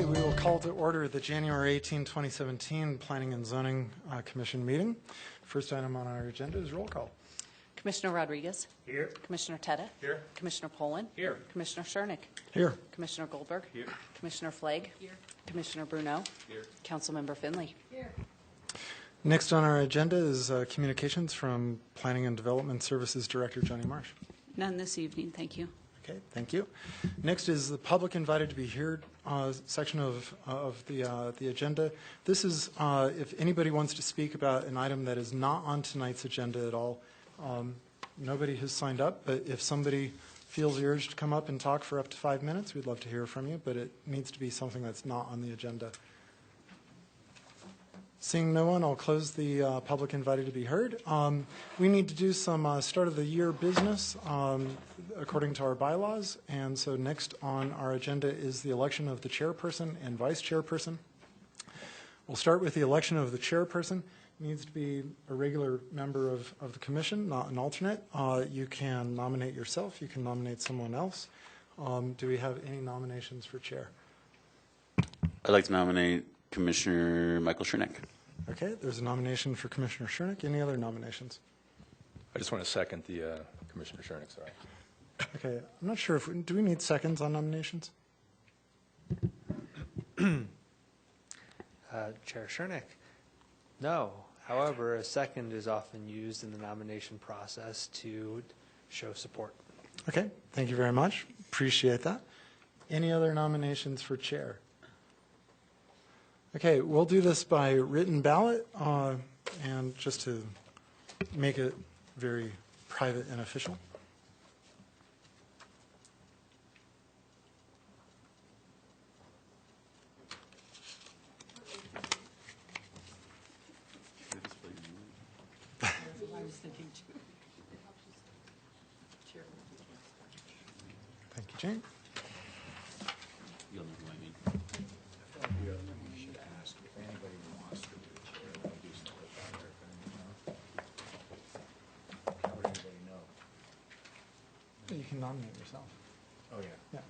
Okay, we will call to order the January 18, 2017 Planning and Zoning Commission meeting. First item on our agenda is roll call. Commissioner Rodriguez. Here. Commissioner Teta. Here. Commissioner Poland. Here. Commissioner Schernick. Here. Commissioner Goldberg. Here. Commissioner Flagg. Here. Commissioner Bruno. Here. Councilmember Finley. Here. Next on our agenda is communications from Planning and Development Services Director Johnny Marsh. None this evening, thank you. Okay, thank you. Next is the public invited to be heard section of the agenda. This is if anybody wants to speak about an item that is not on tonight's agenda at all. Nobody has signed up, but if somebody feels the urge to come up and talk for up to 5 minutes, we'd love to hear from you, but it needs to be something that's not on the agenda. Seeing no one, I'll close the public invited to be heard. We need to do some start of the year business according to our bylaws. And so next on our agenda is the election of the chairperson and vice chairperson. We'll start with the election of the chairperson. It needs to be a regular member of the commission, not an alternate. You can nominate yourself. You can nominate someone else. Do we have any nominations for chair? I'd like to nominate Commissioner Michael Schernick. Okay, there's a nomination for Commissioner Schernick. Any other nominations? I just want to second the Commissioner Schernick, sorry. Okay, I'm not sure if, do we need seconds on nominations? Chair Schernick. No. However, a second is often used in the nomination process to show support. Okay, thank you very much. Appreciate that. Any other nominations for chair? Okay, we'll do this by written ballot, and just to make it very private and official. Thank you, Jane. You'll know who I mean. You can nominate yourself. Oh, yeah. Yeah.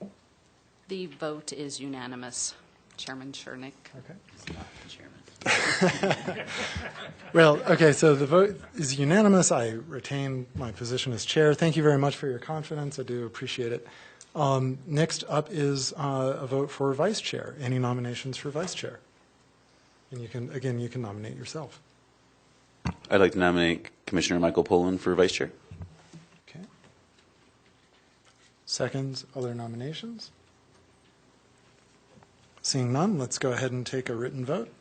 Okay. The vote is unanimous. Chairman Schernick. Okay. He's not the chairman. Well, okay, so the vote is unanimous. I retain my position as chair. Thank you very much for your confidence. I do appreciate it. Next up is a vote for vice chair. Any nominations for vice chair? And you can, again, you can nominate yourself. I'd like to nominate Commissioner Michael Poland for vice chair. Okay. Seconds, other nominations? Seeing none, let's go ahead and take a written vote.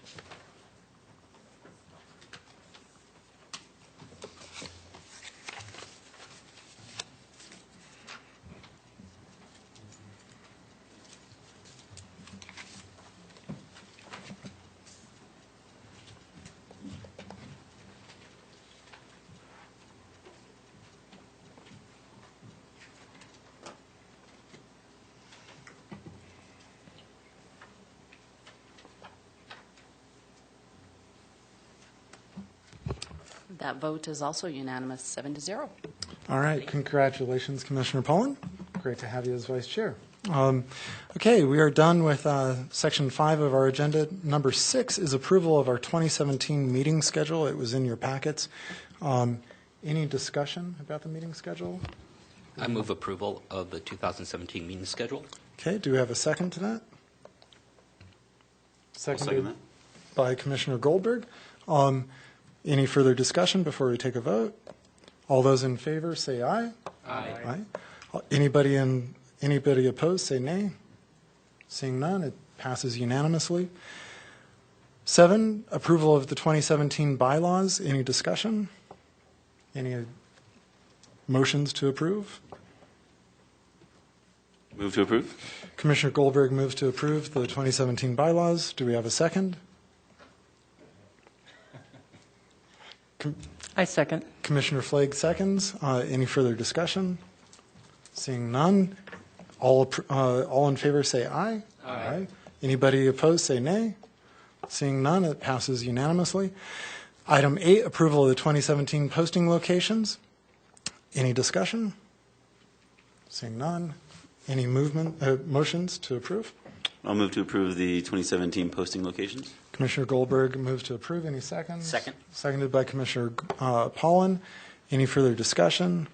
That vote is also unanimous, 7-0. All right, congratulations, Commissioner Poland. Great to have you as vice chair. Okay, we are done with section 5 of our agenda. Number 6 is approval of our 2017 meeting schedule. It was in your packets. Any discussion about the meeting schedule? I move approval of the 2017 meeting schedule. Okay, do we have a second to that? Second that. By Commissioner Goldberg. Any further discussion before we take a vote? All those in favor say aye. Aye. Aye. Anybody opposed say nay. Seeing none, it passes unanimously. 7, approval of the 2017 bylaws. Any discussion? Any motions to approve? Move to approve. Commissioner Goldberg moves to approve the 2017 bylaws. Do we have a second? I second. Commissioner Flagg seconds. Any further discussion? Seeing none, all in favor say aye. Aye. Anybody opposed say nay. Seeing none, it passes unanimously. Item 8, approval of the 2017 posting locations. Any discussion? Seeing none. Any motions to approve? I'll move to approve the 2017 posting locations. Commissioner Goldberg moves to approve. Any seconds? Second. Seconded by Commissioner Pollan. Any further discussion?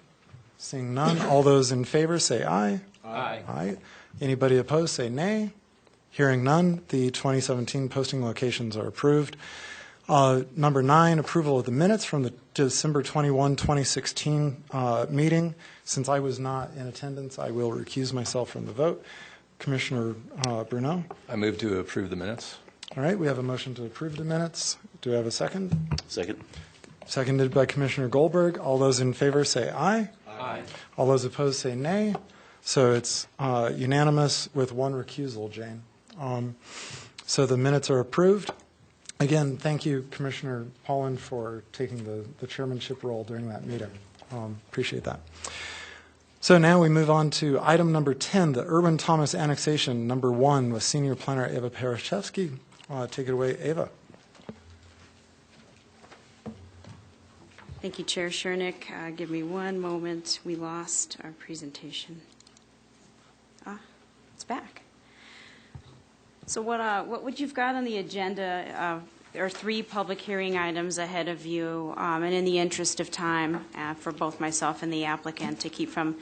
Seeing none. All those in favor say aye. Aye. Aye. Anybody opposed say nay. Hearing none, the 2017 posting locations are approved. Number 9, approval of the minutes from the December 21, 2016 meeting. Since I was not in attendance, I will recuse myself from the vote. Commissioner Bruneau? I move to approve the minutes. All right, we have a motion to approve the minutes. Do I have a second? Second. Seconded by Commissioner Goldberg. All those in favor say aye. Aye. All those opposed say nay. So it's unanimous with one recusal, Jane. So the minutes are approved. Again, thank you, Commissioner Pollan, for taking the chairmanship role during that meeting. Appreciate that. So now we move on to item number 10, the Irwin-Thomas annexation, number 1, with Senior Planner Eva Parashevsky. Take it away, Eva. Thank you, Chair Shernick. Give me one moment. We lost our presentation. It's back. So what you've got on the agenda there are 3 public hearing items ahead of you, and in the interest of time for both myself and the applicant to keep from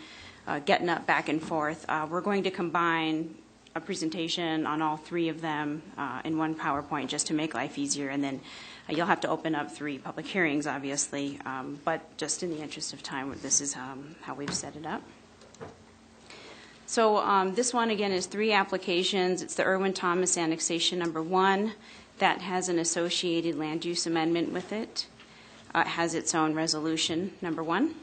getting up back and forth, we're going to combine a presentation on all 3 of them in one PowerPoint just to make life easier, and then you'll have to open up 3 public hearings, obviously, but just in the interest of time, this is how we've set it up. So this one, again, is 3 applications. It's the Irwin-Thomas annexation number 1. That has an associated land use amendment with it. It has its own resolution, number 1.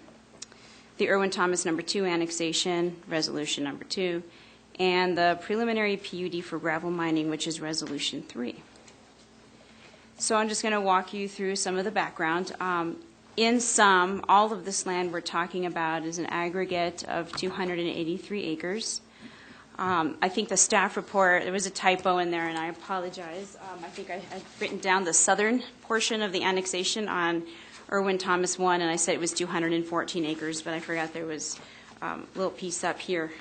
The Irwin-Thomas number 2 annexation, resolution number 2. And the preliminary PUD for gravel mining, which is resolution 3. So I'm just going to walk you through some of the background. In sum, all of this land we're talking about is an aggregate of 283 acres. I think the staff report, there was a typo in there, and I apologize. I think I've written down the southern portion of the annexation on Irwin-Thomas 1, and I said it was 214 acres, but I forgot there was a little piece up here,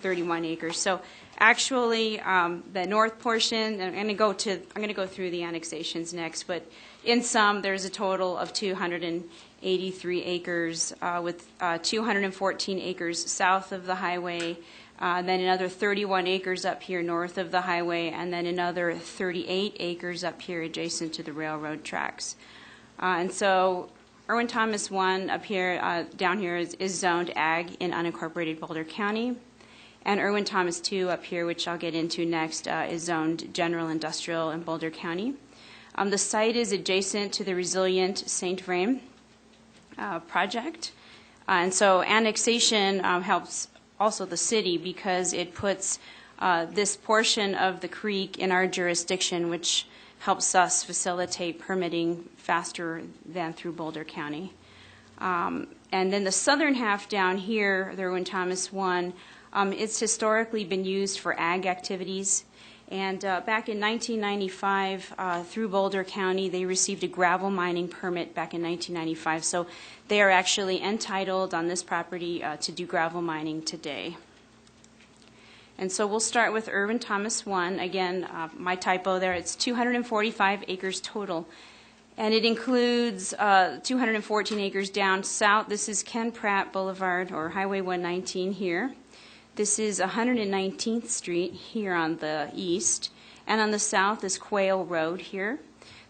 31 acres. So actually, the north portion, I'm going to go through the annexations next, but in sum, there's a total of 283 acres with 214 acres south of the highway, then another 31 acres up here north of the highway, and then another 38 acres up here adjacent to the railroad tracks. And so Irwin-Thomas 1 up here, down here is zoned ag in unincorporated Boulder County. And Irwin-Thomas 2 up here, which I'll get into next, is zoned general industrial in Boulder County. The site is adjacent to the Resilient St. Vrain project. And so annexation helps also the city because it puts this portion of the creek in our jurisdiction, which helps us facilitate permitting faster than through Boulder County. And then the southern half down here, the Irwin-Thomas 1, it's historically been used for ag activities. And back in 1995, through Boulder County, they received a gravel mining permit back in 1995. So they are actually entitled on this property to do gravel mining today. And so we'll start with Irwin-Thomas 1. Again, my typo there, it's 245 acres total. And it includes 214 acres down south. This is Ken Pratt Boulevard, or Highway 119 here. This is 119th Street here on the east, and on the south is Quail Road here.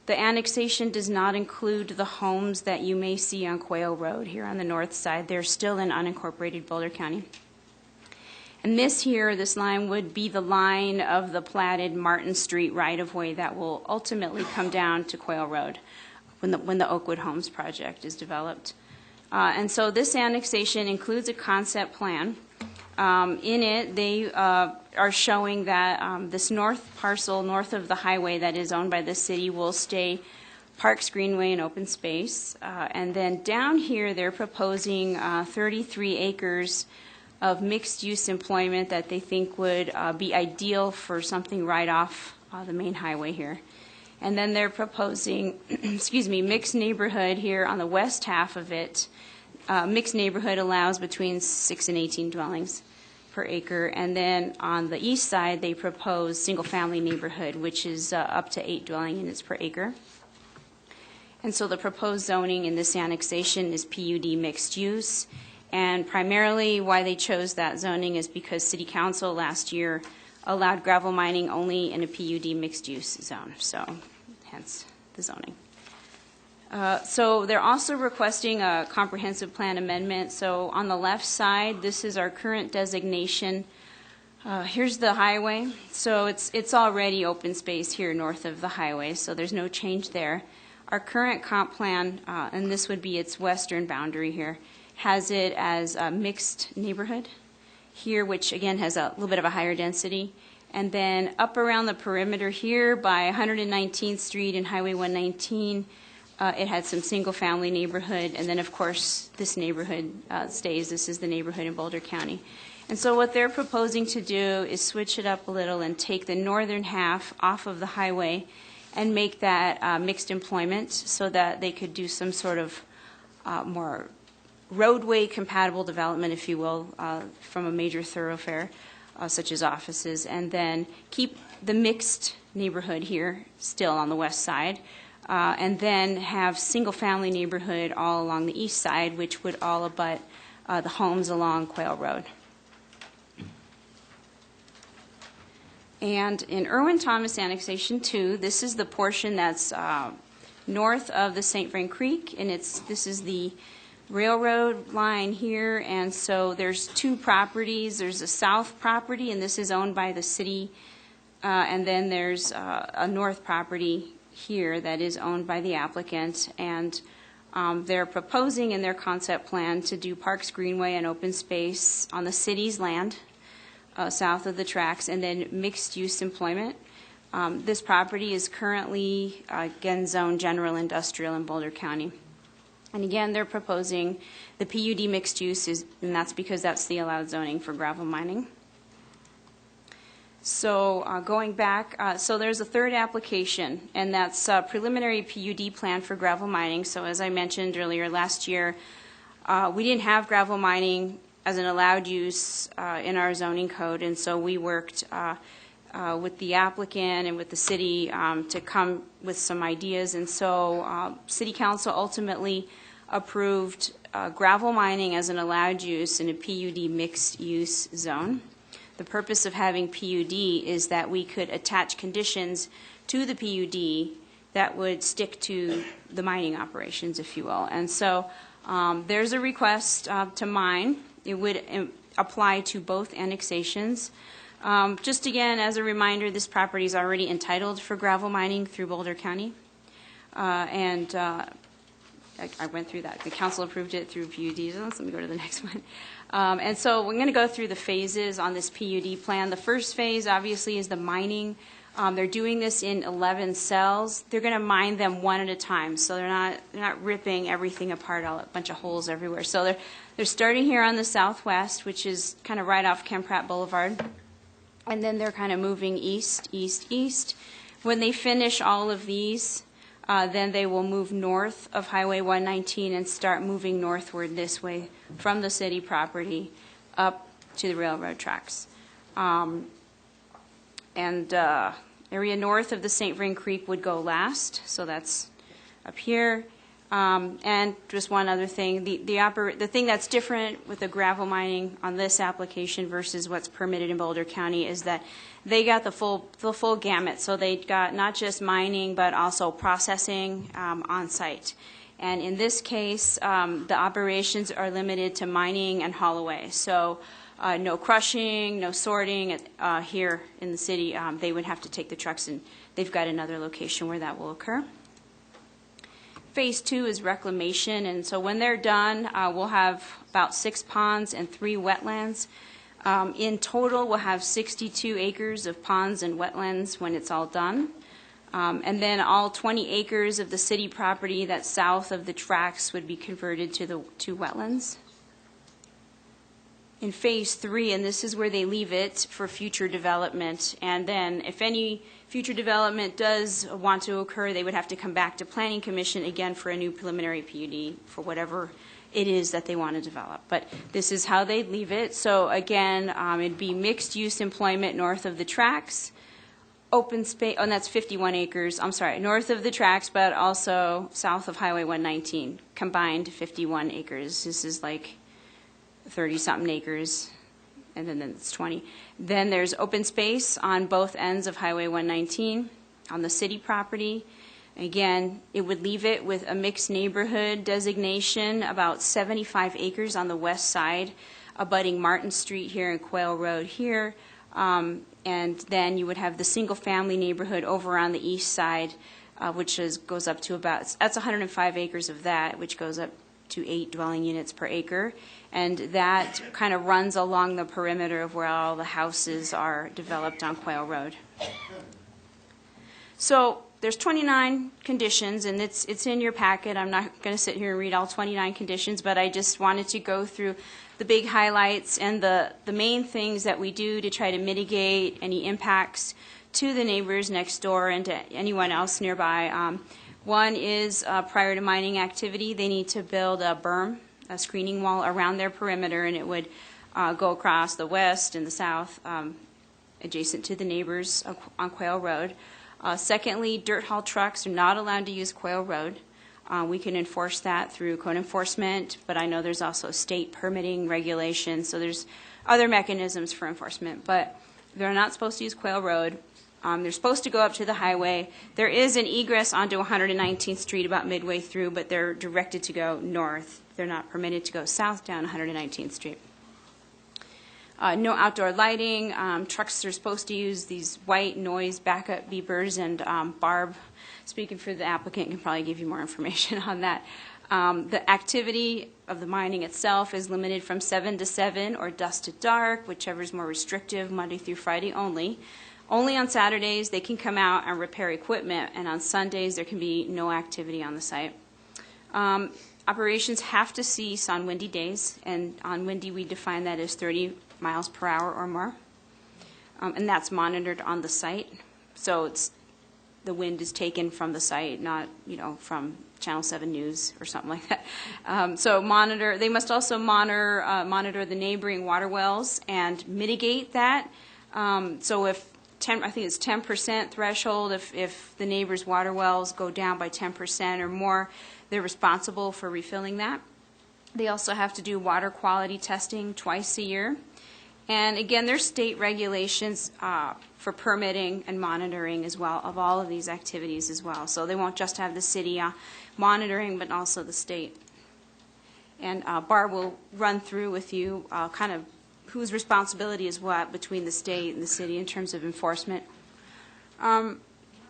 The annexation does not include the homes that you may see on Quail Road here on the north side. They're still in unincorporated Boulder County. And this line would be the line of the platted Martin Street right-of-way that will ultimately come down to Quail Road when the Oakwood Homes project is developed. And so this annexation includes a concept plan. In it, they are showing that this north parcel, north of the highway that is owned by the city, will stay Parks Greenway and open space. And then down here, they're proposing 33 acres of mixed-use employment that they think would be ideal for something right off the main highway here. And then they're proposing, mixed neighborhood here on the west half of it. Mixed neighborhood allows between 6 and 18 dwellings. per acre. And then on the east side, they propose single-family neighborhood, which is up to 8 dwelling units per acre. And so the proposed zoning in this annexation is PUD mixed use. And primarily why they chose that zoning is because City Council last year allowed gravel mining only in a PUD mixed use zone. So hence the zoning. So they're also requesting a comprehensive plan amendment. So on the left side, this is our current designation. Here's the highway. So it's already open space here north of the highway, so there's no change there. Our current comp plan, and this would be its western boundary here, has it as a mixed neighborhood here, which again has a little bit of a higher density. And then up around the perimeter here by 119th Street and Highway 119, it had some single-family neighborhood, and then, of course, this neighborhood stays. This is the neighborhood in Boulder County. And so what they're proposing to do is switch it up a little and take the northern half off of the highway and make that mixed employment so that they could do some sort of more roadway-compatible development, if you will, from a major thoroughfare, such as offices, and then keep the mixed neighborhood here still on the west side, and then have single-family neighborhood all along the east side, which would all abut the homes along Quail Road. And in Irwin-Thomas Annexation 2, this is the portion that's north of the St. Vrain Creek, and this is the railroad line here, and so there's two properties. There's a south property, and this is owned by the city, and then there's a north property here that is owned by the applicant, and they're proposing in their concept plan to do Parks Greenway and open space on the city's land south of the tracks, and then mixed-use employment. This property is currently, again, zoned general industrial in Boulder County. And again, they're proposing the PUD mixed use, and that's because that's the allowed zoning for gravel mining. So going back, so there's a third application, and that's a preliminary PUD plan for gravel mining. So as I mentioned earlier, last year, we didn't have gravel mining as an allowed use in our zoning code, and so we worked with the applicant and with the city to come with some ideas. And so City Council ultimately approved gravel mining as an allowed use in a PUD mixed use zone. The purpose of having PUD is that we could attach conditions to the PUD that would stick to the mining operations, if you will. And so there's a request to mine. It would apply to both annexations. Just again, as a reminder, this property is already entitled for gravel mining through Boulder County. I went through that. The council approved it through PUD. So let me go to the next one. And so we're going to go through the phases on this PUD plan. The first phase, obviously, is the mining. They're doing this in 11 cells. They're going to mine them one at a time, so they're not ripping everything apart, a bunch of holes everywhere. So they're starting here on the southwest, which is kind of right off Camp Pratt Boulevard, and then they're kind of moving east, east, east. When they finish all of these, then they will move north of Highway 119 and start moving northward this way from the city property up to the railroad tracks. Area north of the St. Vrain Creek would go last, so that's up here. And just one other thing, the thing that's different with the gravel mining on this application versus what's permitted in Boulder County is that they got the full gamut. So they got not just mining, but also processing on site. And in this case, the operations are limited to mining and haul away. So no crushing, no sorting here in the city. They would have to take the trucks, and they've got another location where that will occur. Phase 2 is reclamation, and so when they're done, we'll have about 6 ponds and 3 wetlands. In total, we'll have 62 acres of ponds and wetlands when it's all done. And then all 20 acres of the city property that's south of the tracks would be converted to the 2 wetlands. In phase 3, and this is where they leave it for future development, and then if any future development does want to occur, they would have to come back to Planning Commission again for a new preliminary PUD for whatever it is that they want to develop. But this is how they leave it. So again, it'd be mixed-use employment north of the tracks, open space, and that's 51 acres, I'm sorry, north of the tracks, but also south of Highway 119, combined 51 acres. This is like 30-something acres, and then it's 20. Then there's open space on both ends of Highway 119 on the city property. Again, it would leave it with a mixed neighborhood designation, about 75 acres on the west side, abutting Martin Street here and Quail Road here. And then you would have the single-family neighborhood over on the east side, which goes up to about, that's 105 acres of that, which goes up to 8 dwelling units per acre. And that kind of runs along the perimeter of where all the houses are developed on Quail Road. So there's 29 conditions, and it's in your packet. I'm not going to sit here and read all 29 conditions, but I just wanted to go through the big highlights and the main things that we do to try to mitigate any impacts to the neighbors next door and to anyone else nearby. One is prior to mining activity, they need to build a berm, a screening wall around their perimeter, and it would go across the west and the south adjacent to the neighbors on Quail Road. Secondly, dirt haul trucks are not allowed to use Quail Road. We can enforce that through code enforcement, but I know there's also state permitting regulations, so there's other mechanisms for enforcement. But they're not supposed to use Quail Road. They're supposed to go up to the highway. There is an egress onto 119th Street about midway through, but they're directed to go north. They're not permitted to go south down 119th Street. No outdoor lighting. Trucks are supposed to use these white noise backup beepers, and Barb, speaking for the applicant, can probably give you more information on that. The activity of the mining itself is limited from 7 to 7 or dusk to dark, whichever is more restrictive, Monday through Friday only. Only on Saturdays they can come out and repair equipment, and on Sundays there can be no activity on the site. Operations have to cease on windy days, and on windy we define that as 30 miles per hour or more, and that's monitored on the site. So the wind is taken from the site, not from Channel 7 News or something like that. So they must also monitor the neighboring water wells and mitigate that. So if I think it's 10% threshold, if the neighbor's water wells go down by 10% or more, they're responsible for refilling that. They also have to do water quality testing twice a year. And again, there's state regulations for permitting and monitoring as well of all of these activities as well. So they won't just have the city monitoring, but also the state. And Barb will run through with you kind of whose responsibility is what between the state and the city in terms of enforcement.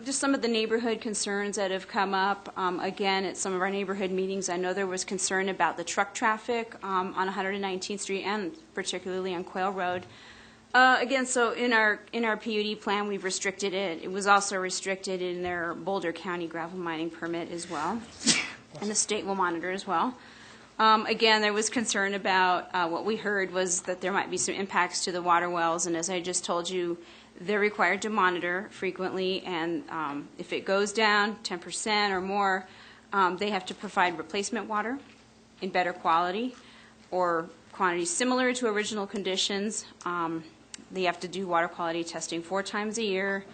Just some of the neighborhood concerns that have come up. Again, at some of our neighborhood meetings, I know there was concern about the truck traffic on 119th Street and particularly on Quail Road. Again, so in our PUD plan, we've restricted it. It was also restricted in their Boulder County gravel mining permit as well, and the state will monitor as well. Again, there was concern about what we heard was that there might be some impacts to the water wells, and as I just told you, they're required to monitor frequently, and if it goes down 10% or more, they have to provide replacement water in better quality or quantities similar to original conditions. They have to do water quality testing 4 times a year.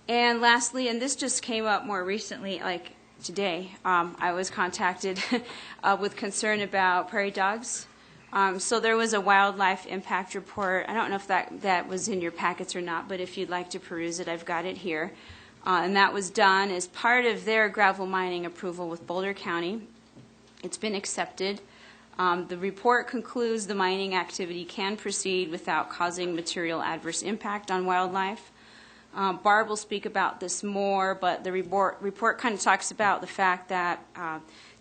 And lastly, and this just came up more recently, like today, I was contacted with concern about prairie dogs. So there was a wildlife impact report. I don't know if that was in your packets or not, but if you'd like to peruse it, I've got it here. And that was done as part of their gravel mining approval with Boulder County. It's been accepted. The report concludes the mining activity can proceed without causing material adverse impact on wildlife. Barb will speak about this more, but the report kind of talks about the fact that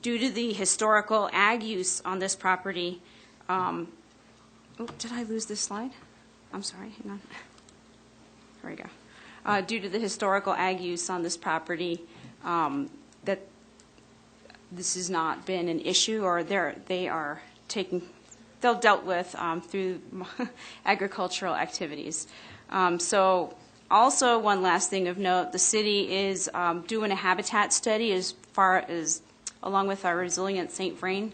due to the historical ag use on this property, did I lose this slide? I'm sorry, hang on. There we go. Due to the historical ag use on this property, that this has not been an issue, or they'll dealt with through agricultural activities. So also one last thing of note, the city is doing a habitat study as far as along with our resilient St. Vrain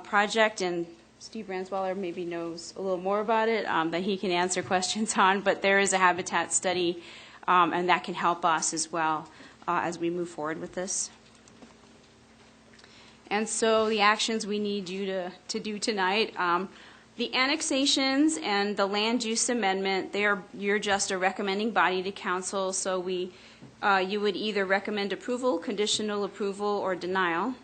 project, and Steve Ransweiler maybe knows a little more about it that he can answer questions on, but there is a habitat study, and that can help us as well as we move forward with this. And so the actions we need you to do tonight, the annexations and the land use amendment, you're just a recommending body to council, so you would either recommend approval, conditional approval, or denial.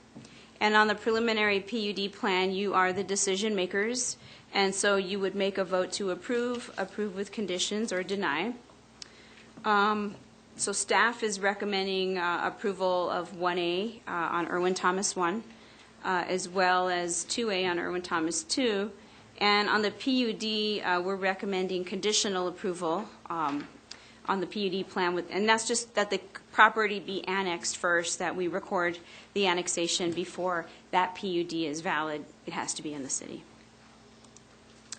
And on the preliminary PUD plan, you are the decision makers, and so you would make a vote to approve with conditions, or deny. So staff is recommending approval of 1A on Irwin Thomas 1, as well as 2A on Irwin Thomas 2. And on the PUD, we're recommending conditional approval on the PUD plan, and that's just that the property be annexed first, that we record the annexation before that PUD is valid. It has to be in the city.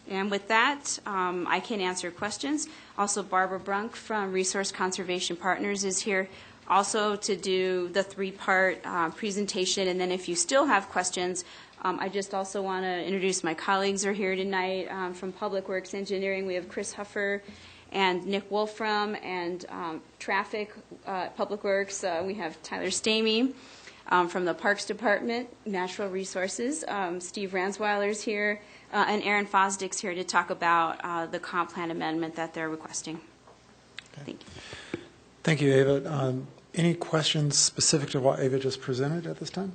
And with that, I can answer questions. Also, Barbara Brunk from Resource Conservation Partners is here also to do the three-part presentation. And then if you still have questions, I just also want to introduce my colleagues are here tonight from Public Works Engineering. We have Chris Huffer and Nick Wolfram, and Traffic, Public Works. We have Tyler Stamey from the Parks Department, Natural Resources. Steve Ransweiler's here, and Aaron Fosdick's here to talk about the comp plan amendment that they're requesting. Okay. Thank you. Thank you, Ava. Any questions specific to what Ava just presented at this time?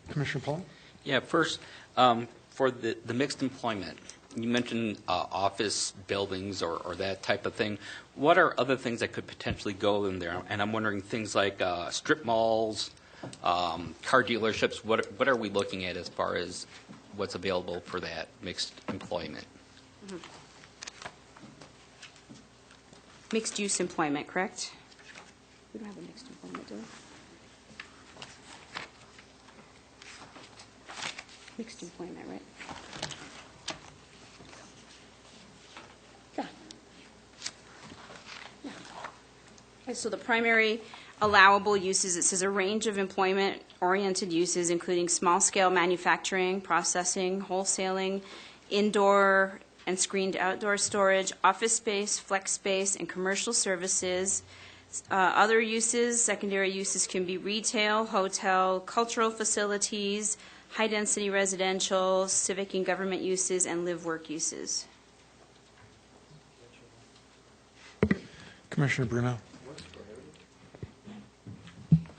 Commissioner Paul? Yeah, first, for the mixed employment, you mentioned office buildings or that type of thing. What are other things that could potentially go in there? And I'm wondering things like strip malls, car dealerships. What are we looking at as far as what's available for that mixed employment? Mm-hmm. Mixed use employment, correct? We don't have a mixed employment, do we? Mixed employment, right? Yeah. Yeah. Okay, so the primary allowable uses, it says a range of employment-oriented uses, including small-scale manufacturing, processing, wholesaling, indoor and screened outdoor storage, office space, flex space, and commercial services. Other uses, secondary uses can be retail, hotel, cultural facilities, high-density residential, civic and government uses, and live-work uses. Commissioner Bruno?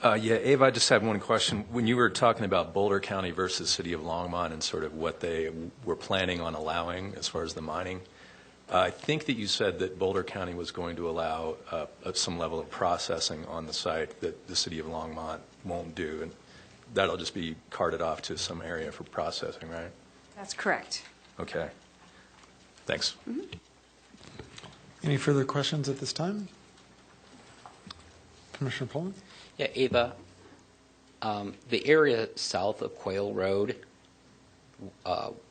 Yeah, Ava, I just have one question. When you were talking about Boulder County versus City of Longmont and sort of what they were planning on allowing as far as the mining, I think that you said that Boulder County was going to allow some level of processing on the site that the City of Longmont won't do, and that'll just be carted off to some area for processing, right? That's correct. Okay. Thanks. Mm-hmm. Any further questions at this time? Commissioner Pullman? Yeah, Ava, the area south of Quail Road,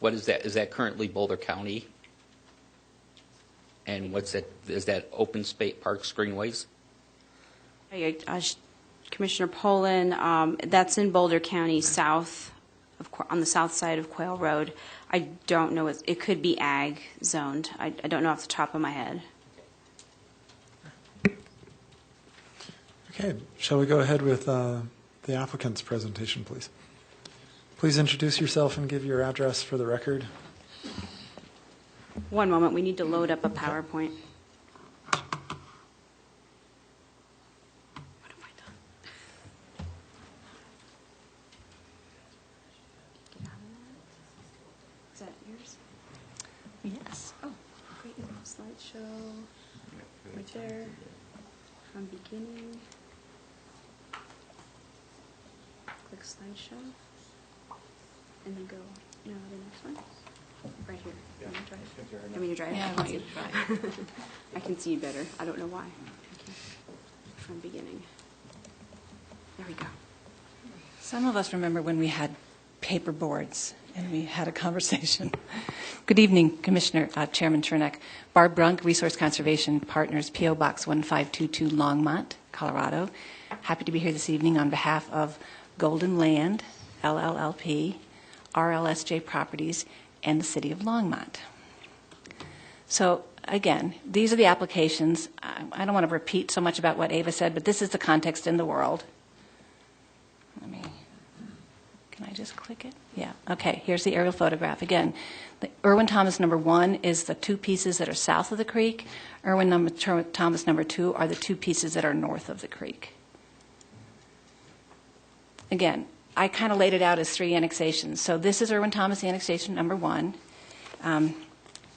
what is that? Is that currently Boulder County? And what's that? Is that open space parks, greenways? Commissioner Poland, that's in Boulder County, south of, on the south side of Quail Road. I don't know. It could be ag zoned. I don't know off the top of my head. Okay, shall we go ahead with the applicant's presentation, please? Please introduce yourself and give your address for the record. One moment, we need to load up a PowerPoint. What have I done? Is that yours? Yes. Oh, great, slideshow, right there, from beginning. Click slideshow, and then go, no, the next one. Right here. Want me to drive? Yeah, I want you to drive. I can see better. I don't know why. Okay. From beginning. There we go. Some of us remember when we had paper boards and we had a conversation. Good evening, Commissioner, Chairman Chernak. Barb Brunk, Resource Conservation Partners, P.O. Box 1522, Longmont, Colorado. Happy to be here this evening on behalf of Golden Land, LLLP, RLSJ Properties, and the City of Longmont. So again, these are the applications. I don't want to repeat so much about what Ava said, but this is the context in the world. Can I just click it? Yeah. Okay, here's the aerial photograph. Again, the Irwin Thomas number 1 is the 2 pieces that are south of the creek. Thomas number 2 are the 2 pieces that are north of the creek. Again, I kind of laid it out as 3 annexations. So this is Irwin Thomas annexation number 1.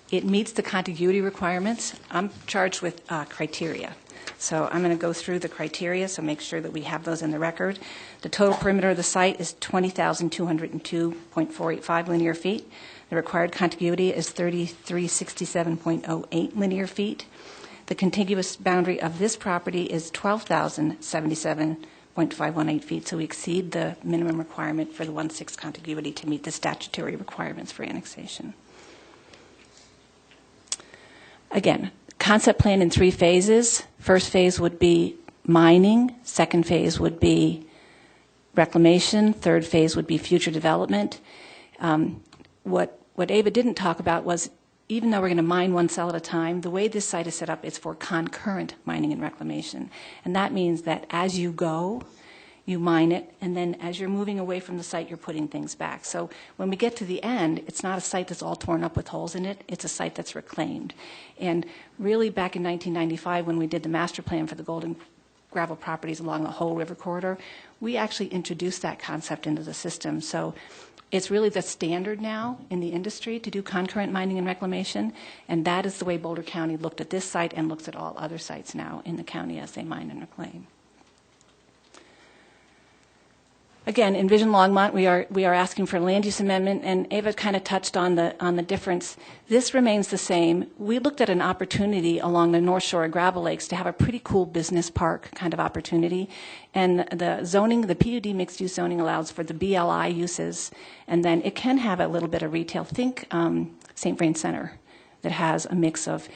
It meets the contiguity requirements. I'm charged with criteria. So I'm going to go through the criteria, so make sure that we have those in the record. The total perimeter of the site is 20,202.485 linear feet. The required contiguity is 3367.08 linear feet. The contiguous boundary of this property is 12,077.518 feet, so we exceed the minimum requirement for the 1/6 contiguity to meet the statutory requirements for annexation. Again, concept plan in 3 phases. First phase would be mining. Second phase would be reclamation. Third phase would be future development. What Ava didn't talk about was, even though we're going to mine one cell at a time, the way this site is set up is for concurrent mining and reclamation. And that means that as you go, you mine it, and then as you're moving away from the site, you're putting things back. So when we get to the end, it's not a site that's all torn up with holes in it. It's a site that's reclaimed. And really, back in 1995, when we did the master plan for the Golden Gravel properties along the whole river corridor, we actually introduced that concept into the system. So it's really the standard now in the industry to do concurrent mining and reclamation, and that is the way Boulder County looked at this site and looks at all other sites now in the county as they mine and reclaim. Again, in Vision Longmont, we are asking for a land use amendment, and Ava kind of touched on the difference. This remains the same. We looked at an opportunity along the North Shore of Gravel Lakes to have a pretty cool business park kind of opportunity, and the zoning, the PUD mixed use zoning allows for the BLI uses, and then it can have a little bit of retail. Think St. Vrain Center that has a mix of,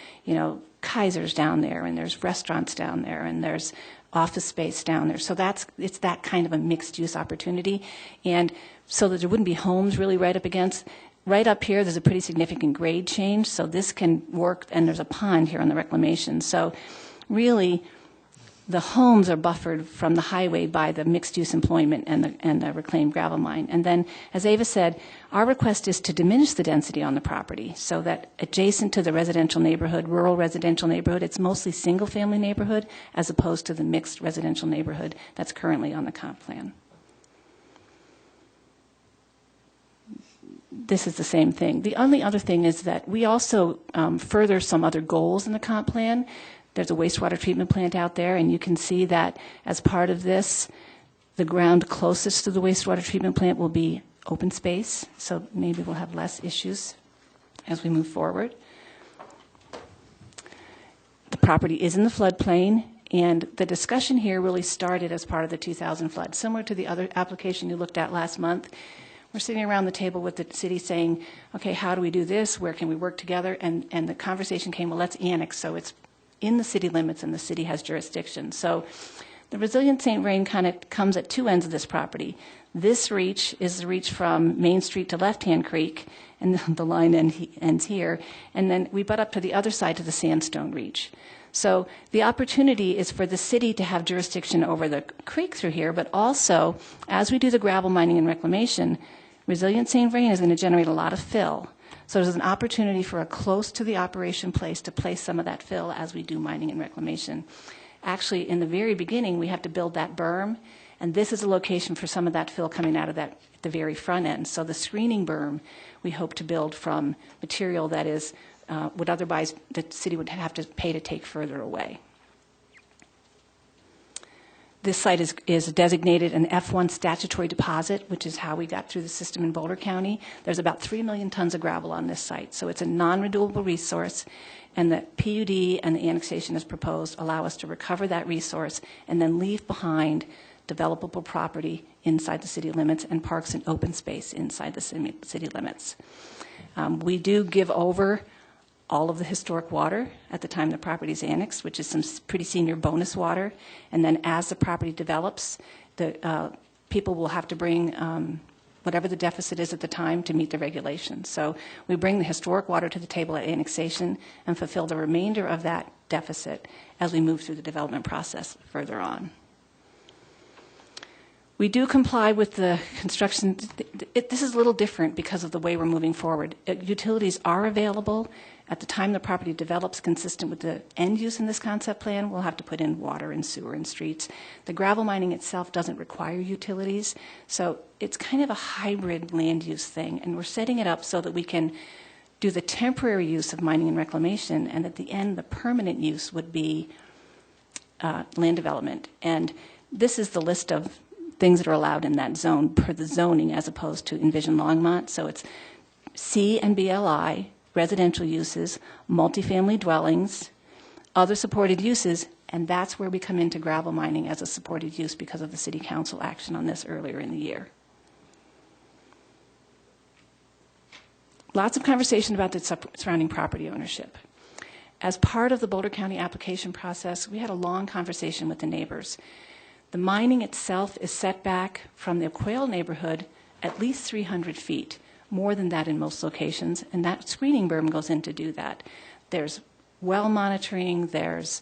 Kaiser's down there, and there's restaurants down there, and there's office space down there. So it's that kind of a mixed use opportunity. And so that there wouldn't be homes really right up against. Right up here, there's a pretty significant grade change, so this can work, and there's a pond here on the reclamation. So really, the homes are buffered from the highway by the mixed-use employment and the reclaimed gravel mine. And then, as Ava said, our request is to diminish the density on the property so that adjacent to the residential neighborhood, rural residential neighborhood, it's mostly single-family neighborhood as opposed to the mixed residential neighborhood that's currently on the comp plan. This is the same thing. The only other thing is that we also further some other goals in the comp plan. There's a wastewater treatment plant out there, and you can see that as part of this, the ground closest to the wastewater treatment plant will be open space, so maybe we'll have less issues as we move forward. The property is in the floodplain, and the discussion here really started as part of the 2000 flood. Similar to the other application you looked at last month, we're sitting around the table with the city saying, okay, how do we do this? Where can we work together? And the conversation came, well, let's annex, so it's in the city limits and the city has jurisdiction. So the Resilient St. Vrain kind of comes at 2 ends of this property. This reach is the reach from Main Street to Left Hand Creek, and the line ends here. And then we butt up to the other side to the Sandstone Reach. So the opportunity is for the city to have jurisdiction over the creek through here, but also, as we do the gravel mining and reclamation, Resilient St. Vrain is going to generate a lot of fill. So there's an opportunity for a close to the operation place to place some of that fill as we do mining and reclamation. Actually, in the very beginning, we have to build that berm, and this is a location for some of that fill coming out of that at the very front end. So the screening berm we hope to build from material that is would otherwise the city would have to pay to take further away. This site is designated an F1 statutory deposit, which is how we got through the system in Boulder County. There's about 3 million tons of gravel on this site, so it's a non-renewable resource, and the PUD and the annexation as proposed allow us to recover that resource and then leave behind developable property inside the city limits and parks and open space inside the city limits. We do give over all of the historic water at the time the property is annexed, which is some pretty senior bonus water. And then as the property develops, the people will have to bring whatever the deficit is at the time to meet the regulations. So we bring the historic water to the table at annexation and fulfill the remainder of that deficit as we move through the development process further on. We do comply with the construction. This is a little different because of the way we're moving forward. Utilities are available. At the time the property develops consistent with the end use in this concept plan, we'll have to put in water and sewer and streets. The gravel mining itself doesn't require utilities, so it's kind of a hybrid land use thing, and we're setting it up so that we can do the temporary use of mining and reclamation, and at the end, the permanent use would be land development. And this is the list of things that are allowed in that zone per the zoning as opposed to Envision Longmont. So it's C and BLI, residential uses, multifamily dwellings, other supported uses, and that's where we come into gravel mining as a supported use because of the City Council action on this earlier in the year. Lots of conversation about the surrounding property ownership. As part of the Boulder County application process, we had a long conversation with the neighbors. The mining itself is set back from the Quail neighborhood at least 300 feet, more than that in most locations, and that screening berm goes in to do that. There's well monitoring, there's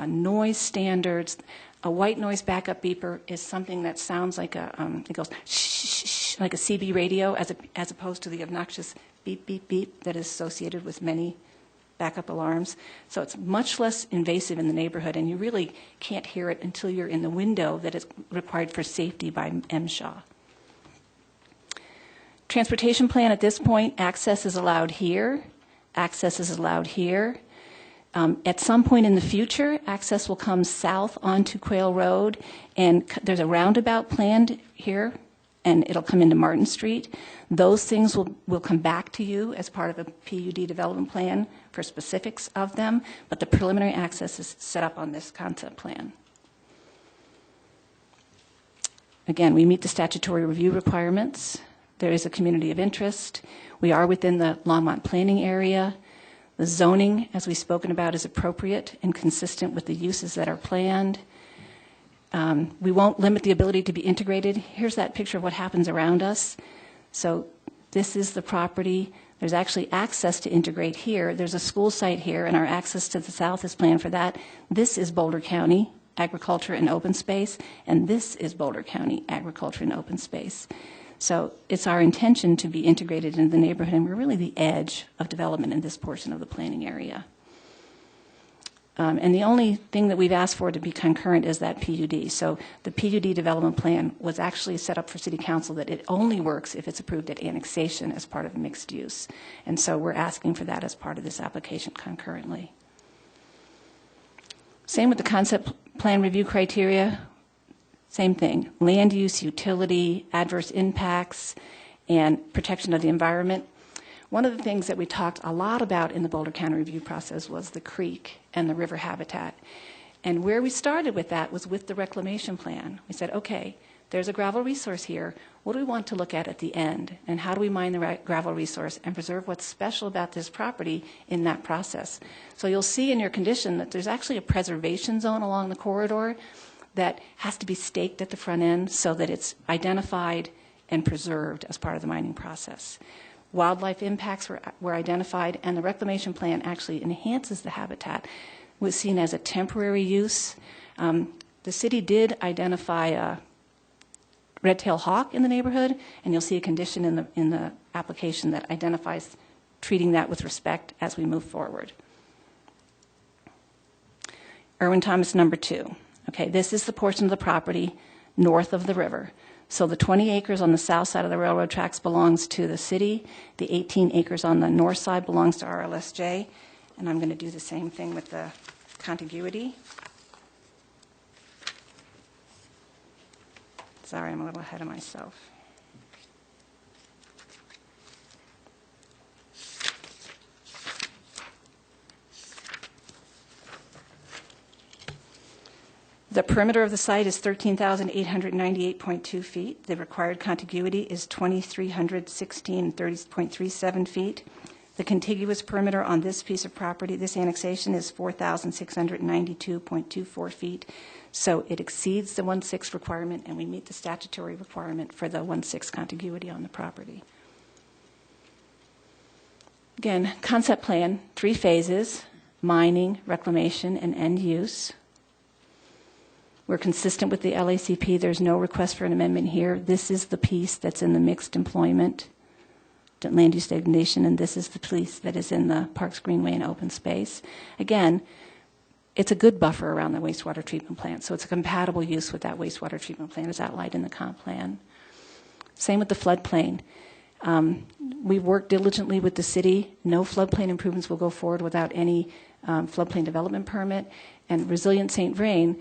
noise standards. A white noise backup beeper is something that sounds like it goes shh, like a CB radio, as opposed to the obnoxious beep, beep, beep that is associated with many backup alarms. So it's much less invasive in the neighborhood, and you really can't hear it until you're in the window that is required for safety by MSHA. Transportation plan at this point, access is allowed here. Access is allowed here. At some point in the future, access will come south onto Quail Road, and there's a roundabout planned here, and it'll come into Martin Street. Those things will come back to you as part of a PUD development plan for specifics of them, but the preliminary access is set up on this concept plan. Again, we meet the statutory review requirements. There is a community of interest. We are within the Longmont planning area. The zoning, as we've spoken about, is appropriate and consistent with the uses that are planned. We won't limit the ability to be integrated. Here's that picture of what happens around us. So this is the property. There's actually access to integrate here. There's a school site here, and our access to the south is planned for that. This is Boulder County Agriculture and Open Space, and this is Boulder County Agriculture and Open Space. So it's our intention to be integrated into the neighborhood, and we're really the edge of development in this portion of the planning area. And the only thing that we've asked for to be concurrent is that PUD. So the PUD development plan was actually set up for City Council that it only works if it's approved at annexation as part of mixed use. And so we're asking for that as part of this application concurrently. Same with the concept plan review criteria. Same thing, land use, utility, adverse impacts, and protection of the environment. One of the things that we talked a lot about in the Boulder County review process was the creek and the river habitat. And where we started with that was with the reclamation plan. We said, okay, there's a gravel resource here. What do we want to look at the end? And how do we mine the gravel resource and preserve what's special about this property in that process? So you'll see in your condition that there's actually a preservation zone along the corridor that has to be staked at the front end so that it's identified and preserved as part of the mining process. Wildlife impacts were identified, and the reclamation plan actually enhances the habitat. It was seen as a temporary use. The city did identify a red-tailed hawk in the neighborhood, and you'll see a condition in the application that identifies treating that with respect as we move forward. Irwin Thomas number 2. Okay, this is the portion of the property north of the river. So the 20 acres on the south side of the railroad tracks belongs to the city. The 18 acres on the north side belongs to RLSJ. And I'm going to do the same thing with the contiguity. Sorry, I'm a little ahead of myself. The perimeter of the site is 13,898.2 feet. The required contiguity is 2,316.37 feet. The contiguous perimeter on this piece of property, this annexation, is 4,692.24 feet. So it exceeds the 1/6 requirement, and we meet the statutory requirement for the 1/6 contiguity on the property. Again, concept plan, 3 phases: mining, reclamation, and end use. We're consistent with the LACP. There's no request for an amendment here. This is the piece that's in the mixed employment land use designation, and this is the piece that is in the Parks Greenway and open space. Again, it's a good buffer around the wastewater treatment plant, so it's a compatible use with that wastewater treatment plant as outlined in the comp plan. Same with the floodplain. We worked diligently with the city. No floodplain improvements will go forward without any floodplain development permit, and Resilient St. Vrain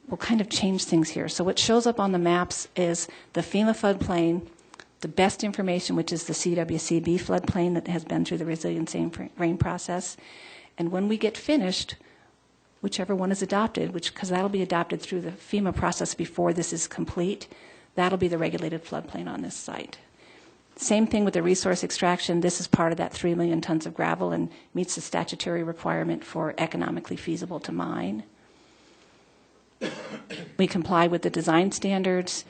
will kind of change things here. So what shows up on the maps is the FEMA floodplain, the best information, which is the CWCB floodplain that has been through the Resilient St. Vrain process. And when we get finished, whichever one is adopted, because that'll be adopted through the FEMA process before this is complete, that'll be the regulated floodplain on this site. Same thing with the resource extraction. This is part of that 3 million tons of gravel and meets the statutory requirement for economically feasible to mine. We comply with the design standards.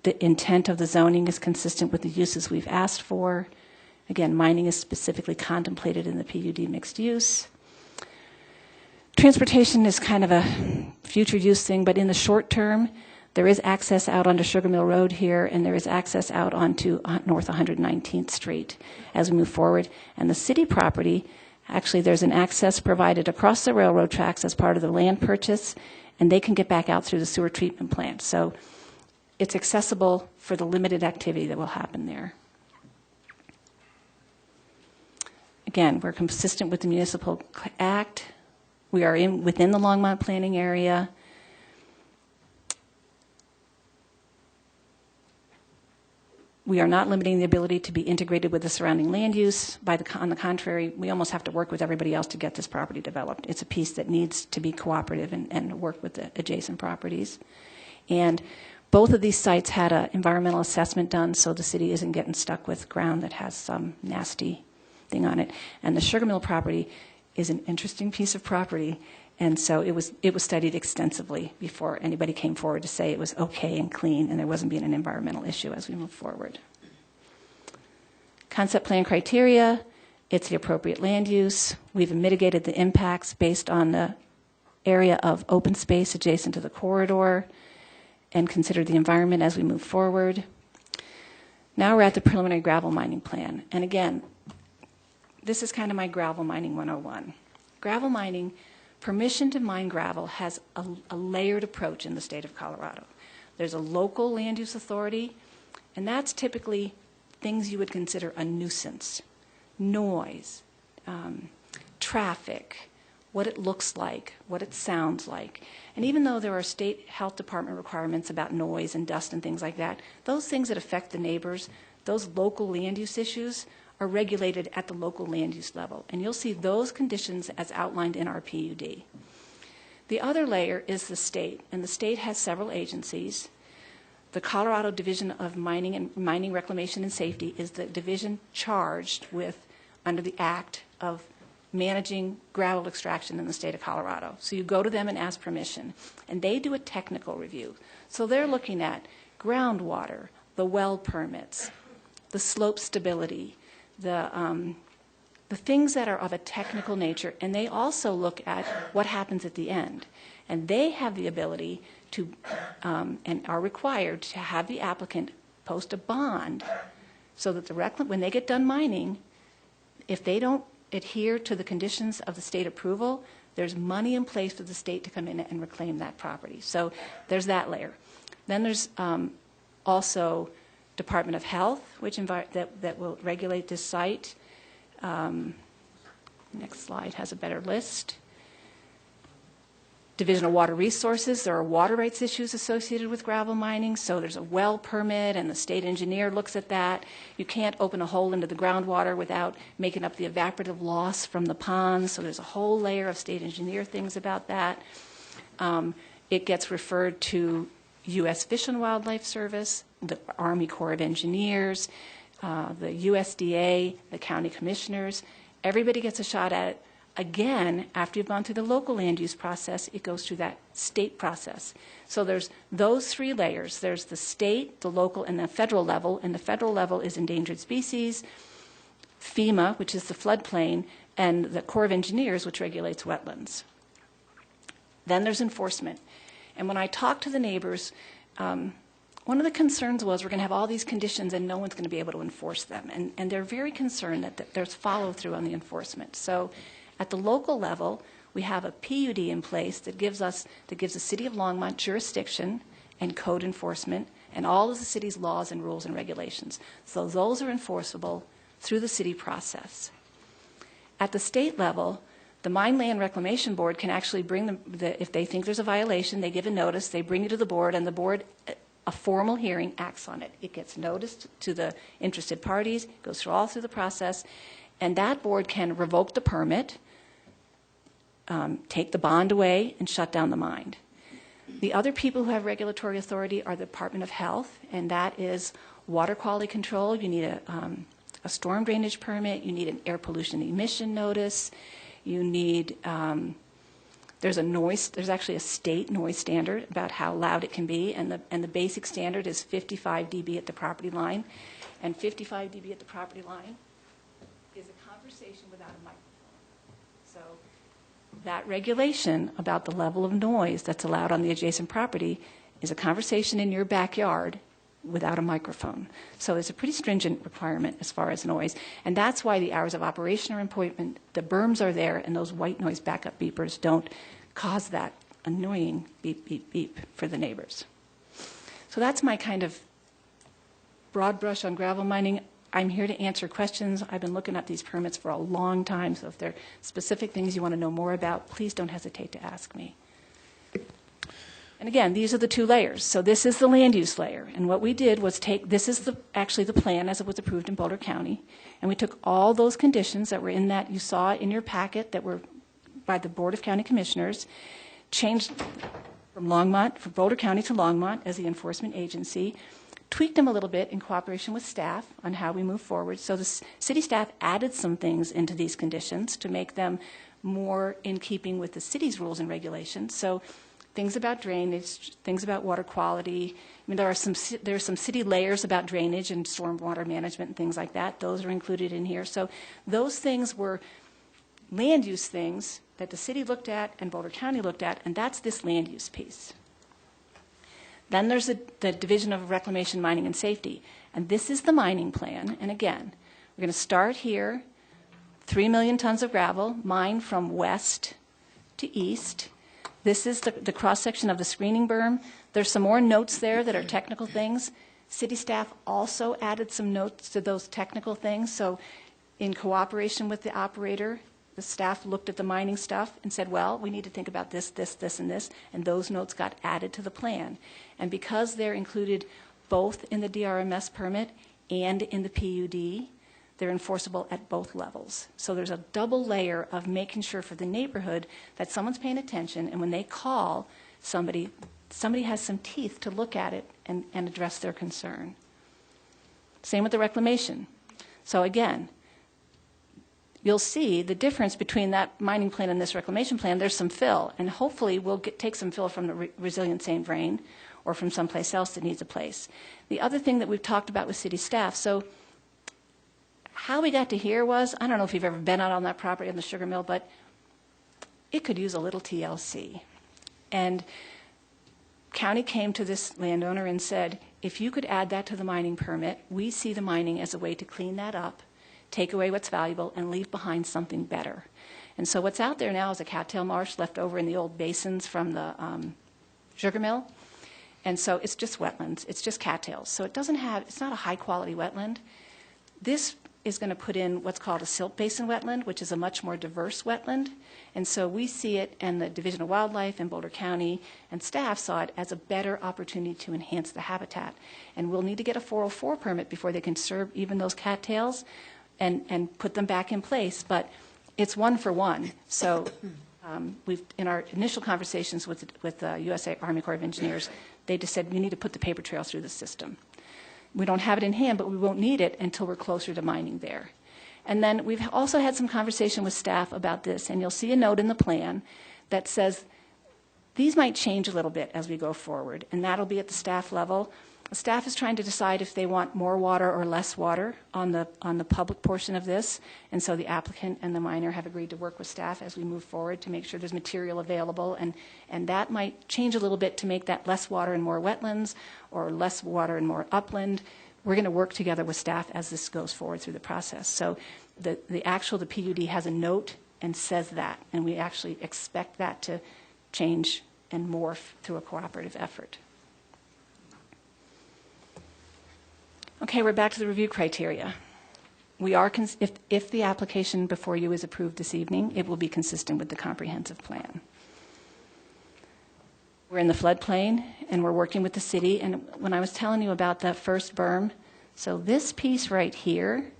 The intent of the zoning is consistent with the uses we've asked for. Again, mining is specifically contemplated in the PUD mixed use. Transportation is kind of a future use thing, but in the short term, there is access out onto Sugar Mill Road here, and there is access out onto North 119th Street as we move forward. And the city property, actually there's an access provided across the railroad tracks as part of the land purchase, and they can get back out through the sewer treatment plant. So it's accessible for the limited activity that will happen there. Again, we're consistent with the Municipal Act. We are within the Longmont planning area. We are not limiting the ability to be integrated with the surrounding land use. On the contrary, we almost have to work with everybody else to get this property developed. It's a piece that needs to be cooperative and work with the adjacent properties. And both of these sites had an environmental assessment done, so the city isn't getting stuck with ground that has some nasty thing on it. And the Sugar Mill property is an interesting piece of property, and so it was studied extensively before anybody came forward to say it was okay and clean and there wasn't being an environmental issue as we move forward. Concept plan criteria, it's the appropriate land use. We've mitigated the impacts based on the area of open space adjacent to the corridor and considered the environment as we move forward. Now we're at the preliminary gravel mining plan. And again, this is kind of my gravel mining 101. Gravel mining, permission to mine gravel has a layered approach in the state of Colorado. There's a local land use authority, and that's typically things you would consider a nuisance, noise, traffic, what it looks like, what it sounds like. And even though there are state health department requirements about noise and dust and things like that, those things that affect the neighbors, those local land use issues are regulated at the local land use level. And you'll see those conditions as outlined in our PUD. The other layer is the state, and the state has several agencies. The Colorado Division of Mining Reclamation and Safety is the division charged with, under the Act, of managing gravel extraction in the state of Colorado. So you go to them and ask permission, and they do a technical review. So they're looking at groundwater, the well permits, the slope stability, the things that are of a technical nature, and they also look at what happens at the end. And they have the ability to, and are required to have the applicant post a bond so that when they get done mining, if they don't adhere to the conditions of the state approval, there's money in place for the state to come in and reclaim that property. So there's that layer. Then there's also Department of Health, which that will regulate this site. Next slide has a better list. Division of Water Resources, there are water rights issues associated with gravel mining, so there's a well permit and the state engineer looks at that. You can't open a hole into the groundwater without making up the evaporative loss from the ponds, so there's a whole layer of state engineer things about that. It gets referred to U.S. Fish and Wildlife Service, the Army Corps of Engineers, the USDA, the county commissioners. Everybody gets a shot at it. Again, after you've gone through the local land use process, it goes through that state process. So there's those three layers. There's the state, the local, and the federal level. And the federal level is endangered species, FEMA, which is the floodplain, and the Corps of Engineers, which regulates wetlands. Then there's enforcement. And when I talk to the neighbors, one of the concerns was we're going to have all these conditions and no one's going to be able to enforce them. And they're very concerned that there's follow-through on the enforcement. So at the local level, we have a PUD in place that gives the city of Longmont jurisdiction and code enforcement and all of the city's laws and rules and regulations. So those are enforceable through the city process. At the state level, the Mine Land Reclamation Board can actually bring if they think there's a violation, they give a notice, they bring it to the board, and the board, a formal hearing, acts on it. It gets noticed to the interested parties, goes all through the process, and that board can revoke the permit, take the bond away, and shut down the mine. The other people who have regulatory authority are the Department of Health, and that is water quality control. You need a storm drainage permit. You need an air pollution emission notice. You need, there's actually a state noise standard about how loud it can be, and the basic standard is 55 dB at the property line. And 55 dB at the property line is a conversation without a microphone. So that regulation about the level of noise that's allowed on the adjacent property is a conversation in your backyard without a microphone. So it's a pretty stringent requirement as far as noise. And that's why the hours of operation are important. The berms are there, and those white noise backup beepers don't cause that annoying beep, beep, beep for the neighbors. So that's my kind of broad brush on gravel mining. I'm here to answer questions. I've been looking at these permits for a long time, so if there are specific things you want to know more about, please don't hesitate to ask me. And again, these are the two layers. So this is the land use layer. And what we did was this is actually the plan as it was approved in Boulder County. And we took all those conditions that were in that you saw in your packet that were by the Board of County Commissioners, changed from Boulder County to Longmont as the enforcement agency, tweaked them a little bit in cooperation with staff on how we move forward. So the city staff added some things into these conditions to make them more in keeping with the city's rules and regulations. So things about drainage, things about water quality. I mean, there are some city layers about drainage and stormwater management and things like that. Those are included in here. So those things were land use things that the city looked at and Boulder County looked at, and that's this land use piece. Then there's the Division of Reclamation, Mining, and Safety. And this is the mining plan. And again, we're going to start here, 3 million tons of gravel, mine from west to east. This is the cross-section of the screening berm. There's some more notes there that are technical things. City staff also added some notes to those technical things. So in cooperation with the operator, the staff looked at the mining stuff and said, well, we need to think about this, this, this, and this. And those notes got added to the plan. And because they're included both in the DRMS permit and in the PUD, they're enforceable at both levels. So there's a double layer of making sure for the neighborhood that someone's paying attention, and when they call somebody has some teeth to look at it and address their concern. Same with the reclamation. So again, you'll see the difference between that mining plan and this reclamation plan. There's some fill, and hopefully we'll take some fill from the resilient St. Vrain or from someplace else that needs a place. The other thing that we've talked about with city staff, so how we got to here was, I don't know if you've ever been out on that property on the sugar mill, but it could use a little TLC. And county came to this landowner and said, if you could add that to the mining permit, we see the mining as a way to clean that up, take away what's valuable, and leave behind something better. And so what's out there now is a cattail marsh left over in the old basins from the sugar mill. And so it's just wetlands. It's just cattails. So it's not a high-quality wetland. This is going to put in what's called a silt basin wetland, which is a much more diverse wetland. And so we see it, and the Division of Wildlife and Boulder County and staff saw it as a better opportunity to enhance the habitat. And we'll need to get a 404 permit before they can serve even those cattails and put them back in place. But it's one for one. So we've, in our initial conversations with the USA Army Corps of Engineers, they just said we need to put the paper trail through the system. We don't have it in hand, but we won't need it until we're closer to mining there. And then we've also had some conversation with staff about this, and you'll see a note in the plan that says these might change a little bit as we go forward, and that'll be at the staff level. The staff is trying to decide if they want more water or less water on the public portion of this, and so the applicant and the miner have agreed to work with staff as we move forward to make sure there's material available, and that might change a little bit to make that less water and more wetlands, or less water and more upland. We're going to work together with staff as this goes forward through the process. So the PUD has a note and says that, and we actually expect that to change and morph through a cooperative effort. Okay, we're back to the review criteria. We are, if the application before you is approved this evening, it will be consistent with the comprehensive plan. We're in the floodplain, and we're working with the city. And when I was telling you about that first berm, so this piece right here,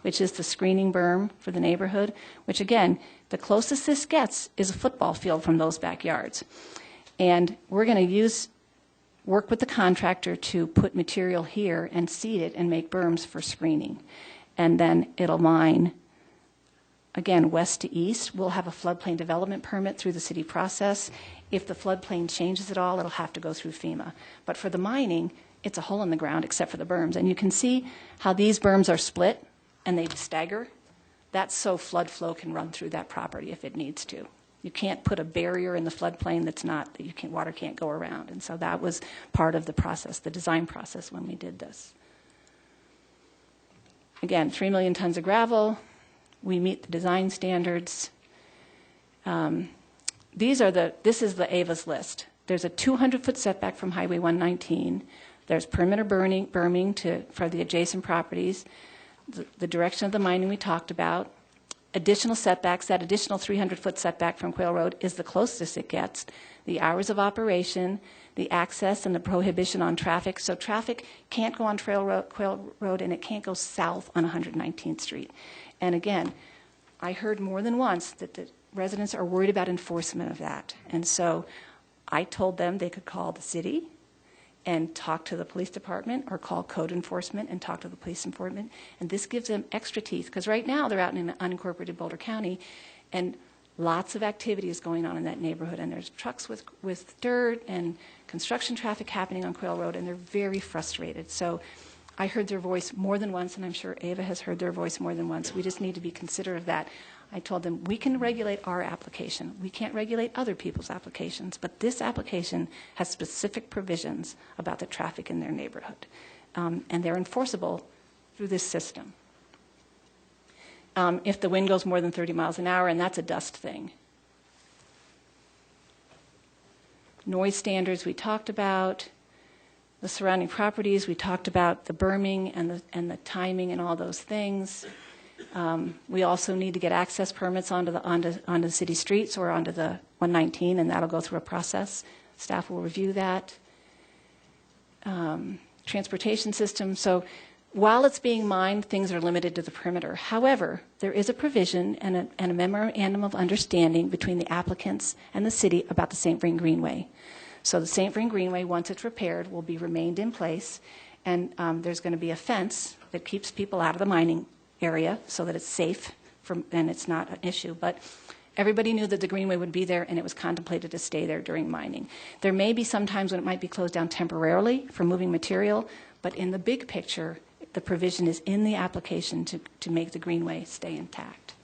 which is the screening berm for the neighborhood, which again, the closest this gets is a football field from those backyards. And we're going to work with the contractor to put material here and seed it and make berms for screening. And then it'll mine, again, west to east. We'll have a floodplain development permit through the city process. If the floodplain changes at all, it'll have to go through FEMA. But for the mining, it's a hole in the ground except for the berms. And you can see how these berms are split and they stagger. That's so flood flow can run through that property if it needs to. You can't put a barrier in the floodplain that water can't go around. And so that was part of the process, the design process when we did this. Again, 3 million tons of gravel. We meet the design standards. This is the AVA's list. There's a 200-foot setback from Highway 119. There's perimeter berming for the adjacent properties. The direction of the mining we talked about. Additional setbacks, that additional 300-foot setback from Quail Road is the closest it gets. The hours of operation, the access, and the prohibition on traffic. So traffic can't go on Quail Road, and it can't go south on 119th Street. And again, I heard more than once that the residents are worried about enforcement of that. And so I told them they could call the city and talk to the police department, or call code enforcement and talk to the police enforcement. And this gives them extra teeth, because right now they're out in unincorporated Boulder County, and lots of activity is going on in that neighborhood. And there's trucks with dirt and construction traffic happening on Quail Road, and they're very frustrated. So I heard their voice more than once, and I'm sure Ava has heard their voice more than once. We just need to be considerate of that. I told them, we can regulate our application. We can't regulate other people's applications, but this application has specific provisions about the traffic in their neighborhood, and they're enforceable through this system. If the wind goes more than 30 miles an hour, and that's a dust thing. Noise standards we talked about. The surrounding properties, we talked about the berming and the timing and all those things. We also need to get access permits onto the city streets or onto the 119, and that'll go through a process. Staff will review that. Transportation system. So while it's being mined, things are limited to the perimeter. However, there is a provision and a memorandum of understanding between the applicants and the city about the St. Vrain Greenway. So the St. Vrain Greenway, once it's repaired, will be remained in place, and there's going to be a fence that keeps people out of the mining area so that it's safe and it's not an issue. But everybody knew that the Greenway would be there, and it was contemplated to stay there during mining. There may be some times when it might be closed down temporarily for moving material, but in the big picture, the provision is in the application to make the Greenway stay intact.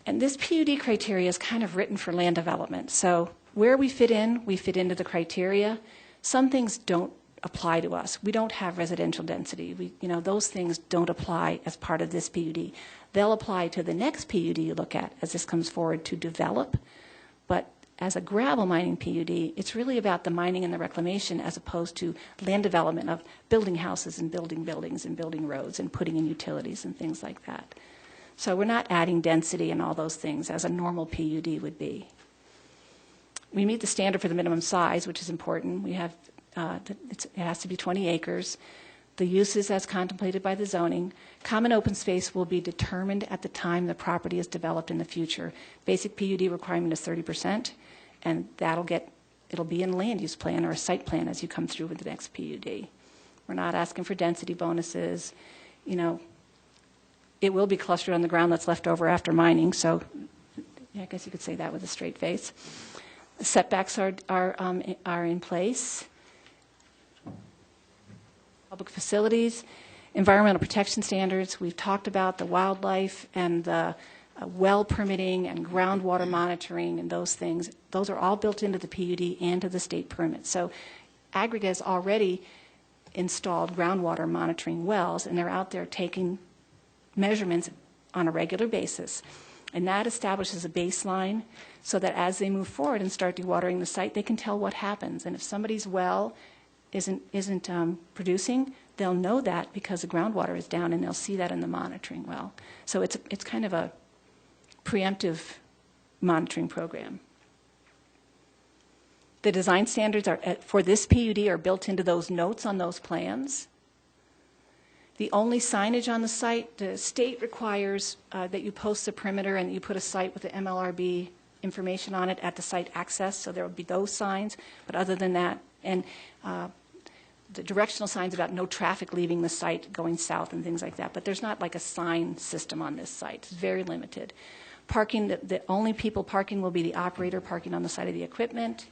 And this PUD criteria is kind of written for land development. So where we fit into the criteria. Some things don't apply to us. We don't have residential density. Those things don't apply as part of this PUD. They'll apply to the next PUD you look at as this comes forward to develop. But as a gravel mining PUD, it's really about the mining and the reclamation as opposed to land development of building houses and building buildings and building roads and putting in utilities and things like that. So we're not adding density and all those things as a normal PUD would be. We meet the standard for the minimum size, which is important. We have it has to be 20 acres. The uses as contemplated by the zoning. Common open space will be determined at the time the property is developed in the future. Basic PUD requirement is 30%, and it'll be in a land use plan or a site plan as you come through with the next PUD. We're not asking for density bonuses. You know, it will be clustered on the ground that's left over after mining, so yeah, I guess you could say that with a straight face. Setbacks are in place. Public facilities, environmental protection standards. We've talked about the wildlife and the well permitting and groundwater monitoring and those things. Those are all built into the PUD and to the state permit. So Aggregate has already installed groundwater monitoring wells, and they're out there taking measurements on a regular basis. And that establishes a baseline so that as they move forward and start dewatering the site, they can tell what happens. And if somebody's well isn't producing, they'll know that because the groundwater is down, and they'll see that in the monitoring well. So it's kind of a preemptive monitoring program. The design standards for this PUD are built into those notes on those plans. The only signage on the site, the state requires that you post the perimeter and you put a site with the MLRB information on it at the site access, so there will be those signs. But other than that, and the directional signs about no traffic leaving the site going south and things like that. But there's not like a sign system on this site. It's very limited. Parking, the only people parking will be the operator parking on the side of the equipment.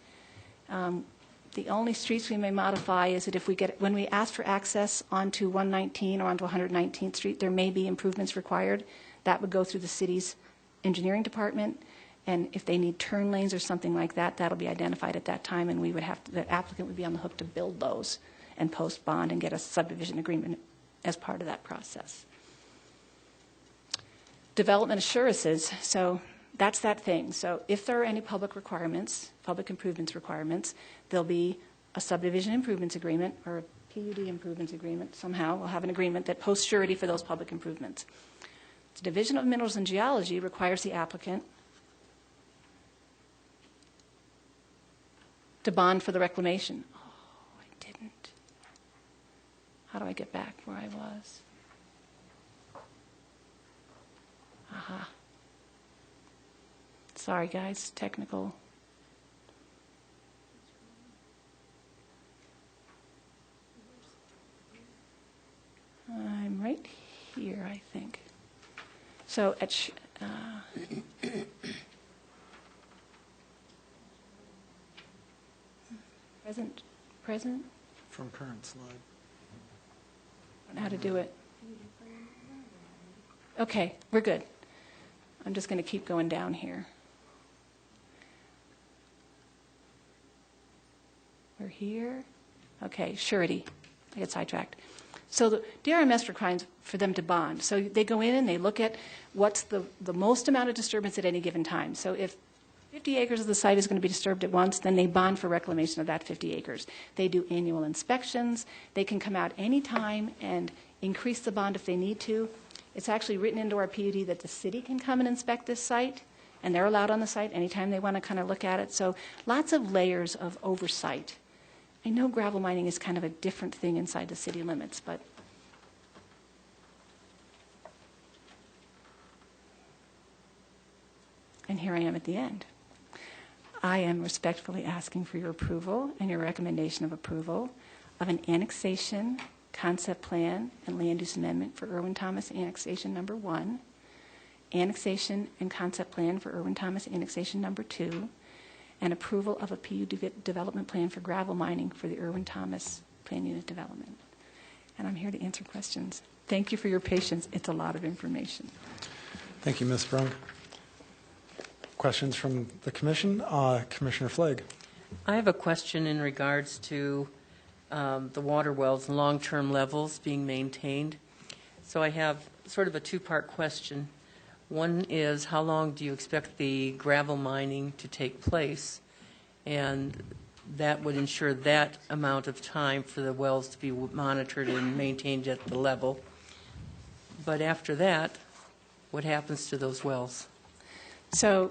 The only streets we may modify is that when we ask for access onto 119 or onto 119th Street, there may be improvements required. That would go through the city's engineering department. And if they need turn lanes or something like that, that'll be identified at that time, and the applicant would be on the hook to build those and post bond and get a subdivision agreement as part of that process. Development assurances, so that's that thing. So if there are any public improvements requirements, there'll be a subdivision improvements agreement or a PUD improvements agreement. Somehow we'll have an agreement that posts surety for those public improvements. The Division of Minerals and Geology requires the applicant to bond for the reclamation. Oh, I didn't. How do I get back where I was? Aha. Sorry, guys, technical. I'm right here, I think. So at present? From current slide. I don't know how to do it. Okay, we're good. I'm just going to keep going down here. We're here. Okay, surety. I get sidetracked. So the DRMS requires for them to bond. So they go in and they look at what's the most amount of disturbance at any given time. So if 50 acres of the site is going to be disturbed at once, then they bond for reclamation of that 50 acres. They do annual inspections. They can come out any time and increase the bond if they need to. It's actually written into our PUD that the city can come and inspect this site, and they're allowed on the site anytime they want to kind of look at it. So lots of layers of oversight. I know gravel mining is kind of a different thing inside the city limits, but and here I am at the end. I am respectfully asking for your approval and your recommendation of approval of an annexation, concept plan, and land use amendment for Irwin Thomas annexation number 1, annexation and concept plan for Irwin Thomas annexation number 2, and approval of a PUD development plan for gravel mining for the Irwin Thomas plan unit development. And I'm here to answer questions. Thank you for your patience. It's a lot of information. Thank you, Ms. Brunk. Questions from the commission? Commissioner Flagg. I have a question in regards to the water wells and long-term levels being maintained. So I have sort of a two-part question. One is, how long do you expect the gravel mining to take place? And that would ensure that amount of time for the wells to be monitored and maintained at the level. But after that, what happens to those wells? So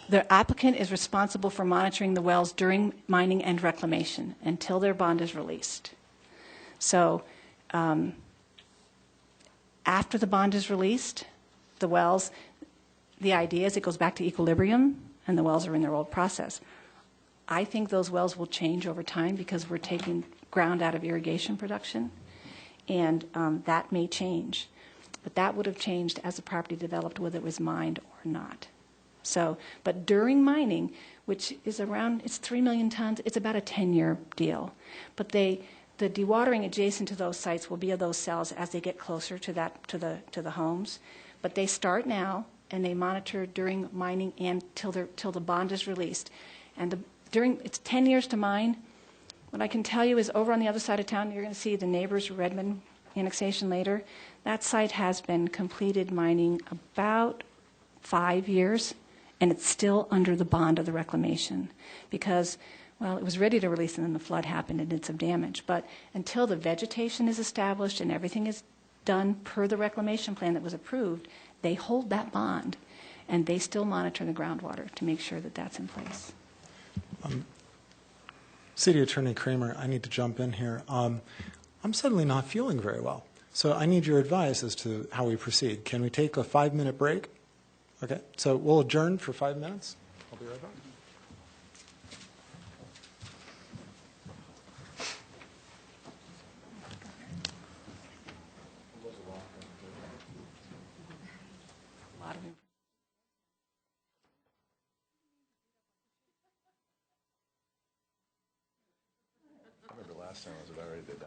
the applicant is responsible for monitoring the wells during mining and reclamation until their bond is released. So after the bond is released, the wells, the idea is it goes back to equilibrium and the wells are in their old process. I think those wells will change over time because we're taking ground out of irrigation production, and that may change. But that would have changed as the property developed, whether it was mined or not. So, but during mining, which is around, it's 3 million tons, it's about a 10-year deal. But the dewatering adjacent to those sites will be of those cells as they get closer to the homes. But they start now, and they monitor during mining and till the bond is released. And it's 10 years to mine. What I can tell you is over on the other side of town, you're going to see the neighbors Redmond annexation later. That site has been completed mining about 5 years, and it's still under the bond of the reclamation because, well, it was ready to release and then the flood happened and did some damage. But until the vegetation is established and everything is done per the reclamation plan that was approved, they hold that bond, and they still monitor the groundwater to make sure that that's in place. City Attorney Kramer, I need to jump in here. I'm suddenly not feeling very well. So I need your advice as to how we proceed. Can we take a 5-minute break? Okay, so we'll adjourn for 5 minutes. I'll be right back. I remember last time I was about ready to die.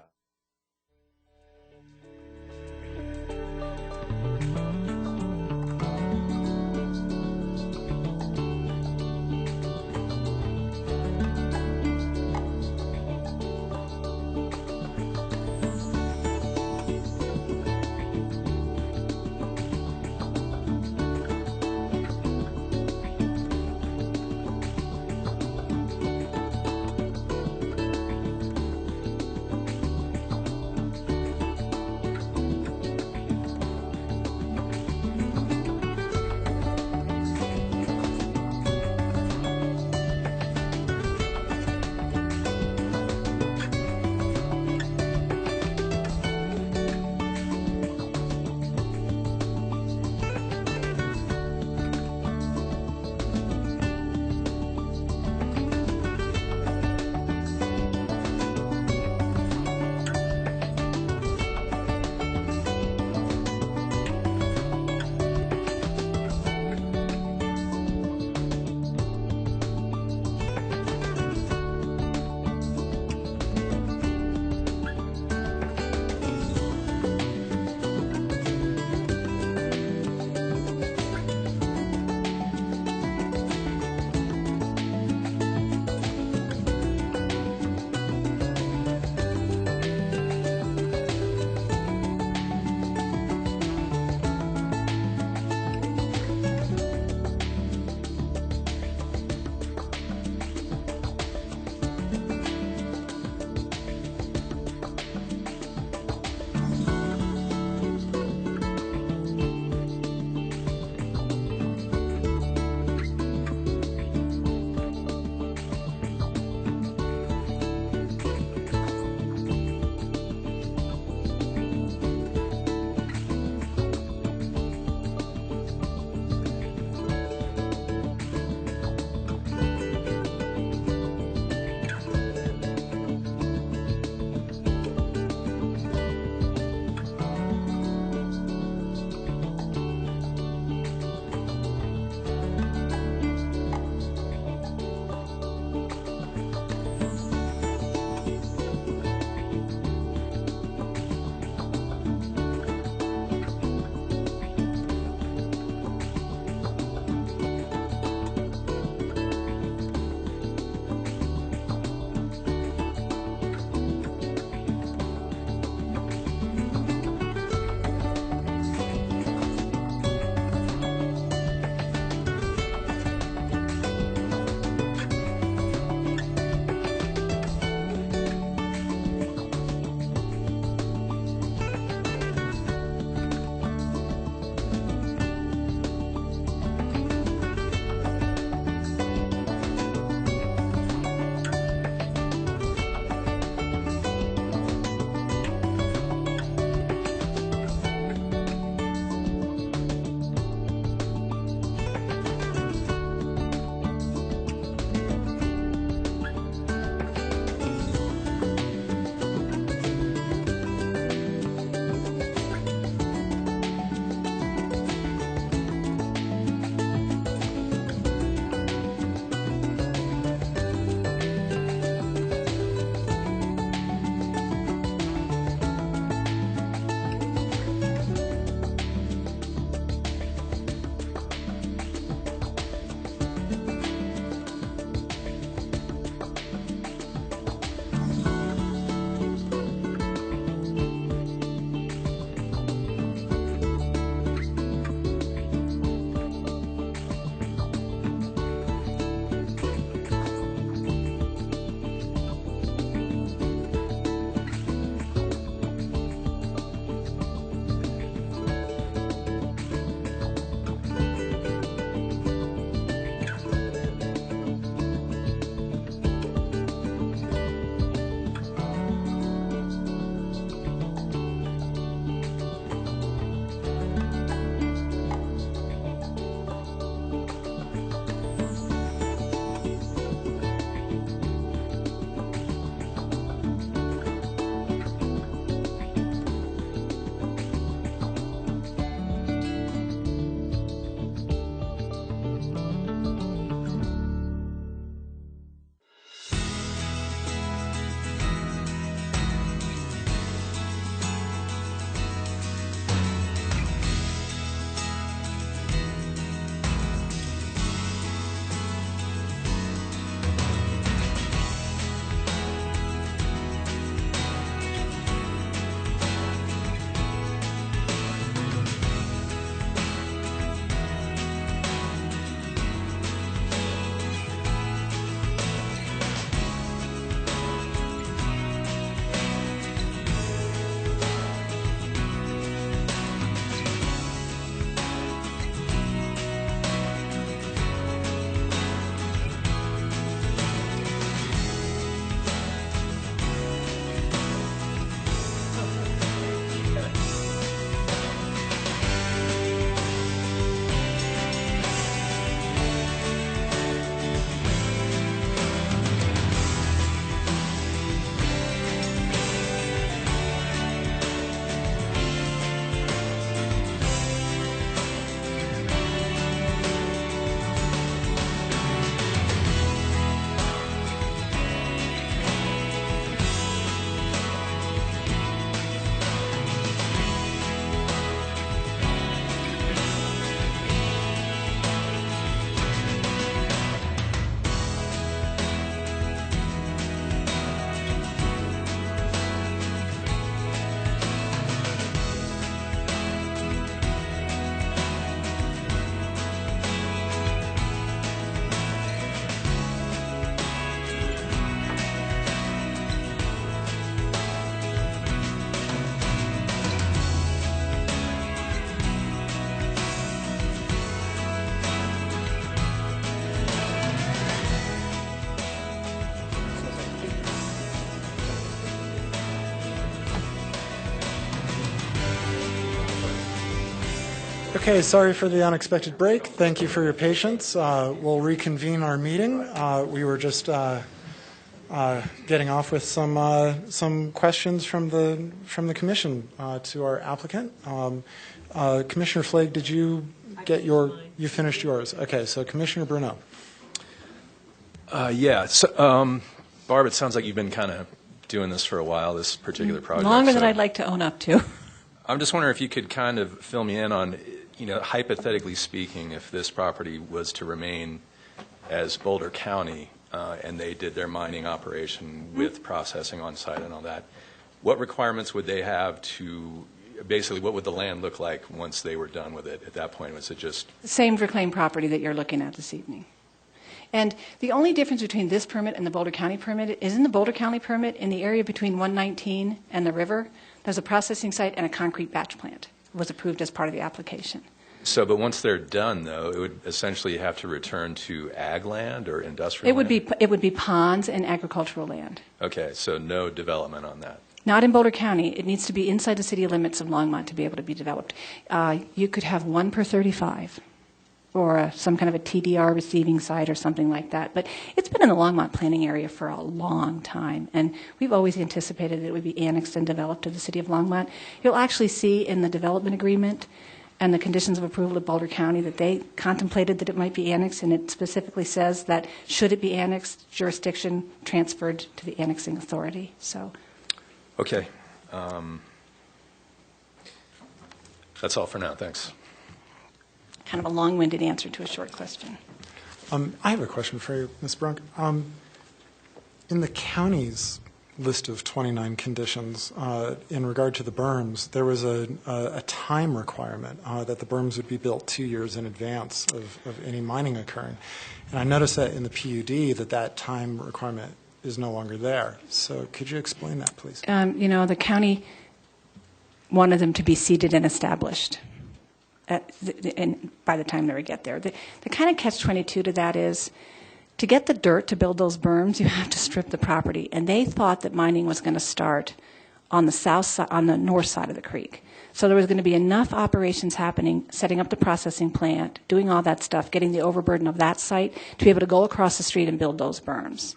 Okay, sorry for the unexpected break. Thank you for your patience. We'll reconvene our meeting. We were just getting off with some questions from the commission to our applicant. Commissioner Flake, did you get you finished yours? Okay, so Commissioner Bruno. Yeah. So, Barb, it sounds like you've been kind of doing this for a while, this particular project. Longer than so I'd like to own up to. I'm just wondering if you could kind of fill me in on, hypothetically speaking, if this property was to remain as Boulder County and they did their mining operation with processing on site and all that, what requirements would they have to, basically, what would the land look like once they were done with it at that point? Was it just... The same reclaimed property that you're looking at this evening. And the only difference between this permit and the Boulder County permit is in the Boulder County permit, in the area between 119 and the river, there's a processing site and a concrete batch plant. It was approved as part of the application. So, but once they're done, though, it would essentially have to return to ag land or industrial land? It would be ponds and agricultural land. Okay, so no development on that. Not in Boulder County. It needs to be inside the city limits of Longmont to be able to be developed. You could have 1 per 35. Or some kind of a TDR receiving site or something like that. But it's been in the Longmont planning area for a long time, and we've always anticipated that it would be annexed and developed to the city of Longmont. You'll actually see in the development agreement and the conditions of approval of Boulder County that they contemplated that it might be annexed, and it specifically says that should it be annexed, jurisdiction transferred to the annexing authority. So, okay. That's all for now. Thanks. Kind of a long-winded answer to a short question. I have a question for you, Ms. Brunk. In the county's list of 29 conditions, in regard to the berms, there was a time requirement that the berms would be built 2 years in advance of any mining occurring. And I noticed that in the PUD that time requirement is no longer there. So could you explain that, please? The county wanted them to be seeded and established. And by the time they would get there. The kind of catch-22 to that is, to get the dirt to build those berms, you have to strip the property. And they thought that mining was going to start on the south side, on the north side of the creek. So there was going to be enough operations happening, setting up the processing plant, doing all that stuff, getting the overburden of that site to be able to go across the street and build those berms.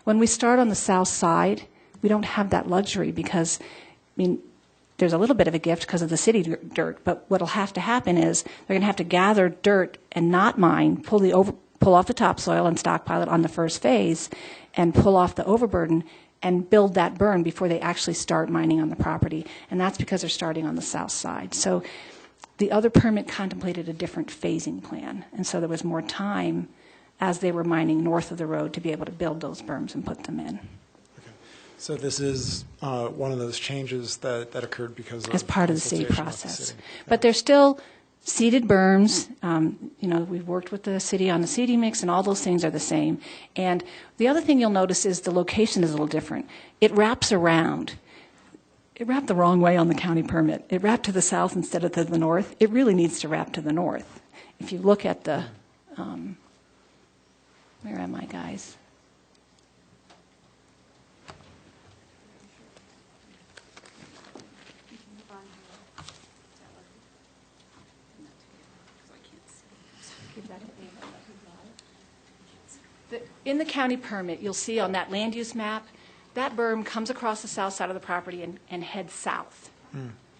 When we start on the south side, we don't have that luxury because, there's a little bit of a gift because of the city dirt, but what will have to happen is they're going to have to gather dirt and not mine, pull off the topsoil and stockpile it on the first phase, and pull off the overburden and build that berm before they actually start mining on the property. And that's because they're starting on the south side. So the other permit contemplated a different phasing plan, and so there was more time as they were mining north of the road to be able to build those berms and put them in. So this is one of those changes that occurred because of as part of the city consultation with the process. city. But they're still seeded berms. We've worked with the city on the seeding mix, and all those things are the same. And the other thing you'll notice is the location is a little different. It wraps around. It wrapped the wrong way on the county permit. It wrapped to the south instead of to the north. It really needs to wrap to the north. If you look at the, where am I, guys? In the county permit, you'll see on that land use map, that berm comes across the south side of the property and heads south.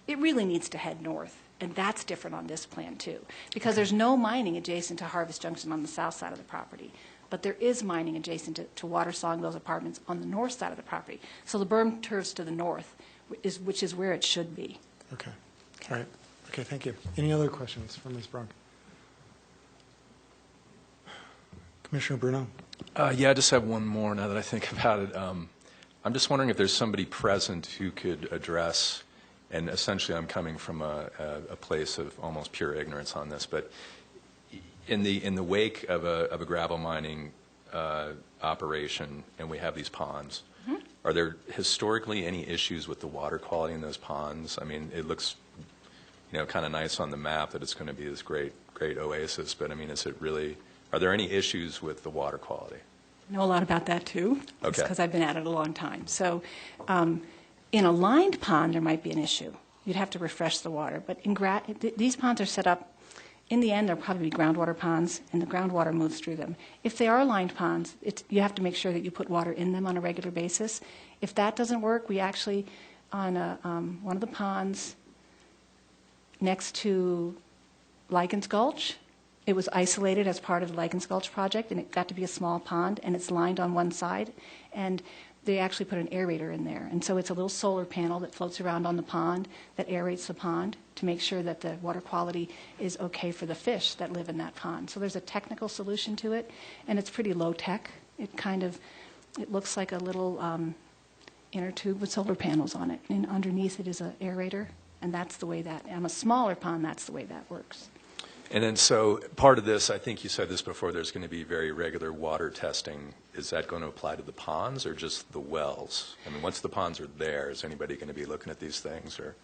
It really needs to head north, and that's different on this plan too, because there's no mining adjacent to Harvest Junction on the south side of the property, but there is mining adjacent to Watersong, those apartments, on the north side of the property. So the berm turns to the north, which is where it should be. Okay. All right. Okay, thank you. Any other questions for Ms. Brunk? Commissioner Bruno? Yeah, I just have one more now that I think about it. I'm just wondering if there's somebody present who could address, and essentially I'm coming from a place of almost pure ignorance on this, but in the wake of a gravel mining operation, and we have these ponds, are there historically any issues with the water quality in those ponds? I mean, it looks, kind of nice on the map that it's going to be this great oasis, but is it really? Are there any issues with the water quality? I know a lot about that, too, Okay. because I've been at it a long time. So in a lined pond, there might be an issue. You'd have to refresh the water. But these ponds are set up in the end, there'll probably be groundwater ponds, and the groundwater moves through them. If they are lined ponds, you have to make sure that you put water in them on a regular basis. If that doesn't work, we actually, on one of the ponds next to Lichens Gulch, it was isolated as part of the Lichens Gulch project, and it got to be a small pond, and it's lined on one side, and they actually put an aerator in there. And so it's a little solar panel that floats around on the pond that aerates the pond to make sure that the water quality is okay for the fish that live in that pond. So there's a technical solution to it, and it's pretty low tech. It looks like a little inner tube with solar panels on it, and underneath it is an aerator, and that's the way that, on a smaller pond, that's the way that works. And then, so part of this, I think you said this before, there's going to be very regular water testing. Is that going to apply to the ponds or just the wells? I mean, once the ponds are there, is anybody going to be looking at these things? Or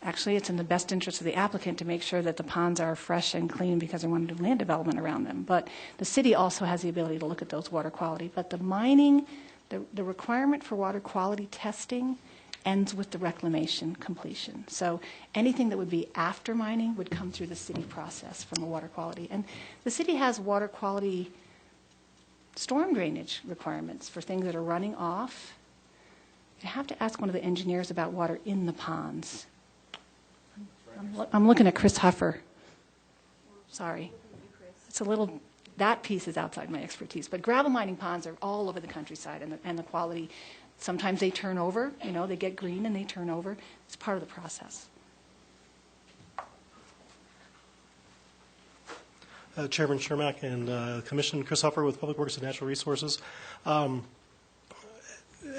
Actually, it's in the best interest of the applicant to make sure that the ponds are fresh and clean because they want to do land development around them. But the city also has the ability to look at those water quality. But the mining, the requirement for water quality testing ends with the reclamation completion. So anything that would be after mining would come through the city process from a water quality. And the city has water quality storm drainage requirements for things that are running off. You have to ask one of the engineers about water in the ponds. I'm looking at Chris Huffer. Sorry. It's a little, that piece is outside my expertise. But gravel mining ponds are all over the countryside, and the quality, sometimes they turn over, they get green and they turn over. It's part of the process. Chairman Shermack and Commission, Chris Huffer with Public Works and Natural Resources. As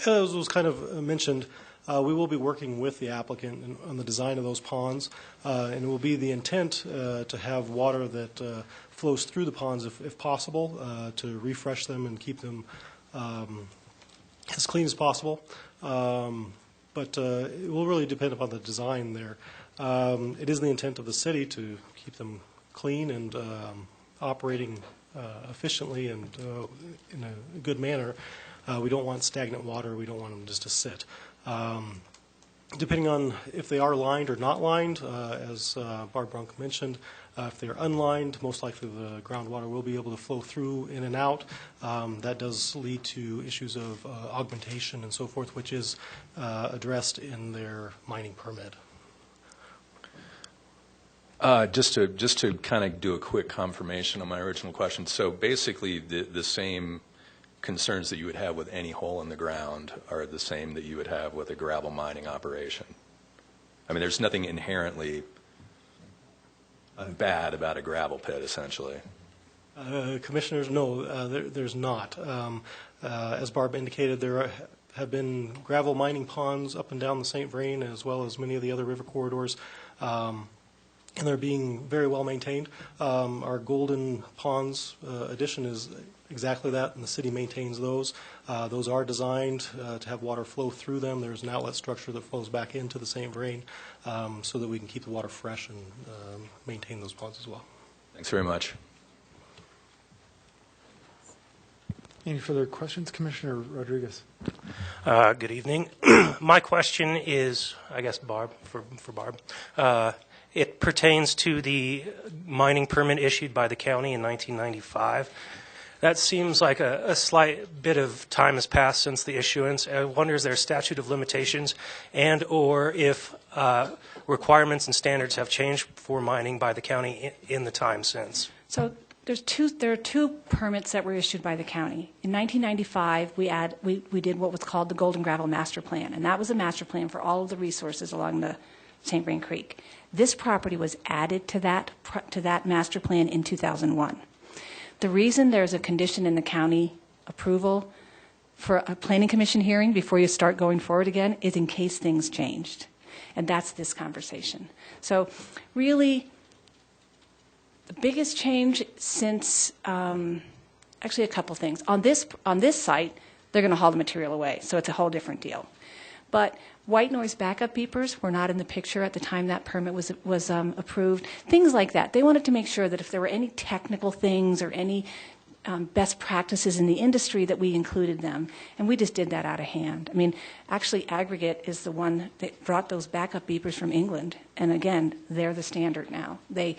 was kind of mentioned, we will be working with the applicant on the design of those ponds, and it will be the intent to have water that flows through the ponds if possible, to refresh them and keep them as clean as possible. But it will really depend upon the design there. It is the intent of the city to keep them clean and operating efficiently and in a good manner. We don't want stagnant water. We don't want them just to sit. Depending on if they are lined or not lined, as Barb Brunk mentioned, if they are unlined, most likely the groundwater will be able to flow through in and out. That does lead to issues of augmentation and so forth, which is addressed in their mining permit. Just to kind of do a quick confirmation on my original question. So basically, the same concerns that you would have with any hole in the ground are the same that you would have with a gravel mining operation. I mean, there's nothing inherently bad about a gravel pit, essentially. Commissioners, no, there's not. As Barb indicated, there have been gravel mining ponds up and down the St. Vrain, as well as many of the other river corridors, and they're being very well maintained. Our Golden Ponds addition is exactly that, and the city maintains those. Those are designed to have water flow through them. There's an outlet structure that flows back into the St. Vrain so that we can keep the water fresh and maintain those ponds as well. Thanks very much. Any further questions? Commissioner Rodriguez. Good evening. My question is, I guess, Barb, for Barb. It pertains to the mining permit issued by the county in 1995. That seems like a slight bit of time has passed since the issuance. I wonder, is there a statute of limitations and or if requirements and standards have changed for mining by the county in the time since? So there are two permits that were issued by the county. In 1995, we did what was called the Golden Gravel Master Plan, and that was a master plan for all of the resources along the St. Vrain Creek. This property was added to that master plan in 2001. The reason there's a condition in the county approval for a planning commission hearing before you start going forward again is in case things changed, and that's this conversation. So really, the biggest change since, actually a couple things. On this site, they're going to haul the material away, so it's a whole different deal. But white noise backup beepers were not in the picture at the time that permit was approved. Things like that. They wanted to make sure that if there were any technical things or any best practices in the industry that we included them, and we just did that out of hand. I mean, actually, Aggregate is the one that brought those backup beepers from England, and again, they're the standard now. They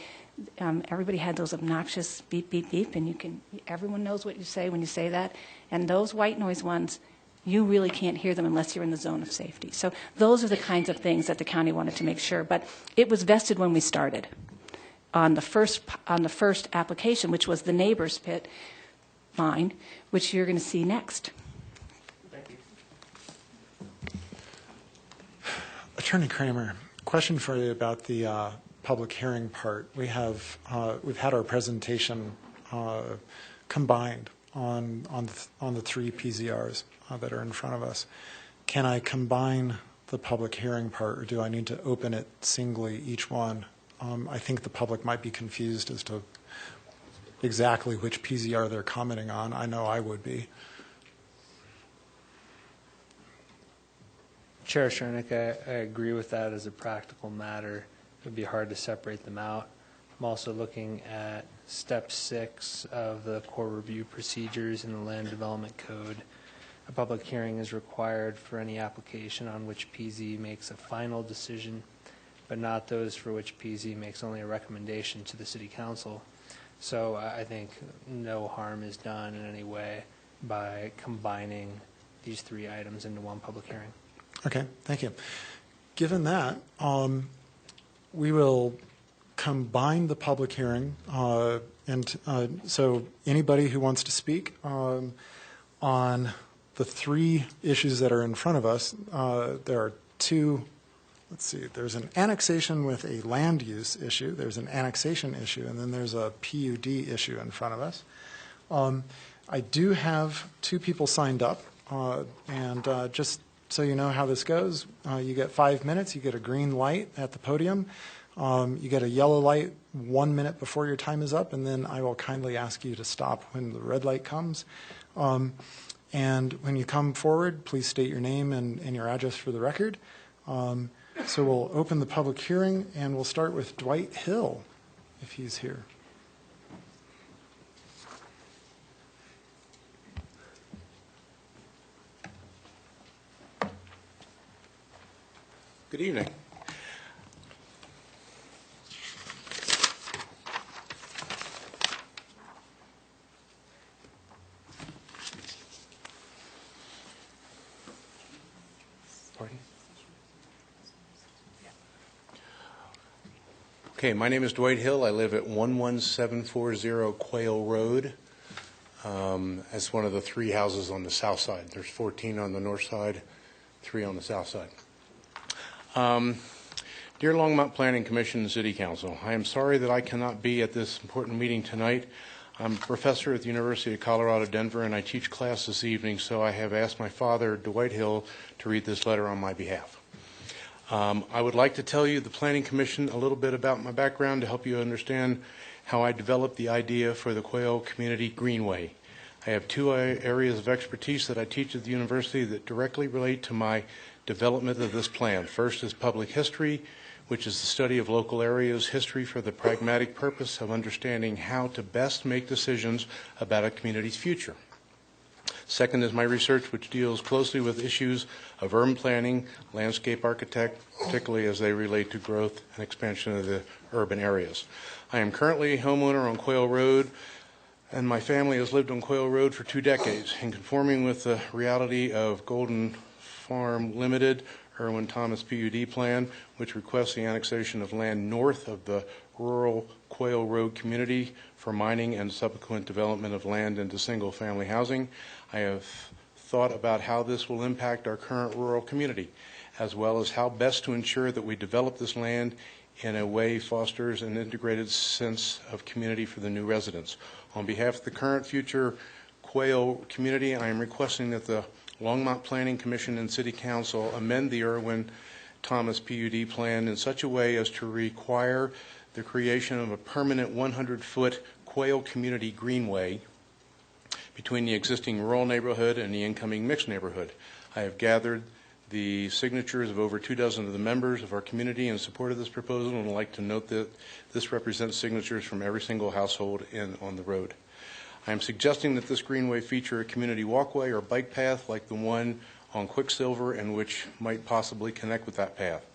Everybody had those obnoxious beep, beep, beep, and everyone knows what you say when you say that. And those white noise ones, you really can't hear them unless you're in the zone of safety. So those are the kinds of things that the county wanted to make sure. But it was vested when we started. On the first application, which was the neighbor's pit mine, which you're going to see next. Thank you. Attorney Kramer, question for you about the public hearing part. We've had our presentation combined on the three PZRs that are in front of us. Can I combine the public hearing part, or do I need to open it singly, each one? I think the public might be confused as to exactly which PZR they're commenting on. I know I would be. Chair Shernick, I agree with that as a practical matter. It would be hard to separate them out. I'm also looking at step 6 of the core review procedures in the Land Development Code. A public hearing is required for any application on which PZ makes a final decision, but not those for which PZ makes only a recommendation to the City Council. So I think no harm is done in any way by combining these three items into one public hearing. Okay, thank you. Given that, we will combine the public hearing, so anybody who wants to speak on the three issues that are in front of us, there are two. Let's see, there's an annexation with a land use issue, there's an annexation issue, and then there's a PUD issue in front of us. I do have two people signed up, and just so you know how this goes, you get 5 minutes, you get a green light at the podium, you get a yellow light 1 minute before your time is up, and then I will kindly ask you to stop when the red light comes. And when you come forward, please state your name and your address for the record. So we'll open the public hearing, and we'll start with Dwight Hill, if he's here. Good evening. Pardon? Okay, my name is Dwight Hill. I live at 11740 Quail Road. That's one of the three houses on the south side. There's 14 on the north side, 3 on the south side. Dear Longmont Planning Commission and City Council, I am sorry that I cannot be at this important meeting tonight. I'm a professor at the University of Colorado, Denver, and I teach class this evening, so I have asked my father, Dwight Hill, to read this letter on my behalf. I would like to tell you, the Planning Commission, a little bit about my background to help you understand how I developed the idea for the Quail Community Greenway. I have 2 areas of expertise that I teach at the university that directly relate to my development of this plan. First is public history, which is the study of local areas' history for the pragmatic purpose of understanding how to best make decisions about a community's future. Second is my research, which deals closely with issues of urban planning, landscape architect, particularly as they relate to growth and expansion of the urban areas. I am currently a homeowner on Quail Road, and my family has lived on Quail Road for 2 decades. In conforming with the reality of Golden Farm Limited, Irwin Thomas PUD plan, which requests the annexation of land north of the rural Quail Road community for mining and subsequent development of land into single-family housing. I have thought about how this will impact our current rural community, as well as how best to ensure that we develop this land in a way fosters an integrated sense of community for the new residents. On behalf of the current future Quail community, I am requesting that the Longmont Planning Commission and City Council amend the Irwin Thomas PUD plan in such a way as to require the creation of a permanent 100-foot Quail Community Greenway between the existing rural neighborhood and the incoming mixed neighborhood. I have gathered the signatures of over 24 of the members of our community in support of this proposal, and would like to note that this represents signatures from every single household on the road. I am suggesting that this greenway feature a community walkway or bike path like the one on Quicksilver, and which might possibly connect with that path.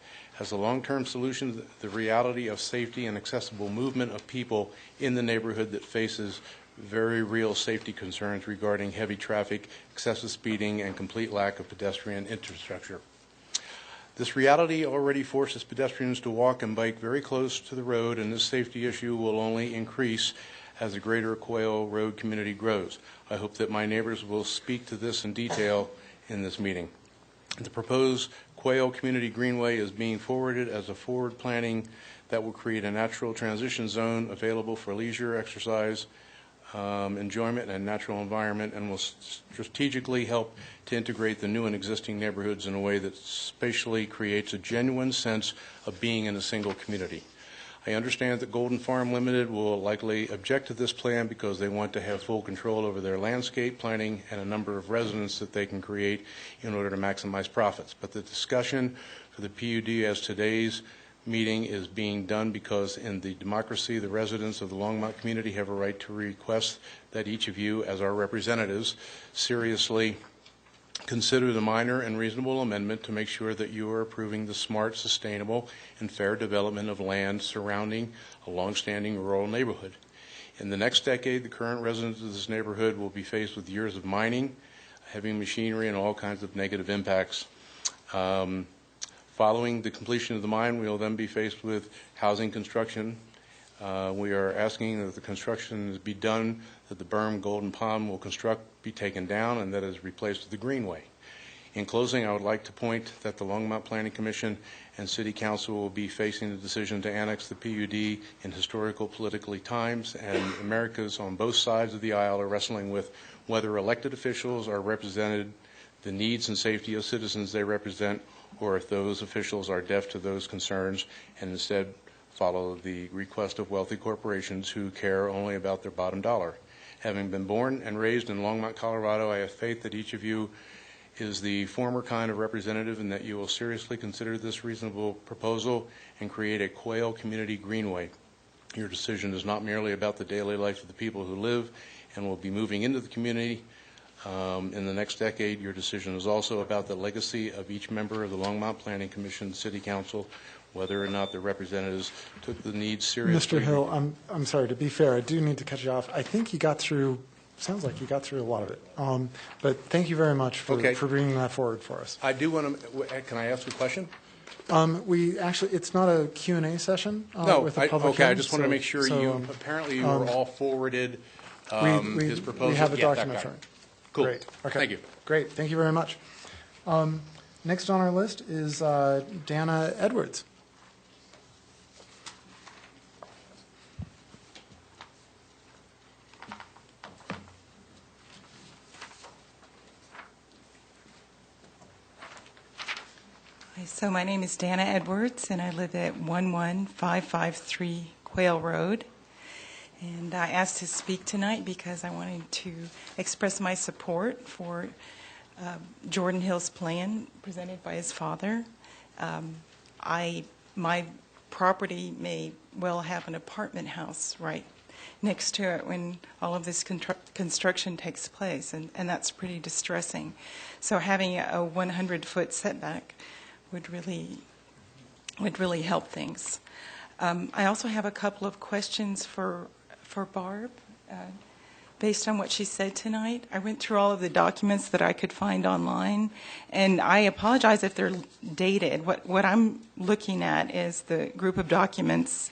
As a long-term solution, the reality of safety and accessible movement of people in the neighborhood that faces very real safety concerns regarding heavy traffic, excessive speeding, and complete lack of pedestrian infrastructure. This reality already forces pedestrians to walk and bike very close to the road, and this safety issue will only increase as the greater Quail Road community grows. I hope that my neighbors will speak to this in detail in this meeting. The proposed Quail Community Greenway is being forwarded as a forward planning that will create a natural transition zone available for leisure, exercise, enjoyment, and natural environment, and will strategically help to integrate the new and existing neighborhoods in a way that spatially creates a genuine sense of being in a single community. I understand that Golden Farm Limited will likely object to this plan because they want to have full control over their landscape planning and a number of residents that they can create in order to maximize profits. But the discussion for the PUD as today's meeting is being done because in the democracy, the residents of the Longmont community have a right to request that each of you, as our representatives, seriously consider the minor and reasonable amendment to make sure that you are approving the smart, sustainable, and fair development of land surrounding a longstanding rural neighborhood. In the next decade, the current residents of this neighborhood will be faced with years of mining, heavy machinery, and all kinds of negative impacts. Following the completion of the mine, we will then be faced with housing construction. We are asking that the construction be done, that the berm Golden Pond will be taken down, and that is replaced with the greenway. In closing, I would like to point that the Longmont Planning Commission and City Council will be facing the decision to annex the PUD in historical political times, and Americans on both sides of the aisle are wrestling with whether elected officials are represented, the needs and safety of citizens they represent, or if those officials are deaf to those concerns and instead follow the request of wealthy corporations who care only about their bottom dollar. Having been born and raised in Longmont, Colorado, I have faith that each of you is the former kind of representative and that you will seriously consider this reasonable proposal and create a Quail Community Greenway. Your decision is not merely about the daily life of the people who live and will be moving into the community in the next decade. Your decision is also about the legacy of each member of the Longmont Planning Commission, City Council, whether or not the representatives took the needs seriously. Mr. Hill, I'm sorry, to be fair, I do need to cut you off. I think you got through, sounds like you got through a lot of it. But thank you very much for bringing that forward for us. I do want to, can I ask a question? We actually, it's not a Q&A session with the public. Okay, I just wanted to make sure apparently you were all forwarded his proposal. We have a document from it. Cool. Great. Okay. Thank you. Great. Thank you very much. Next on our list is Dana Edwards. Hi, so my name is Dana Edwards, and I live at 11553 Quail Road. And I asked to speak tonight because I wanted to express my support for Jordan Hill's plan presented by his father. My property may well have an apartment house right next to it when all of this construction takes place, and that's pretty distressing. So having a 100-foot setback would really help things. I also have a couple of questions for Barb. Based on what she said tonight, I went through all of the documents that I could find online, and I apologize if they're dated. What I'm looking at is the group of documents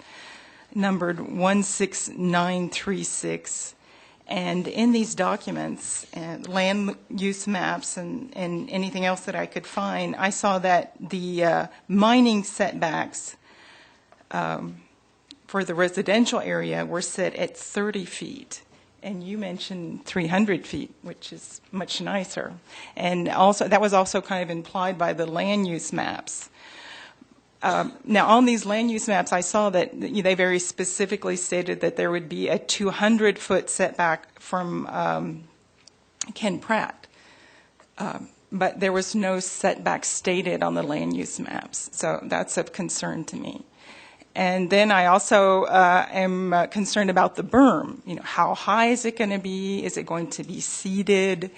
numbered 16936, and in these documents, land use maps and anything else that I could find, I saw that the mining setbacks for the residential area were set at 30 feet. And you mentioned 300 feet, which is much nicer. And also, that was also kind of implied by the land use maps. Now, on these land use maps, I saw that they very specifically stated that there would be a 200-foot setback from Ken Pratt. But there was no setback stated on the land use maps. So that's of concern to me. And then I also am concerned about the berm. You know, how high is it going to be? Is it going to be seeded?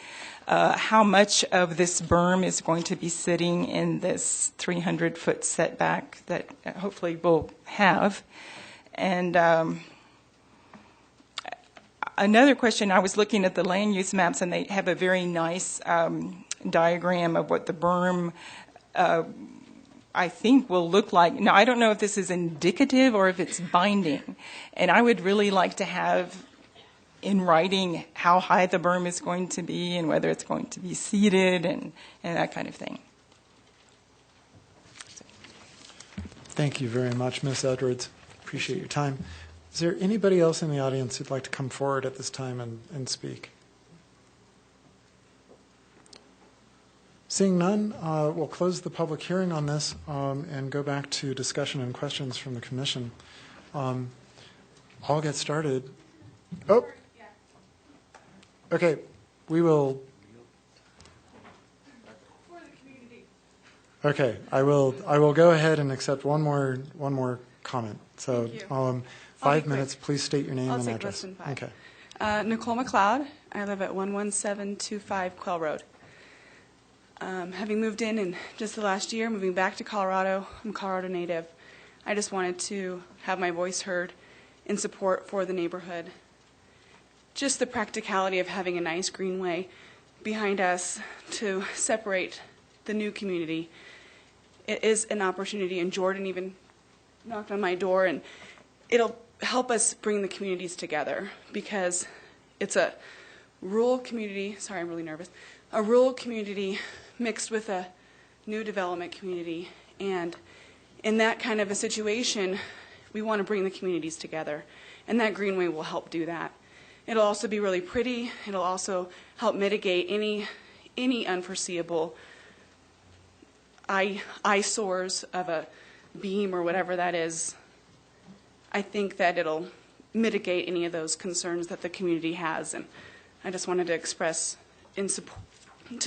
How much of this berm is going to be sitting in this 300-foot setback that hopefully we'll have? And another question, I was looking at the land use maps, and they have a very nice diagram of what the berm I think will look like. Now, I don't know if this is indicative or if it's binding, and I would really like to have in writing how high the berm is going to be and whether it's going to be seeded and that kind of thing. Thank you very much, Ms. Edwards. Appreciate your time. Is there anybody else in the audience who'd like to come forward at this time and speak? Seeing none, we'll close the public hearing on this and go back to discussion and questions from the commission. I'll get started. Oh, okay. We will. Okay, I will go ahead and accept one more comment. So, 5 minutes. Please state your name and address. Okay. Nicole McLeod. I live at 11725 Quell Road. Having moved in just the last year, moving back to Colorado, I'm a Colorado native. I just wanted to have my voice heard in support for the neighborhood. Just the practicality of having a nice greenway behind us to separate the new community. It is an opportunity, and Jordan even knocked on my door, and it'll help us bring the communities together because it's a rural community. Sorry, I'm really nervous. A rural community mixed with a new development community. And in that kind of a situation, we want to bring the communities together. And that greenway will help do that. It'll also be really pretty. It'll also help mitigate any unforeseeable eyesores of a beam or whatever that is. I think that it'll mitigate any of those concerns that the community has. And I just wanted to express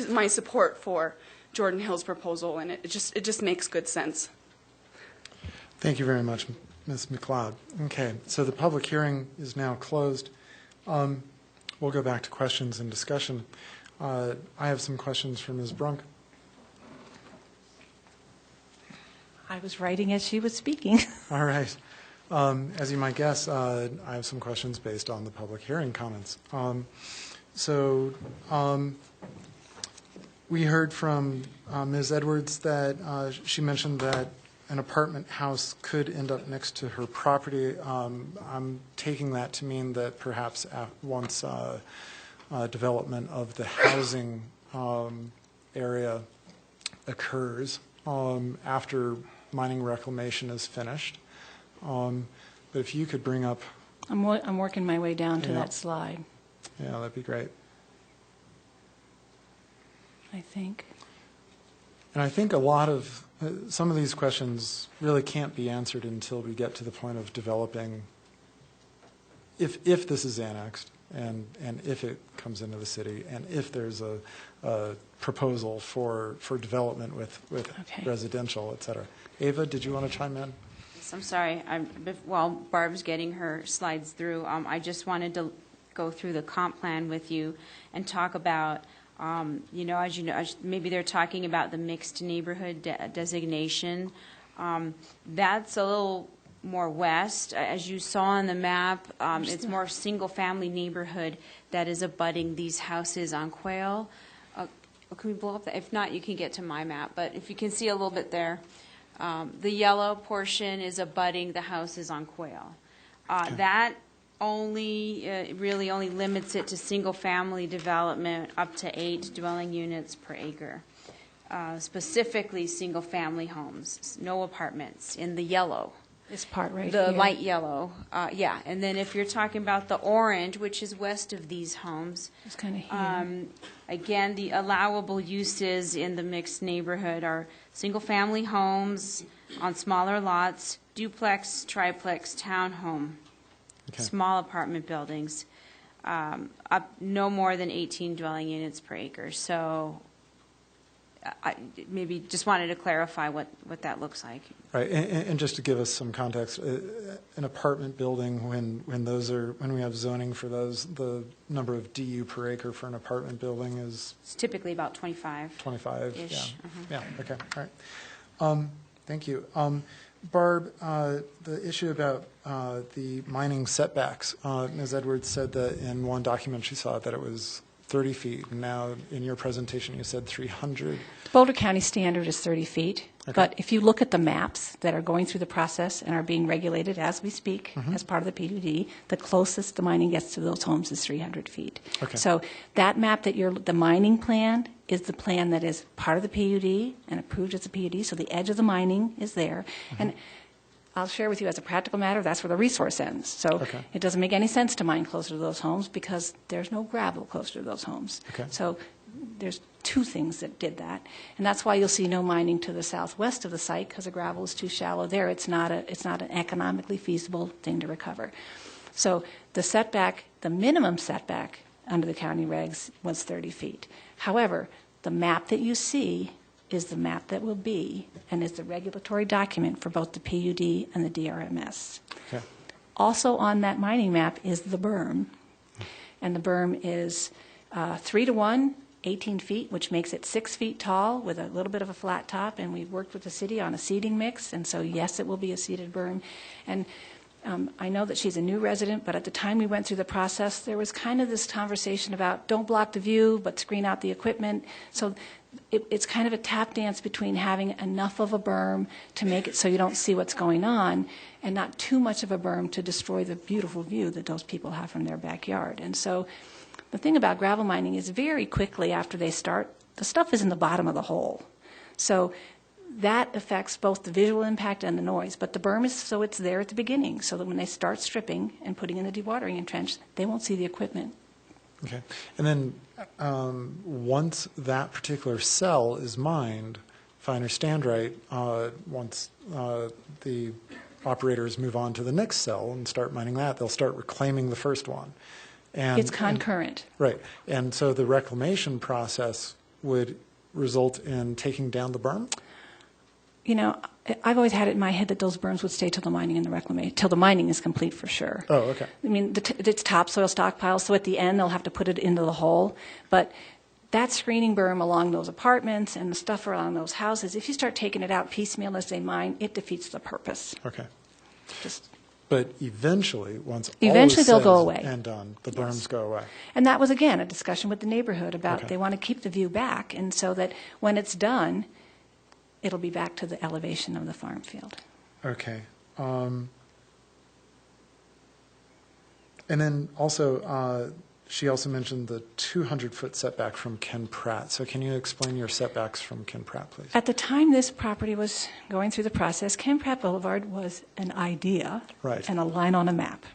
my support for Jordan Hill's proposal, and it just makes good sense. Thank you very much, Ms. McLeod. Okay, so the public hearing is now closed. We'll go back to questions and discussion. I have some questions for Ms. Brunk. I was writing as she was speaking. All right. As you might guess, I have some questions based on the public hearing comments. We heard from Ms. Edwards that she mentioned that an apartment house could end up next to her property. I'm taking that to mean that perhaps once development of the housing area occurs, after mining reclamation is finished. But if you could bring up... I'm working my way down to that slide. Yeah, that'd be great. I think. And I think a lot of, some of these questions really can't be answered until we get to the point of developing, if this is annexed, and if it comes into the city, and if there's a proposal for development with residential, et cetera. Ava, did you want to chime in? Yes, I'm sorry. While Barb's getting her slides through, I just wanted to go through the comp plan with you and talk about, as you know, maybe they're talking about the mixed neighborhood designation. That's a little more west. As you saw on the map, it's more single-family neighborhood that is abutting these houses on Quail. Can we blow up that? If not, you can get to my map. But if you can see a little bit there, the yellow portion is abutting the houses on Quail. That really only limits it to single-family development up to 8 dwelling units per acre. Specifically, single-family homes, no apartments in the yellow. This part right the here. Light yellow, yeah. And then if you're talking about the orange, which is west of these homes, it's kind of here. Again, the allowable uses in the mixed neighborhood are single-family homes on smaller lots, duplex, triplex, townhome, small apartment buildings, up no more than 18 dwelling units per acre. So I maybe just wanted to clarify what that looks like. Right, and just to give us some context, an apartment building, when we have zoning for those, the number of DU per acre for an apartment building is It's typically about 25. 25. Ish. Yeah. Yeah. Okay. All right. Thank you, Barb. The issue about the mining setbacks. Ms. Edwards said that in one document she saw that it was 30 feet. And now in your presentation you said 300. The Boulder County standard is 30 feet. Okay. But if you look at the maps that are going through the process and are being regulated as we speak as part of the PUD, the closest the mining gets to those homes is 300 feet. Okay. So that map that the mining plan is the plan that is part of the PUD and approved as a PUD. So the edge of the mining is there. And I'll share with you as a practical matter, that's where the resource ends. So Okay. it doesn't make any sense to mine closer to those homes because there's no gravel closer to those homes. Okay. So there's two things that did that. And that's why you'll see no mining to the southwest of the site because the gravel is too shallow there. It's not an economically feasible thing to recover. So the setback, the minimum setback under the county regs was 30 feet. However, the map that you see is the map that will be and is the regulatory document for both the PUD and the DRMS. Okay. Also on that mining map is the berm, and the berm is 3-to-1, 18 feet, which makes it 6 feet tall with a little bit of a flat top, and we've worked with the city on a seeding mix, and so yes, it will be a seeded berm. And I know that she's a new resident, but at the time we went through the process, there was kind of this conversation about don't block the view, but screen out the equipment. So it's kind of a tap dance between having enough of a berm to make it so you don't see what's going on and not too much of a berm to destroy the beautiful view that those people have from their backyard. And so the thing about gravel mining is very quickly after they start, the stuff is in the bottom of the hole. So that affects both the visual impact and the noise. But the berm is so it's there at the beginning so that when they start stripping and putting in the dewatering trench, they won't see the equipment. Okay. And then once that particular cell is mined, if I understand right, once the operators move on to the next cell and start mining that, they'll start reclaiming the first one. And, It's concurrent. Right. And so the reclamation process would result in taking down the berm? You know, I've always had it in my head that those berms would stay till the mining and the reclamation, till the mining is complete for sure. Oh, okay. I mean, it's topsoil stockpile, so at the end they'll have to put it into the hole. But that screening berm along those apartments and the stuff around those houses, if you start taking it out piecemeal as they mine, it defeats the purpose. Okay. Just, But eventually, once Eventually all is they'll said go away. and done, the berms go away. and that was, again, a discussion with the neighborhood about Okay. they want to keep the view back, and so that when it's done, it'll be back to the elevation of the farm field. Okay. And then also, she also mentioned the 200-foot setback from Ken Pratt. So can you explain your setbacks from Ken Pratt, please? At the time this property was going through the process, Ken Pratt Boulevard was an idea Right. and a line on a map.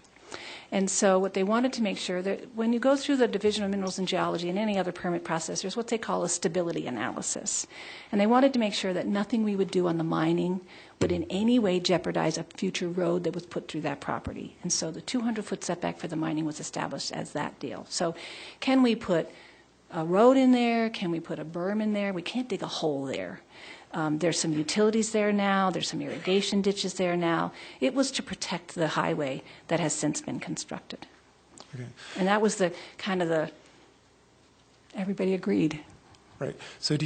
And so what they wanted to make sure that when you go through the Division of Minerals and Geology and any other permit process, there's what they call a stability analysis. And they wanted to make sure that nothing we would do on the mining would in any way jeopardize a future road that was put through that property. And so the 200-foot setback for the mining was established as that deal. So can we put a road in there? Can we put a berm in there? We can't dig a hole there. There's some utilities there now. There's some irrigation ditches there now. It was to protect the highway that has since been constructed. Okay. And that was the kind of the, everybody agreed. Right. So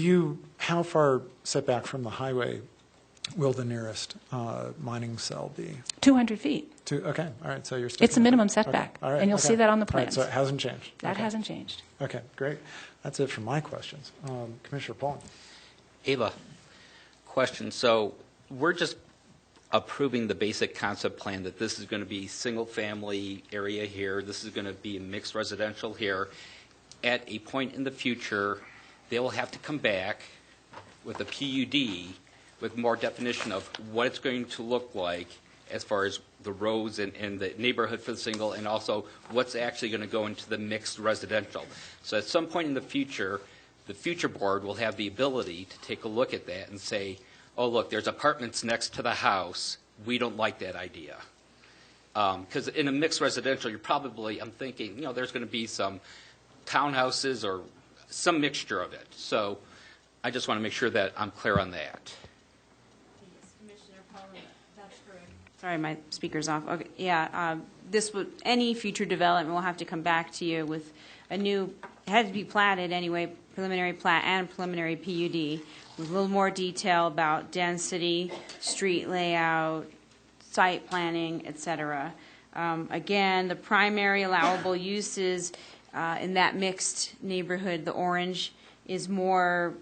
how far setback from the highway will the nearest mining cell be? 200 feet. Okay. All right. So you're sticking It's a with minimum it. setback. Okay. All right. And you'll Okay. see that on the All right. plans. So it hasn't changed. That Okay. hasn't changed. Okay. Great. That's it for my questions. Commissioner Paul. Ava, question. So we're just approving the basic concept plan that this is going to be single-family area here, this is going to be mixed residential here. At a point in the future, they will have to come back with a PUD with more definition of what it's going to look like as far as the roads and the neighborhood for the single, and also what's actually going to go into the mixed residential. So at some point in the future board will have the ability to take a look at that and say, oh, look, there's apartments next to the house. We don't like that idea. Because in a mixed residential, you're probably, I'm thinking, there's going to be some townhouses or some mixture of it. So I just want to make sure that I'm clear on that. Sorry, my speaker's off. Okay, yeah, this would, any future development will have to come back to you with a new, it had to be platted anyway, preliminary plat and preliminary PUD, with a little more detail about density, street layout, site planning, et cetera. Again, the primary allowable uses in that mixed neighborhood, the orange, is more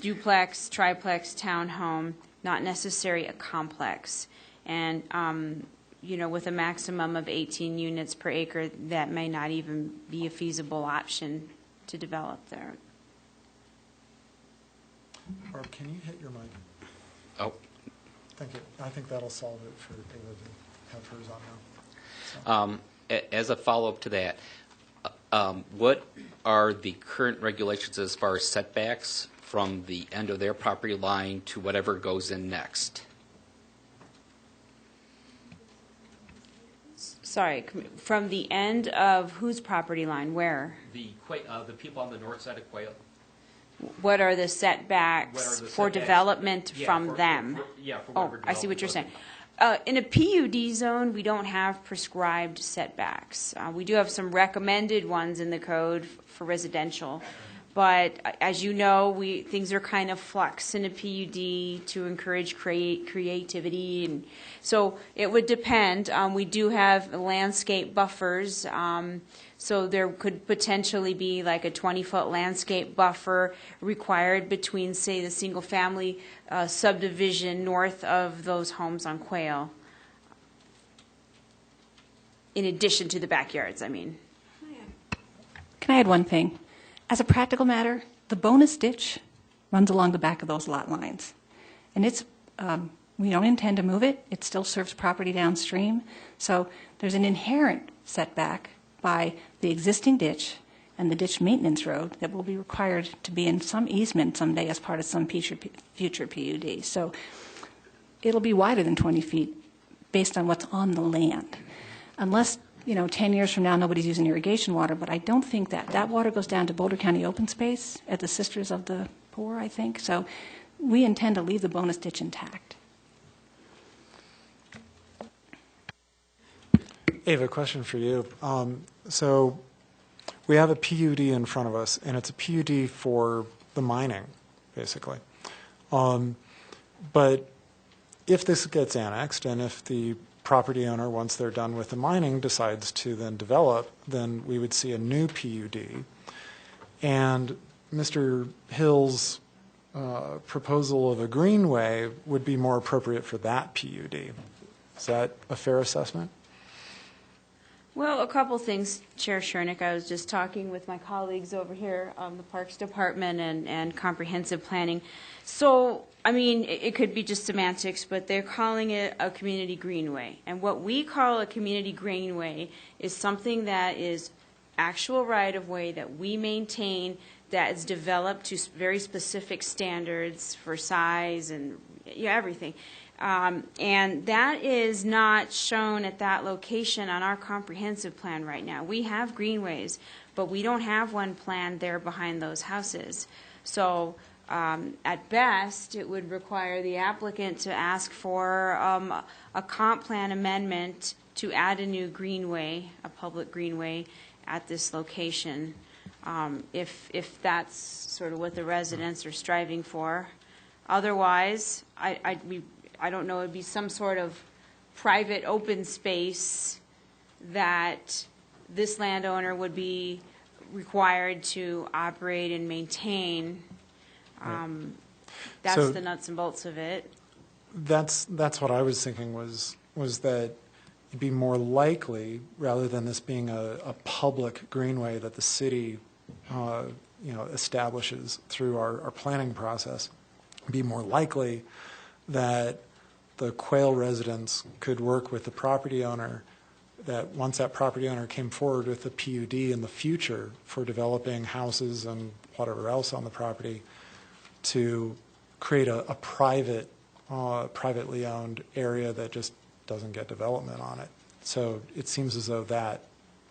duplex, triplex, townhome, not necessarily a complex. And, you know, with a maximum of 18 units per acre, that may not even be a feasible option to develop there. Barb, can you hit your mic? Oh. Thank you. I think that'll solve it for Ava to have hers on now. So. As a follow-up to that, what are the current regulations as far as setbacks from the end of their property line to whatever goes in next? Sorry, from the end of whose property line, where? The people on the north side of Quail. What are the setbacks for development from them? For I see what you're saying. In a PUD zone, we don't have prescribed setbacks. We do have some recommended ones in the code for residential. But as you know, things are kind of flux in a PUD to encourage creativity. And so it would depend. We do have landscape buffers. So there could potentially be like a 20-foot landscape buffer required between, say, the single-family subdivision north of those homes on Quail. In addition to the backyards, I mean. Can I add one thing? As a practical matter, the bonus ditch runs along the back of those lot lines. And it's, we don't intend to move it. It still serves property downstream. So there's an inherent setback by the existing ditch and the ditch maintenance road that will be required to be in some easement someday as part of some future PUD. So it'll be wider than 20 feet based on what's on the land. Unless, 10 years from now nobody's using irrigation water, but I don't think that water goes down to Boulder County Open Space at the Sisters of the Poor, I think. So we intend to leave the bonus ditch intact. Ava, question for you. So we have a PUD in front of us, and it's a PUD for the mining, basically. But if this gets annexed, and if the property owner, once they're done with the mining, decides to then develop, then we would see a new PUD. And Mr. Hill's proposal of a greenway would be more appropriate for that PUD. Is that a fair assessment? Well, a couple things, Chair Shernick. I was just talking with my colleagues over here on the Parks Department and Comprehensive Planning. So, I mean, it could be just semantics, but they're calling it a community greenway. And what we call a community greenway is something that is actual right-of-way that we maintain, that is developed to very specific standards for size and everything. And that is not shown at that location on our comprehensive plan right now. We have greenways, but we don't have one planned there behind those houses. So at best, it would require the applicant to ask for a comp plan amendment to add a new greenway, a public greenway, at this location, if that's sort of what the residents are striving for. Otherwise, I don't know, it would be some sort of private open space that this landowner would be required to operate and maintain. That's So the nuts and bolts of it. That's what I was thinking was that it'd be more likely, rather than this being a public greenway that the city establishes through our planning process, it'd be more likely that the Quail residents could work with the property owner, that once that property owner came forward with a PUD in the future for developing houses and whatever else on the property, to create a privately owned area that just doesn't get development on it. So it seems as though that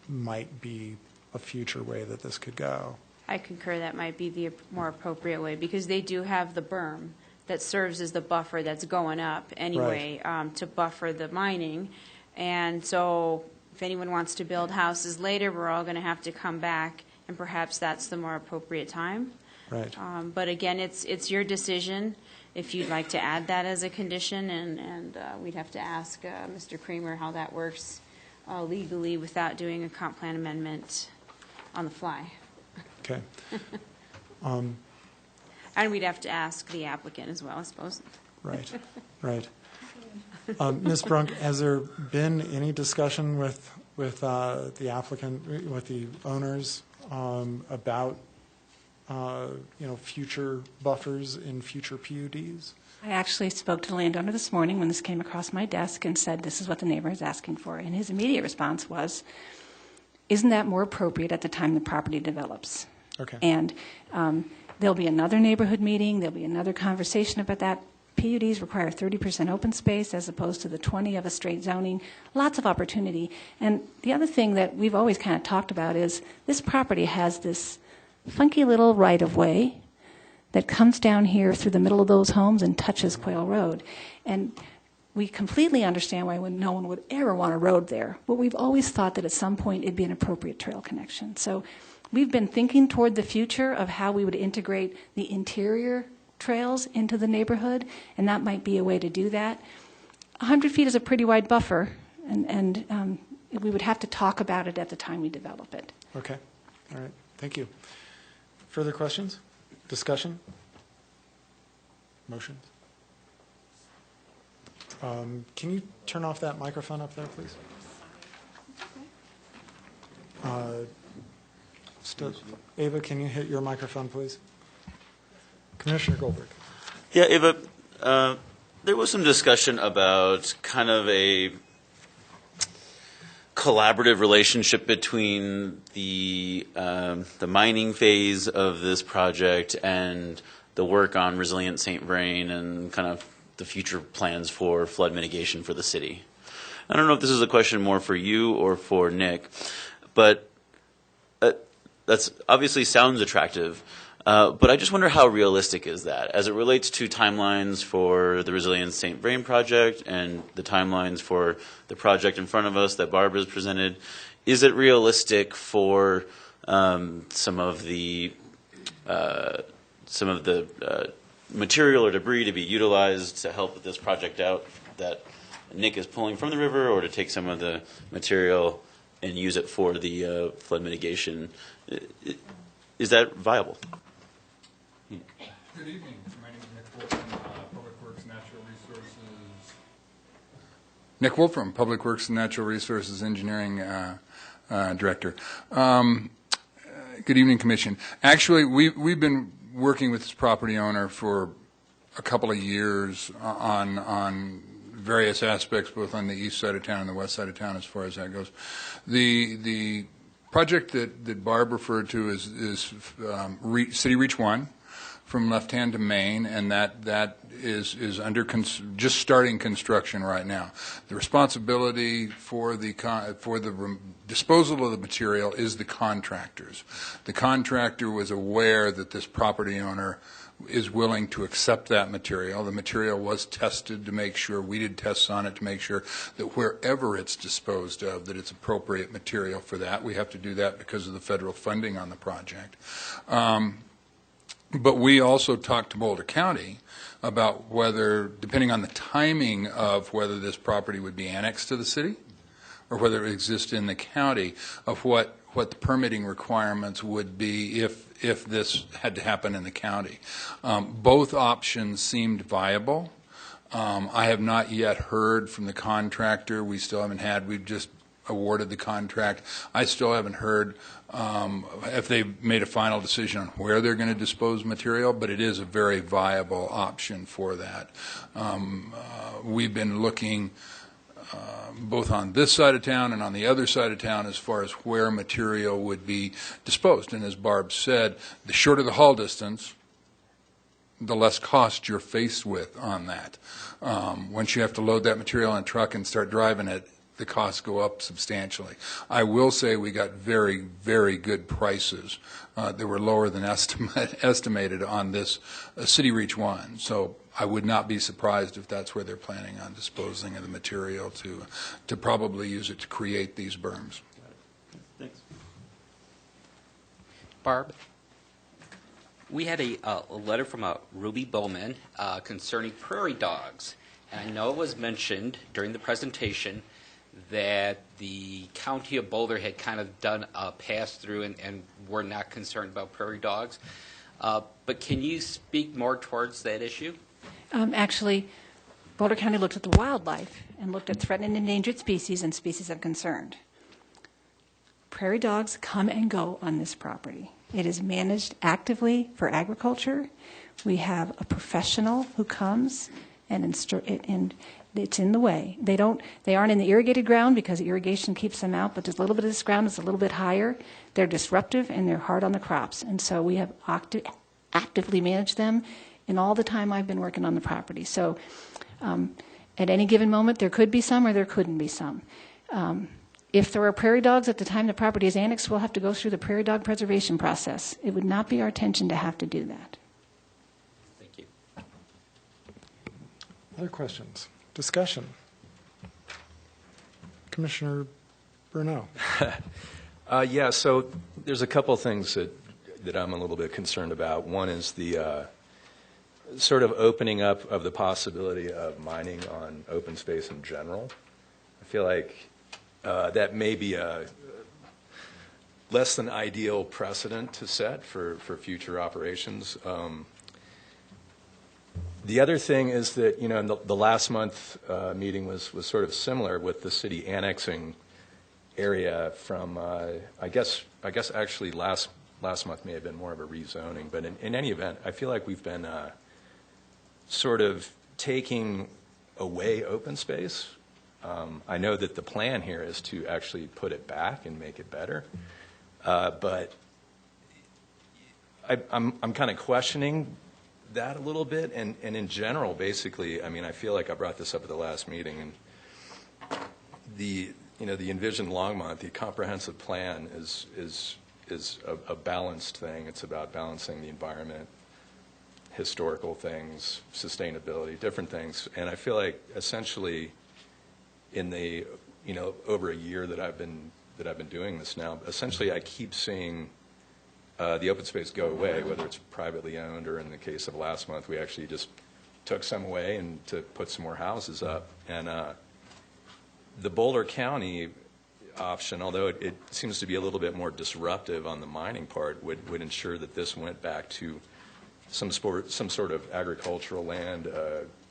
might be a future way that this could go. I concur that might be the more appropriate way, because they do have the berm that serves as the buffer that's going up anyway, to buffer the mining. And so if anyone wants to build houses later, we're all going to have to come back, and perhaps that's the more appropriate time. Right. But again, it's your decision if you'd like to add that as a condition, and we'd have to ask Mr. Kramer how that works legally without doing a comp plan amendment on the fly. Okay. And we'd have to ask the applicant as well, I suppose. Right, right. Ms. Brunk, has there been any discussion with the applicant, with the owners, about future buffers in future PUDs? I actually spoke to the landowner this morning when this came across my desk and said, this is what the neighbor is asking for. And his immediate response was, isn't that more appropriate at the time the property develops? Okay. And there'll be another neighborhood meeting, there'll be another conversation about that. PUDs require 30% open space as opposed to the 20 of a straight zoning. Lots of opportunity. And the other thing that we've always kind of talked about is this property has this funky little right-of-way that comes down here through the middle of those homes and touches Quail Road. And we completely understand why no one would ever want a road there, but we've always thought that at some point it'd be an appropriate trail connection. So we've been thinking toward the future of how we would integrate the interior trails into the neighborhood, and that might be a way to do that. 100 feet is a pretty wide buffer, and we would have to talk about it at the time we develop it. Okay. All right. Thank you. Further questions? Discussion? Motions? Can you turn off that microphone up there, please? Ava, can you hit your microphone, please? Commissioner Goldberg. Yeah, Ava, there was some discussion about kind of a collaborative relationship between the mining phase of this project and the work on Resilient St. Vrain and kind of the future plans for flood mitigation for the city. I don't know if this is a question more for you or for Nick, but that's obviously sounds attractive. But I just wonder how realistic is that as it relates to timelines for the Resilient St. Vrain project and the timelines for the project in front of us that Barbara's presented. Is it realistic for some of the material or debris to be utilized to help this project out that Nick is pulling from the river, or to take some of the material and use it for the flood mitigation? Is that viable? Good evening. My name is Nick Wolf from Public Works Natural Resources. Nick Wolf from Public Works and Natural Resources Engineering Director. Good evening, Commission. Actually, we've been working with this property owner for a couple of years on various aspects, both on the east side of town and the west side of town, as far as that goes. The project that Barb referred to is City Reach 1. From left hand to main, and that is under just starting construction right now. The responsibility for the disposal of the material is the contractor's. The contractor was aware that this property owner is willing to accept that material. The material was tested to make sure, we did tests on it to make sure that wherever it's disposed of, that it's appropriate material for that. We have to do that because of the federal funding on the project. But we also talked to Boulder County about whether, depending on the timing of whether this property would be annexed to the city or whether it exists in the county, of what the permitting requirements would be if this had to happen in the county. Both options seemed viable. I have not yet heard from the contractor. We still haven't had, we've just awarded the contract. I still haven't heard if they've made a final decision on where they're going to dispose material, but it is a very viable option for that. We've been looking both on this side of town and on the other side of town as far as where material would be disposed. And as Barb said, the shorter the haul distance, the less cost you're faced with on that. Once you have to load that material in a truck and start driving it, the costs go up substantially. I will say we got very, very good prices that were lower than estimated on this City Reach 1. So I would not be surprised if that's where they're planning on disposing of the material to probably use it to create these berms. Thanks. Barb, we had a letter from Ruby Bowman concerning prairie dogs. And I know it was mentioned during the presentation that the County of Boulder had kind of done a pass-through and were not concerned about prairie dogs. But can you speak more towards that issue? Actually, Boulder County looked at the wildlife and looked at threatened and endangered species and species of concern. Prairie dogs come and go on this property. It is managed actively for agriculture. We have a professional who comes and it's in the way. They aren't in the irrigated ground because irrigation keeps them out, but there's a little bit of this ground that's a little bit higher. They're disruptive and they're hard on the crops. And so we have actively managed them in all the time I've been working on the property. So at any given moment, there could be some or there couldn't be some. If there are prairie dogs at the time the property is annexed, we'll have to go through the prairie dog preservation process. It would not be our intention to have to do that. Thank you. Other questions? Discussion? Commissioner Bruneau. Yeah, so there's a couple things that I'm a little bit concerned about. One is the sort of opening up of the possibility of mining on open space in general. I feel like that may be a less than ideal precedent to set for future operations. The other thing is that, you know, in the last month meeting was sort of similar with the city annexing area from, I guess actually last month may have been more of a rezoning, but in any event, I feel like we've been sort of taking away open space. I know that the plan here is to actually put it back and make it better, but I'm kind of questioning that a little bit, and in general, basically, I mean, I feel like I brought this up at the last meeting, and the envisioned Longmont, the comprehensive plan is a balanced thing. It's about balancing the environment, historical things, sustainability, different things, and I feel like essentially in the over a year that I've been doing this now, essentially I keep seeing the open space go away, whether it's privately owned or in the case of last month, we actually just took some away and to put some more houses up. And the Boulder County option, although it seems to be a little bit more disruptive on the mining part, would ensure that this went back to some sort of agricultural land,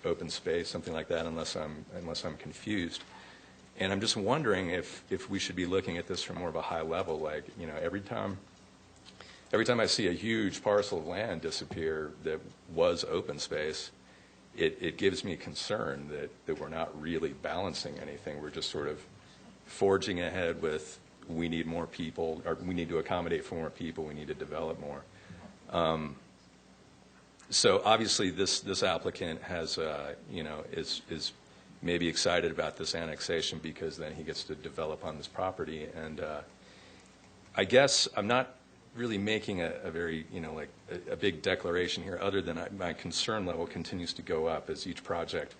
open space, something like that, unless I'm confused. And I'm just wondering if we should be looking at this from more of a high level, like, you know, every time I see a huge parcel of land disappear that was open space, it gives me concern that we're not really balancing anything. We're just sort of forging ahead with, we need more people, or we need to accommodate for more people, we need to develop more. So obviously this applicant has, is maybe excited about this annexation because then he gets to develop on this property. And I guess I'm not really making a very, a big declaration here, other than my concern level continues to go up as each project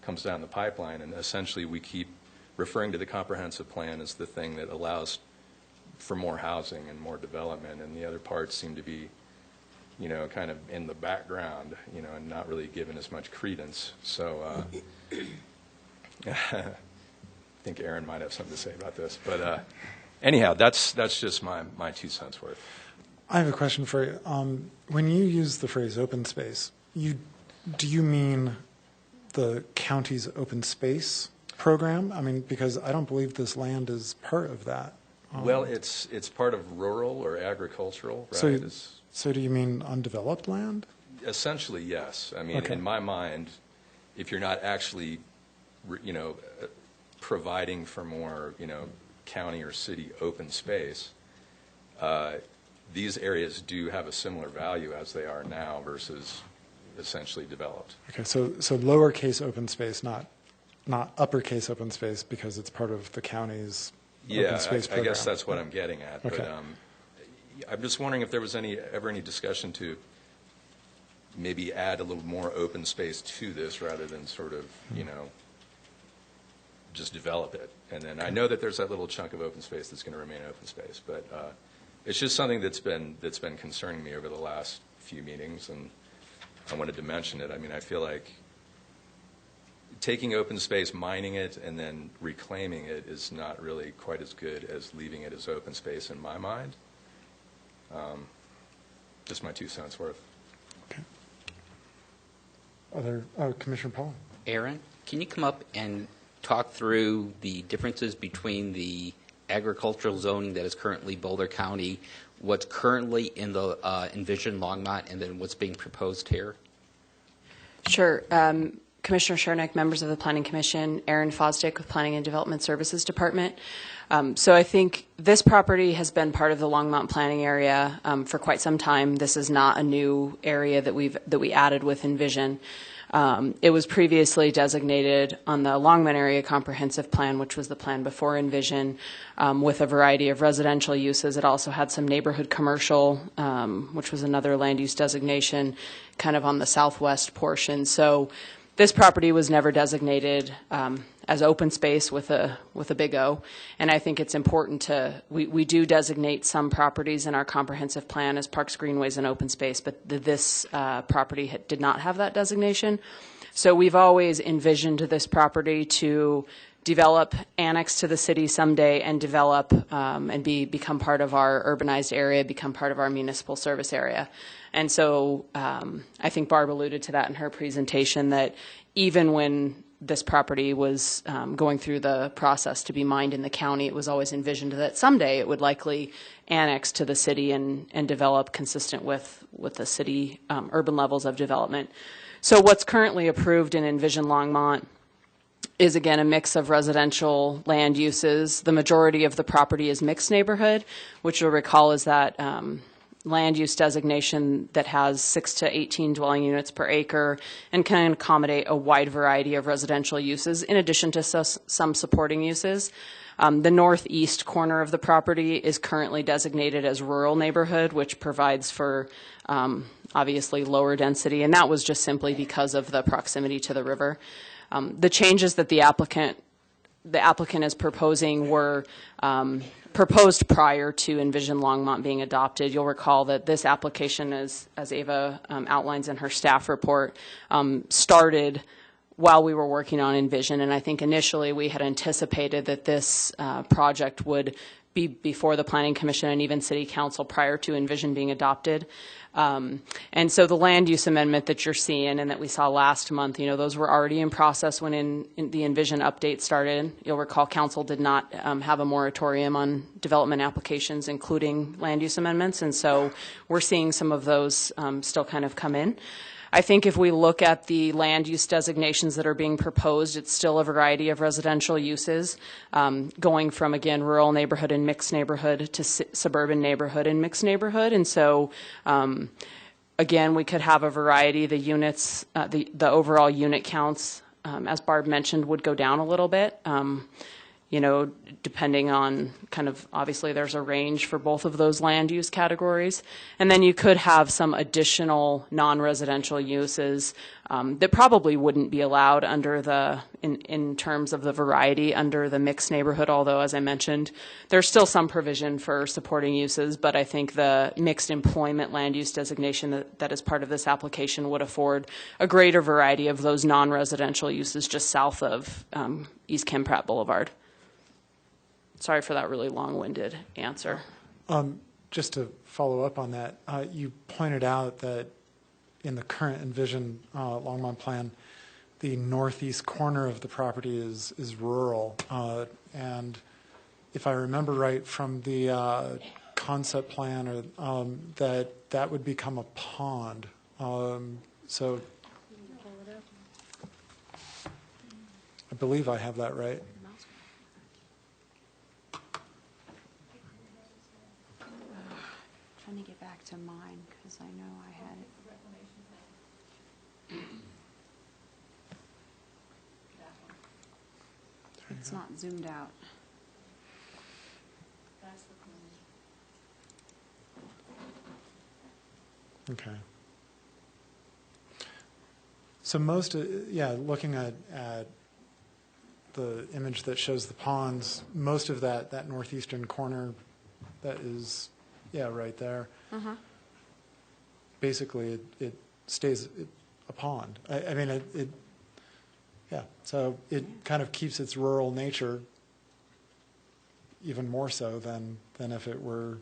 comes down the pipeline. And essentially we keep referring to the comprehensive plan as the thing that allows for more housing and more development, and the other parts seem to be, kind of in the background, and not really given as much credence. So I think Aaron might have something to say about this. But anyhow, that's just my 2 cents worth. I have a question for you. When you use the phrase open space, do you mean the county's open space program? I mean, because I don't believe this land is part of that. Well, it's part of rural or agricultural, right? So do you mean undeveloped land? Essentially, yes. I mean, Okay. in my mind, if you're not actually, providing for more, county or city open space, these areas do have a similar value as they are now versus essentially developed. Okay, so lowercase open space, not not uppercase open space because it's part of the county's Yeah, open space I program. guess that's what I'm getting at. Okay. But I'm just wondering if there was ever any discussion to maybe add a little more open space to this rather than sort of, just develop it. And then I know that there's that little chunk of open space that's going to remain open space, but it's just something that's been concerning me over the last few meetings, and I wanted to mention it. I mean, I feel like taking open space, mining it, and then reclaiming it is not really quite as good as leaving it as open space in my mind. Just my 2 cents worth. Okay. Commissioner Paul? Aaron, can you come up and talk through the differences between the agricultural zoning that is currently Boulder County, what's currently in the envisioned Longmont, and then what's being proposed here? Sure. Commissioner Chernick, members of the Planning Commission, Aaron Fosdick with Planning and Development Services Department. So I think this property has been part of the Longmont planning area for quite some time. This is not a new area that we added with Envision. It was previously designated on the Longmont Area Comprehensive Plan, which was the plan before Envision, with a variety of residential uses. It also had some neighborhood commercial, which was another land use designation, kind of on the southwest portion. So this property was never designated as open space with a big O, and I think it's important we do designate some properties in our comprehensive plan as parks, greenways, and open space, but this property did not have that designation. So we've always envisioned this property to develop, annex to the city someday, and develop and become part of our urbanized area, become part of our municipal service area. And so I think Barb alluded to that in her presentation, that even when this property was going through the process to be mined in the county, it was always envisioned that someday it would likely annex to the city and develop consistent with the city urban levels of development. So what's currently approved in Envision Longmont is, again, a mix of residential land uses. The majority of the property is mixed neighborhood, which you'll recall is that land use designation that has 6 to 18 dwelling units per acre and can accommodate a wide variety of residential uses in addition to some supporting uses. The northeast corner of the property is currently designated as rural neighborhood, which provides for obviously lower density, and that was just simply because of the proximity to the river. The changes that the applicant is proposing were proposed prior to Envision Longmont being adopted. You'll recall that this application, as Ava outlines in her staff report, started while we were working on Envision, and I think initially we had anticipated that this project would be before the Planning Commission and even City Council prior to Envision being adopted. And so the land use amendment that you're seeing and that we saw last month, those were already in process when the Envision update started. You'll recall Council did not have a moratorium on development applications, including land use amendments, and so we're seeing some of those still kind of come in. I think if we look at the land use designations that are being proposed, it's still a variety of residential uses, going from, again, rural neighborhood and mixed neighborhood to suburban neighborhood and mixed neighborhood. And so, again, we could have a variety. The units, the overall unit counts, as Barb mentioned, would go down a little bit. Depending on kind of, obviously there's a range for both of those land use categories. And then you could have some additional non-residential uses that probably wouldn't be allowed under in terms of the variety under the mixed neighborhood, although, as I mentioned, there's still some provision for supporting uses, but I think the mixed employment land use designation that is part of this application would afford a greater variety of those non-residential uses just south of East Kim Pratt Boulevard. Sorry for that really long-winded answer. Just to follow up on that, you pointed out that in the current Envision Longmont plan, the northeast corner of the property is rural. And if I remember right from the concept plan, that would become a pond. So I believe I have that right. Trying to get back to mine because I know I had it. It's not zoomed out. Okay. So most, looking at the image that shows the ponds, most of that northeastern corner that is, right there, basically it stays a pond. I mean, so it kind of keeps its rural nature even more so than if it were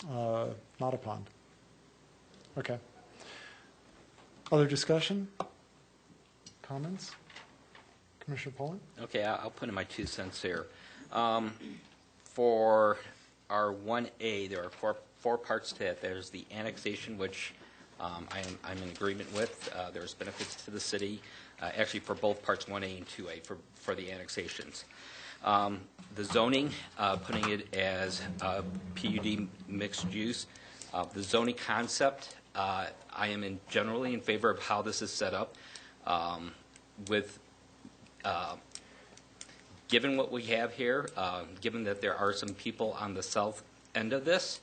not a pond. Okay. Other discussion? Comments? Commissioner Poland? Okay, I'll put in my 2 cents here. For our 1A, there are four parts to it. There's the annexation, which I'm in agreement with. There's benefits to the city, actually for both parts 1A and 2A for the annexations. The zoning, putting it as PUD mixed use. The zoning concept, I am generally in favor of how this is set up. Given what we have here, given that there are some people on the south end of this,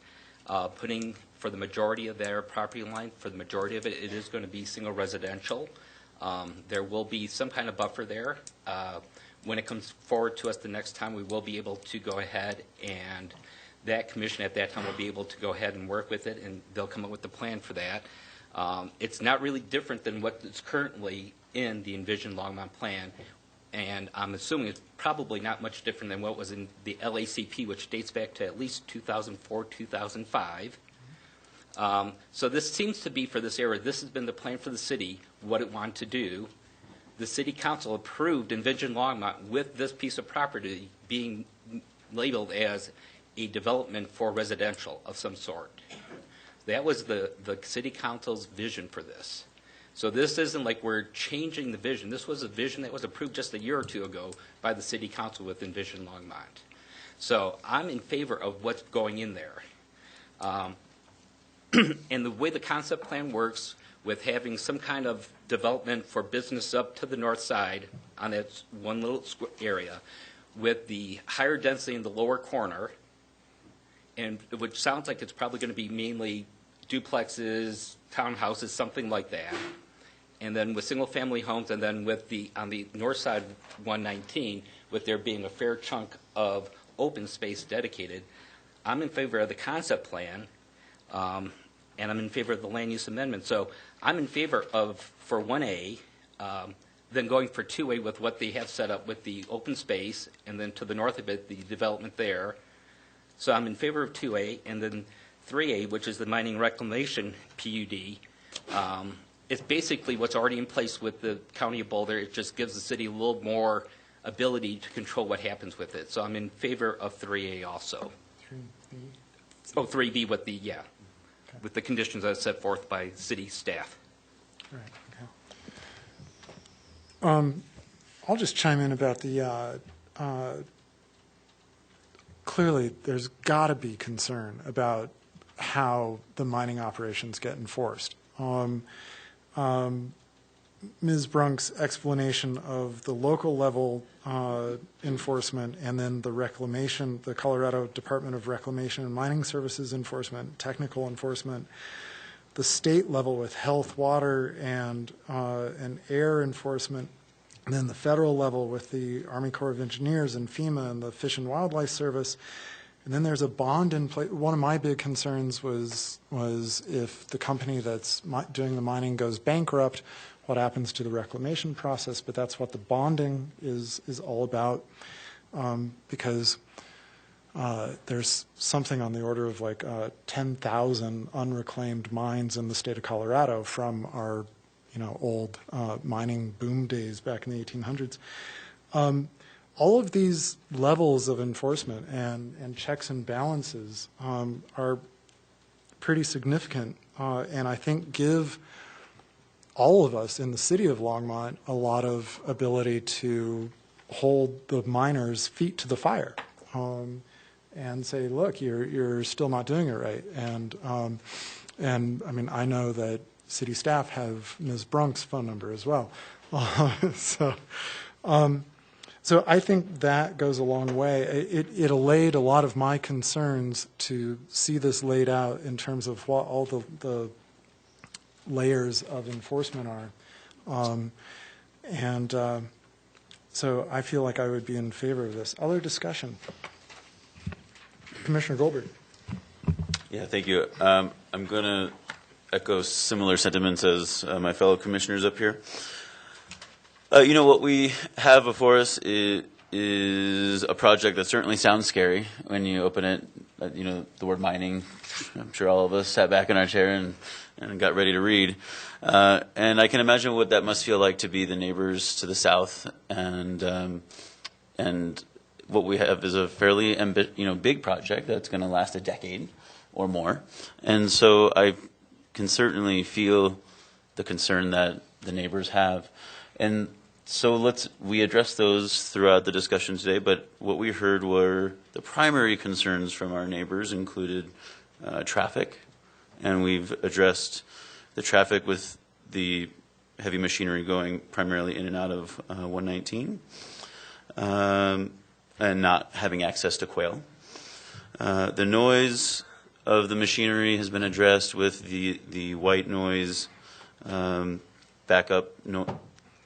putting for the majority of their property line, for the majority of it, it is going to be single residential. There will be some kind of buffer there. When it comes forward to us the next time, we will be able to go ahead, and that commission at that time will be able to go ahead and work with it, and they'll come up with the plan for that. It's not really different than what is currently in the envisioned Longmont plan, and I'm assuming it's probably not much different than what was in the LACP, which dates back to at least 2004, 2005. So this seems to be, for this area, this has been the plan for the city, what it wanted to do. The city council approved envisioned Longmont with this piece of property being labeled as a development for residential of some sort. That was the city council's vision for this. So this isn't like we're changing the vision. This was a vision that was approved just a year or two ago by the city council with envisioned Longmont. So I'm in favor of what's going in there. And the way the concept plan works, with having some kind of development for business up to the north side on that one little area, with the higher density in the lower corner, and which sounds like it's probably going to be mainly duplexes, townhouses, something like that, and then with single-family homes, and then with on the north side, 119, with there being a fair chunk of open space dedicated. I'm in favor of the concept plan, and I'm in favor of the land use amendment. So I'm in favor of, for 1A, then going for 2A with what they have set up with the open space, and then to the north of it, the development there. So I'm in favor of 2A, and then 3A, which is the mining reclamation PUD. It's basically what's already in place with the County of Boulder. It just gives the city a little more ability to control what happens with it. So I'm in favor of 3A also. 3B? Oh, 3B with the, with the conditions as set forth by city staff. All right, okay. I'll just chime in about the, clearly there's got to be concern about how the mining operations get enforced. Ms. Brunk's explanation of the local level enforcement, and then the reclamation, the Colorado Department of Reclamation and Mining Services enforcement, technical enforcement, the state level with health, water, and air enforcement, and then the federal level with the Army Corps of Engineers and FEMA and the Fish and Wildlife Service. And then there's a bond in place. One of my big concerns was if the company that's doing the mining goes bankrupt, what happens to the reclamation process? But that's what the bonding is all about, because there's something on the order of like 10,000 unreclaimed mines in the state of Colorado from our, old mining boom days back in the 1800s. All of these levels of enforcement and checks and balances are pretty significant, and I think give all of us in the city of Longmont a lot of ability to hold the miners' feet to the fire and say, look, you're still not doing it right. And I mean, I know that city staff have Ms. Brunk's phone number as well. So I think that goes a long way. It allayed a lot of my concerns to see this laid out in terms of what all the layers of enforcement are. So I feel like I would be in favor of this. Other discussion? Commissioner Goldberg. Yeah, thank you. I'm going to echo similar sentiments as my fellow commissioners up here. What we have before us is a project that certainly sounds scary when you open it. The word mining, I'm sure all of us sat back in our chair and got ready to read. And I can imagine what that must feel like to be the neighbors to the south. And what we have is a fairly big project that's going to last a decade or more. And so I can certainly feel the concern that the neighbors have. And so we address those throughout the discussion today, but what we heard were the primary concerns from our neighbors included traffic, and we've addressed the traffic with the heavy machinery going primarily in and out of 119, and not having access to quail. The noise of the machinery has been addressed with the white noise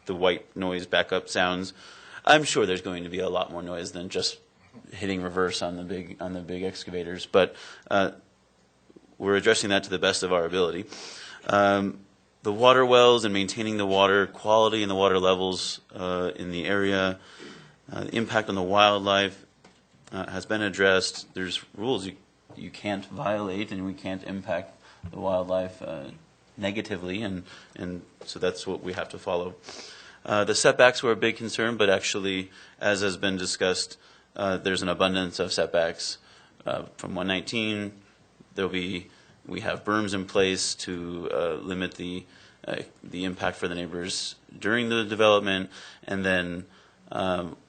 the white noise backup sounds. I'm sure there's going to be a lot more noise than just hitting reverse on the big excavators, but we're addressing that to the best of our ability. The water wells and maintaining the water quality and the water levels in the area, the impact on the wildlife has been addressed. There's rules you can't violate, and we can't impact the wildlife negatively, and so that's what we have to follow. The setbacks were a big concern, but actually, as has been discussed, there's an abundance of setbacks from 119. We have berms in place to limit the impact for the neighbors during the development, and then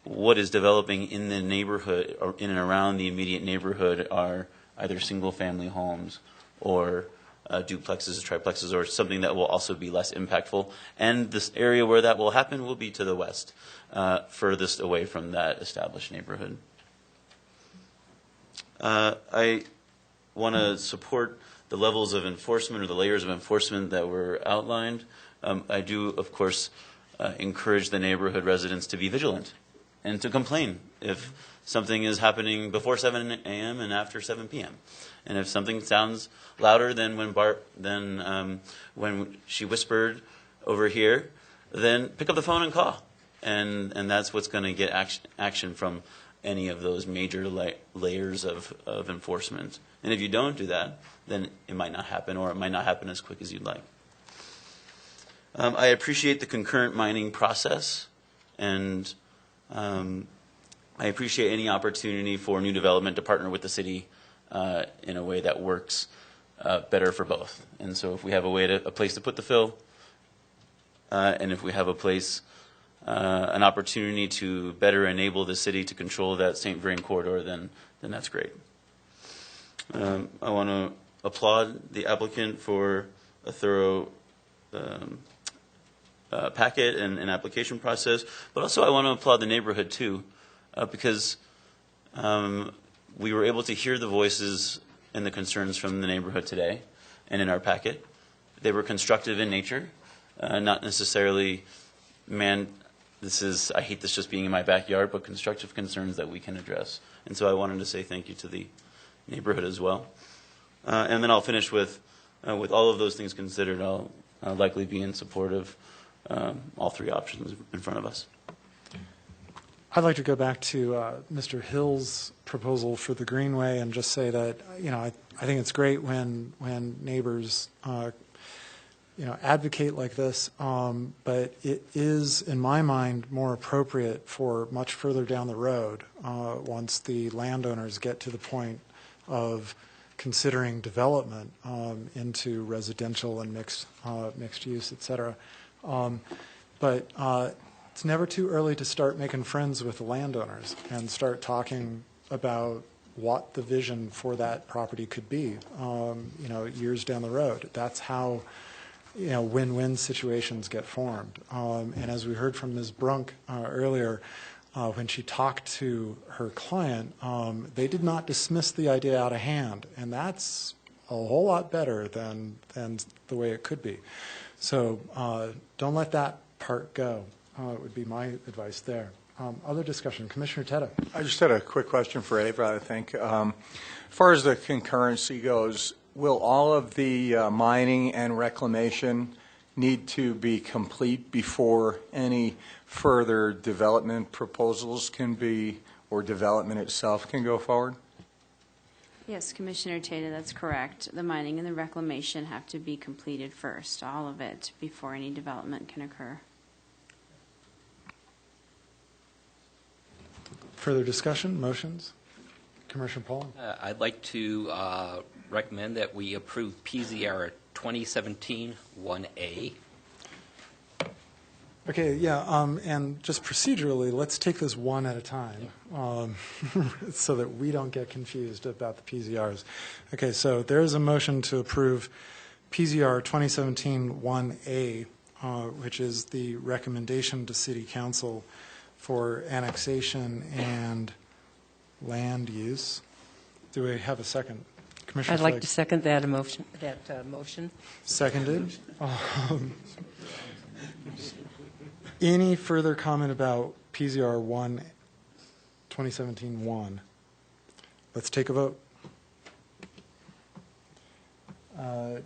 what is developing in the neighborhood or in and around the immediate neighborhood are either single-family homes or duplexes, triplexes, or something that will also be less impactful. And this area where that will happen will be to the west, furthest away from that established neighborhood. I want to support the levels of enforcement or the layers of enforcement that were outlined. I do, of course, encourage the neighborhood residents to be vigilant and to complain if something is happening before 7 a.m. and after 7 p.m. And if something sounds louder than when she whispered over here, then pick up the phone and call. And that's what's going to get action from any of those major layers of enforcement. And if you don't do that, then it might not happen, or it might not happen as quick as you'd like. I appreciate the concurrent mining process, and I appreciate any opportunity for new development to partner with the city in a way that works better for both. And so if we have a place to put the fill, and if we have an opportunity to better enable the city to control that St. Vrain corridor, then that's great. I want to applaud the applicant for a thorough packet and application process, but also I want to applaud the neighborhood too, because we were able to hear the voices and the concerns from the neighborhood today and in our packet. They were constructive in nature, not necessarily, I hate this just being in my backyard, but constructive concerns that we can address. And so I wanted to say thank you to the neighborhood as well. And then I'll finish with all of those things considered, I'll likely be in support of all three options in front of us. I'd like to go back to Mr. Hill's proposal for the Greenway and just say that, I think it's great when neighbors, advocate like this, but it is, in my mind, more appropriate for much further down the road once the landowners get to the point of considering development into residential and mixed use, et cetera. But it's never too early to start making friends with the landowners and start talking about what the vision for that property could be, years down the road. That's how, win-win situations get formed. And as we heard from Ms. Brunk earlier, when she talked to her client, they did not dismiss the idea out of hand, and that's a whole lot better than the way it could be. So don't let that part go, would be my advice there. Other discussion, Commissioner Teta. I just had a quick question for Ava, I think. As far as the concurrency goes, will all of the mining and reclamation need to be complete before any further development proposals can be, or development itself can go forward? Yes, Commissioner Tata, that's correct. The mining and the reclamation have to be completed first, all of it, before any development can occur. Further discussion, motions? Commissioner Paul? I'd like to recommend that we approve PZR 2017-1A. Okay, yeah, and just procedurally, let's take this one at a time so that we don't get confused about the PZRs. Okay, so there is a motion to approve PZR 2017-1A, which is the recommendation to City Council for annexation and land use. Do we have a second? Commissioner I'd like Flake? to second that motion. Seconded. Any further comment about PZR 1, 2017-1? Let's take a vote. And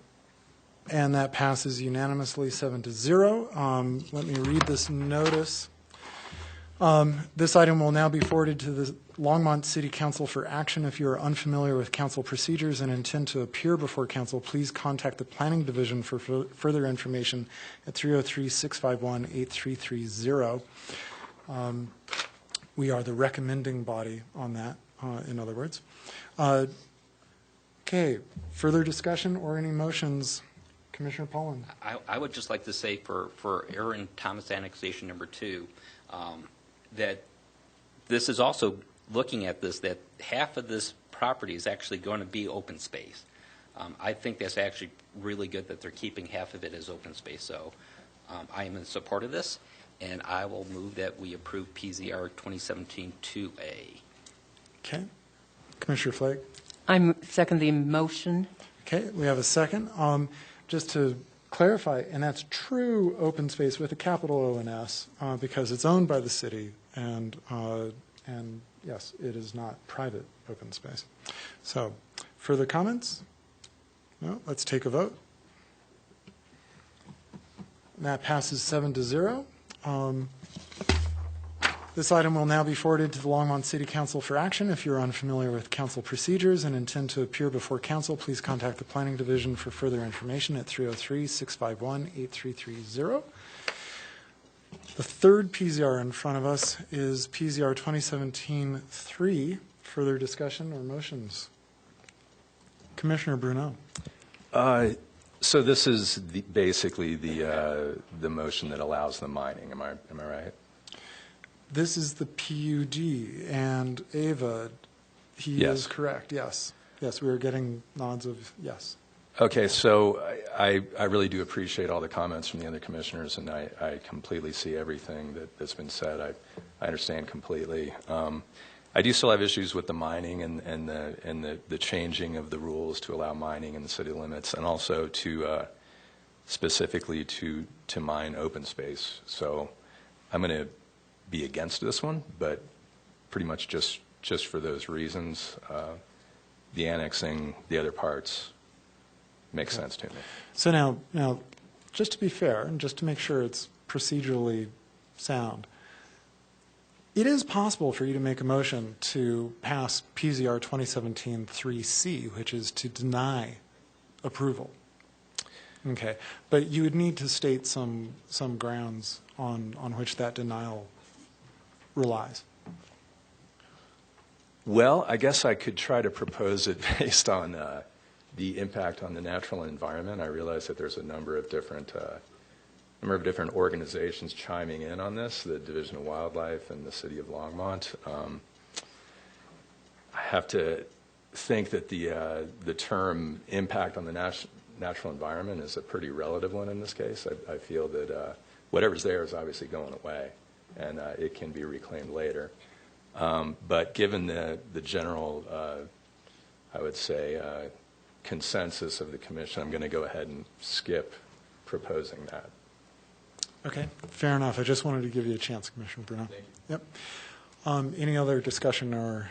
that passes unanimously 7-0. Let me read this notice. This item will now be forwarded to the Longmont City Council for action. If you are unfamiliar with council procedures and intend to appear before council, please contact the Planning Division for further information at 303-651-8330. We are the recommending body on that, in other words. Okay, further discussion or any motions? Commissioner Pollan. I would just like to say for Aaron Thomas annexation number 2, that this is also looking at this, that half of this property is actually going to be open space. I think that's actually really good that they're keeping half of it as open space. So I am in support of this, and I will move that we approve PZR 2017-2A. Okay. Commissioner Flake. I'm second the motion. Okay, we have a second. Just to clarify, and that's true open space with a capital O and S because it's owned by the city, and yes, it is not private open space. So, further comments? No, let's take a vote. That passes 7-0. This item will now be forwarded to the Longmont City Council for action. If you're unfamiliar with council procedures and intend to appear before council, please contact the Planning Division for further information at 303-651-8330. The third PZR in front of us is PZR 2017-3. Further discussion or motions? Commissioner Bruneau. So this is basically the motion that allows the mining. Am I right? This is the PUD, and Ava, he Yes. is correct, yes. Yes, we are getting nods of yes. Okay, so I really do appreciate all the comments from the other commissioners, and I completely see everything that's been said. I understand completely. I do still have issues with the mining and the changing of the rules to allow mining in the city limits, and also to specifically to mine open space. So I'm going to be against this one, but pretty much just for those reasons, the annexing the other parts makes sense to me. So now, just to be fair, and just to make sure it's procedurally sound, it is possible for you to make a motion to pass PZR 2017-3C, which is to deny approval. Okay, but you would need to state some grounds on which that denial relies. Well, I guess I could try to propose it based on the impact on the natural environment. I realize that there's a number of different organizations chiming in on this, the Division of Wildlife and the City of Longmont. I have to think that the term impact on the natural environment is a pretty relative one in this case. I feel that whatever's there is obviously going away. and it can be reclaimed later. But given the general, I would say, consensus of the commission, I'm going to go ahead and skip proposing that. Okay, fair enough. I just wanted to give you a chance, Commissioner Bruno. Thank you. Yep. Any other discussion or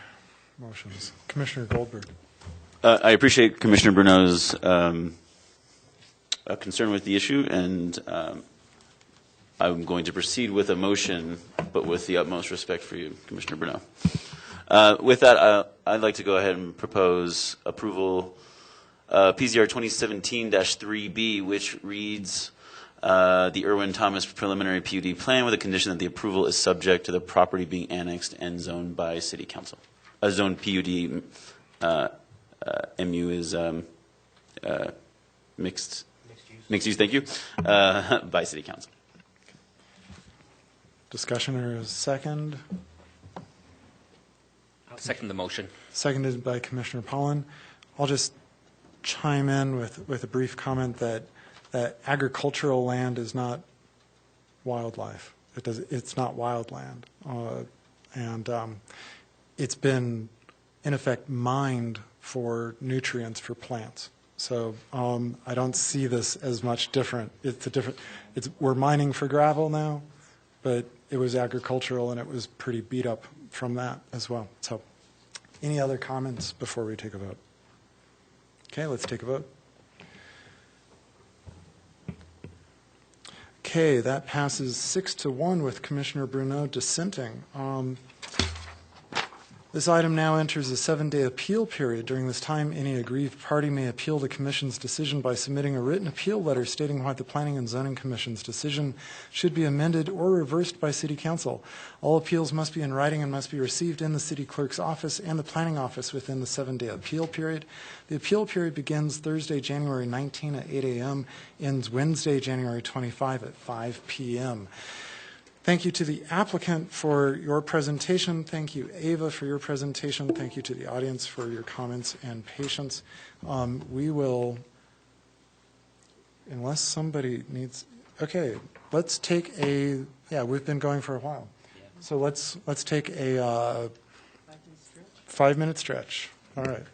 motions? Commissioner Goldberg. I appreciate Commissioner Bruno's concern with the issue, and I'm going to proceed with a motion, but with the utmost respect for you, Commissioner Bruno. With that, I'd like to go ahead and propose approval PZR 2017-3B, which reads the Irwin Thomas preliminary PUD plan with a condition that the approval is subject to the property being annexed and zoned by City Council. Zoned PUD, MU is mixed use, thank you, by City Council. Discussion or a second? I'll second the motion. Seconded by Commissioner Pollan. I'll just chime in with a brief comment that agricultural land is not wildlife. It's not wild land. And it's been, in effect, mined for nutrients for plants. So I don't see this as much different. We're mining for gravel now, but it was agricultural and it was pretty beat up from that as well. So any other comments before we take a vote? Okay, let's take a vote. Okay, that passes 6-1 with Commissioner Bruno dissenting. This item now enters a 7-day appeal period. During this time, any aggrieved party may appeal the Commission's decision by submitting a written appeal letter stating why the Planning and Zoning Commission's decision should be amended or reversed by City Council. All appeals must be in writing and must be received in the City Clerk's office and the Planning Office within the 7-day appeal period. The appeal period begins Thursday, January 19 at 8 a.m., ends Wednesday, January 25 at 5 p.m. Thank you to the applicant for your presentation. Thank you, Ava, for your presentation. Thank you to the audience for your comments and patience. We will, unless somebody needs, okay, let's take a, yeah, we've been going for a while. So let's take a 5-minute stretch. All right.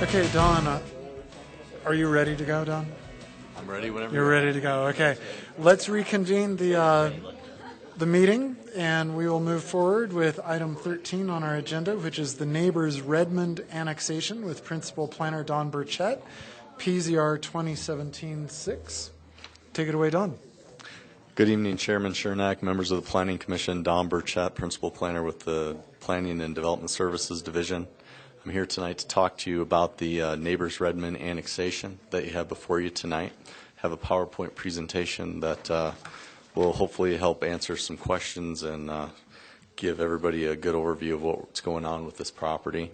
Okay, Don, are you ready to go, Don? I'm ready whenever You're ready to go. Okay, let's reconvene the meeting, and we will move forward with item 13 on our agenda, which is the Neighbors Redmond annexation with Principal Planner Don Burchett, PZR 2017-6. Take it away, Don. Good evening, Chairman Chernak, members of the Planning Commission. Don Burchett, Principal Planner with the Planning and Development Services Division. I'm here tonight to talk to you about the Neighbors Redmond annexation that you have before you tonight. Have a PowerPoint presentation that will hopefully help answer some questions and give everybody a good overview of what's going on with this property.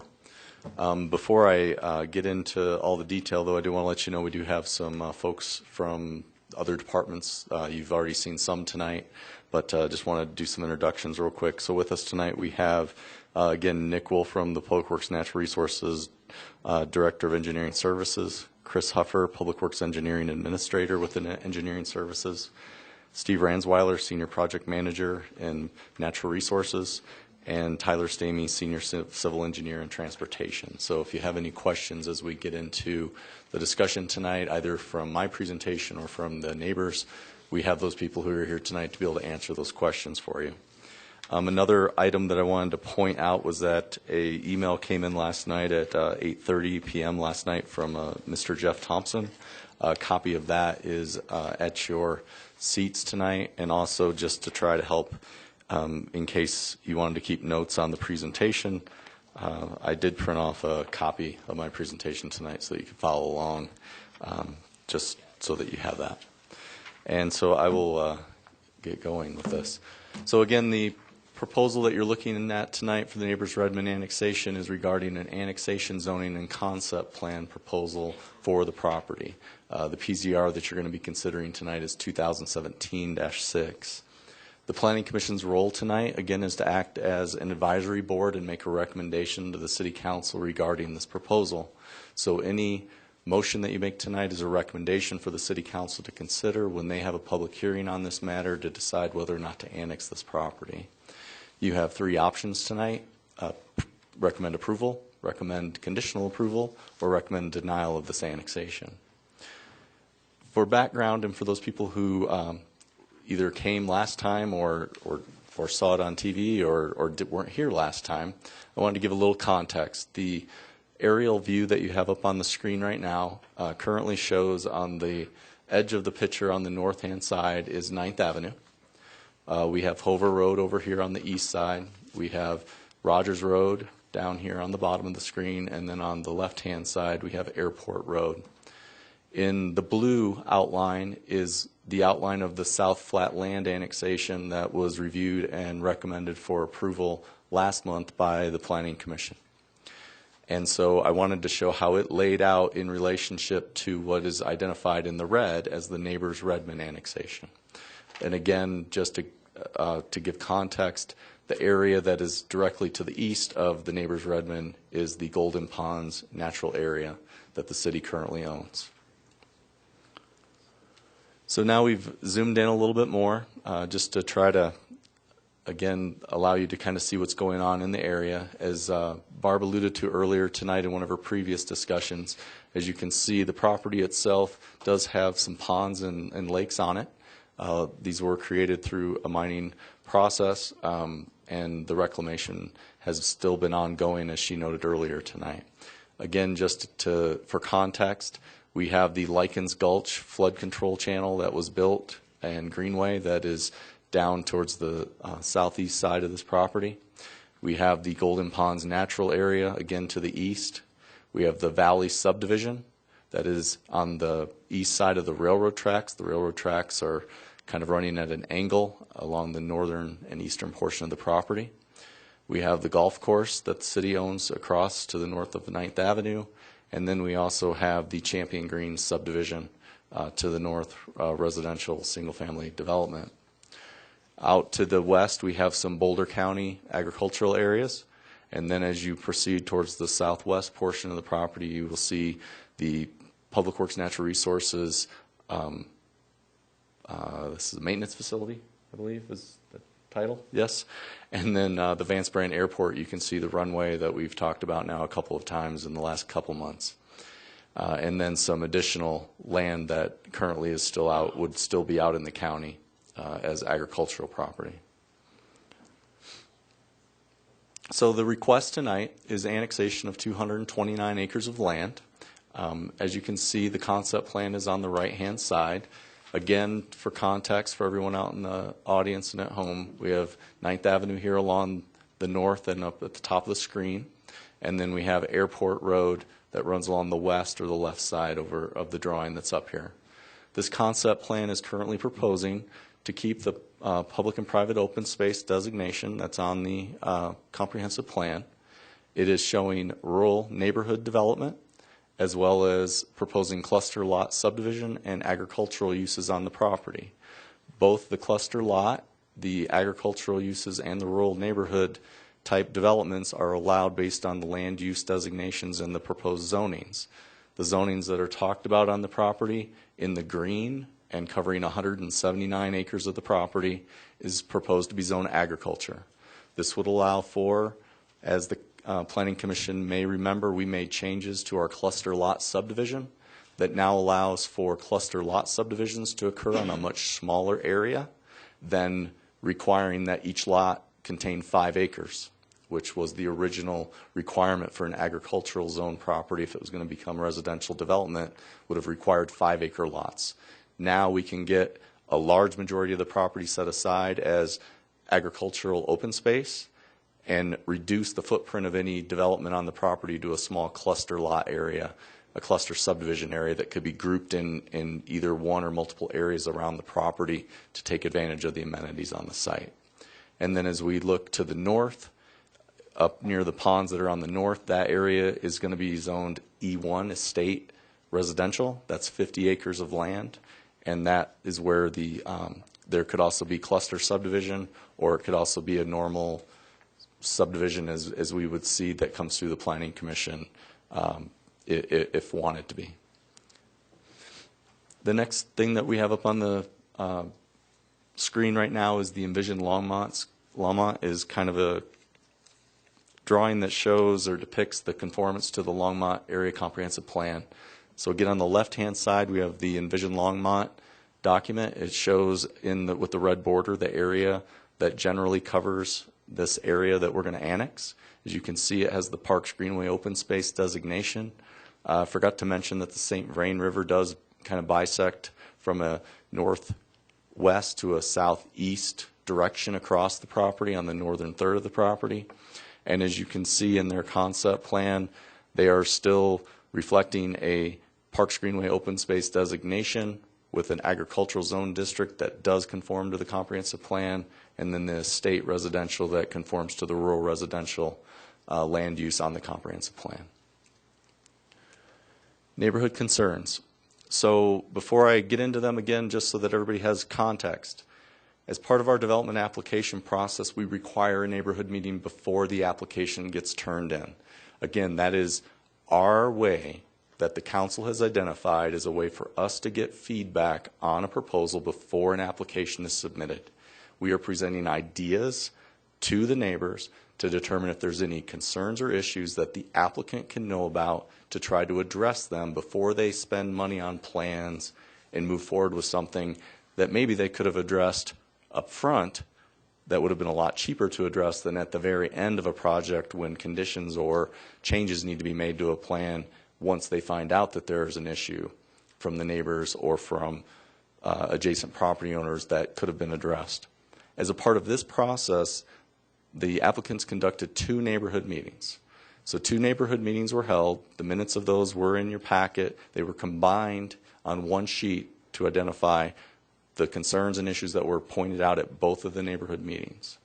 Before I get into all the detail, though, I do want to let you know we do have some folks from other departments. You've already seen some tonight, but just want to do some introductions real quick. So with us tonight we have, again, Nick Wolf from the Public Works Natural Resources, Director of Engineering Services, Chris Huffer, Public Works Engineering Administrator within Engineering Services, Steve Ransweiler, Senior Project Manager in Natural Resources, and Tyler Stamey, Senior Civil Engineer in Transportation. So if you have any questions as we get into the discussion tonight, either from my presentation or from the neighbors, we have those people who are here tonight to be able to answer those questions for you. Another item that I wanted to point out was that an email came in last night at 8:30 p.m. last night from Mr. Jeff Thompson. A copy of that is at your seats tonight, and also just to try to help in case you wanted to keep notes on the presentation. I did print off a copy of my presentation tonight so that you can follow along, just so that you have that. And so I will get going with this. So again, the proposal that you're looking at tonight for the Neighbors Redmond annexation is regarding an annexation zoning and concept plan proposal for the property. The PZR that you're going to be considering tonight is 2017-6. The Planning Commission's role tonight, again, is to act as an advisory board and make a recommendation to the City Council regarding this proposal. So any motion that you make tonight is a recommendation for the City Council to consider when they have a public hearing on this matter to decide whether or not to annex this property. You have three options tonight: recommend approval, recommend conditional approval, or recommend denial of this annexation. For background, and for those people who either came last time or saw it on TV or weren't here last time, I wanted to give a little context. The aerial view that you have up on the screen right now currently shows on the edge of the picture on the north-hand side is 9th Avenue. We have Hover Road over here on the east side. We have Rogers Road down here on the bottom of the screen, and then on the left-hand side we have Airport Road. In the blue outline is the outline of the South Flat Land annexation that was reviewed and recommended for approval last month by the Planning Commission. And so I wanted to show how it laid out in relationship to what is identified in the red as the Neighbors Redmond annexation. And again, just to give context, the area that is directly to the east of the Neighbors Redmond is the Golden Ponds natural area that the city currently owns. So now we've zoomed in a little bit more just to try to, again, allow you to kind of see what's going on in the area. As Barb alluded to earlier tonight in one of her previous discussions, as you can see, the property itself does have some ponds and lakes on it. These were created through a mining process, and the reclamation has still been ongoing, as she noted earlier tonight. Again, just for context, we have the Likens Gulch flood control channel that was built and greenway that is down towards the southeast side of this property. We have the Golden Ponds natural area, again to the east. We have the Valley subdivision that is on the east side of the railroad tracks. The railroad tracks are kind of running at an angle along the northern and eastern portion of the property. We have the golf course that the city owns across to the north of 9th Avenue. And then we also have the Champion Green subdivision to the north, residential single-family development. Out to the west, we have some Boulder County agricultural areas. And then as you proceed towards the southwest portion of the property, you will see the Public Works Natural Resources, this is a maintenance facility, I believe, is the title, yes. And then the Vance Brand Airport, you can see the runway that we've talked about now a couple of times in the last couple months. And then some additional land that currently is still out, would still be out in the county as agricultural property. So the request tonight is annexation of 229 acres of land. As you can see, the concept plan is on the right-hand side. Again, for context, for everyone out in the audience and at home, we have 9th Avenue here along the north and up at the top of the screen. And then we have Airport Road that runs along the west or the left side of the drawing that's up here. This concept plan is currently proposing to keep the public and private open space designation that's on the comprehensive plan. It is showing rural neighborhood development, as well as proposing cluster lot subdivision and agricultural uses on the property. Both the cluster lot, the agricultural uses, and the rural neighborhood type developments are allowed based on the land use designations and the proposed zonings. The zonings that are talked about on the property in the green and covering 179 acres of the property is proposed to be zoned agriculture. This would allow for, as the Planning Commission may remember, we made changes to our cluster lot subdivision that now allows for cluster lot subdivisions to occur on a much smaller area than requiring that each lot contain 5 acres, which was the original requirement for an agricultural zone property. If it was going to become residential development, would have required 5-acre lots. Now we can get a large majority of the property set aside as agricultural open space and reduce the footprint of any development on the property to a small cluster lot area, a cluster subdivision area that could be grouped in either one or multiple areas around the property to take advantage of the amenities on the site. And then as we look to the north, up near the ponds that are on the north, that area is going to be zoned E1 estate residential. That's 50 acres of land, and that is where there could also be cluster subdivision, or it could also be a normal subdivision as we would see that comes through the Planning Commission if wanted to be. The next thing that we have up on the screen right now is the Envision Longmont. Longmont is kind of a drawing that shows or depicts the conformance to the Longmont Area Comprehensive Plan. So again, on the left-hand side, we have the Envision Longmont document. It shows with the red border the area that generally covers this area that we're going to annex. As you can see, it has the Parks Greenway open space designation. I forgot to mention that the St. Vrain River does kind of bisect from a northwest to a southeast direction across the property on the northern third of the property. And as you can see in their concept plan, they are still reflecting a Parks Greenway open space designation with an agricultural zone district that does conform to the comprehensive plan, and then the state residential that conforms to the rural residential land use on the comprehensive plan. Neighborhood concerns. So before I get into them again, just so that everybody has context, as part of our development application process, we require a neighborhood meeting before the application gets turned in. Again, that is our way that the council has identified as a way for us to get feedback on a proposal before an application is submitted. We are presenting ideas to the neighbors to determine if there's any concerns or issues that the applicant can know about to try to address them before they spend money on plans and move forward with something that maybe they could have addressed up front that would have been a lot cheaper to address than at the very end of a project when conditions or changes need to be made to a plan once they find out that there's an issue from the neighbors or from adjacent property owners that could have been addressed. As a part of this process, the applicants conducted 2 neighborhood meetings. So 2 neighborhood meetings were held. The minutes of those were in your packet. They were combined on one sheet to identify the concerns and issues that were pointed out at both of the neighborhood meetings.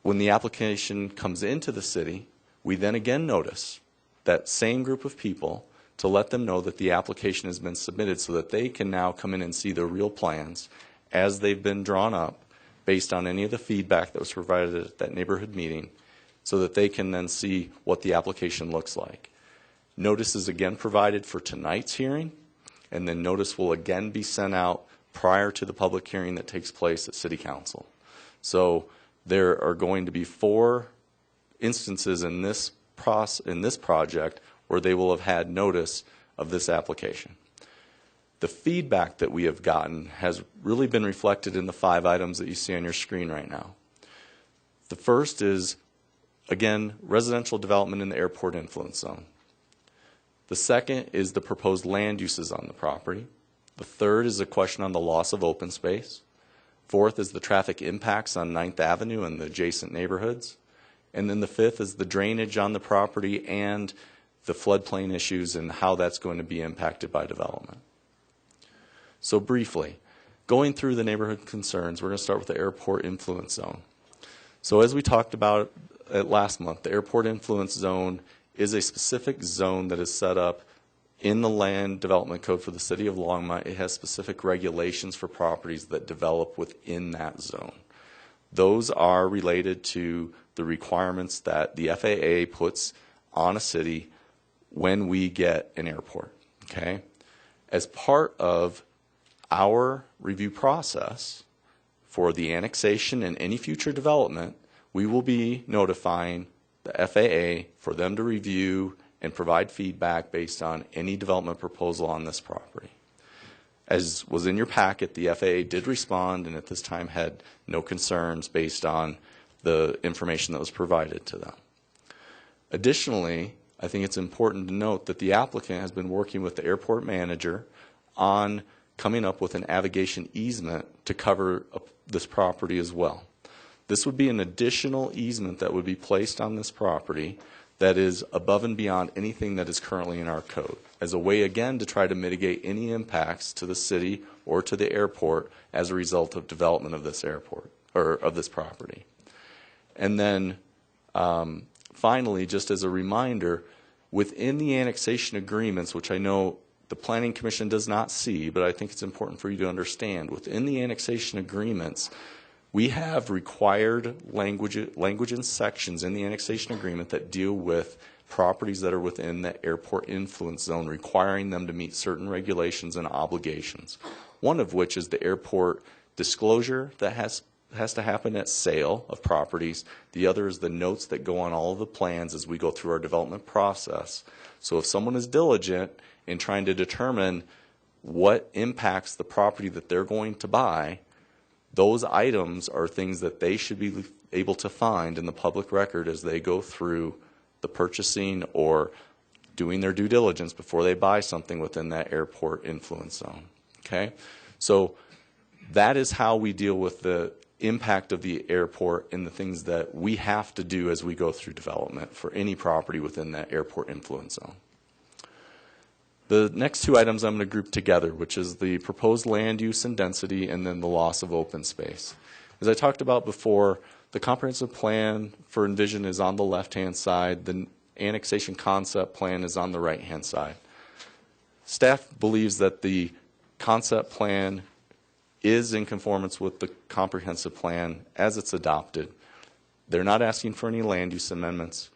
When the application comes into the city, we then again notice that same group of people to let them know that the application has been submitted so that they can now come in and see the real plans as they've been drawn up based on any of the feedback that was provided at that neighborhood meeting so that they can then see what the application looks like. Notice is again provided for tonight's hearing, and then notice will again be sent out prior to the public hearing that takes place at City Council. So there are going to be 4 instances in this project where they will have had notice of this application. The feedback that we have gotten has really been reflected in the 5 items that you see on your screen right now. The first is, again, residential development in the airport influence zone. The second is the proposed land uses on the property. The third is a question on the loss of open space. Fourth is the traffic impacts on 9th Avenue and the adjacent neighborhoods. And then the 5th is the drainage on the property and the floodplain issues and how that's going to be impacted by development. So briefly, going through the neighborhood concerns, we're going to start with the airport influence zone. So as we talked about last month, the airport influence zone is a specific zone that is set up in the land development code for the city of Longmont. It has specific regulations for properties that develop within that zone. Those are related to the requirements that the FAA puts on a city when we get an airport. Okay? As part of our review process for the annexation and any future development, we will be notifying the FAA for them to review and provide feedback based on any development proposal on this property. As was in your packet, the FAA did respond and at this time had no concerns based on the information that was provided to them. Additionally, I think it's important to note that the applicant has been working with the airport manager on coming up with an navigation easement to cover this property as well. This would be an additional easement that would be placed on this property that is above and beyond anything that is currently in our code, as a way again to try to mitigate any impacts to the city or to the airport as a result of development of this airport or of this property. And then finally, just as a reminder, within the annexation agreements, which I know the Planning Commission does not see, but I think it's important for you to understand, within the annexation agreements, we have required language and sections in the annexation agreement that deal with properties that are within the airport influence zone, requiring them to meet certain regulations and obligations. One of which is the airport disclosure that has to happen at sale of properties. The other is the notes that go on all of the plans as we go through our development process. So if someone is diligent in trying to determine what impacts the property that they're going to buy, those items are things that they should be able to find in the public record as they go through the purchasing or doing their due diligence before they buy something within that airport influence zone. Okay? So that is how we deal with the impact of the airport and the things that we have to do as we go through development for any property within that airport influence zone. The next 2 items I'm going to group together, which is the proposed land use and density and then the loss of open space. As I talked about before, the comprehensive plan for Envision is on the left-hand side. The annexation concept plan is on the right-hand side. Staff believes that the concept plan is in conformance with the comprehensive plan as it's adopted. They're not asking for any land use amendments.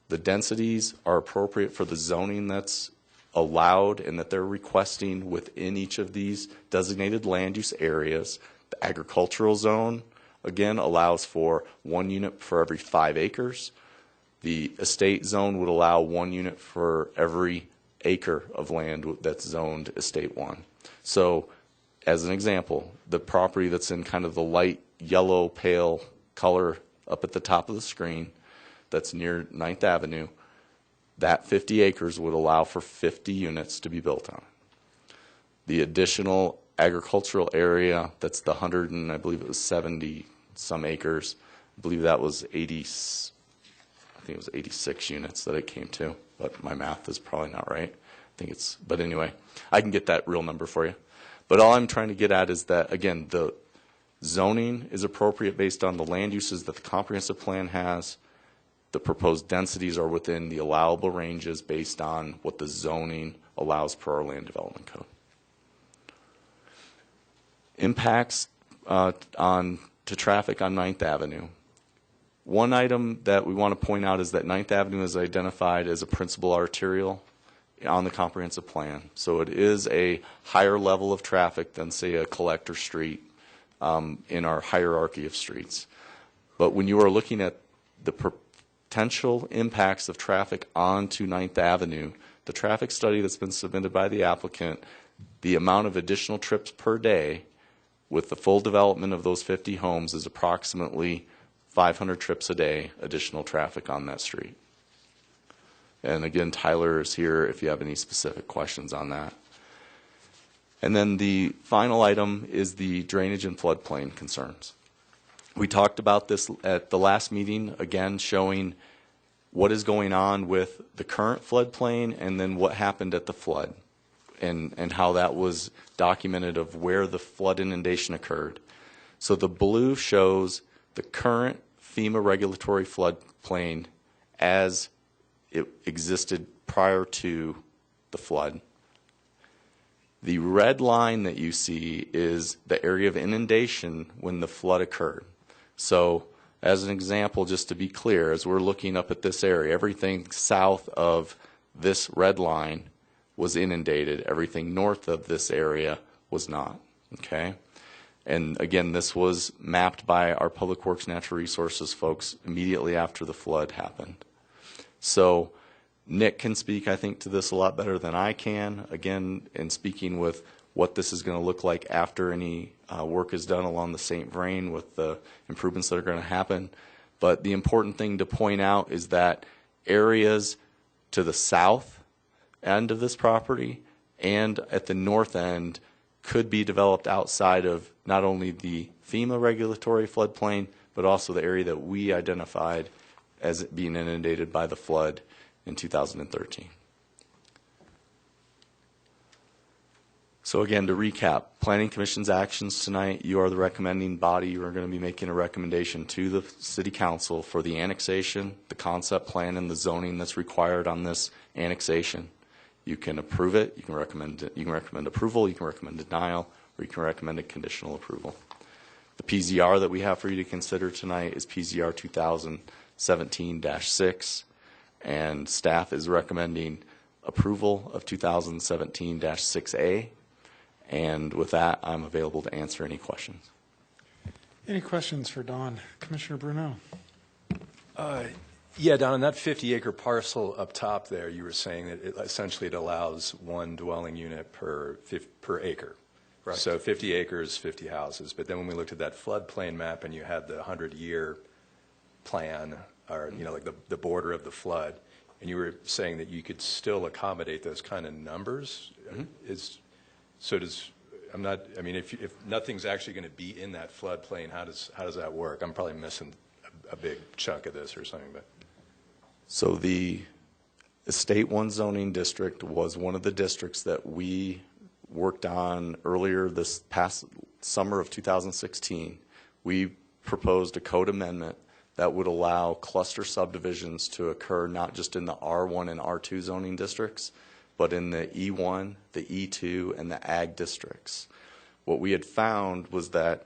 The densities are appropriate for the zoning that's allowed and that they're requesting within each of these designated land use areas. The agricultural zone, again, allows for 1 unit for every 5 acres. The estate zone would allow 1 unit for every acre of land that's zoned Estate 1. So, as an example, the property that's in kind of the light yellow pale color up at the top of the screen that's near 9th Avenue, that 50 acres would allow for 50 units to be built on. The additional agricultural area, that's the 100 and I believe it was 70 some acres. I believe that was 80, I think it was 86 units that it came to, but my math is probably not right. I think it's, but anyway, I can get that real number for you. But all I'm trying to get at is that, again, the zoning is appropriate based on the land uses that the comprehensive plan has. The proposed densities are within the allowable ranges based on what the zoning allows per our land development code. Impacts to traffic on 9th Avenue. One item that we want to point out is that 9th Avenue is identified as a principal arterial on the comprehensive plan. So it is a higher level of traffic than, say, a collector street in our hierarchy of streets. But when you are looking at the potential impacts of traffic onto 9th Avenue, the traffic study that's been submitted by the applicant, the amount of additional trips per day with the full development of those 50 homes is approximately 500 trips a day additional traffic on that street. And again, Tyler is here if you have any specific questions on that. And then the final item is the drainage and floodplain concerns. We talked about this at the last meeting, again showing what is going on with the current floodplain and then what happened at the flood and how that was documented of where the flood inundation occurred. So the blue shows the current FEMA regulatory floodplain as it existed prior to the flood. The red line that you see is the area of inundation when the flood occurred. So as an example, just to be clear, as we're looking up at this area, everything south of this red line was inundated. Everything north of this area was not. Okay? And again, this was mapped by our Public Works Natural Resources folks immediately after the flood happened. So Nick can speak, I think, to this a lot better than I can, again, in speaking with what this is going to look like after any work is done along the St. Vrain with the improvements that are going to happen. But the important thing to point out is that areas to the south end of this property and at the north end could be developed outside of not only the FEMA regulatory floodplain, but also the area that we identified as being inundated by the flood in 2013. So again, to recap, Planning Commission's actions tonight, you are the recommending body. You are going to be making a recommendation to the City Council for the annexation, the concept plan, and the zoning that's required on this annexation. You can approve it, you can recommend approval, you can recommend denial, or you can recommend a conditional approval. The PZR that we have for you to consider tonight is PZR 2017-6, and staff is recommending approval of 2017-6A. And with that, I'm available to answer any questions. Any questions for Don? Commissioner Bruno. Yeah, Don, on that 50-acre parcel up top there, you were saying that essentially it allows one dwelling unit per acre. Right. So 50 acres, 50 houses. But then when we looked at that floodplain map and you had the 100-year plan, or like the border of the flood, and you were saying that you could still accommodate those kind of numbers. Mm-hmm. If nothing's actually going to be in that floodplain, how does that work? I'm probably missing a big chunk of this or something, but. So the Estate 1 zoning district was one of the districts that we worked on earlier this past summer of 2016. We proposed a code amendment that would allow cluster subdivisions to occur not just in the R1 and R2 zoning districts, but in the E1, the E2, and the Ag districts. What we had found was that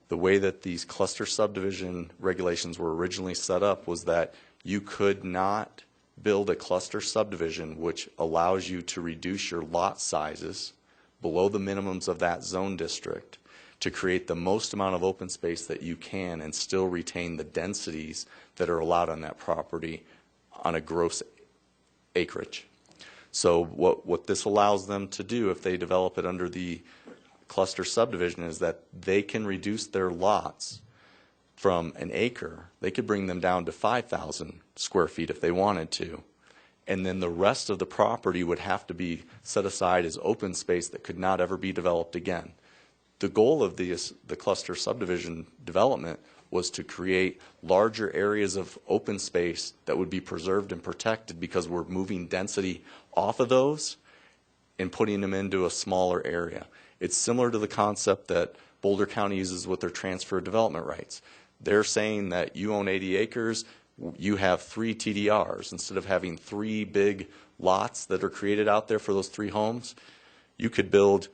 the way that these cluster subdivision regulations were originally set up was that you could not build a cluster subdivision which allows you to reduce your lot sizes below the minimums of that zone district to create the most amount of open space that you can and still retain the densities that are allowed on that property on a gross acreage. So what this allows them to do if they develop it under the cluster subdivision is that they can reduce their lots from an acre. They could bring them down to 5,000 square feet if they wanted to. And then the rest of the property would have to be set aside as open space that could not ever be developed again. The goal of the cluster subdivision development was to create larger areas of open space that would be preserved and protected because we're moving density off of those and putting them into a smaller area. It's similar to the concept that Boulder County uses with their transfer of development rights. They're saying that you own 80 acres, you have 3 TDRs. Instead of having 3 big lots that are created out there for those 3 homes, you could build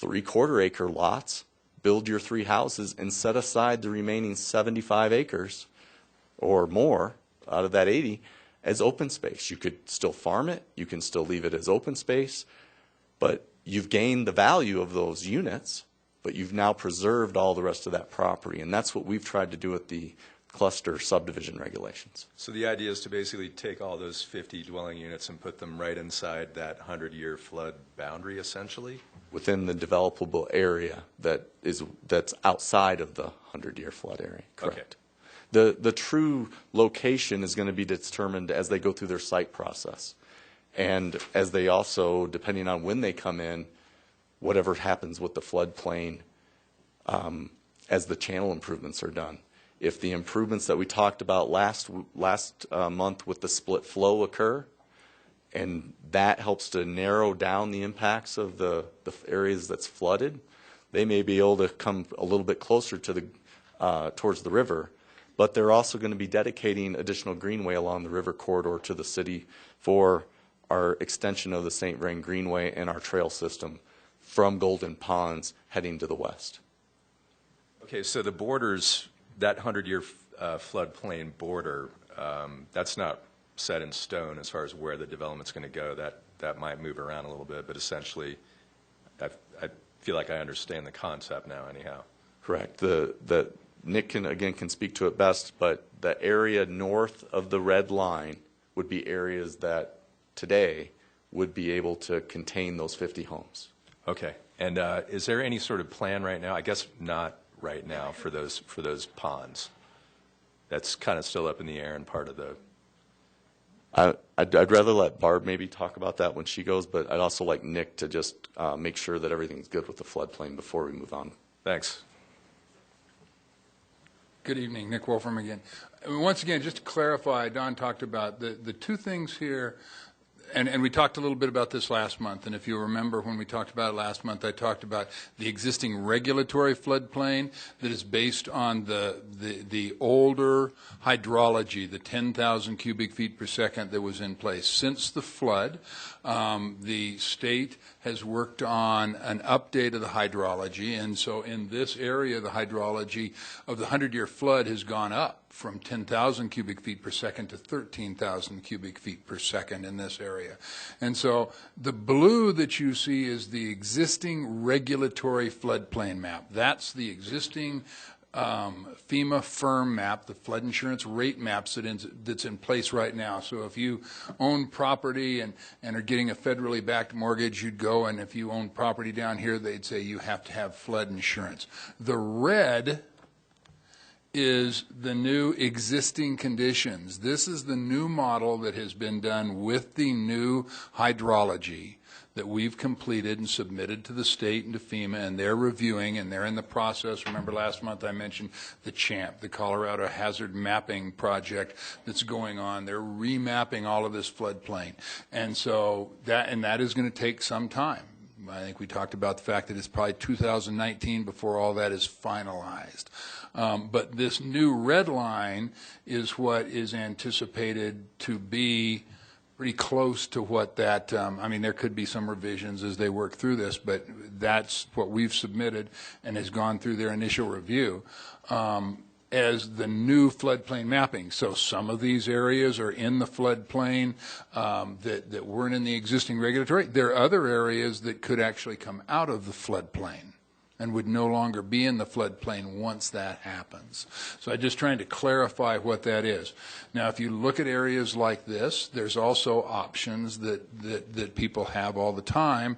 3/4 acre lots, build your 3 houses, and set aside the remaining 75 acres or more out of that 80 as open space. You could still farm it, you can still leave it as open space, but you've gained the value of those units but you've now preserved all the rest of that property. And that's what we've tried to do with the cluster subdivision regulations. So the idea is to basically take all those 50 dwelling units and put them right inside that 100-year flood boundary, essentially? Within the developable area that's outside of the 100-year flood area, correct. Okay. The true location is going to be determined as they go through their site process. And as they also, depending on when they come in, whatever happens with the floodplain as the channel improvements are done. If the improvements that we talked about last month with the split flow occur, and that helps to narrow down the impacts of the areas that's flooded, they may be able to come a little bit closer to the towards the river. But they're also going to be dedicating additional greenway along the river corridor to the city for our extension of the St. Vrain Greenway and our trail system from Golden Ponds heading to the west. Okay, so the borders, that 100-year floodplain border, that's not set in stone as far as where the development's going to go. That might move around a little bit, but essentially, I feel like I understand the concept now anyhow. Correct. Nick can speak to it best, but the area north of the red line would be areas that today would be able to contain those 50 homes. Okay. And is there any sort of plan right now? I guess not right now for those ponds. That's kind of still up in the air and part of the. I'd rather let Barb maybe talk about that when she goes, but I'd also like Nick to just make sure that everything's good with the floodplain before we move on. Thanks. Good evening, Nick Wolfram again. Once again, just to clarify, Don talked about the two things here, and we talked a little bit about this last month, and if you remember when we talked about it last month, I talked about the existing regulatory floodplain that is based on the older hydrology, the 10,000 cubic feet per second that was in place. Since the flood, the state has worked on an update of the hydrology, and so in this area, the hydrology of the 100-year flood has gone up from 10,000 cubic feet per second to 13,000 cubic feet per second in this area. And so the blue that you see is the existing regulatory floodplain map. That's the existing FEMA firm map, the flood insurance rate maps that's in place right now. So if you own property and are getting a federally backed mortgage, you'd go, and if you own property down here, they'd say you have to have flood insurance. The red is the new existing conditions. This is the new model that has been done with the new hydrology that we've completed and submitted to the state and to FEMA, and they're reviewing, and they're in the process. Remember last month I mentioned the CHAMP, the Colorado Hazard Mapping Project that's going on. They're remapping all of this floodplain. And so that is going to take some time. I think we talked about the fact that it's probably 2019 before all that is finalized. But this new red line is what is anticipated to be pretty close to what that, I mean, there could be some revisions as they work through this, but that's what we've submitted and has gone through their initial review as the new floodplain mapping. So some of these areas are in the floodplain that weren't in the existing regulatory. There are other areas that could actually come out of the floodplain and would no longer be in the floodplain once that happens. So I'm just trying to clarify what that is. Now, if you look at areas like this, there's also options that people have all the time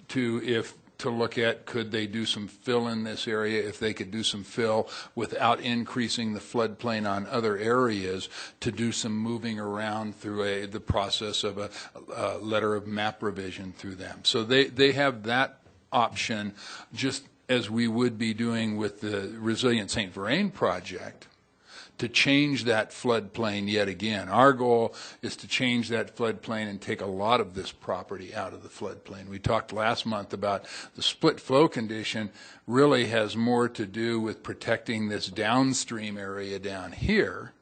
to look at, could they do some fill in this area, if they could do some fill without increasing the floodplain on other areas, to do some moving around through the process of a letter of map revision through them. So they have that option, just as we would be doing with the Resilient St. Vrain project, to change that floodplain yet again. Our goal is to change that floodplain and take a lot of this property out of the floodplain. We talked last month about the split flow condition really has more to do with protecting this downstream area down here,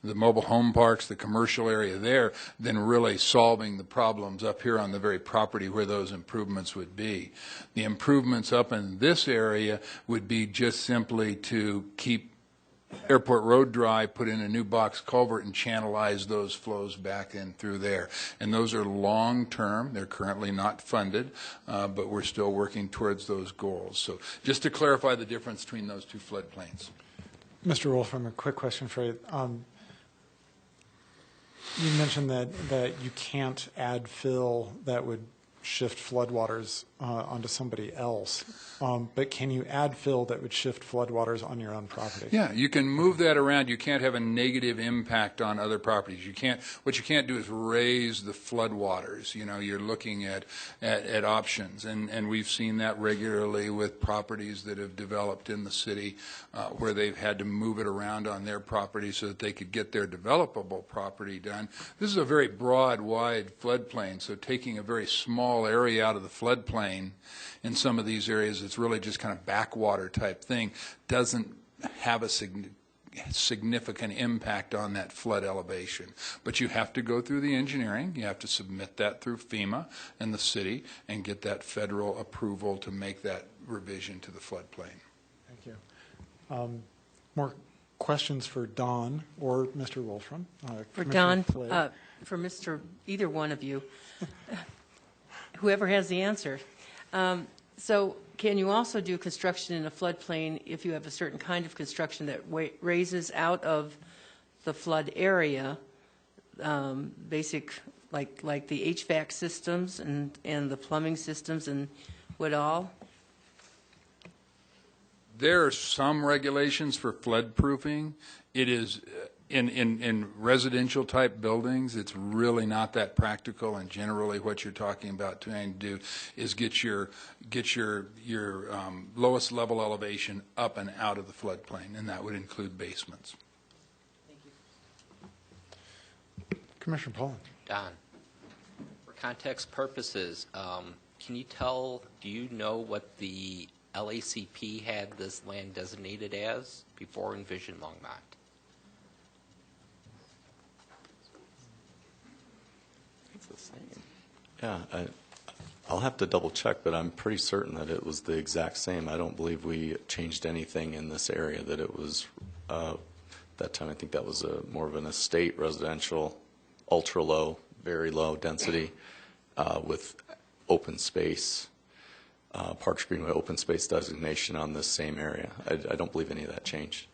the mobile home parks, the commercial area there, than really solving the problems up here on the very property where those improvements would be. The improvements up in this area would be just simply to keep Airport Road dry, put in a new box culvert and channelize those flows back in through there. And those are long-term. They're currently not funded, but we're still working towards those goals. So just to clarify the difference between those two floodplains. Mr. Wolfram, a quick question for you. You mentioned that you can't add fill that would shift floodwaters onto somebody else, but can you add fill that would shift floodwaters on your own property? Yeah, you can move that around. You can't have a negative impact on other properties. You can't. What you can't do is raise the floodwaters. You know, you're looking at options, and we've seen that regularly with properties that have developed in the city, where they've had to move it around on their property so that they could get their developable property done. This is a very broad, wide floodplain, so taking a very small area out of the floodplain in some of these areas, it's really just kind of backwater type thing, doesn't have a significant impact on that flood elevation. But you have to go through the engineering, you have to submit that through FEMA and the city and get that federal approval to make that revision to the floodplain. Thank you. More questions for Don or Mr. Wolfram? For Commissioner Don, Flake. for Mr. either one of you, whoever has the answer. So can you also do construction in a floodplain if you have a certain kind of construction that raises out of the flood area, basic, like the HVAC systems and the plumbing systems and Woodall? There are some regulations for flood proofing. It is in residential type buildings, it's really not that practical, and generally what you're talking about trying to do is get your lowest level elevation up and out of the floodplain, and that would include basements. Thank you. Commissioner Pollan. Don, for context purposes, do you know what the LACP had this land designated as before Envision Longmont? It's the same. Yeah, I'll have to double check, but I'm pretty certain that it was the exact same. I don't believe we changed anything in this area, that it was, that time I think that was more of an estate residential, ultra low, very low density with open space, Parks Greenway open space designation on this same area. I don't believe any of that changed.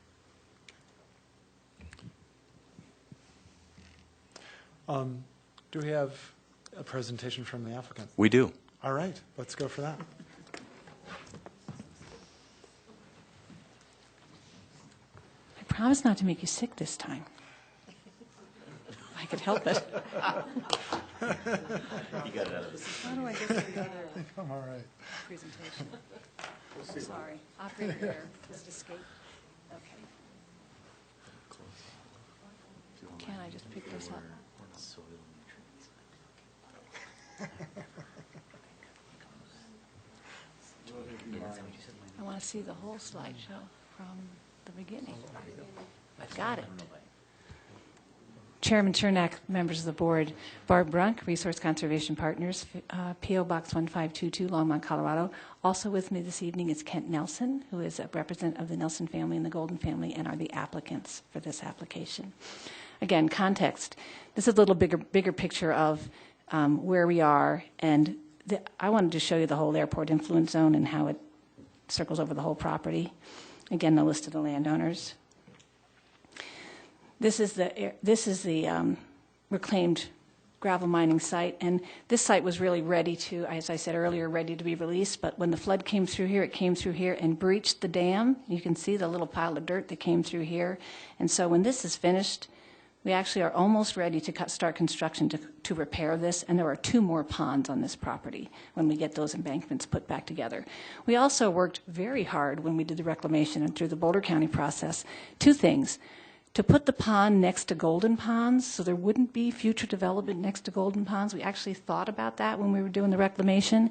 Do we have a presentation from the applicant? We do. All right, let's go for that. I promise not to make you sick this time. I could help it. You got it out of this. How do I get to the other I'm all right. presentation? Sorry. Operator there. Does it escape? Okay. Can I just pick this up? I want to see the whole slideshow from the beginning. I've got it. Chairman Chernak, members of the board, Barb Brunk, Resource Conservation Partners, P.O. Box 1522, Longmont, Colorado. Also with me this evening is Kent Nelson, who is a representative of the Nelson family and the Golden family and are the applicants for this application. Again, context. This is a little bigger picture of where we are, and I wanted to show you the whole airport influence zone and how it circles over the whole property. Again, the list of the landowners. This is the reclaimed gravel mining site, and this site was really ready to, as I said earlier, ready to be released, but when the flood came through here, it came through here and breached the dam. You can see the little pile of dirt that came through here, and so when this is finished, we actually are almost ready to start construction to repair this, and there are 2 more ponds on this property when we get those embankments put back together. We also worked very hard when we did the reclamation and through the Boulder County process. 2 things. To put the pond next to golden ponds so there wouldn't be future development next to golden ponds. We actually thought about that when we were doing the reclamation.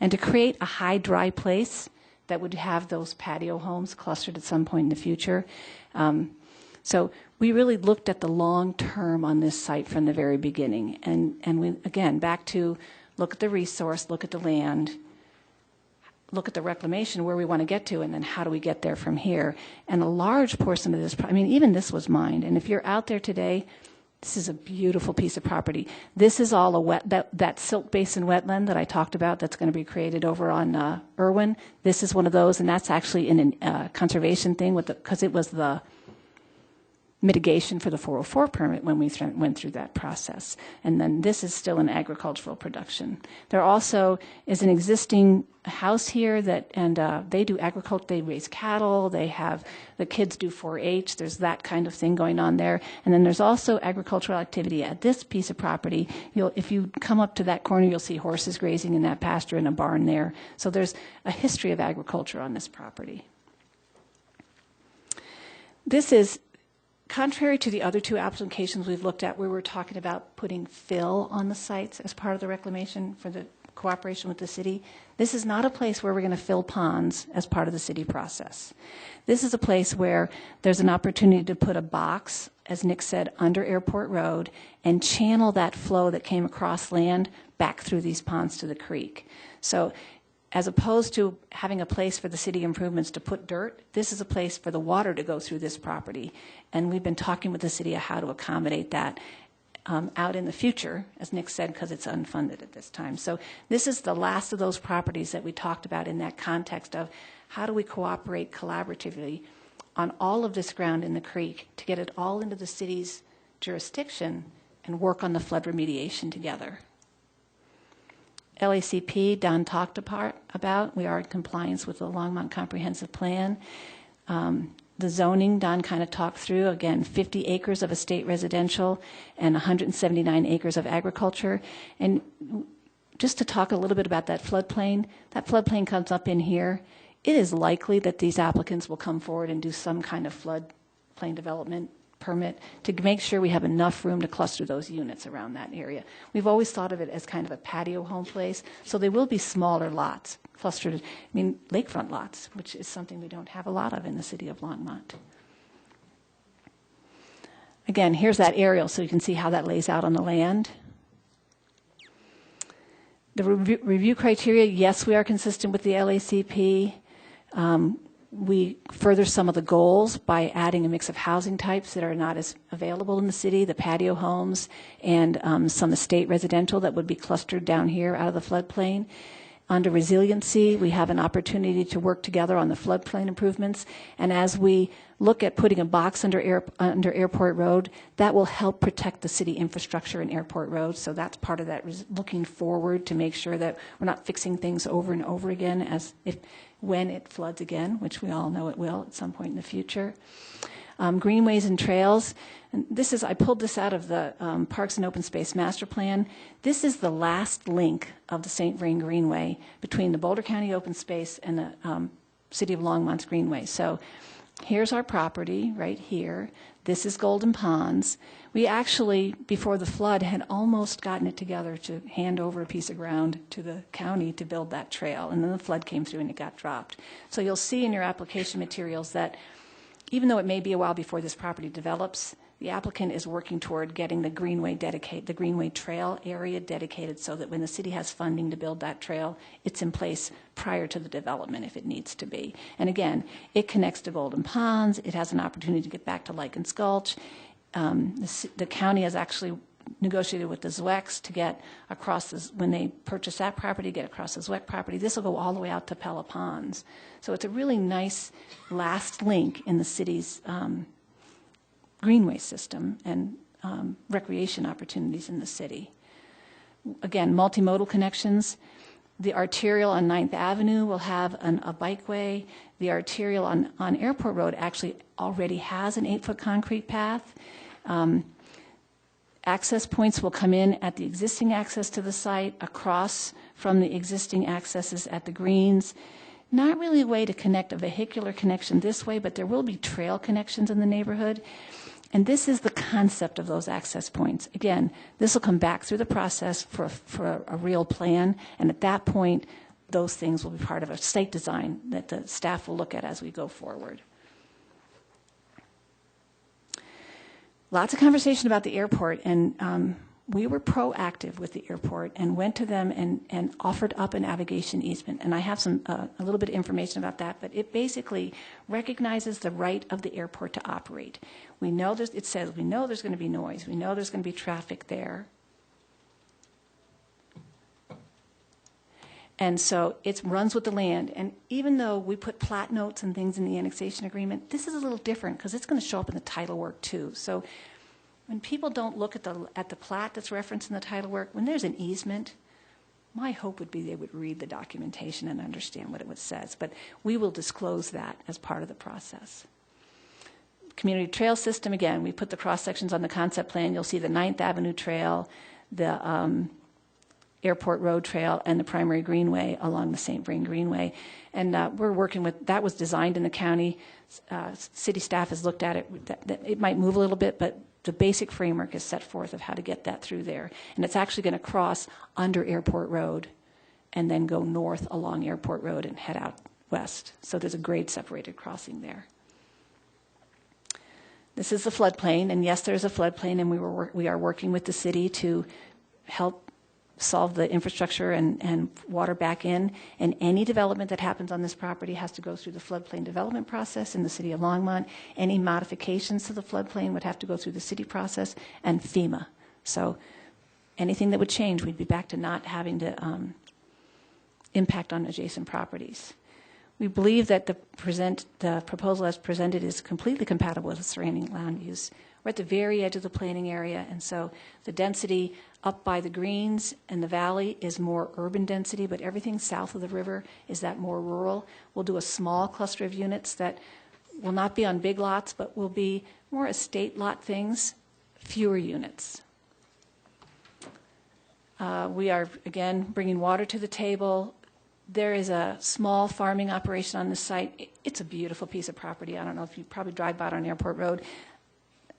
And to create a high dry place that would have those patio homes clustered at some point in the future. So we really looked at the long term on this site from the very beginning. And we, again, back to look at the resource, look at the land, look at the reclamation, where we want to get to, and then how do we get there from here. And a large portion of this, I mean, even this was mined. And if you're out there today, this is a beautiful piece of property. This is all that silt basin wetland that I talked about that's going to be created over on Irwin. This is one of those, and that's actually in a conservation thing because it was the mitigation for the 404 permit when we went through that process. And then this is still an agricultural production. There also is an existing house here and they do agriculture, they raise cattle, the kids do 4-H, there's that kind of thing going on there. And then there's also agricultural activity at this piece of property. If you come up to that corner, you'll see horses grazing in that pasture and a barn there. So there's a history of agriculture on this property. This is contrary to the other two applications we've looked at where we're talking about putting fill on the sites as part of the reclamation for the cooperation with the city. This is not a place where we're going to fill ponds as part of the city process. This is a place where there's an opportunity to put a box, as Nick said, under Airport Road and channel that flow that came across land back through these ponds to the creek. So as opposed to having a place for the city improvements to put dirt, this is a place for the water to go through this property. And we've been talking with the city of how to accommodate that out in the future, as Nick said, because it's unfunded at this time. So this is the last of those properties that we talked about in that context of how do we cooperate collaboratively on all of this ground in the creek to get it all into the city's jurisdiction and work on the flood remediation together. LACP, Don talked about. We are in compliance with the Longmont Comprehensive Plan. The zoning, Don kind of talked through. Again, 50 acres of estate residential and 179 acres of agriculture. And just to talk a little bit about that floodplain comes up in here. It is likely that these applicants will come forward and do some kind of floodplain development permit to make sure we have enough room to cluster those units around that area. We've always thought of it as kind of a patio home place, so they will be smaller lots, clustered, lakefront lots, which is something we don't have a lot of in the city of Longmont. Again, here's that aerial so you can see how that lays out on the land. The review criteria, yes, we are consistent with the LACP. We further some of the goals by adding a mix of housing types that are not as available in the city, the patio homes, and some estate residential that would be clustered down here out of the floodplain. Under resiliency, we have an opportunity to work together on the floodplain improvements. And as we look at putting a box under Airport Road, that will help protect the city infrastructure in Airport Road. So that's part of that, looking forward to make sure that we're not fixing things over and over again when it floods again, which we all know it will at some point in the future. Greenways and trails. And I pulled this out of the Parks and Open Space Master Plan. This is the last link of the St. Vrain Greenway between the Boulder County Open Space and the City of Longmont's Greenway. So here's our property right here. This is Golden Ponds. We actually, before the flood, had almost gotten it together to hand over a piece of ground to the county to build that trail. And then the flood came through and it got dropped. So you'll see in your application materials that even though it may be a while before this property develops, the applicant is working toward getting the Greenway Trail area dedicated so that when the city has funding to build that trail, it's in place prior to the development if it needs to be. And again, it connects to Golden Ponds. It has an opportunity to get back to Lycans Gulch. The county has actually negotiated with the Zwecs to get across when they purchase that property, get across the Zweck property. This will go all the way out to Pella Ponds. So it's a really nice last link in the city's greenway system and recreation opportunities in the city. Again, multimodal connections. The arterial on 9th Avenue will have a bikeway. The arterial on Airport Road actually already has an 8-foot concrete path. Access points will come in at the existing access to the site, across from the existing accesses at the greens. Not really a way to connect a vehicular connection this way, but there will be trail connections in the neighborhood. And this is the concept of those access points. Again, this will come back through the process for a real plan, and at that point, those things will be part of a site design that the staff will look at as we go forward. Lots of conversation about the airport, and we were proactive with the airport and went to them and offered up a navigation easement. And I have a little bit of information about that, but it basically recognizes the right of the airport to operate. We know it says we know there's going to be noise. We know there's going to be traffic there. And so it runs with the land. And even though we put plat notes and things in the annexation agreement, this is a little different because it's going to show up in the title work too. So when people don't look at the plat that's referenced in the title work, when there's an easement, my hope would be they would read the documentation and understand what it says. But we will disclose that as part of the process. Community trail system, again, we put the cross sections on the concept plan. You'll see the 9th Avenue Trail, the Airport Road Trail, and the primary greenway along the St. Vrain Greenway. And we're working with, that was designed in the county. City staff has looked at it. It might move a little bit, but the basic framework is set forth of how to get that through there. And it's actually going to cross under Airport Road and then go north along Airport Road and head out west. So there's a grade separated crossing there. This is the floodplain, and yes, there's a floodplain, and we are working with the city to help solve the infrastructure and water back in. And any development that happens on this property has to go through the floodplain development process in the city of Longmont. Any modifications to the floodplain would have to go through the city process and FEMA. So anything that would change, we'd be back to not having to impact on adjacent properties. We believe that the proposal as presented is completely compatible with the surrounding land use. We're at the very edge of the planning area, and so the density up by the greens and the valley is more urban density, but everything south of the river is that more rural. We'll do a small cluster of units that will not be on big lots, but will be more estate lot things, fewer units. We are, again, bringing water to the table. There is a small farming operation on the site. It's a beautiful piece of property. I don't know if you probably drive by it on Airport Road.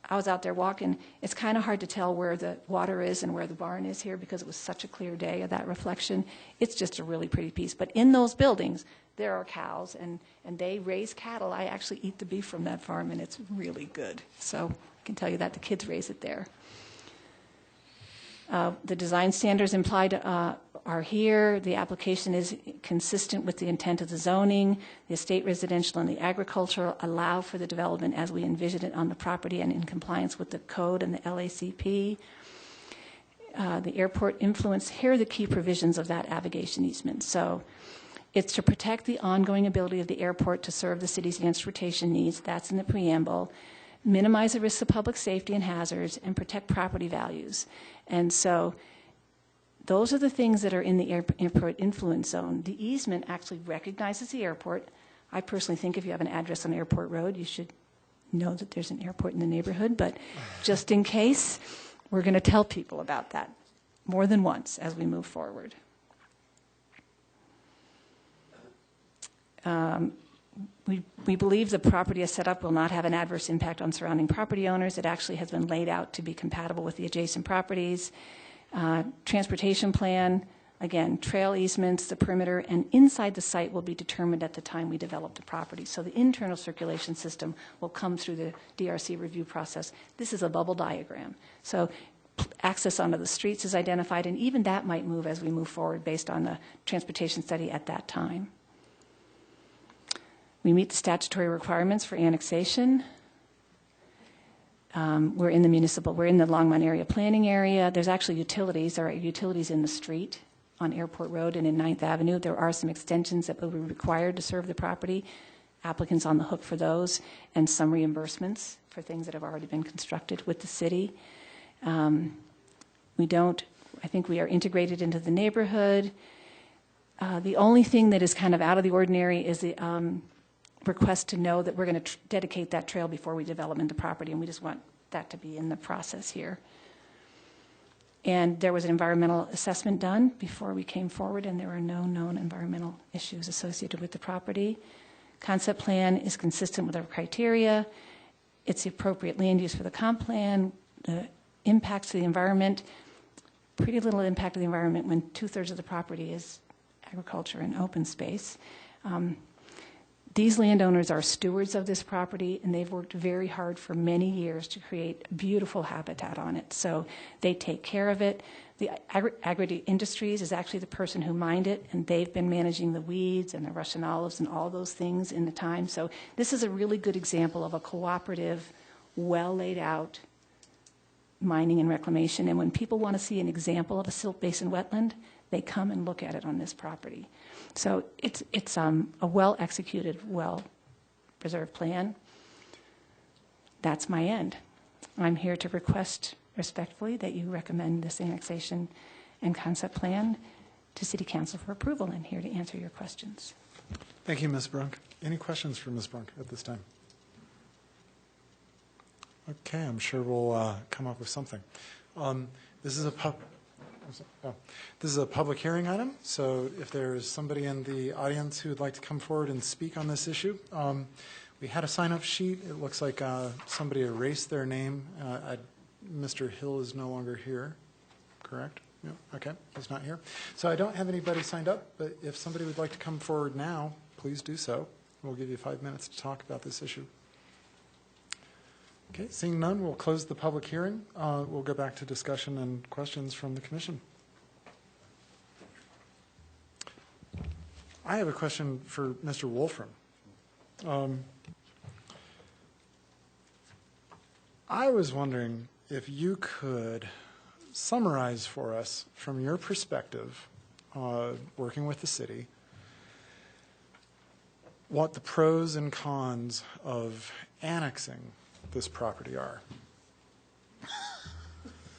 I was out there walking. It's kind of hard to tell where the water is and where the barn is here because it was such a clear day of that reflection. It's just a really pretty piece. But in those buildings, there are cows, and they raise cattle. I actually eat the beef from that farm, and it's really good. So I can tell you that the kids raise it there. The design standards implied are here. The application is consistent with the intent of the zoning. The estate residential and the agricultural allow for the development as we envision it on the property and in compliance with the code and the LACP. The airport influence, here are the key provisions of that navigation easement. So it's to protect the ongoing ability of the airport to serve the city's transportation needs. That's in the preamble. Minimize the risks of public safety and hazards, and protect property values. And so those are the things that are in the airport influence zone. The easement actually recognizes the airport. I personally think if you have an address on Airport Road, you should know that there's an airport in the neighborhood, but just in case, we're going to tell people about that more than once as we move forward. We believe the property as set up will not have an adverse impact on surrounding property owners. It actually has been laid out to be compatible with the adjacent properties. Transportation plan, again, trail easements, the perimeter, and inside the site will be determined at the time we develop the property. So the internal circulation system will come through the DRC review process. This is a bubble diagram. So access onto the streets is identified, and even that might move as we move forward based on the transportation study at that time. We meet the statutory requirements for annexation. We're in the Longmont area planning area. There's actually utilities. There are utilities in the street on Airport Road and in 9th Avenue. There are some extensions that will be required to serve the property. Applicants on the hook for those, and some reimbursements for things that have already been constructed with the city. I think we are integrated into the neighborhood. The only thing that is kind of out of the ordinary is the request to know that we're going to dedicate that trail before we develop into property, and we just want that to be in the process here. And there was an environmental assessment done before we came forward, and there were no known environmental issues associated with the property. Concept plan is consistent with our criteria. It's the appropriate land use for the comp plan. The impacts to the environment, pretty little impact to the environment when 2/3 of the property is agriculture and open space. These landowners are stewards of this property, and they've worked very hard for many years to create beautiful habitat on it. So they take care of it. The Agri Industries is actually the person who mined it, and they've been managing the weeds and the Russian olives and all those things in the time. So this is a really good example of a cooperative, well laid out mining and reclamation. And when people want to see an example of a silt basin wetland, they come and look at it on this property. So it's a well executed, well preserved plan. That's my end. I'm here to request respectfully that you recommend this annexation and concept plan to City Council for approval, and here to answer your questions. Thank you, Ms. Brunk. Any questions for Ms. Brunk at this time? Okay, I'm sure we'll come up with something. This is a public hearing item, so if there's somebody in the audience who would like to come forward and speak on this issue, we had a sign-up sheet. It looks like somebody erased their name. Mr. Hill is no longer here, correct? Yeah, okay, he's not here. So I don't have anybody signed up, but if somebody would like to come forward now, please do so. We'll give you 5 minutes to talk about this issue. Okay, seeing none, we'll close the public hearing. We'll go back to discussion and questions from the commission. I have a question for Mr. Wolfram. I was wondering if you could summarize for us, from your perspective, working with the city, what the pros and cons of annexing this property are.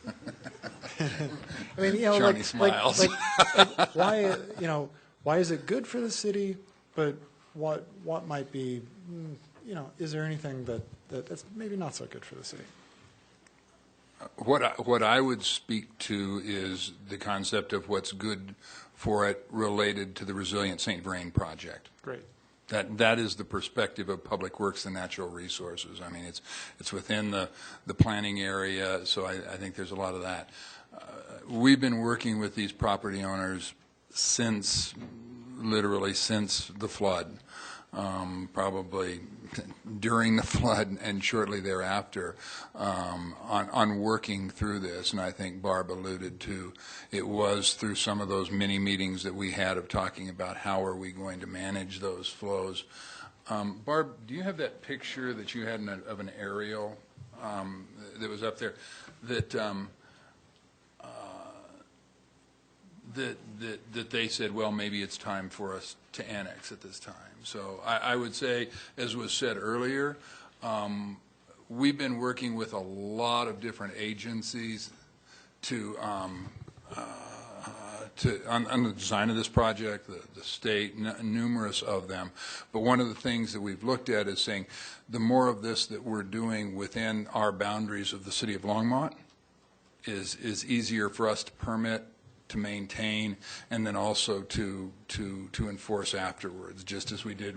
I mean, Johnny smiles. like why, why is it good for the city? But what might be, is there anything that's maybe not so good for the city? What I would speak to is the concept of what's good for it related to the Resilient St. Vrain project. Great. That is the perspective of Public Works and Natural Resources. I mean, it's within the planning area, so I think there's a lot of that. We've been working with these property owners literally since the flood, probably during the flood and shortly thereafter, on working through this. And I think Barb alluded to it was through some of those mini meetings that we had of talking about how are we going to manage those flows. Barb, do you have that picture that you had of an aerial that was up there that that they said, well, maybe it's time for us to annex at this time. So I would say, as was said earlier, we've been working with a lot of different agencies on the design of this project, the state, numerous of them. But one of the things that we've looked at is saying the more of this that we're doing within our boundaries of the city of Longmont is easier for us to permit, to maintain, and then also to enforce afterwards, just as we did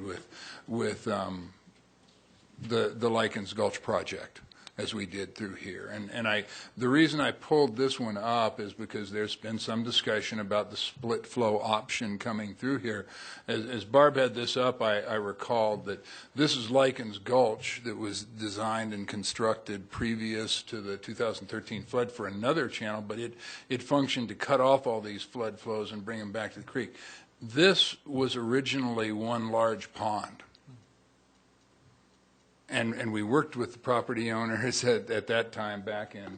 with the Likens Gulch project, as we did through here. And the reason I pulled this one up is because there's been some discussion about the split flow option coming through here. As Barb had this up, I recalled that this is Likens Gulch that was designed and constructed previous to the 2013 flood for another channel, but it functioned to cut off all these flood flows and bring them back to the creek. This was originally one large pond. And we worked with the property owners at that time back in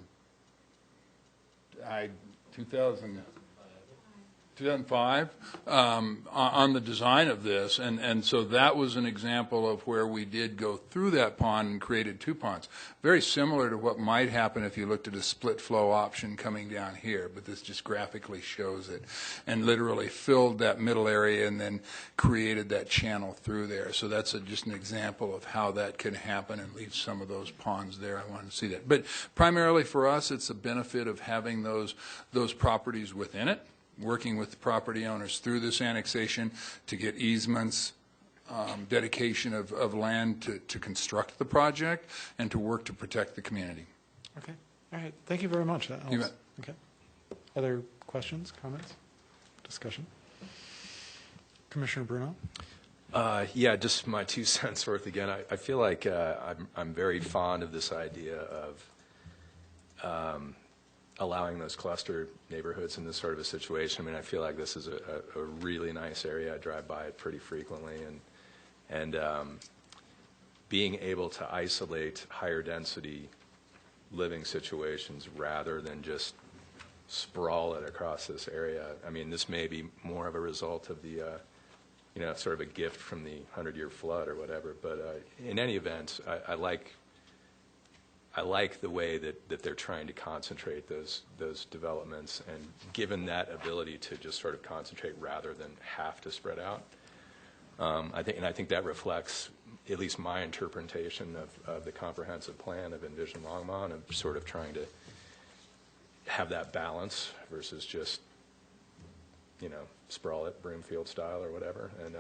2005 on the design of this. And so that was an example of where we did go through that pond and created two ponds. Very similar to what might happen if you looked at a split flow option coming down here, but this just graphically shows it, and literally filled that middle area and then created that channel through there. So that's just an example of how that can happen and leave some of those ponds there. I wanted to see that. But primarily for us, it's a benefit of having those properties within it, working with the property owners through this annexation to get easements, dedication of land to construct the project, and to work to protect the community. Okay. All right. Thank you very much. That helps. You bet. Okay. Other questions, comments, discussion? Commissioner Bruno? Yeah, just my 2 cents worth again. I feel like I'm very fond of this idea of allowing those cluster neighborhoods in this sort of a situation. I mean, I feel like this is a really nice area. I drive by it pretty frequently, and being able to isolate higher density living situations rather than just sprawl it across this area. I mean, this may be more of a result of the sort of a gift from the 100-year flood or whatever. But in any event, I like the way that they're trying to concentrate those developments, and given that ability to just sort of concentrate rather than have to spread out. I think that reflects at least my interpretation of the comprehensive plan of Envision Longmont, of sort of trying to have that balance versus just sprawl it Broomfield style or whatever. And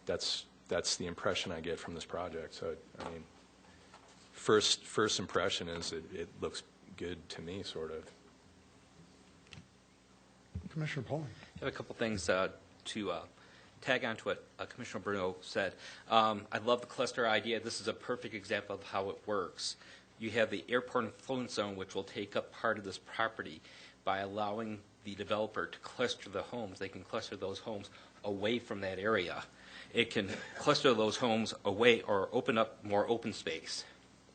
that's the impression I get from this project. So I mean, first impression is it looks good to me, sort of. Commissioner Pauling. I have a couple things to tag on to what Commissioner Bruno said. I love the cluster idea. This is a perfect example of how it works. You have the airport influence zone, which will take up part of this property. By allowing the developer to cluster the homes, they can cluster those homes away from that area. It can cluster those homes away or open up more open space,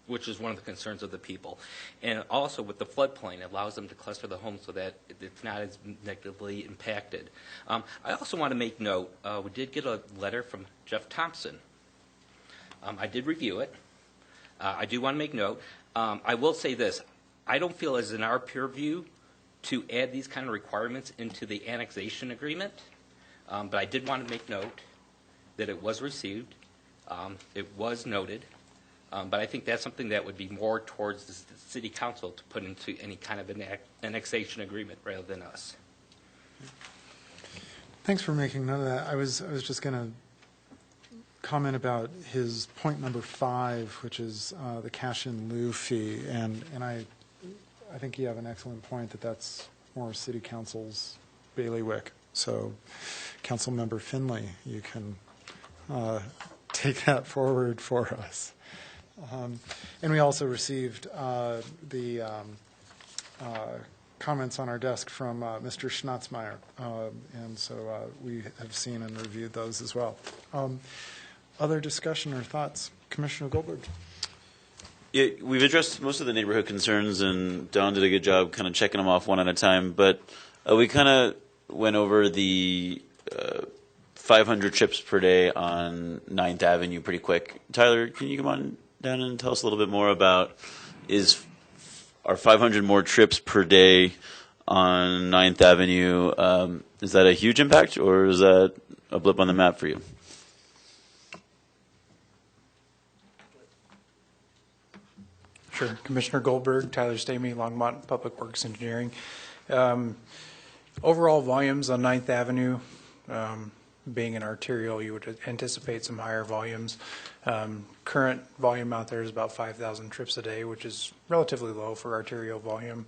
which is one of the concerns of the people. And also with the floodplain, it allows them to cluster the homes so that it's not as negatively impacted. I also want to make note, we did get a letter from Jeff Thompson. I did review it. I do want to make note. I will say this. I don't feel as in our peer review to add these kind of requirements into the annexation agreement, but I did want to make note that it was received. It was noted. But I think that's something that would be more towards the city council to put into any kind of an annexation agreement rather than us. Thanks for making note of that. I was just going to comment about his point number 5, which is the cash in lieu fee, and I think you have an excellent point that that's more city council's bailiwick. So, Council Member Finley, you can take that forward for us. And we also received the comments on our desk from Mr. Schnatzmeyer, and so we have seen and reviewed those as well. Other discussion or thoughts? Commissioner Goldberg. Yeah, we've addressed most of the neighborhood concerns, and Don did a good job kind of checking them off one at a time, but we kind of went over the 500 trips per day on 9th Avenue pretty quick. Tyler, can you come on down and tell us a little bit more about are 500 more trips per day on 9th Avenue, is that a huge impact, or is that a blip on the map for you? Sure. Commissioner Goldberg, Tyler Stamey, Longmont Public Works Engineering. Overall volumes on 9th Avenue, being an arterial, you would anticipate some higher volumes. Current volume out there is about 5,000 trips a day, which is relatively low for arterial volume.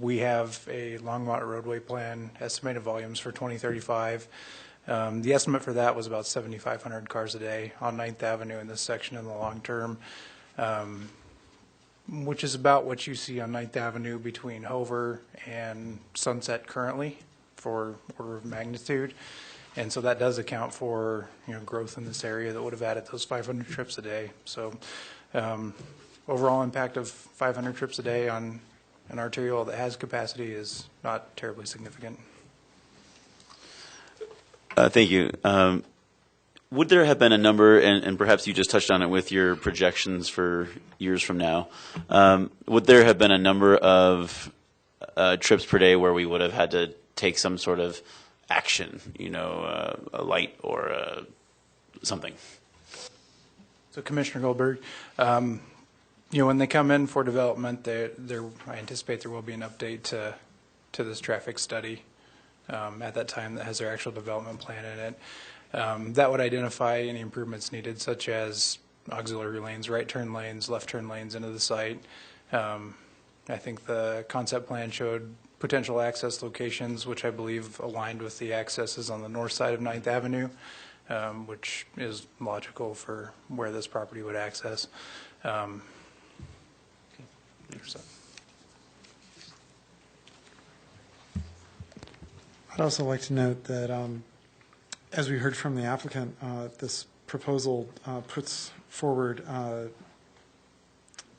We have a Longmont roadway plan, estimated volumes for 2035. The estimate for that was about 7,500 cars a day on 9th Avenue in this section in the long term, which is about what you see on 9th Avenue between Hover and Sunset currently for order of magnitude. And so that does account for growth in this area that would have added those 500 trips a day. So overall impact of 500 trips a day on an arterial that has capacity is not terribly significant. Thank you. Would there have been a number, and perhaps you just touched on it with your projections for years from now, would there have been a number of trips per day where we would have had to take some sort of action, a light or something? So Commissioner Goldberg, when they come in for development, I anticipate there will be an update to this traffic study at that time that has their actual development plan in it. That would identify any improvements needed, such as auxiliary lanes, right turn lanes, left turn lanes into the site. I think the concept plan showed potential access locations, which I believe aligned with the accesses on the north side of 9th Avenue, which is logical for where this property would access. So. I'd also like to note that, as we heard from the applicant, this proposal puts forward a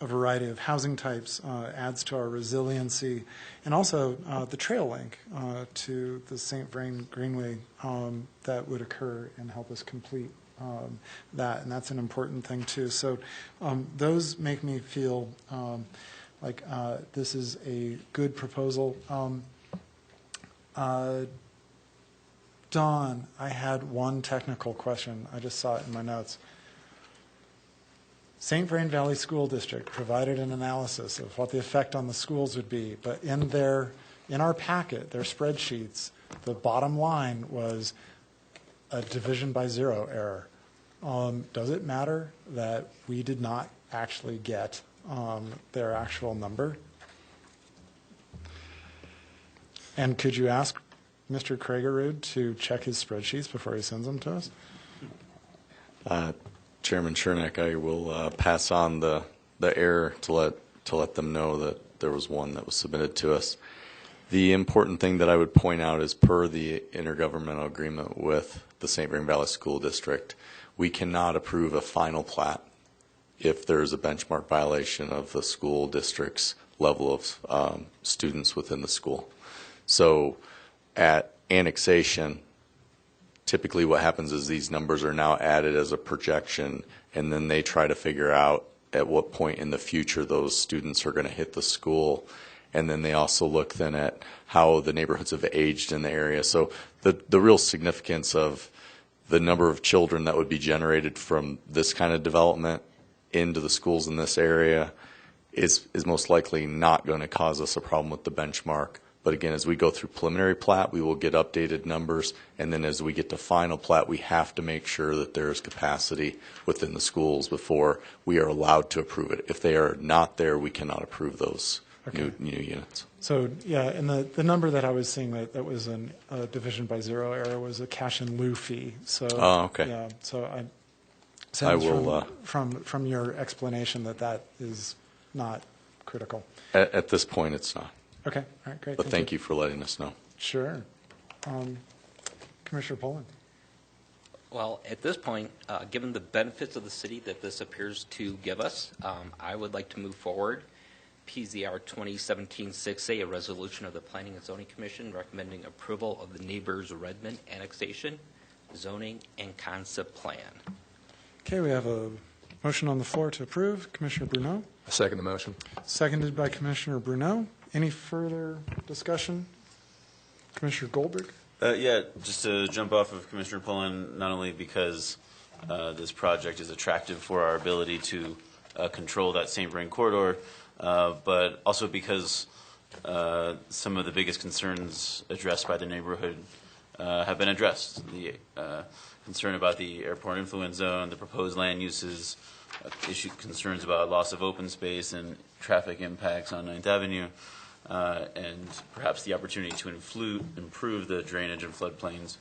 variety of housing types, adds to our resiliency, and also the trail link to the St. Vrain Greenway that would occur and help us complete that, and that's an important thing too. So those make me feel like this is a good proposal. Don, I had one technical question. I just saw it in my notes. St. Vrain Valley School District provided an analysis of what the effect on the schools would be, but in our packet, their spreadsheets, the bottom line was a division by zero error. Does it matter that we did not actually get their actual number? And could you ask Mr. Kragerud to check his spreadsheets before he sends them to us? Chairman Chernak, I will pass on the error to let them know that there was one that was submitted to us. The important thing that I would point out is, per the intergovernmental agreement with the St. Vrain Valley School District, we cannot approve a final plat if there is a benchmark violation of the school district's level of students within the school. So at annexation, typically what happens is these numbers are now added as a projection, and then they try to figure out at what point in the future those students are going to hit the school. And then they also look then at how the neighborhoods have aged in the area. So the real significance of the number of children that would be generated from this kind of development into the schools in this area is most likely not going to cause us a problem with the benchmark. But again, as we go through preliminary plat, we will get updated numbers, and then as we get to final plat, we have to make sure that there is capacity within the schools before we are allowed to approve it. If they are not there, we cannot approve those new units. So yeah, and the number that I was seeing that was a division by zero error was a cash and lieu fee. So okay. Yeah, so I will from your explanation that is not critical. At this point, it's not. Okay, all right, great. But thank you for letting us know. Sure. Commissioner Poland. Well, at this point, given the benefits of the city that this appears to give us, I would like to move forward. PZR 2017-6A, a resolution of the Planning and Zoning Commission recommending approval of the Neighbors Redmond annexation, zoning, and concept plan. Okay, we have a motion on the floor to approve. Commissioner Bruneau. I second the motion. Seconded by Commissioner Bruneau. Any further discussion? Commissioner Goldberg? Yeah, just to jump off of Commissioner Pullen, not only because this project is attractive for our ability to control that St. Vrain corridor, but also because some of the biggest concerns addressed by the neighborhood have been addressed. The concern about the airport influence zone, the proposed land uses, concerns about loss of open space and traffic impacts on 9th Avenue, and perhaps the opportunity to improve the drainage and floodplains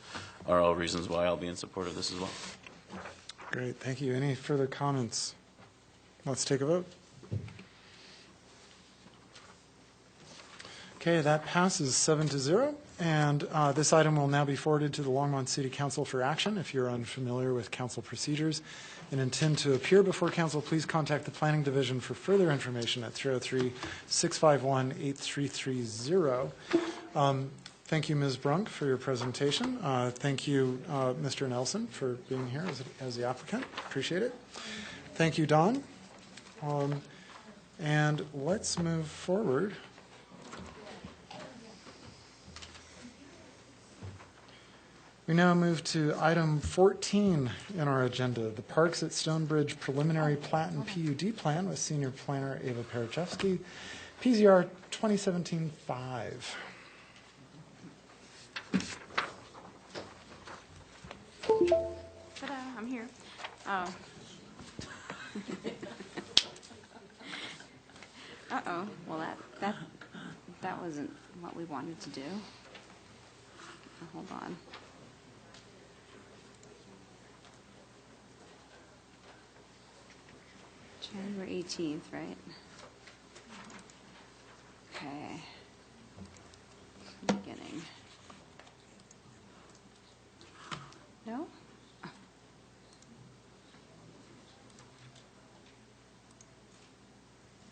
are all reasons why I'll be in support of this as well. Great, thank you. Any further comments? Let's take a vote. Okay, that passes 7-0, and this item will now be forwarded to the Longmont City Council for action. If you're unfamiliar with council procedures and intend to appear before council, please contact the Planning Division for further information at 303-651-8330. Thank you, Ms. Brunk, for your presentation. Thank you, Mr. Nelson, for being here as the applicant. Appreciate it. Thank you, Don. And let's move forward. We now move to item 14 in our agenda, the Parks at Stonebridge Preliminary Plat and PUD Plan with Senior Planner Ava Parachevsky, PZR 2017-5. Ta-da, I'm here. Uh-oh, well that wasn't what we wanted to do. Hold on. January 18th, right? Okay. Beginning. No?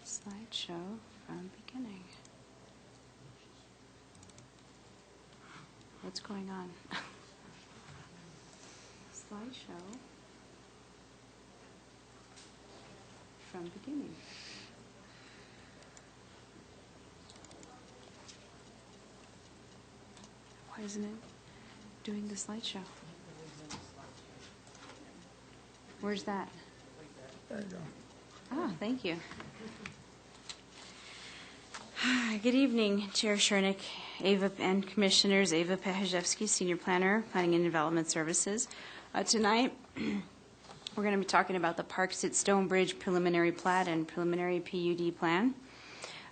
Slideshow from beginning. What's going on? Slideshow from beginning. Why isn't it doing the slideshow? Where's that? There you go. Oh, thank you. Good evening, Chair Shernick, Ava, and Commissioners. Ava Pehajevsky, Senior Planner, Planning and Development Services. Tonight, we're going to be talking about the Parks at Stonebridge preliminary plat and preliminary PUD plan.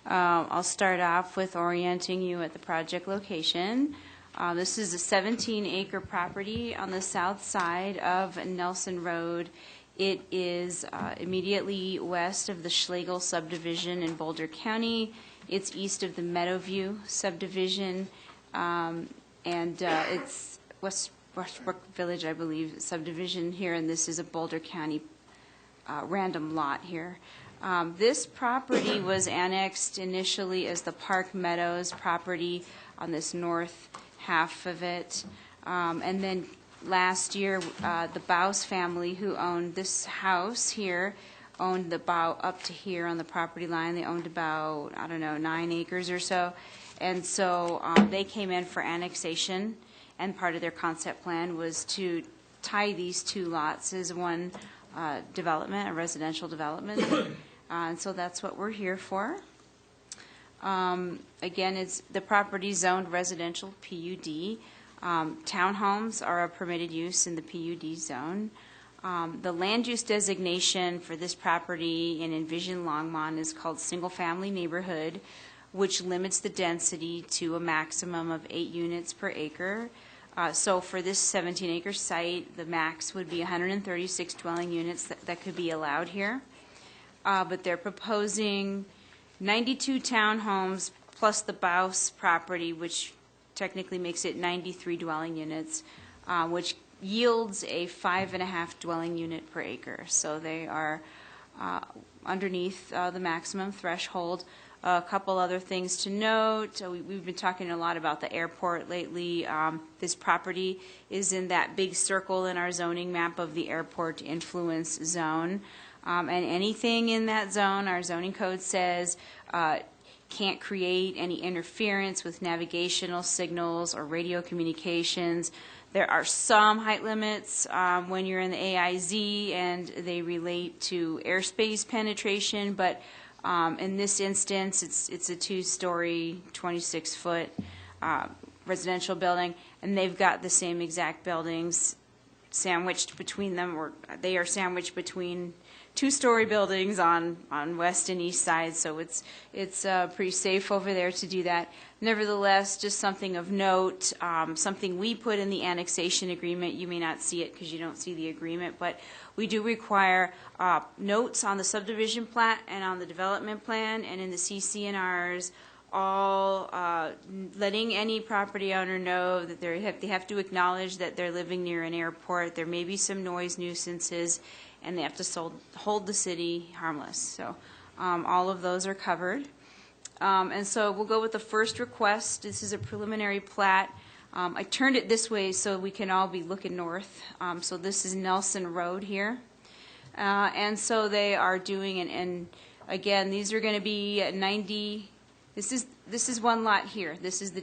I'll start off with orienting you at the project location. This is a 17-acre property on the south side of Nelson Road. It is immediately west of the Schlegel subdivision in Boulder County. It's east of the Meadowview subdivision, and it's Westbrook Village, I believe, subdivision here, and this is a Boulder County random lot here. This property was annexed initially as the Park Meadows property on this north half of it, and then last year the Bouse family, who owned this house here, owned the bow up to here on the property line. They owned about, 9 acres or so. And so they came in for annexation, and part of their concept plan was to tie these two lots as one development, a residential development. And so that's what we're here for. Again, it's the property zoned residential PUD. Townhomes are a permitted use in the PUD zone. The land use designation for this property in Envision Longmont is called single-family neighborhood, which limits the density to a maximum of 8 units per acre. So for this 17-acre site, the max would be 136 dwelling units that could be allowed here. But they're proposing 92 townhomes plus the Bouse property, which technically makes it 93 dwelling units, which yields a 5.5 dwelling unit per acre. So they are underneath the maximum threshold. A couple other things to note. We've been talking a lot about the airport lately. This property is in that big circle in our zoning map of the airport influence zone. And anything in that zone, our zoning code says, can't create any interference with navigational signals or radio communications. There are some height limits when you're in the AIZ, and they relate to airspace penetration, but in this instance, it's a 2-story, 26-foot residential building, and they've got the same exact buildings sandwiched between them, or they are sandwiched between 2-story buildings on west and east side, so it's pretty safe over there to do that. Nevertheless, just something of note, something we put in the annexation agreement. You may not see it because you don't see the agreement, but we do require notes on the subdivision plat and on the development plan and in the CC&Rs, all letting any property owner know that they have to acknowledge that they're living near an airport. There may be some noise nuisances, and they have to hold the city harmless. So all of those are covered. And so we'll go with the first request. This is a preliminary plat. I turned it this way so we can all be looking north. So this is Nelson Road here. And so they are doing, and again, these are going to be 90, this is one lot here. This is the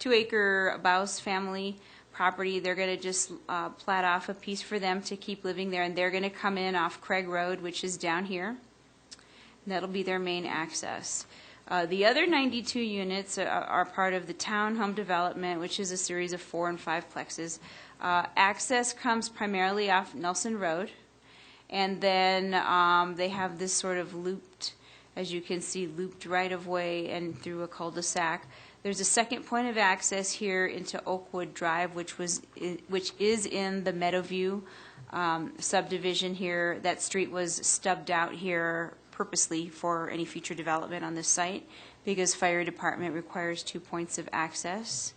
2-acre Bouse family property. They're going to just plat off a piece for them to keep living there, and they're going to come in off Craig Road, which is down here. And that'll be their main access. The other 92 units are part of the townhome development, which is a series of 4 and 5 plexes. Access comes primarily off Nelson Road, and then they have this sort of looped as you can see, looped right-of-way and through a cul-de-sac. There's a second point of access here into Oakwood Drive, which is in the Meadowview subdivision here. That street was stubbed out here purposely for any future development on this site because fire department requires 2 points of access.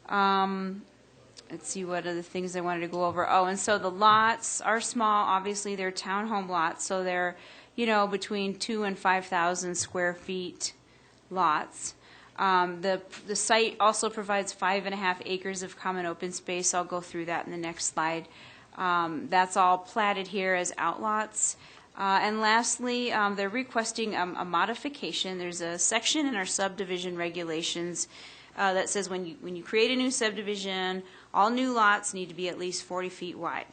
Let's see what other things I wanted to go over. Oh, and so the lots are small. Obviously, they're townhome lots, so they're, between 2,000 and 5,000 square feet lots. The site also provides 5.5 acres of common open space. I'll go through that in the next slide. That's all platted here as outlots. And lastly, they're requesting a modification. There's a section in our subdivision regulations that says when you create a new subdivision, all new lots need to be at least 40 feet wide.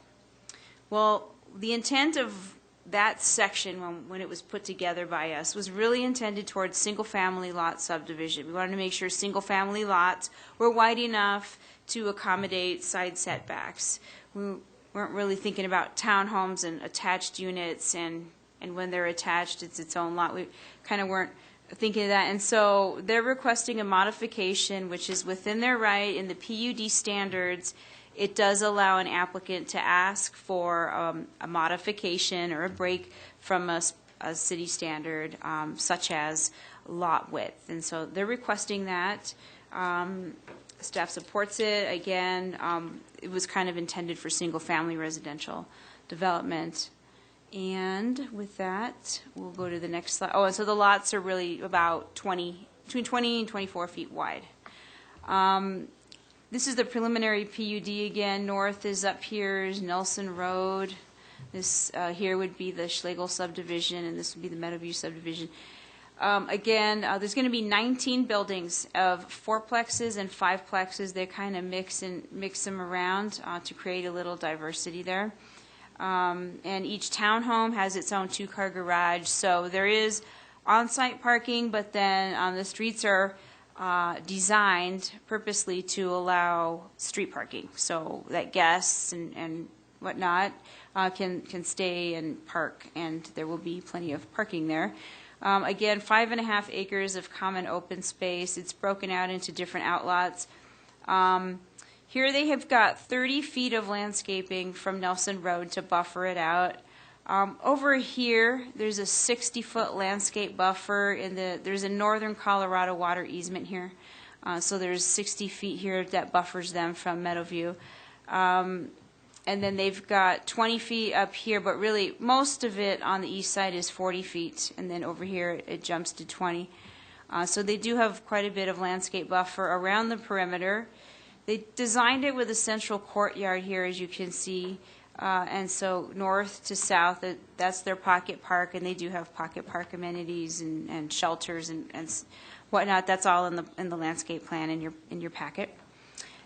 Well, the intent of that section when it was put together by us was really intended towards single-family lot subdivision. We wanted to make sure single-family lots were wide enough to accommodate side setbacks. We weren't really thinking about townhomes and attached units, and when they're attached, it's its own lot. We kind of weren't thinking of that, and so they're requesting a modification, which is within their right in the PUD standards. It does allow an applicant to ask for a modification or a break from a city standard, such as lot width, and so they're requesting that. Staff supports it. Again, it was kind of intended for single-family residential development. And with that, we'll go to the next slide. Oh, and so the lots are really about between 20 and 24 feet wide. This is the preliminary PUD again. North is up here is Nelson Road. This here would be the Schlegel subdivision, and this would be the Meadowview subdivision. Again, there's going to be 19 buildings of fourplexes and fiveplexes. They kind of mix them around to create a little diversity there. And each townhome has its own two-car garage. So there is on-site parking, but then the streets are designed purposely to allow street parking, so that guests and whatnot can stay and park, and there will be plenty of parking there. Again, 5.5 acres of common open space. It's broken out into different outlots. Here they have got 30 feet of landscaping from Nelson Road to buffer it out. Over here, there's a 60-foot landscape buffer. There's a northern Colorado water easement here. So there's 60 feet here that buffers them from Meadowview. And then they've got 20 feet up here, but really most of it on the east side is 40 feet. And then over here, it jumps to 20. So they do have quite a bit of landscape buffer around the perimeter. They designed it with a central courtyard here, as you can see. And so north to south, that's their pocket park, and they do have pocket park amenities and shelters and whatnot. That's all in the landscape plan in your packet.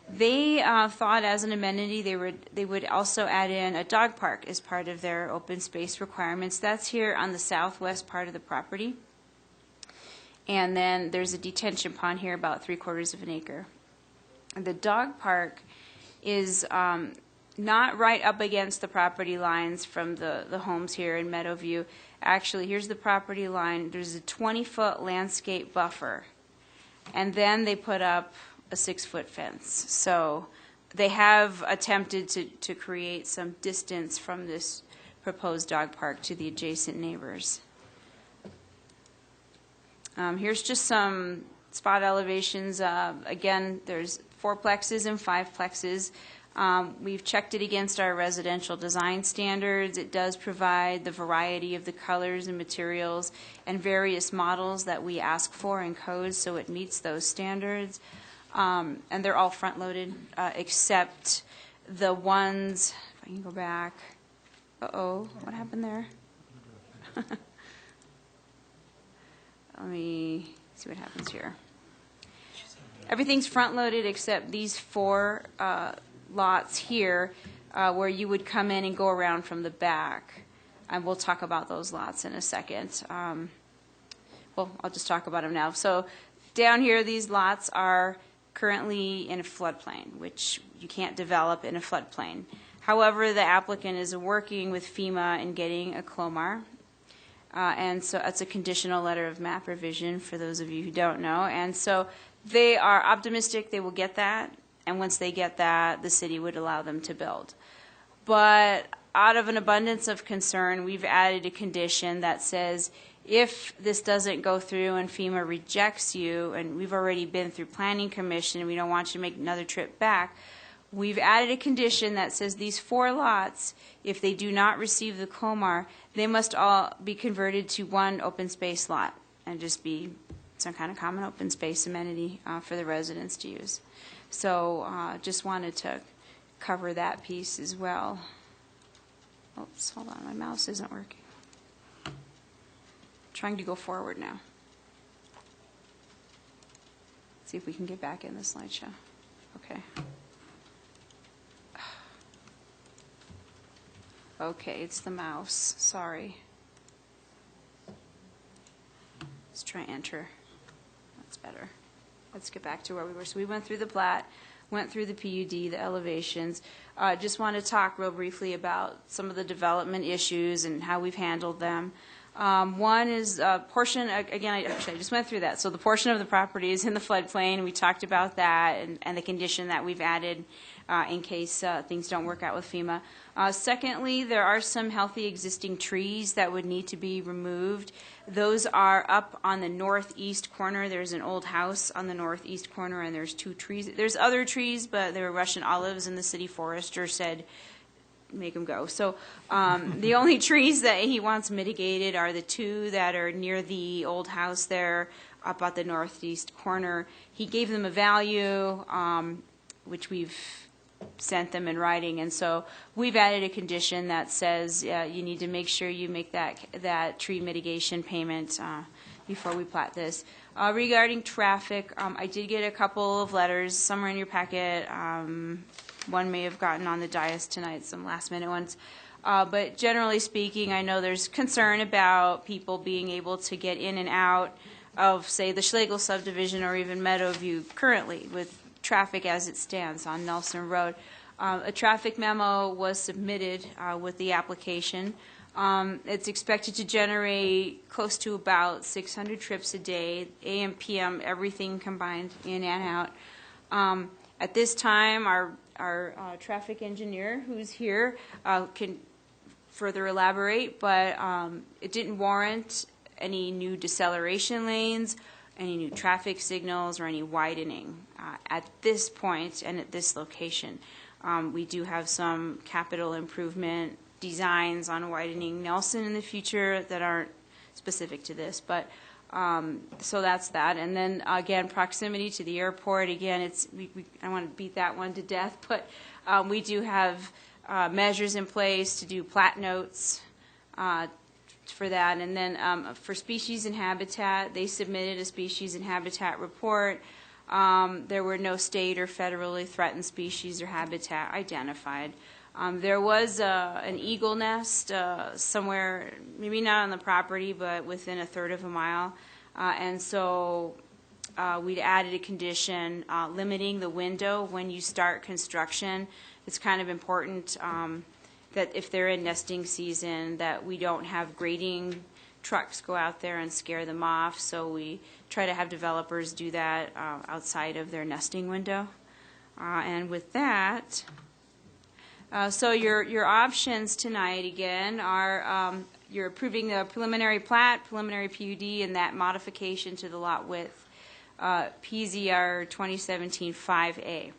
They thought as an amenity they would also add in a dog park as part of their open space requirements. That's here on the southwest part of the property. And then there's a detention pond here about 3/4 of an acre. The dog park is not right up against the property lines from the homes here in Meadowview. Actually, here's the property line. There's a 20-foot landscape buffer. And then they put up a 6-foot fence. So they have attempted to create some distance from this proposed dog park to the adjacent neighbors. Here's just some spot elevations. Again, there's fourplexes and fiveplexes. We've checked it against our residential design standards. It does provide the variety of the colors and materials and various models that we ask for in codes, so it meets those standards. And they're all front-loaded, except the ones, if I can go back. Uh-oh, what happened there? Let me see what happens here. Everything's front-loaded except these 4 lots here where you would come in and go around from the back. And we'll talk about those lots in a second. Well, I'll just talk about them now. So down here, these lots are currently in a floodplain, which you can't develop in a floodplain. However, the applicant is working with FEMA and getting a CLOMAR. And so it's a conditional letter of map revision for those of you who don't know. And so they are optimistic they will get that. And once they get that, the city would allow them to build. But out of an abundance of concern, we've added a condition that says if this doesn't go through and FEMA rejects you, and we've already been through Planning Commission and we don't want you to make another trip back, we've added a condition that says these 4 lots, if they do not receive the COMAR, they must all be converted to one open space lot and just be some kind of common open space amenity for the residents to use. So just wanted to cover that piece as well. Oops, hold on, my mouse isn't working. Trying to go forward now. See if we can get back in the slideshow. Okay. Okay, it's the mouse. Sorry. Let's try enter. That's better. Let's get back to where we were. So we went through the plat, went through the PUD, the elevations. Just want to talk real briefly about some of the development issues and how we've handled them. One is a portion, again, I just went through that. So the portion of the property is in the floodplain. We talked about that and the condition that we've added in case things don't work out with FEMA. Secondly, there are some healthy existing trees that would need to be removed. Those are up on the northeast corner. There's an old house on the northeast corner, and there's 2 trees. There's other trees, but they were Russian olives, and the city forester said, make them go. So the only trees that he wants mitigated are the 2 that are near the old house there up at the northeast corner. He gave them a value, which we've sent them in writing, and so we've added a condition that says you need to make sure you make that tree mitigation payment before we plat this. Regarding traffic, I did get a couple of letters. Some are in your packet. One may have gotten on the dais tonight, some last-minute ones. But generally speaking, I know there's concern about people being able to get in and out of, say, the Schlegel subdivision or even Meadowview currently with traffic as it stands on Nelson Road. A traffic memo was submitted with the application. It's expected to generate close to about 600 trips a day, AM, PM, everything combined in and out. At this time, our traffic engineer, who's here, can further elaborate, but it didn't warrant any new deceleration lanes, any new traffic signals, or any widening at this point and at this location. We do have some capital improvement designs on widening Nelson in the future that aren't specific to this, but so that's that. And then again, proximity to the airport. Again, I don't want to beat that one to death, but we do have measures in place to do plat notes for that. And then for species and habitat, they submitted a species and habitat report. There were no state or federally threatened species or habitat identified. There was an eagle nest somewhere, maybe not on the property, but within 1/3 of a mile. And so we'd added a condition limiting the window when you start construction. It's kind of important that if they're in nesting season that we don't have grading trucks go out there and scare them off. So we try to have developers do that outside of their nesting window. And with that, so your options tonight again are you're approving the preliminary plat, preliminary PUD, and that modification to the lot width, PZR 2017-5A.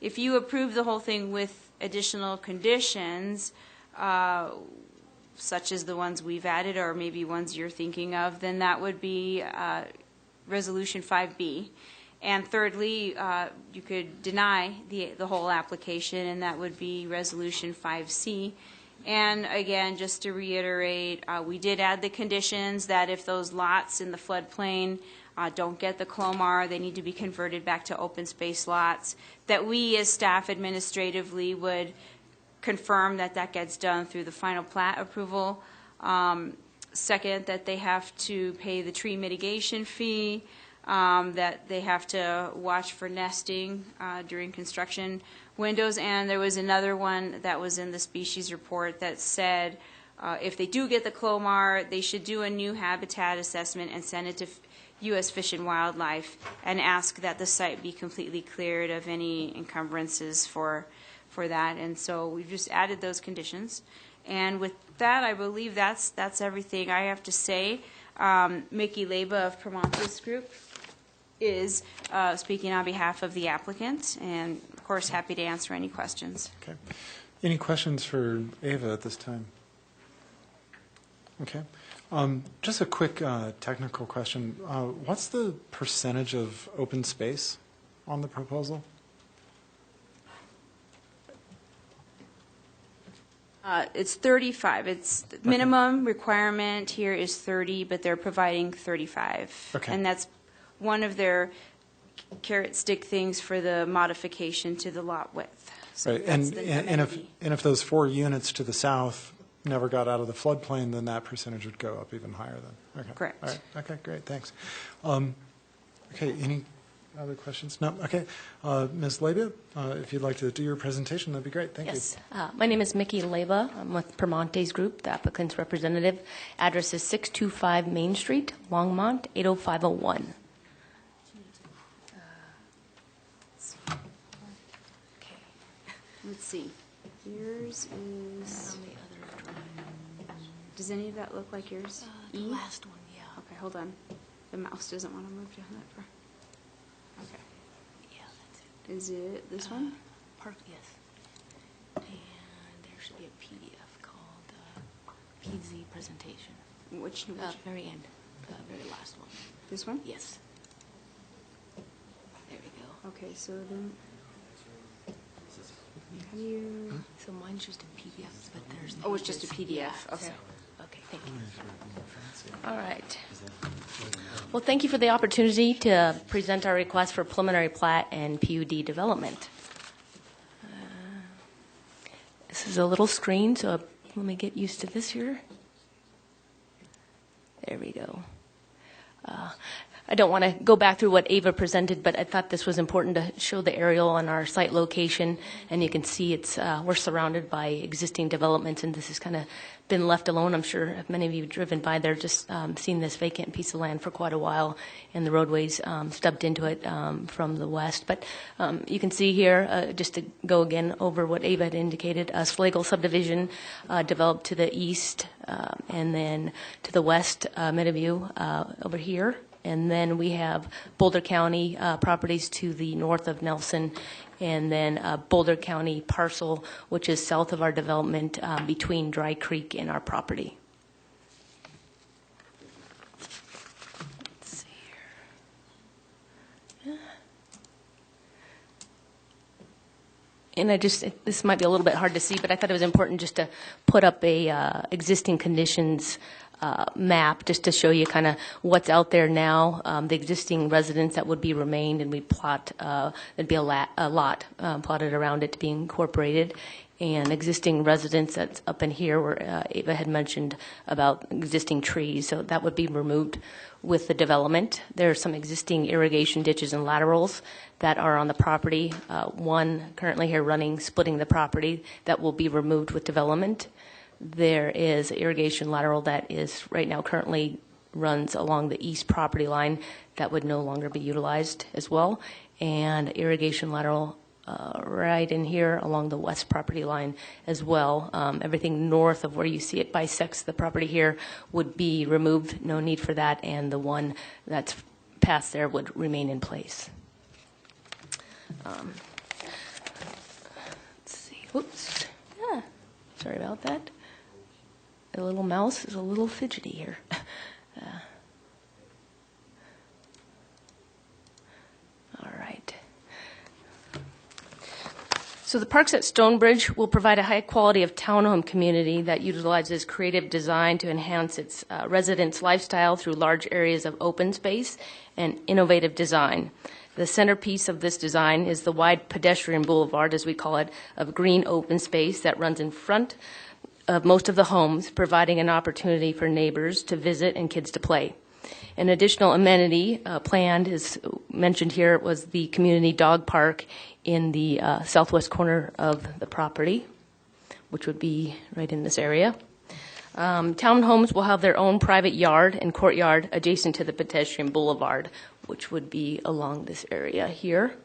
If you approve the whole thing with additional conditions, such as the ones we've added or maybe ones you're thinking of, then that would be Resolution 5B. And thirdly, you could deny the whole application, and that would be Resolution 5C. And again, just to reiterate, we did add the conditions that if those lots in the floodplain don't get the CLOMAR, they need to be converted back to open space lots, that we as staff administratively would confirm that that gets done through the final plat approval. Second, that they have to pay the tree mitigation fee, that they have to watch for nesting during construction windows. And there was another one that was in the species report that said If they do get the CLOMAR, they should do a new habitat assessment and send it to U.S. Fish and Wildlife and ask that the site be completely cleared of any encumbrances for that. And so we've just added those conditions. And with that, I believe that's everything I have to say. Mickey Leba of Promontis Group is speaking on behalf of the applicant, and of course happy to answer any questions. Okay. Any questions for Ava at this time? Okay. Just a quick technical question. What's the percentage of open space on the proposal? It's 35. It's the minimum requirement here is 30, but they're providing 35. Okay. And that's one of their carrot stick things for the modification to the lot width. So Right. that's And the and amenity. if those 4 units to the south never got out of the floodplain, then that percentage would go up even higher then. Okay. Correct. All right. Okay, great. Thanks. Okay, any other questions? No? Okay. Ms. Leba, if you'd like to do your presentation, that'd be great. Thank Yes. My name is Mickey Leba. I'm with Promontis Group, the applicant's representative. Address is 625 Main Street, Longmont, 80501. Let's see. Yours is. Does any of that look like yours? The last one, yeah. Okay, hold on. The mouse doesn't want to move down that far. Okay. Yeah, that's it. Is it this one? Park, yes. And there should be a PDF called PZ presentation. Which? Very end, very last one. This one? Yes. There we go. Okay, so then. How do you? So mine's just a PDF, but there's. Oh, it's just a PDF. Yeah, Okay. so- okay, thank you. All right. Well, thank you for the opportunity to present our request for preliminary plat and PUD development. This is a little screen, so let me get used to this here. There we go. I don't want to go back through what Ava presented, but I thought this was important to show the aerial on our site location. And you can see it's we're surrounded by existing developments, and this has kind of been left alone. I'm sure many of you have driven by there, just seen this vacant piece of land for quite a while, and the roadways stubbed into it from the west. But you can see here, just to go again over what Ava had indicated, Schlegel subdivision developed to the east, and then to the west, Meadowview over here. And then we have Boulder County properties to the north of Nelson, and then Boulder County parcel, which is south of our development between Dry Creek and our property. Let's see here. And this might be a little bit hard to see, but I thought it was important just to put up a existing conditions map just to show you kind of what's out there now, the existing residents that would be remained, and we plot, there'd be a lot plotted around it to be incorporated, and existing residents that's up in here where Ava had mentioned about existing trees, so that would be removed with the development. There are some existing irrigation ditches and laterals that are on the property, one currently here running, splitting the property, that will be removed with development. There is irrigation lateral that is right now currently runs along the east property line that would no longer be utilized as well, and irrigation lateral right in here along the west property line as well. Everything north of where you see it bisects the property here would be removed, no need for that, and the one that's past there would remain in place. Let's see. Whoops. Yeah. Sorry about that. The little mouse is a little fidgety here. All right. So the Parks at Stonebridge will provide a high quality of townhome community that utilizes creative design to enhance its residents' lifestyle through large areas of open space and innovative design. The centerpiece of this design is the wide pedestrian boulevard, as we call it, of green open space that runs in front of most of the homes, providing an opportunity for neighbors to visit and kids to play. An additional amenity planned, is mentioned here, was the community dog park in the southwest corner of the property, which would be right in this area. Townhomes will have their own private yard and courtyard adjacent to the pedestrian boulevard, which would be along this area here.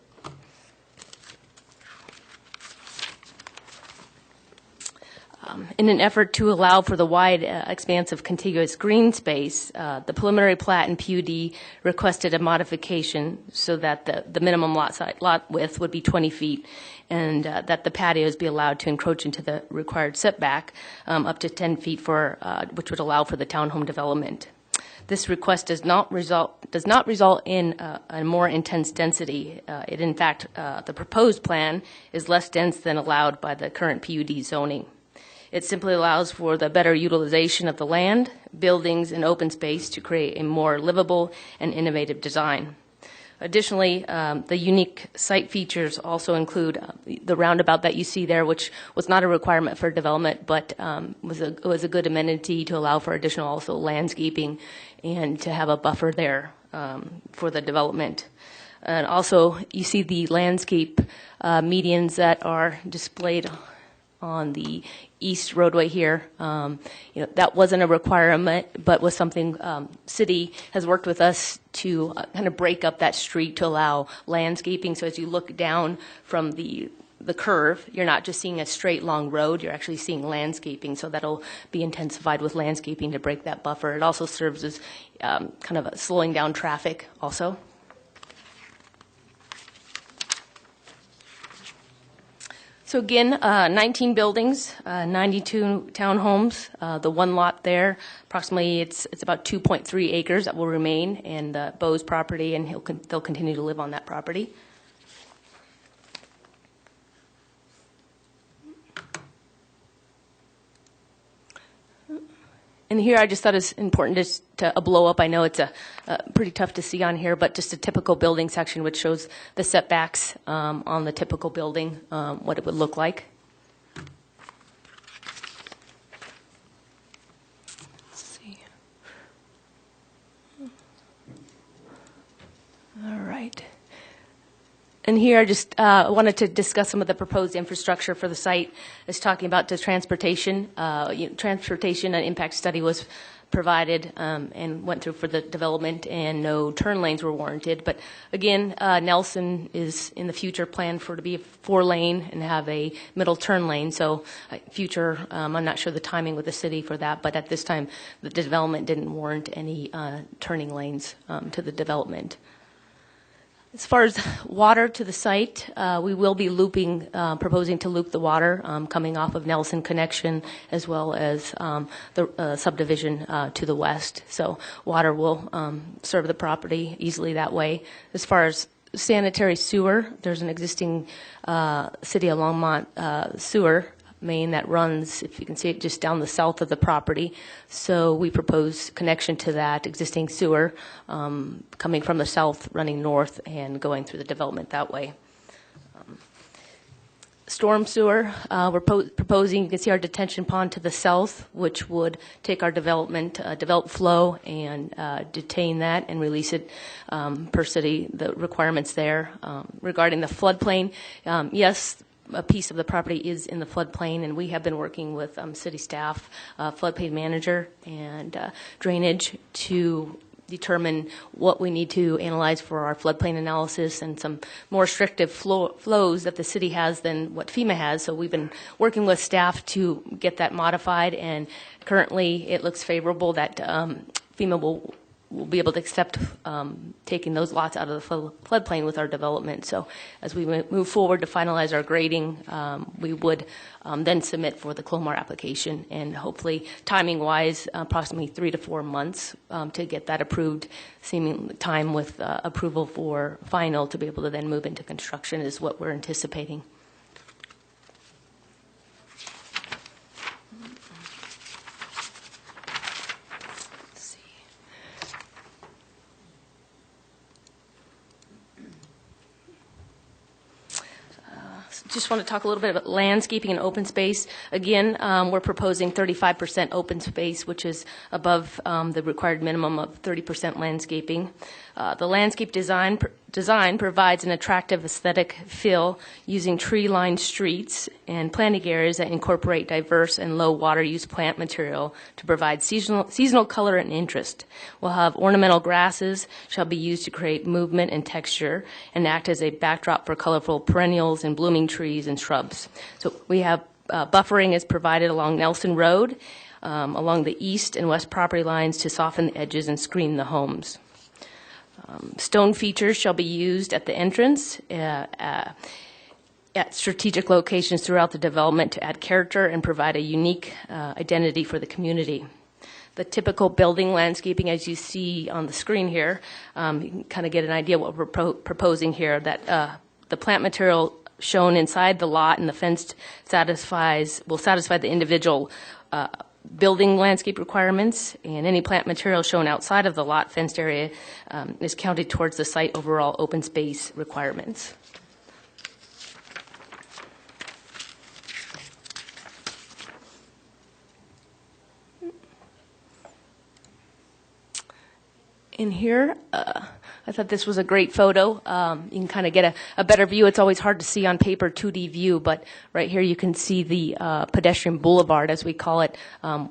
In an effort to allow for the wide expanse of contiguous green space, the preliminary plat and PUD requested a modification so that the minimum lot width would be 20 feet and that the patios be allowed to encroach into the required setback up to 10 feet which would allow for the townhome development. This request does not result in a more intense density. In fact, the proposed plan is less dense than allowed by the current PUD zoning. It simply allows for the better utilization of the land, buildings, and open space to create a more livable and innovative design. Additionally, the unique site features also include the roundabout that you see there, which was not a requirement for development, but was a good amenity to allow for additional also landscaping and to have a buffer there for the development. And also, you see the landscape medians that are displayed on the east roadway here. That wasn't a requirement, but was something city has worked with us to kind of break up that street to allow landscaping. So as you look down from the curve, you're not just seeing a straight long road, you're actually seeing landscaping. So that'll be intensified with landscaping to break that buffer. It also serves as kind of slowing down traffic also. So again, 19 buildings, 92 townhomes. The one lot there, approximately it's about 2.3 acres that will remain in Bo's property, and they'll continue to live on that property. And here I just thought it's important just to blow up. I know it's pretty tough to see on here, but just a typical building section which shows the setbacks on the typical building, what it would look like. Let's see. All right. And here I just wanted to discuss some of the proposed infrastructure for the site. It's talking about the transportation. Transportation and impact study was provided and went through for the development, and no turn lanes were warranted. But again, Nelson is in the future planned for it to be a 4-lane and have a middle turn lane. So future, I'm not sure the timing with the city for that, but at this time, the development didn't warrant any turning lanes to the development. As far as water to the site, we will be proposing to loop the water coming off of Nelson Connection, as well as the subdivision to the west. So water will serve the property easily that way. As far as sanitary sewer, there's an existing City of Longmont sewer main that runs, if you can see it, just down the south of the property. So we propose connection to that existing sewer coming from the south, running north, and going through the development that way. Storm sewer, we're proposing, you can see our detention pond to the south, which would take our develop flow and detain that and release it per city, the requirements there. Regarding the floodplain, yes, a piece of the property is in the floodplain, and we have been working with city staff, floodplain manager, and drainage to determine what we need to analyze for our floodplain analysis and some more restrictive flows that the city has than what FEMA has. So we've been working with staff to get that modified, and currently it looks favorable that FEMA will be able to accept taking those lots out of the floodplain with our development. So as we move forward to finalize our grading, we would then submit for the CLOMAR application, and hopefully timing-wise, approximately 3 to 4 months to get that approved, seeming time with approval for final to be able to then move into construction is what we're anticipating. Just want to talk a little bit about landscaping and open space. Again, we're proposing 35% open space, which is above the required minimum of 30% landscaping. The landscape design provides an attractive aesthetic feel using tree-lined streets and planting areas that incorporate diverse and low water use plant material to provide seasonal color and interest. We'll have ornamental grasses shall be used to create movement and texture and act as a backdrop for colorful perennials and blooming trees and shrubs. So we have buffering is provided along Nelson Road, along the east and west property lines to soften the edges and screen the homes. Stone features shall be used at the entrance at strategic locations throughout the development to add character and provide a unique identity for the community. The typical building landscaping, as you see on the screen here, you can kind of get an idea what we're proposing here, that the plant material shown inside the lot and the fence will satisfy the individual building landscape requirements, and any plant material shown outside of the lot fenced area is counted towards the site overall open space requirements. In here, I thought this was a great photo. You can kind of get a better view. It's always hard to see on paper 2D view, but right here you can see the pedestrian boulevard, as we call it,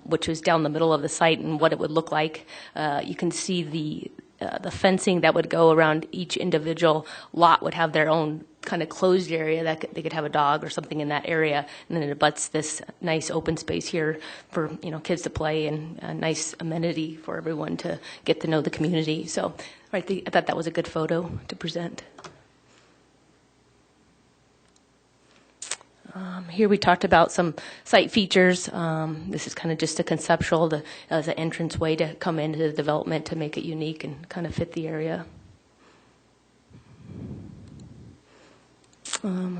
which is down the middle of the site and what it would look like. You can see the fencing that would go around each individual lot would have their own kind of closed area that they could have a dog or something in that area, and then it abuts this nice open space here for kids to play and a nice amenity for everyone to get to know the community. So I thought that was a good photo to present. Here we talked about some site features. This is kind of just a conceptual as an entrance way to come into the development to make it unique and kind of fit the area.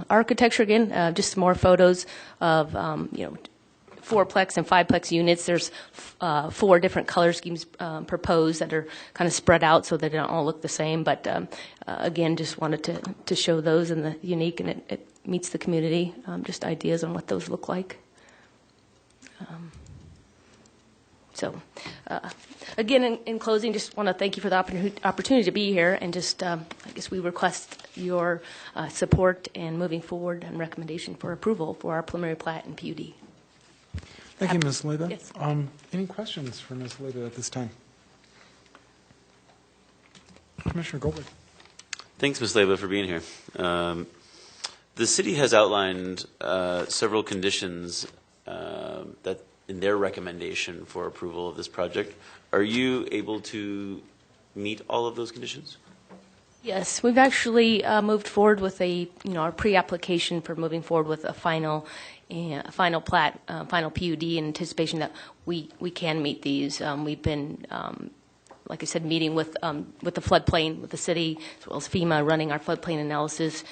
Architecture, again, just more photos of, 4-plex and 5-plex units. There's 4 different color schemes proposed that are kind of spread out so they don't all look the same. But again, just wanted to show those and the unique, and it meets the community, just ideas on what those look like. Again, in closing, just want to thank you for the opportunity to be here, and just, I guess we request your support and moving forward and recommendation for approval for our preliminary plat and PUD. Thank you, Ms. Leba. Yes. Any questions for Ms. Leba at this time? Commissioner Goldberg. Thanks, Ms. Leba, for being here. The city has outlined several conditions that in their recommendation for approval of this project. Are you able to meet all of those conditions? Yes, we've actually moved forward with our pre-application for moving forward with a final plat, final PUD, in anticipation that we can meet these. We've been, like I said, meeting with the floodplain, with the city, as well as FEMA, running our floodplain analysis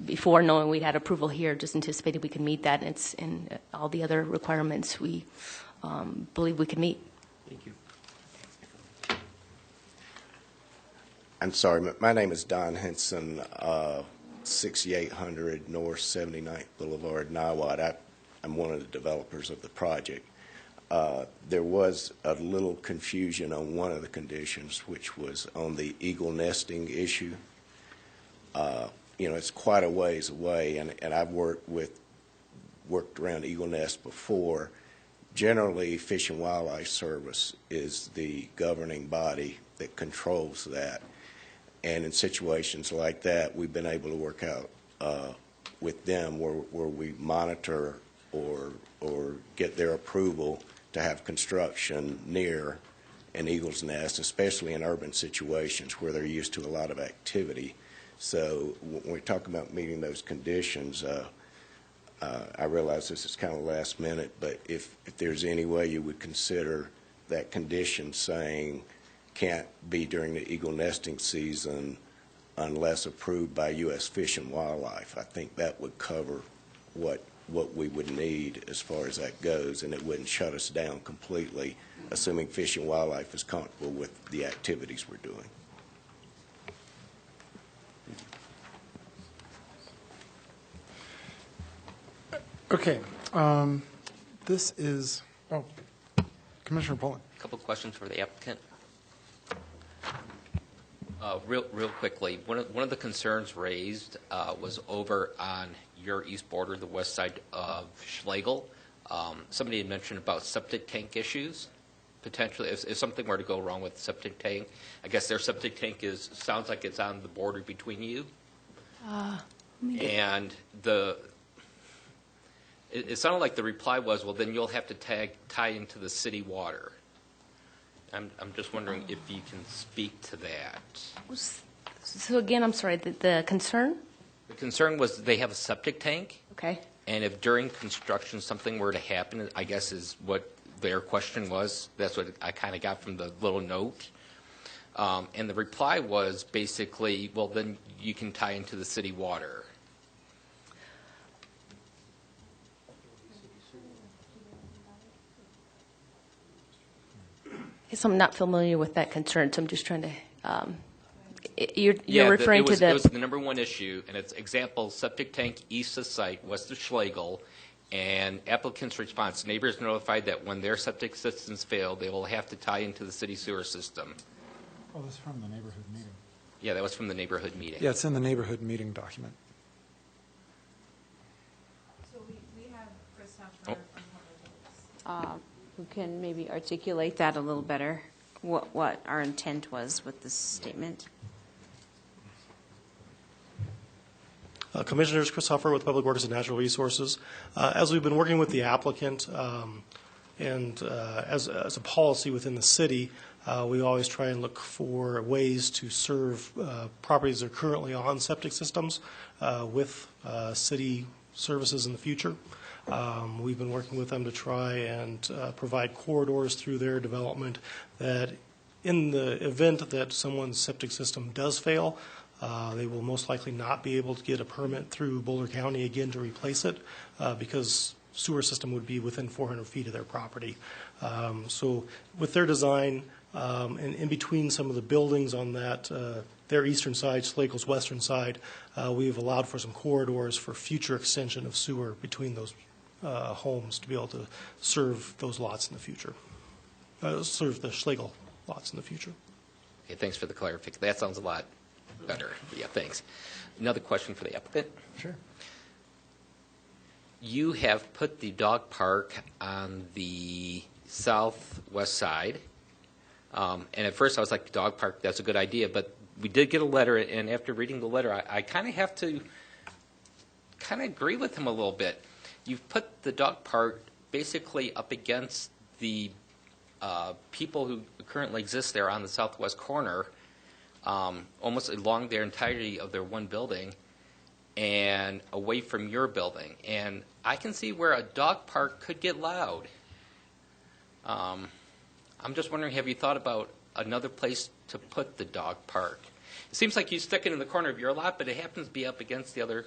before knowing we'd had approval here. Just anticipated we could meet that, and all the other requirements we believe we can meet. Thank you. I'm sorry, my name is Don Henson, 6800 North 79th Boulevard, Niwot. I'm one of the developers of the project. There was a little confusion on one of the conditions, which was on the eagle nesting issue. It's quite a ways away, and I've worked around eagle nests before. Generally, Fish and Wildlife Service is the governing body that controls that. And in situations like that, we've been able to work out with them where we monitor or get their approval to have construction near an eagle's nest, especially in urban situations where they're used to a lot of activity. So when we talk about meeting those conditions, I realize this is kind of last minute, but if there's any way you would consider that condition saying can't be during the eagle nesting season unless approved by U.S. Fish and Wildlife, I think that would cover what we would need as far as that goes, and it wouldn't shut us down completely, assuming Fish and Wildlife is comfortable with the activities we're doing. Okay. This is, Commissioner Pullen. A couple questions for the applicant. Real quickly, one of the concerns raised was over on your east border, the west side of Schlegel. Somebody had mentioned about septic tank issues. Potentially, if something were to go wrong with the septic tank, I guess their septic tank sounds like it's on the border between you. And it sounded like the reply was, well, then you'll have to tie into the city water. I'm just wondering if you can speak to that. So again, I'm sorry, the concern? The concern was they have a septic tank. Okay. And if during construction something were to happen, I guess is what their question was. That's what I kind of got from the little note. And the reply was basically, well, then you can tie into the city water. So I'm not familiar with that concern, so I'm just trying to, you're referring to It was the number one issue, and it's example, septic tank east of site, west of Schlegel, and applicant's response, neighbors notified that when their septic systems fail, they will have to tie into the city sewer system. Oh, that's from the neighborhood meeting. Yeah, that was from the neighborhood meeting. Yeah, it's in the neighborhood meeting document. So we have Chris Hoffer who can maybe articulate that a little better, what our intent was with this statement. Commissioners, Chris Huffer with Public Works and Natural Resources. As we've been working with the applicant and as a policy within the city, we always try and look for ways to serve properties that are currently on septic systems with city services in the future. We've been working with them to try and provide corridors through their development that in the event that someone's septic system does fail, they will most likely not be able to get a permit through Boulder County again to replace it because sewer system would be within 400 feet of their property. So with their design and in between some of the buildings on that, their eastern side, Schlegel's western side, we've allowed for some corridors for future extension of sewer between those homes to be able to serve those lots in the future, serve the Schlegel lots in the future. Okay, thanks for the clarification. That sounds a lot better. Yeah, thanks. Another question for the applicant. Sure. You have put the dog park on the southwest side. And at first I was like, dog park, that's a good idea. But we did get a letter, and after reading the letter, I kind of have to kind of agree with him a little bit. You've put the dog park basically up against the people who currently exist there on the southwest corner, almost along their entirety of their one building and away from your building. And I can see where a dog park could get loud. I'm just wondering, have you thought about another place to put the dog park? It seems like you stick it in the corner of your lot, but it happens to be up against the other,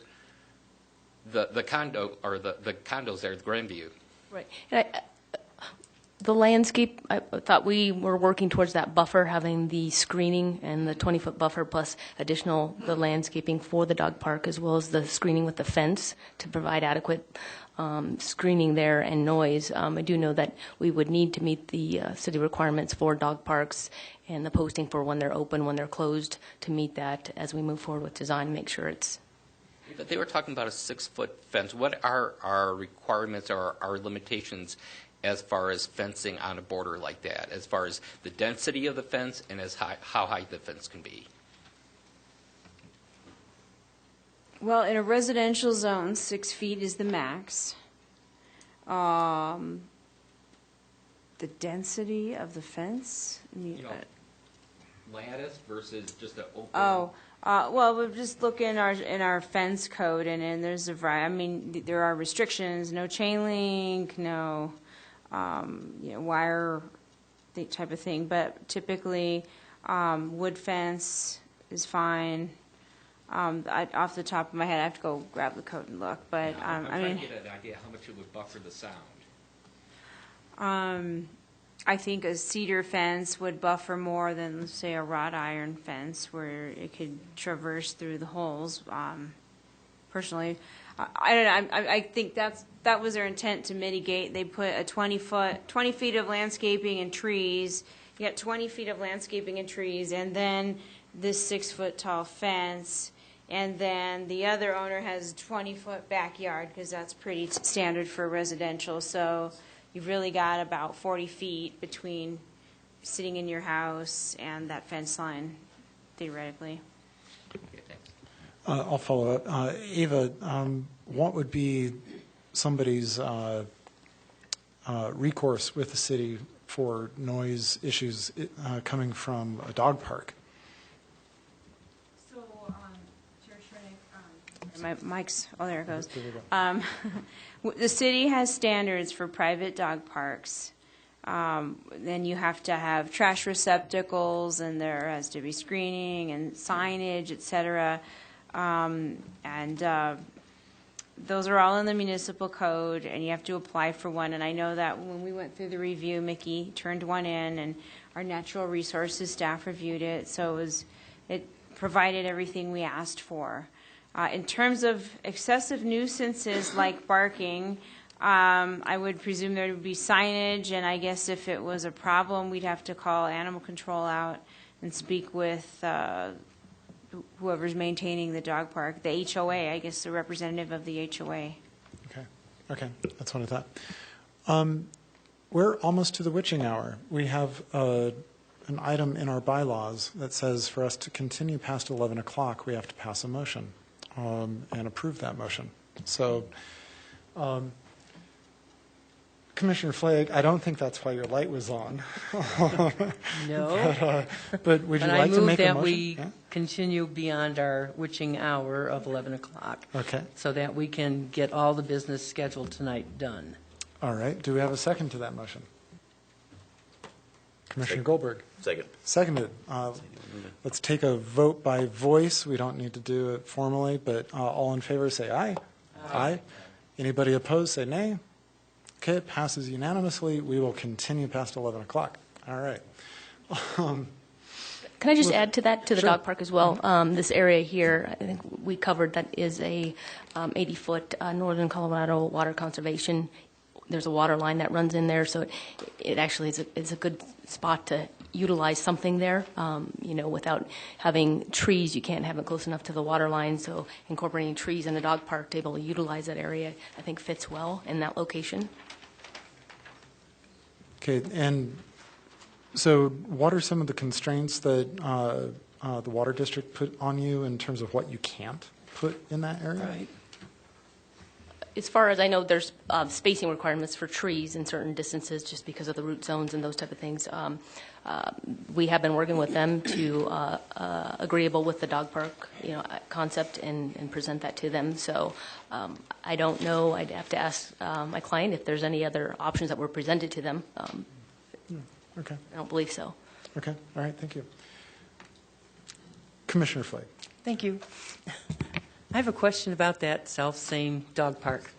the condo, or the condos there at Grandview. Right. And the landscape, I thought we were working towards that buffer, having the screening and the 20-foot buffer plus additional the landscaping for the dog park, as well as the screening with the fence to provide adequate screening there and noise. I do know that we would need to meet the city requirements for dog parks and the posting for when they're open, when they're closed, to meet that as we move forward with design and make sure it's... But they were talking about a 6-foot fence. What are our requirements or our limitations as far as fencing on a border like that, as far as the density of the fence and as how high the fence can be? Well, in a residential zone, 6 feet is the max. The density of the fence? Lattice versus just an open... Well, we'll just look in our fence code, and there's a variety. I mean, there are restrictions: no chain link, no wire type of thing. But typically, wood fence is fine. Off the top of my head, I have to go grab the code and look. But I'm trying to get an idea how much it would buffer the sound. I think a cedar fence would buffer more than, say, a wrought iron fence, where it could traverse through the holes. Personally, I don't know. I think that was their intent to mitigate. They put a 20 feet of landscaping and trees. You got 20 feet of landscaping and trees, and then this 6-foot tall fence, and then the other owner has a 20-foot backyard, because that's pretty standard for residential. So you've really got about 40 feet between sitting in your house and that fence line, theoretically. I'll follow up. Ava, what would be somebody's recourse with the city for noise issues coming from a dog park? So, Chair Shrinick, my mic's, oh, there it goes. There we go. The city has standards for private dog parks. Then you have to have trash receptacles, and there has to be screening and signage, et cetera. Those are all in the municipal code, and you have to apply for one. And I know that when we went through the review, Mickey turned one in, and our natural resources staff reviewed it. So it provided everything we asked for. In terms of excessive nuisances like barking, I would presume there would be signage, and I guess if it was a problem, we'd have to call animal control out and speak with whoever's maintaining the dog park, the HOA, I guess the representative of the HOA. Okay, that's what I thought. We're almost to the witching hour. We have an item in our bylaws that says for us to continue past 11 o'clock, we have to pass a motion and approve that motion. So, Commissioner Flake, I don't think that's why your light was on. No. But would you like to make a motion? I move that we continue beyond our witching hour of 11 o'clock. Okay. So that we can get all the business scheduled tonight done. All right. Do we have a second to that motion? Commissioner Goldberg. Second. Seconded. Let's take a vote by voice. We don't need to do it formally, but all in favor say aye. Aye. Anybody opposed say nay. Okay, it passes unanimously. We will continue past 11 o'clock. All right. Can I just add to that, to the Sure. dog park as well? This area here, I think we covered, that is a 80-foot northern Colorado water conservation. There's a water line that runs in there, so it actually is a good spot to utilize something there. Without having trees, you can't have it close enough to the water line, so incorporating trees in the dog park to be able to utilize that area, I think fits well in that location. Okay, and so what are some of the constraints that the water district put on you in terms of what you can't put in that area? Right. As far as I know, there's spacing requirements for trees in certain distances just because of the root zones and those type of things. We have been working with them to agreeable with the dog park, concept and present that to them. So I don't know. I'd have to ask my client if there's any other options that were presented to them. Okay. I don't believe so. Okay. All right. Thank you. Commissioner Flake. Thank you. I have a question about that self-same dog park.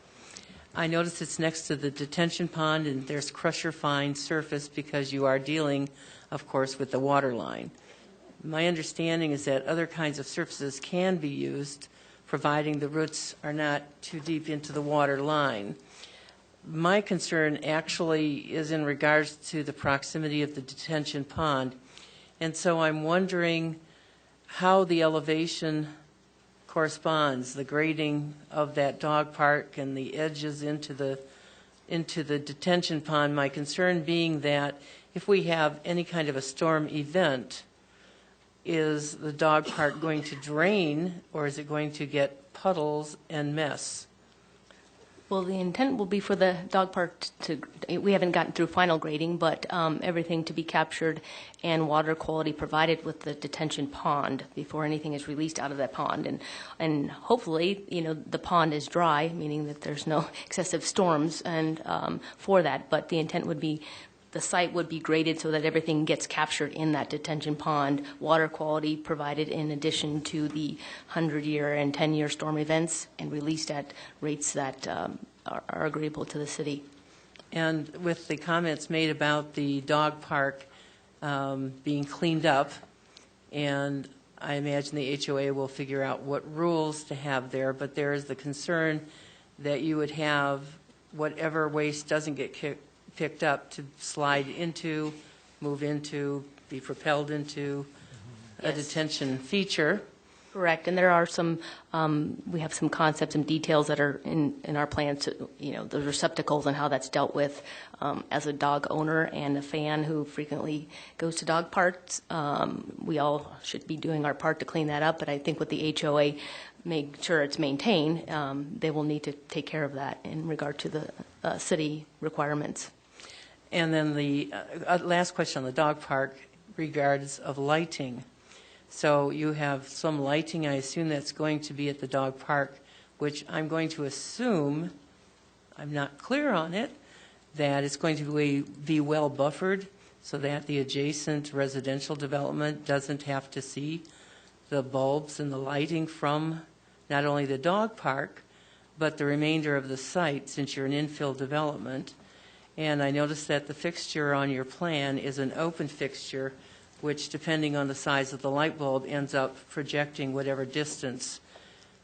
I notice it's next to the detention pond, and there's crusher-fine surface because you are dealing, of course, with the water line. My understanding is that other kinds of surfaces can be used, providing the roots are not too deep into the water line. My concern actually is in regards to the proximity of the detention pond, and so I'm wondering how the elevation corresponds, the grading of that dog park and the edges into the detention pond. My concern being that if we have any kind of a storm event, is the dog park going to drain, or is it going to get puddles and mess? Well, the intent will be for the dog park we haven't gotten through final grading, but everything to be captured and water quality provided with the detention pond before anything is released out of that pond. And hopefully, the pond is dry, meaning that there's no excessive storms and for that. But the intent would be the site would be graded so that everything gets captured in that detention pond, water quality provided in addition to the 100-year and 10-year storm events, and released at rates that are agreeable to the city. And with the comments made about the dog park being cleaned up, and I imagine the HOA will figure out what rules to have there, but there is the concern that you would have whatever waste doesn't get picked up to slide into, move into, be propelled into. a detention feature. Correct, and there are some, we have some concepts and details that are in our plans, the receptacles and how that's dealt with. As a dog owner and a fan who frequently goes to dog parks, we all should be doing our part to clean that up, but I think with the HOA, make sure it's maintained, they will need to take care of that in regard to the city requirements. And then the last question on the dog park regards of lighting. So you have some lighting, I assume that's going to be at the dog park, which I'm going to assume, I'm not clear on it, that it's going to be well buffered so that the adjacent residential development doesn't have to see the bulbs and the lighting from not only the dog park, but the remainder of the site, since you're an infill development. And I noticed that the fixture on your plan is an open fixture, which, depending on the size of the light bulb, ends up projecting whatever distance.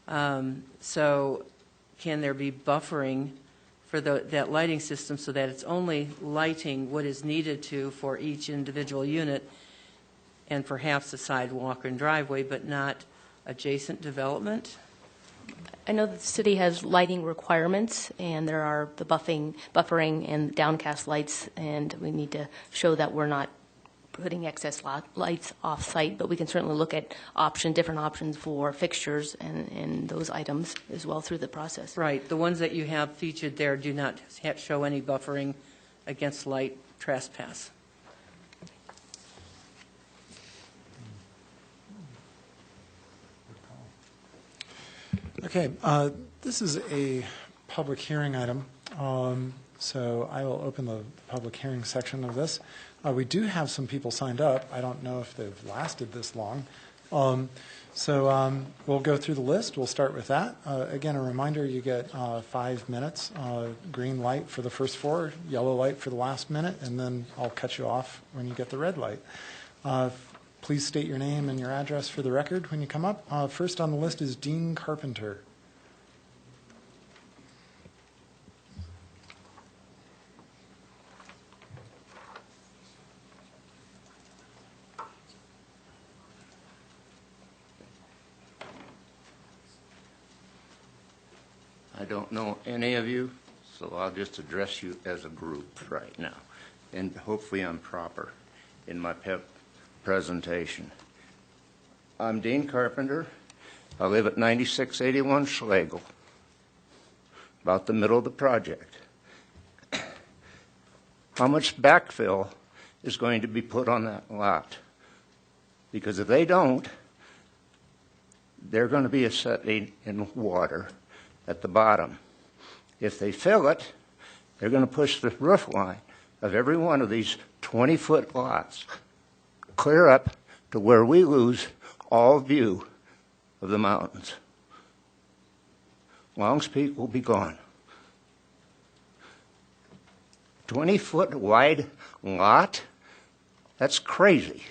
So can there be buffering for that lighting system so that it's only lighting what is needed to for each individual unit and perhaps a sidewalk and driveway, but not adjacent development? I know that the city has lighting requirements, and there are the buffering and downcast lights, and we need to show that we're not putting excess lights off-site, but we can certainly look at different options for fixtures and those items as well through the process. Right. The ones that you have featured there do not show any buffering against light trespass. Okay, this is a public hearing item, so I will open the public hearing section of this. We do have some people signed up. I don't know if they've lasted this long. So we'll go through the list. We'll start with that. Again, a reminder, you get 5 minutes, green light for the first 4, yellow light for the last minute, and then I'll cut you off when you get the red light. Please state your name and your address for the record when you come up. First on the list is Dean Carpenter. I don't know any of you, so I'll just address you as a group right now. And hopefully I'm proper in my presentation. I'm Dean Carpenter. I live at 9681 Schlegel, about the middle of the project. How much backfill is going to be put on that lot? Because if they don't, they're going to be a setting in water at the bottom. If they fill it, they're going to push the roof line of every one of these 20-foot lots clear up to where we lose all view of the mountains. Longs Peak will be gone. 20-foot wide lot? That's crazy.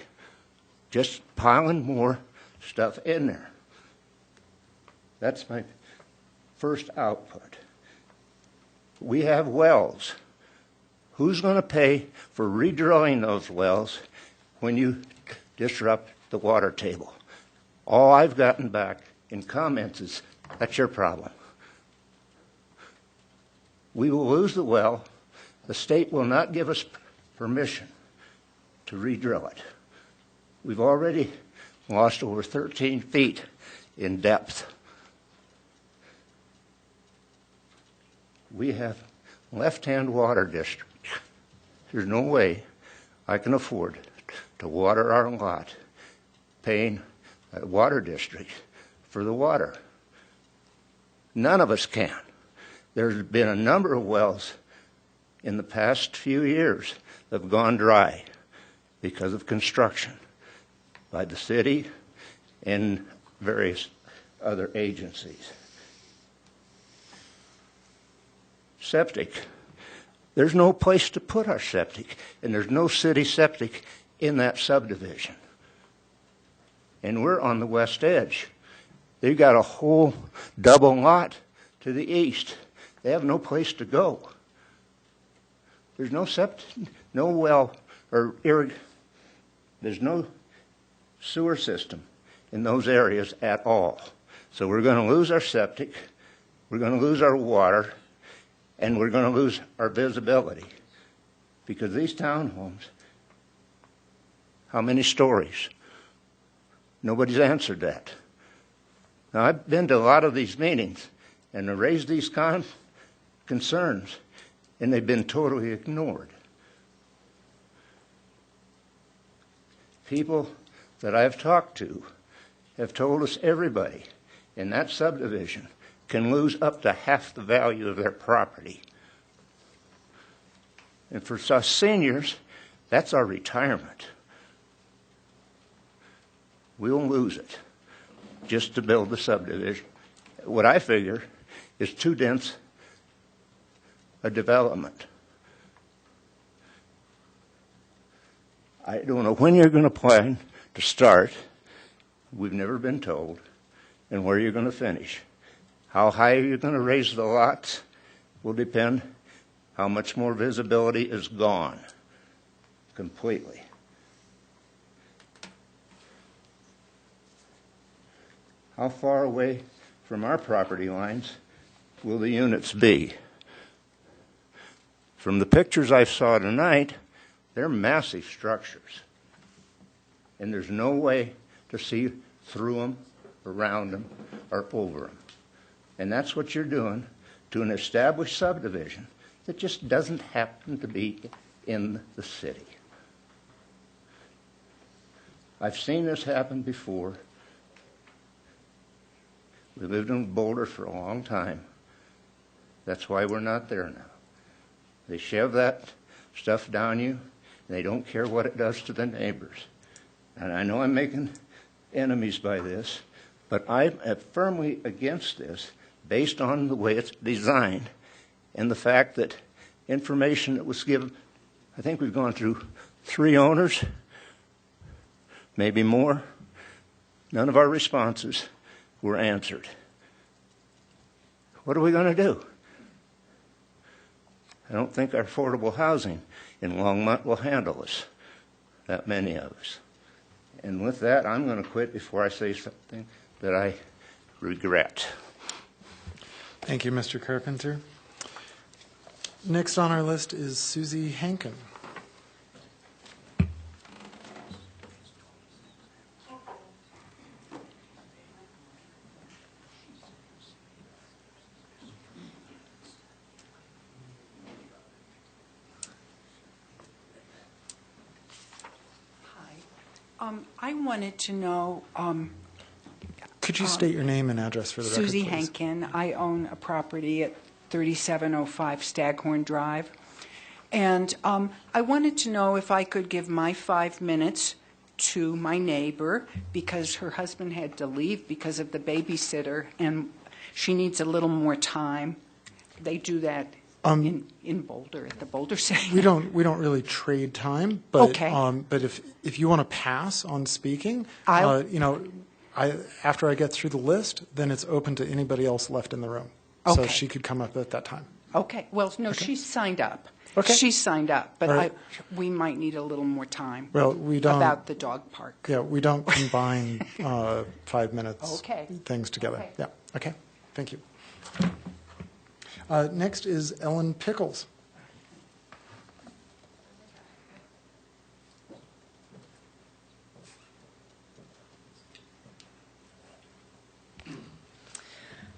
Just piling more stuff in there. That's my first output. We have wells. Who's going to pay for redrilling those wells when you disrupt the water table? All I've gotten back in comments is, that's your problem. We will lose the well. The state will not give us permission to redrill it. We've already lost over 13 feet in depth. We have left-hand water district. There's no way I can afford to water our lot paying a water district for the water. None of us can. There's been a number of wells in the past few years that have gone dry because of construction by the city and various other agencies. Septic. There's no place to put our septic, and there's no city septic in that subdivision. And we're on the west edge. They've got a whole double lot to the east. They have no place to go. There's no septic, no well, or there's no sewer system in those areas at all. So we're going to lose our septic, we're going to lose our water, and we're going to lose our visibility. Because these townhomes, how many stories? Nobody's answered that. Now, I've been to a lot of these meetings, and they raised these concerns, and they've been totally ignored. People that I've talked to have told us everybody in that subdivision can lose up to half the value of their property. And for us seniors, that's our retirement. We'll lose it just to build the subdivision. What I figure is too dense a development. I don't know when you're going to plan to start. We've never been told. And where you're going to finish. How high you're going to raise the lots will depend how much more visibility is gone completely. How far away from our property lines will the units be? From the pictures I saw tonight, they're massive structures. And there's no way to see through them, around them, or over them. And that's what you're doing to an established subdivision that just doesn't happen to be in the city. I've seen this happen before. We lived in Boulder for a long time. That's why we're not there now. They shove that stuff down you, and they don't care what it does to the neighbors. And I know I'm making enemies by this, but I'm firmly against this based on the way it's designed and the fact that information that was given, I think we've gone through 3 owners, maybe more. None of our responses were answered. What are we going to do? I don't think our affordable housing in Longmont will handle us, that many of us. And with that, I'm going to quit before I say something that I regret. Thank you, Mr. Carpenter. Next on our list is Susie Hankin. I wanted to know. Could you state your name and address for the record, Susie please? Hankin. I own a property at 3705 Staghorn Drive. And I wanted to know if I could give my 5 minutes to my neighbor because her husband had to leave because of the babysitter, and she needs a little more time. They do that in Boulder, at the Boulder Center. We don't really trade time, but Okay. But if you want to pass on speaking, I'll- after I get through the list, then it's open to anybody else left in the room. So Okay. she could come up at that time. Okay. Well, no, she's signed up. Okay. She's signed up, but All right. we might need a little more time. Well, we don't about the dog park. Yeah, we don't combine 5 minutes Okay. things together. Okay. Yeah. Okay. Thank you. Next is Ellen Pickles.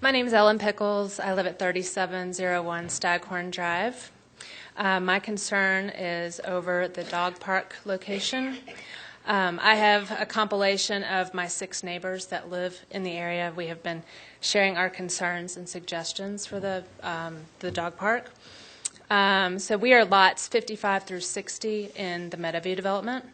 My name is Ellen Pickles. I live at 3701 Staghorn Drive. My concern is over the dog park location. I have a compilation of my 6 neighbors that live in the area. We have been sharing our concerns and suggestions for the dog park. So we are lots 55 through 60 in the Meadowview development.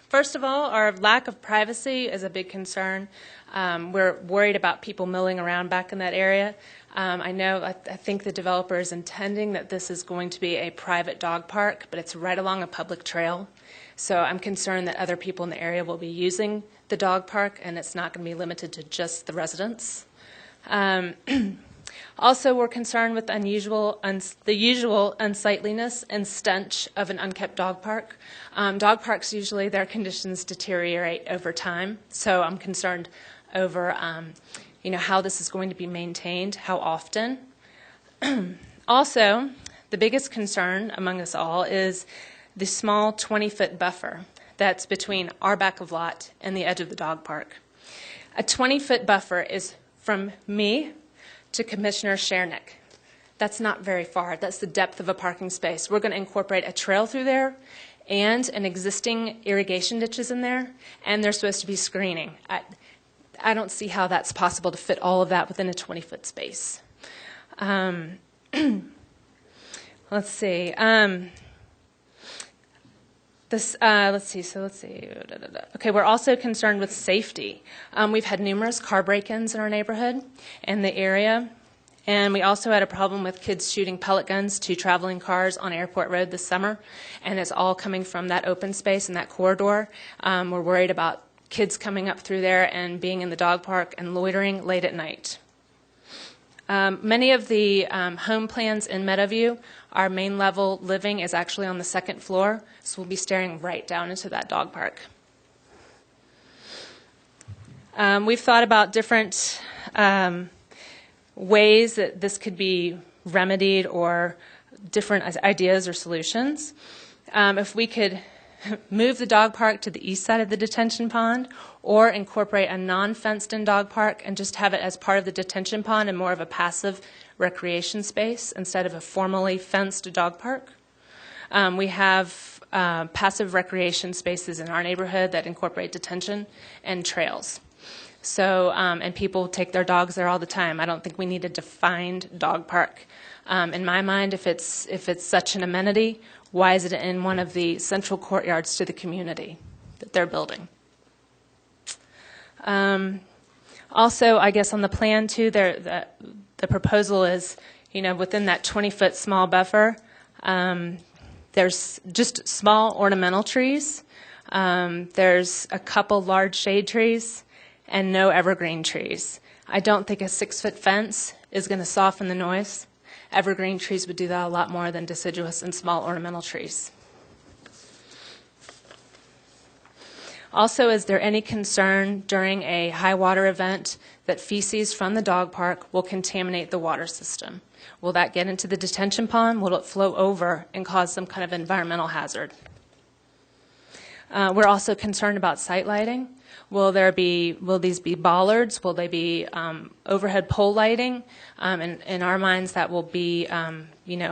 First of all, our lack of privacy is a big concern. We're worried about people milling around back in that area. I think the developer is intending that this is going to be a private dog park, but it's right along a public trail. So I'm concerned that other people in the area will be using the dog park, and it's not going to be limited to just the residents. Also, we're concerned with the usual unsightliness and stench of an unkept dog park. Dog parks, usually their conditions deteriorate over time, so I'm concerned over how this is going to be maintained, how often. Also, the biggest concern among us all is the small 20-foot buffer that's between our back of lot and the edge of the dog park. A 20-foot buffer is from me to Commissioner Shernick. That's not very far. That's the depth of a parking space. We're going to incorporate a trail through there and an existing irrigation ditches in there, and there's supposed to be screening. I don't see how that's possible to fit all of that within a 20-foot space. Let's see. Okay, we're also concerned with safety. We've had numerous car break-ins in our neighborhood and the area, and we also had a problem with kids shooting pellet guns to traveling cars on Airport Road this summer, and it's all coming from that open space and that corridor. We're worried about kids coming up through there and being in the dog park and loitering late at night. Many of the home plans in Meadowview, our main level living is actually on the second floor, so we'll be staring right down into that dog park. We've thought about different ways that this could be remedied or different ideas or solutions. If we could move the dog park to the east side of the detention pond or incorporate a non-fenced-in dog park and just have it as part of the detention pond and more of a passive recreation space instead of a formally fenced dog park. We have passive recreation spaces in our neighborhood that incorporate detention and trails. So, and people take their dogs there all the time. I don't think we need a defined dog park. In my mind, if it's such an amenity, why is it in one of the central courtyards to the community that they're building? Also, I guess on the plan too, the proposal is, within that 20-foot small buffer, there's just small ornamental trees. There's a couple large shade trees and no evergreen trees. I don't think a 6-foot fence is going to soften the noise. Evergreen trees would do that a lot more than deciduous and small ornamental trees. Also, is there any concern during a high water event that feces from the dog park will contaminate the water system? Will that get into the detention pond? Will it flow over and cause some kind of environmental hazard? We're also concerned about site lighting. Will these be bollards? Will they be overhead pole lighting? In our minds, that will be, it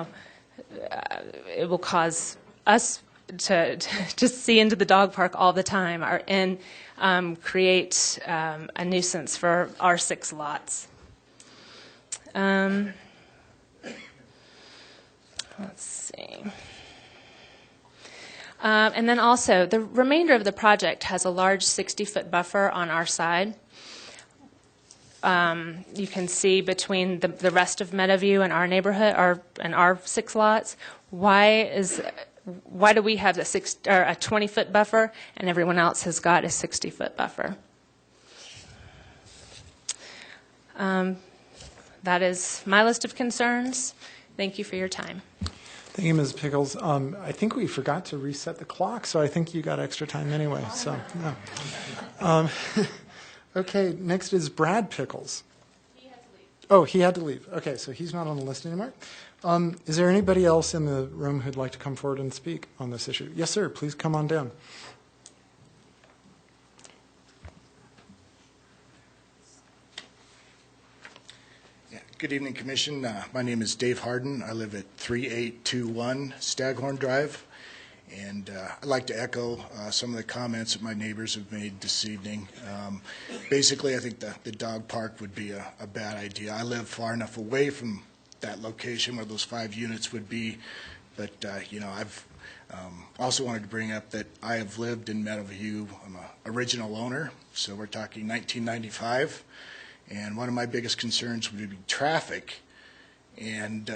will cause us to just see into the dog park all the time and create a nuisance for our 6 lots. Let's see. And then also, the remainder of the project has a large 60-foot buffer on our side. You can see between the rest of Meadowview and our neighborhood, and our 6 lots, why do we have a 20-foot buffer and everyone else has got a 60-foot buffer? That is my list of concerns. Thank you for your time. Thank you, Ms. Pickles. I think we forgot to reset the clock, so I think you got extra time anyway. So, yeah. Okay, next is Brad Pickles. He had to leave. Oh, he had to leave. Okay, so he's not on the list anymore. Is there anybody else in the room who'd like to come forward and speak on this issue? Yes, sir. Please come on down. Good evening, Commission. My name is Dave Harden. I live at 3821 Staghorn Drive, and I'd like to echo some of the comments that my neighbors have made this evening. Basically, I think the dog park would be a bad idea. I live far enough away from that location where those 5 units would be, but I've also wanted to bring up that I have lived in Meadowview. I'm an original owner, so we're talking 1995. And one of my biggest concerns would be traffic. And,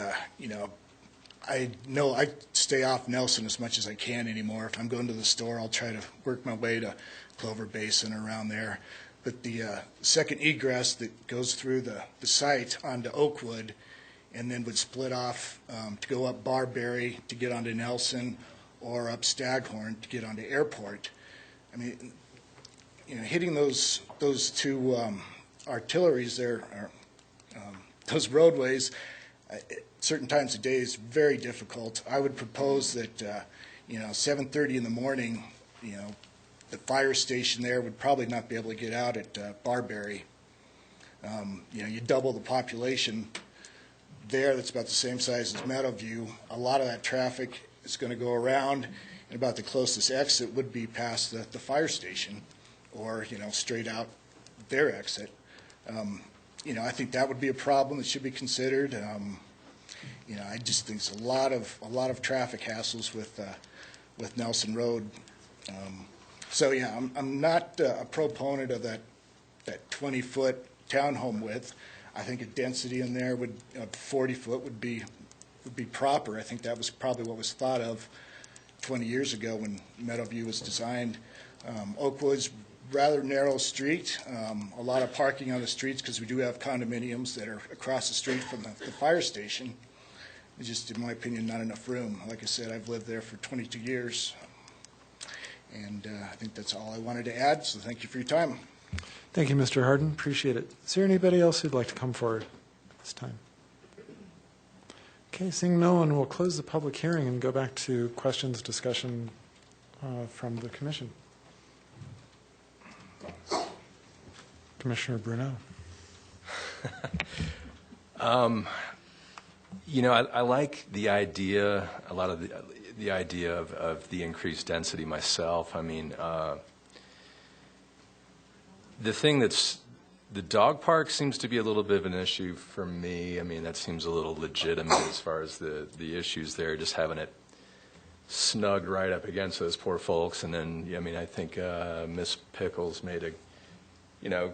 I know I stay off Nelson as much as I can anymore. If I'm going to the store, I'll try to work my way to Clover Basin around there. but the second egress that goes through the site onto Oakwood and then would split off to go up Barberry to get onto Nelson or up Staghorn to get onto Airport. I mean, you know, hitting those two artilleries there, or, those roadways, at certain times of day is very difficult. I would propose that, 7:30 in the morning, the fire station there would probably not be able to get out at Barberry. You double the population there, that's about the same size as Meadowview. A lot of that traffic is going to go around, and about the closest exit would be past the fire station, or straight out their exit. I think that would be a problem that should be considered. I just think there's a lot of traffic hassles with Nelson Road. I'm not a proponent of that 20-foot townhome width. I think a density in there would 40-foot would be proper. I think that was probably what was thought of 20 years ago when Meadowview was designed. Oakwood's rather narrow street, a lot of parking on the streets because we do have condominiums that are across the street from the fire station. It's just, in my opinion, not enough room. Like I said, I've lived there for 22 years, and I think that's all I wanted to add, so thank you for your time. Thank you, Mr. Harden. Appreciate it. Is there anybody else who'd like to come forward this time? Okay, seeing no one, we'll close the public hearing and go back to questions, discussion from the commission. Commissioner Bruneau. I like the idea, a lot of the idea of the increased density myself. I mean, the thing the dog park seems to be a little bit of an issue for me. I mean, that seems a little legitimate as far as the issues there, just having it snugged right up against those poor folks. And then, I think Miss Pickles made a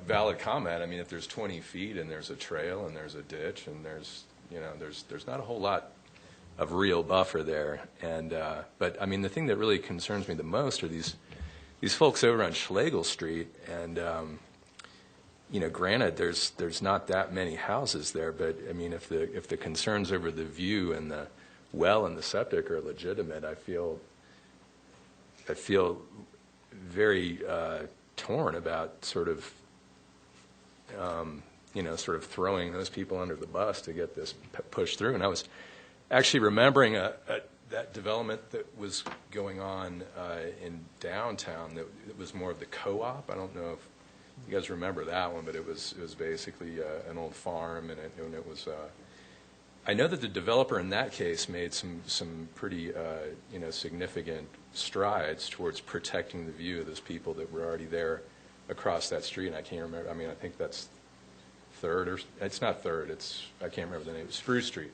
valid comment. I mean, if there's 20 feet and there's a trail and there's a ditch and there's not a whole lot of real buffer there. And but I mean, the thing that really concerns me the most are these folks over on Schlegel Street. And granted, there's not that many houses there, but I mean, if the concerns over the view and the well and the septic are legitimate, I feel very torn about sort of throwing those people under the bus to get this pushed through. And I was actually remembering that development that was going on in downtown that was more of the co-op. I don't know if you guys remember that one, but it was basically an old farm, and it was. I know that the developer in that case made some pretty significant strides towards protecting the view of those people that were already there across that street. And I can't remember. I mean, I think that's Third, or it's not Third. I can't remember the name. Spruce Street.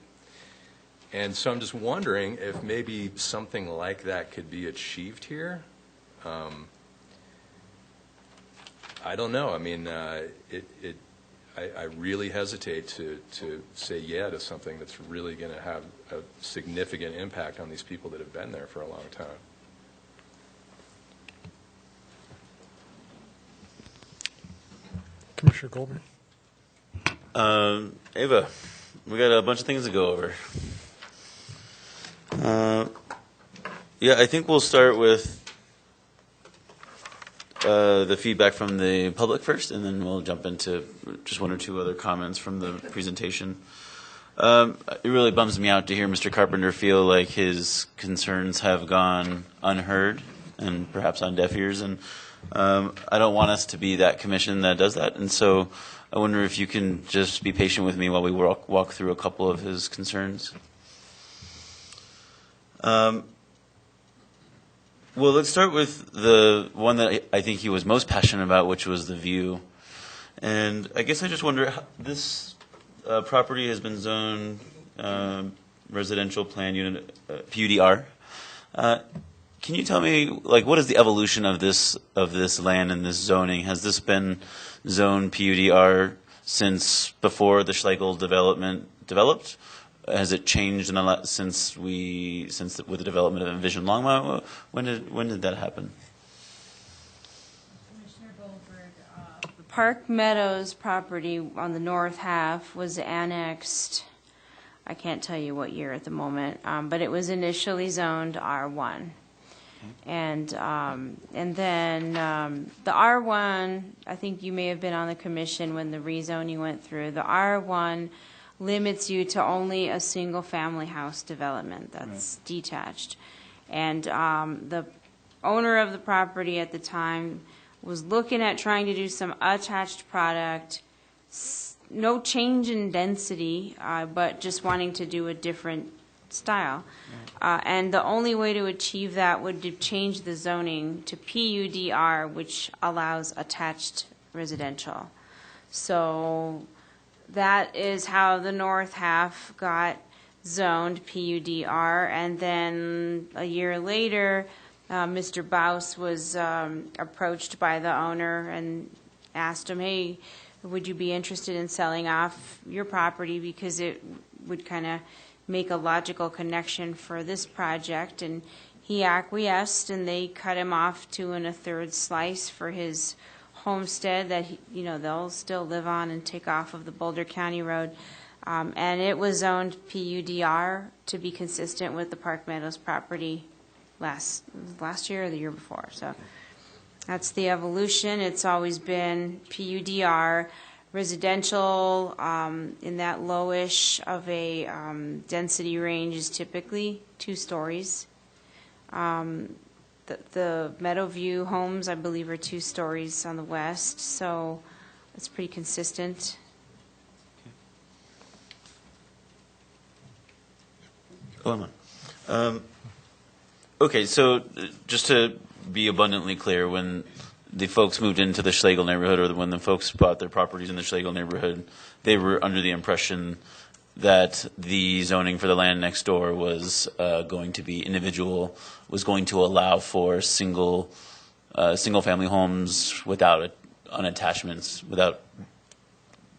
And so I'm just wondering if maybe something like that could be achieved here. I don't know. I mean, I really hesitate to say yeah to something that's really going to have a significant impact on these people that have been there for a long time. Commissioner Goldberg. Ava, we got a bunch of things to go over. I think we'll start with the feedback from the public first, and then we'll jump into just one or two other comments from the presentation. It really bums me out to hear Mr. Carpenter feel like his concerns have gone unheard and perhaps on deaf ears, and I don't want us to be that commission that does that, and so I wonder if you can just be patient with me while we walk through a couple of his concerns. Well, let's start with the one that I think he was most passionate about, which was the view. And I guess I just wonder, this property has been zoned residential plan unit, PUDR. Can you tell me, like, what is the evolution of this land and this zoning? Has this been zoned PUDR since before the Schlegel development developed? Has it changed in a lot with the development of Envision Longmont? When did that happen? Commissioner Goldberg, the Park Meadows property on the north half was annexed, I can't tell you what year at the moment, but it was initially zoned R1. And then the R1, I think you may have been on the commission when the rezoning went through. The R1 limits you to only a single-family house development that's detached. And the owner of the property at the time was looking at trying to do some attached product, no change in density, but just wanting to do a different style. And the only way to achieve that would to change the zoning to PUDR, which allows attached residential. So that is how the north half got zoned PUDR. And then a year later, Mr. Baus was approached by the owner and asked him, hey, would you be interested in selling off your property because it would kind of make a logical connection for this project? And he acquiesced, and they cut him off 2 1/3 slice for his homestead that they'll still live on and take off of the Boulder County Road. And it was zoned PUDR to be consistent with the Park Meadows property last year or the year before. So that's the evolution. It's always been PUDR. Residential in that lowish of a density range is typically 2 stories. The Meadowview homes, I believe, are 2 stories on the west, so it's pretty consistent. Okay, so just to be abundantly clear, when the folks moved into the Schlegel neighborhood, or when the folks bought their properties in the Schlegel neighborhood, they were under the impression that the zoning for the land next door was going to be individual, was going to allow for single-family homes without unattachments, without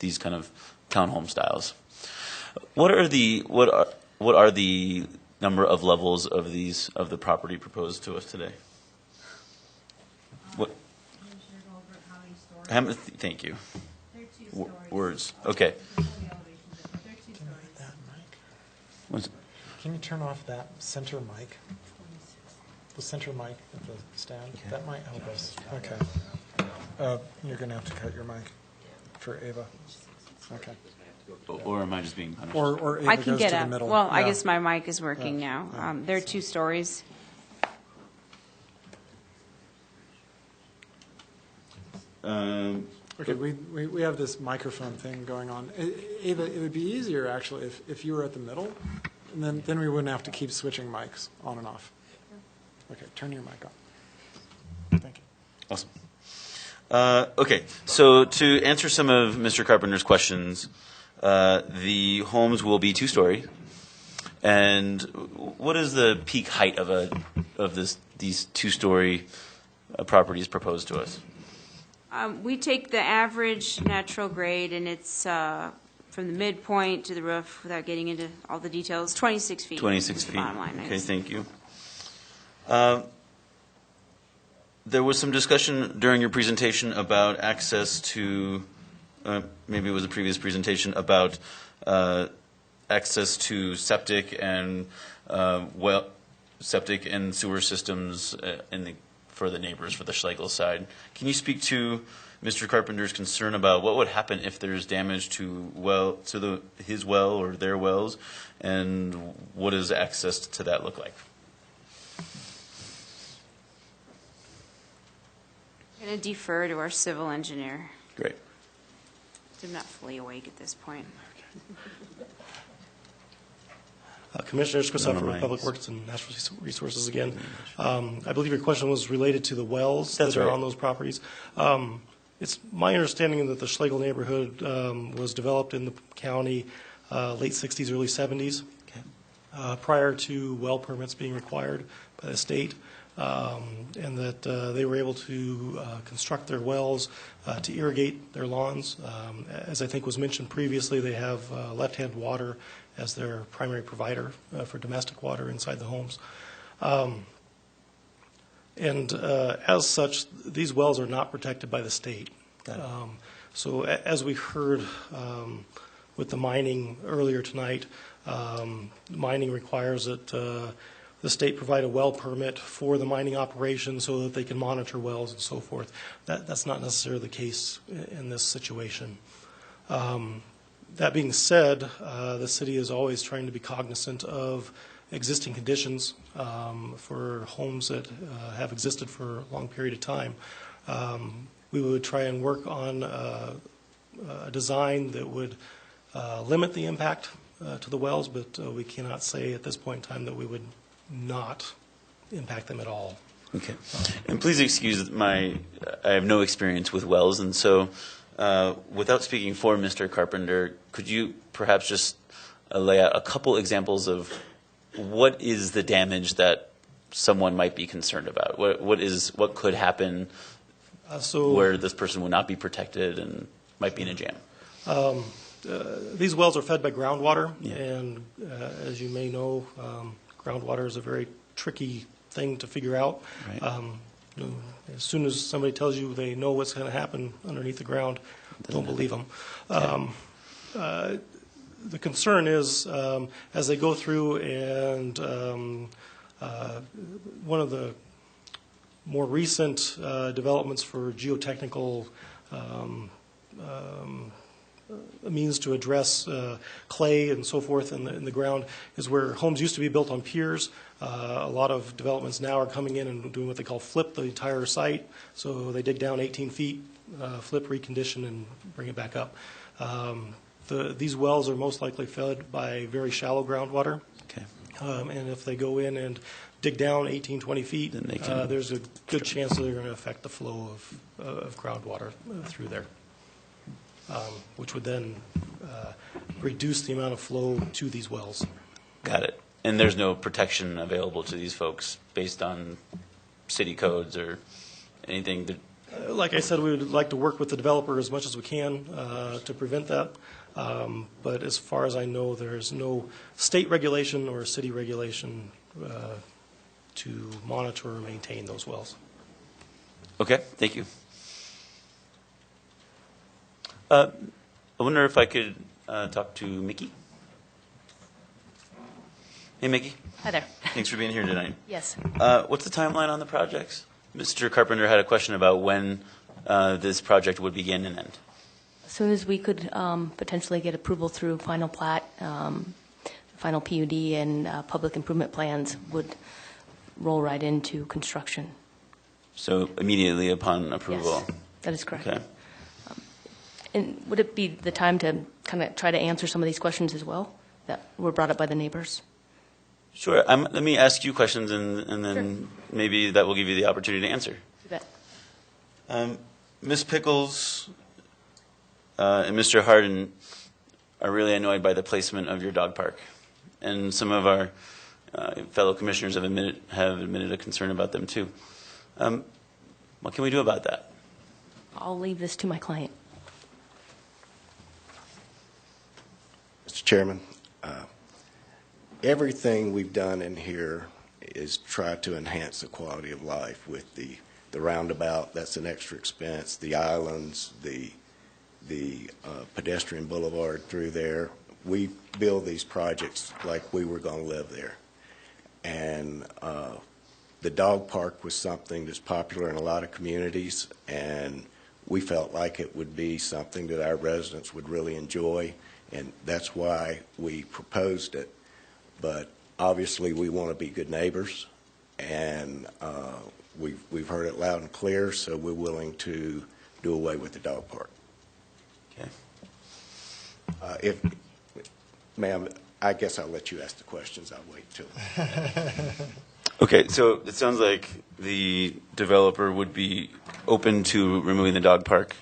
these kind of townhome styles. What are the number of levels of the property proposed to us today? What? Thank you. Words. Okay. Can you turn off that center mic? The center mic at the stand? That might help us. Okay. You're going to have to cut your mic for Ava. Okay. Or am I just being punished? Or Ava I can goes get to the up. middle. Well, I Yeah. guess my mic is working now. They're 2 stories. Okay, we have this microphone thing going on. Ava, it would be easier, actually, if you were at the middle, and then we wouldn't have to keep switching mics on and off. Okay, turn your mic on. Thank you. Awesome. Okay, so to answer some of Mr. Carpenter's questions, the homes will be 2-story. And what is the peak height of these 2-story properties proposed to us? We take the average natural grade, and it's from the midpoint to the roof, without getting into all the details, 26 feet. 26 feet. Bottom line, Okay, thank you. There was some discussion during your presentation about access to, maybe it was a previous presentation, about access to septic and septic and sewer systems for the neighbors for the Schlegel side. Can you speak to Mr. Carpenter's concern about what would happen if there's damage to his well or their wells, and what does access to that look like? I'm going to defer to our civil engineer. Great. I'm not fully awake at this point. Commissioners, Chris Huff from Public Works and Natural Resources again. I believe your question was related to the wells that are on those properties. It's my understanding that the Schlegel neighborhood was developed in the county late 60s, early 70s, prior to well permits being required by the state, and that they were able to construct their wells to irrigate their lawns. As I think was mentioned previously, they have left-hand water as their primary provider for domestic water inside the homes. And as such, these wells are not protected by the state. So as we heard with the mining earlier tonight, mining requires that the state provide a well permit for the mining operation so that they can monitor wells and so forth. That's not necessarily the case in this situation. That being said, the city is always trying to be cognizant of existing conditions for homes that have existed for a long period of time. We would try and work on a design that would limit the impact to the wells, but we cannot say at this point in time that we would not impact them at all. Okay. And please excuse I have no experience with wells, and so without speaking for Mr. Carpenter, could you perhaps just lay out a couple examples of what is the damage that someone might be concerned about? What could happen where this person would not be protected and might be in a jam? These wells are fed by groundwater, and as you may know, groundwater is a very tricky thing to figure out. Right. As soon as somebody tells you they know what's going to happen underneath the ground, don't believe them. Okay. The concern is as they go through and one of the more recent developments for geotechnical a means to address clay and so forth in the ground is where homes used to be built on piers. A lot of developments now are coming in and doing what they call flip the entire site. So they dig down 18 feet, flip, recondition, and bring it back up. These wells are most likely fed by very shallow groundwater. Okay. And if they go in and dig down 18, 20 feet, then there's a good chance that they're going to affect the flow of groundwater through there. Which would then reduce the amount of flow to these wells. Got it. And there's no protection available to these folks based on city codes or anything? Like I said, we would like to work with the developer as much as we can to prevent that. But as far as I know, there's no state regulation or city regulation to monitor or maintain those wells. Okay, thank you. I wonder if I could talk to Mickey. Hey, Mickey. Hi there. Thanks for being here tonight. Yes. What's the timeline on the projects? Mr. Carpenter had a question about when this project would begin and end. As soon as we could potentially get approval through final plat, final PUD, and public improvement plans would roll right into construction. So immediately upon approval? Yes, that is correct. Okay. And would it be the time to kind of try to answer some of these questions as well that were brought up by the neighbors? Sure. Let me ask you questions, and then maybe that will give you the opportunity to answer. You bet. Ms. Pickles and Mr. Harden are really annoyed by the placement of your dog park, and some of our fellow commissioners have admitted a concern about them too. What can we do about that? I'll leave this to my client. Mr. Chairman, everything we've done in here is try to enhance the quality of life with the roundabout. That's an extra expense. The islands, the pedestrian boulevard through there. We build these projects like we were going to live there. And the dog park was something that's popular in a lot of communities, and we felt like it would be something that our residents would really enjoy, and that's why we proposed it. But obviously we want to be good neighbors, and we've heard it loud and clear, so we're willing to do away with the dog park. Okay. Ma'am, I guess I'll let you ask the questions. I'll wait till. Okay, so it sounds like the developer would be open to removing the dog park.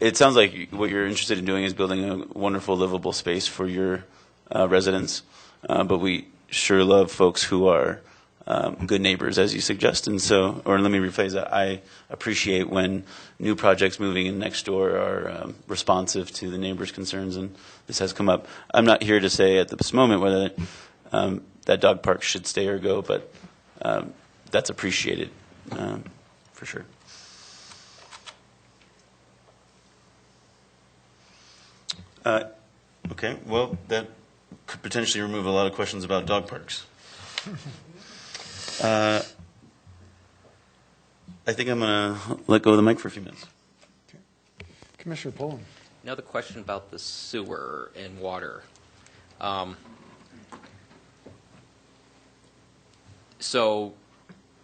It sounds like what you're interested in doing is building a wonderful, livable space for your residents, but we sure love folks who are good neighbors, as you suggest. And so, or let me rephrase that, I appreciate when new projects moving in next door are responsive to the neighbors' concerns, and this has come up. I'm not here to say at this moment whether that dog park should stay or go, but that's appreciated for sure. Okay, well, that could potentially remove a lot of questions about dog parks. I think I'm going to let go of the mic for a few minutes. Commissioner Pullen. Another question about the sewer and water. So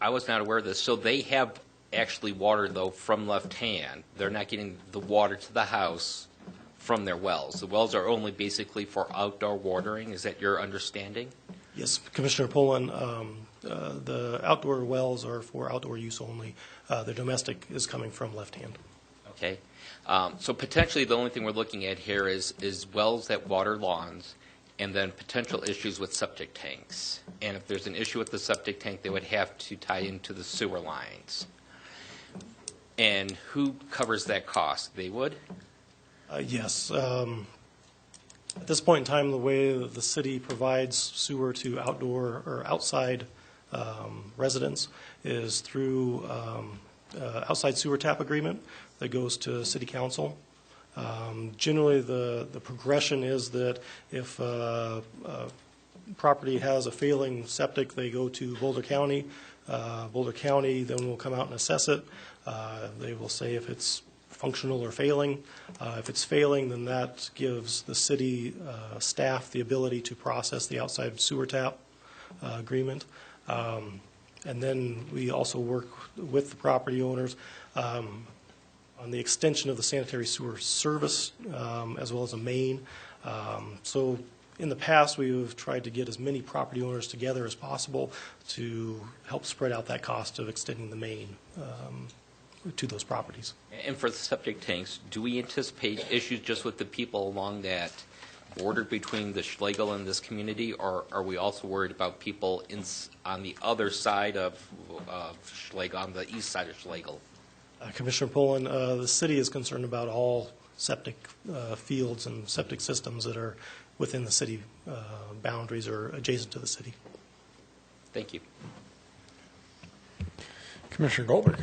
I was not aware of this. So they have actually water, though, from left hand. They're not getting the water to the house from their wells. The wells are only basically for outdoor watering. Is that your understanding? Yes, Commissioner Pullen, the outdoor wells are for outdoor use only. The domestic is coming from left hand. Okay. So potentially the only thing we're looking at here is wells that water lawns and then potential issues with septic tanks. And if there's an issue with the septic tank, they would have to tie into the sewer lines. And who covers that cost? They would? Yes. At this point in time, the way that the city provides sewer to outdoor or outside residents is through outside sewer tap agreement that goes to city council. Generally, the progression is that if a property has a failing septic, they go to Boulder County. Boulder County then will come out and assess it. They will say if it's functional or failing. If it's failing, then that gives the city staff the ability to process the outside sewer tap agreement. And then we also work with the property owners on the extension of the sanitary sewer service as well as a main. So in the past, we've tried to get as many property owners together as possible to help spread out that cost of extending the main to those properties. And for the septic tanks, do we anticipate issues just with the people along that border between the Schlegel and this community, or are we also worried about people on the other side of Schlegel, on the east side of Schlegel? Commissioner Pullen, the city is concerned about all septic fields and septic systems that are within the city boundaries or adjacent to the city. Thank you. Commissioner Goldberg.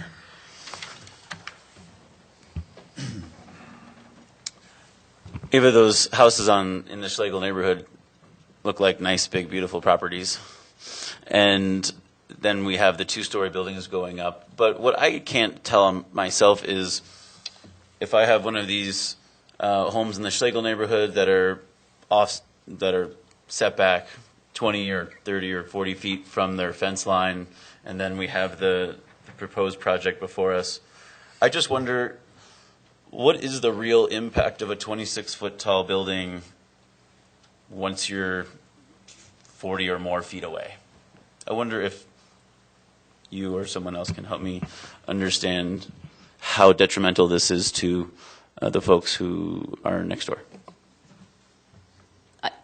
Ava, those houses in the Schlegel neighborhood look like nice, big, beautiful properties. And then we have the two-story buildings going up. But what I can't tell myself is if I have one of these homes in the Schlegel neighborhood that are set back 20 or 30 or 40 feet from their fence line, and then we have the proposed project before us. I just wonder, what is the real impact of a 26-foot tall building once you're 40 or more feet away? I wonder if you or someone else can help me understand how detrimental this is to the folks who are next door.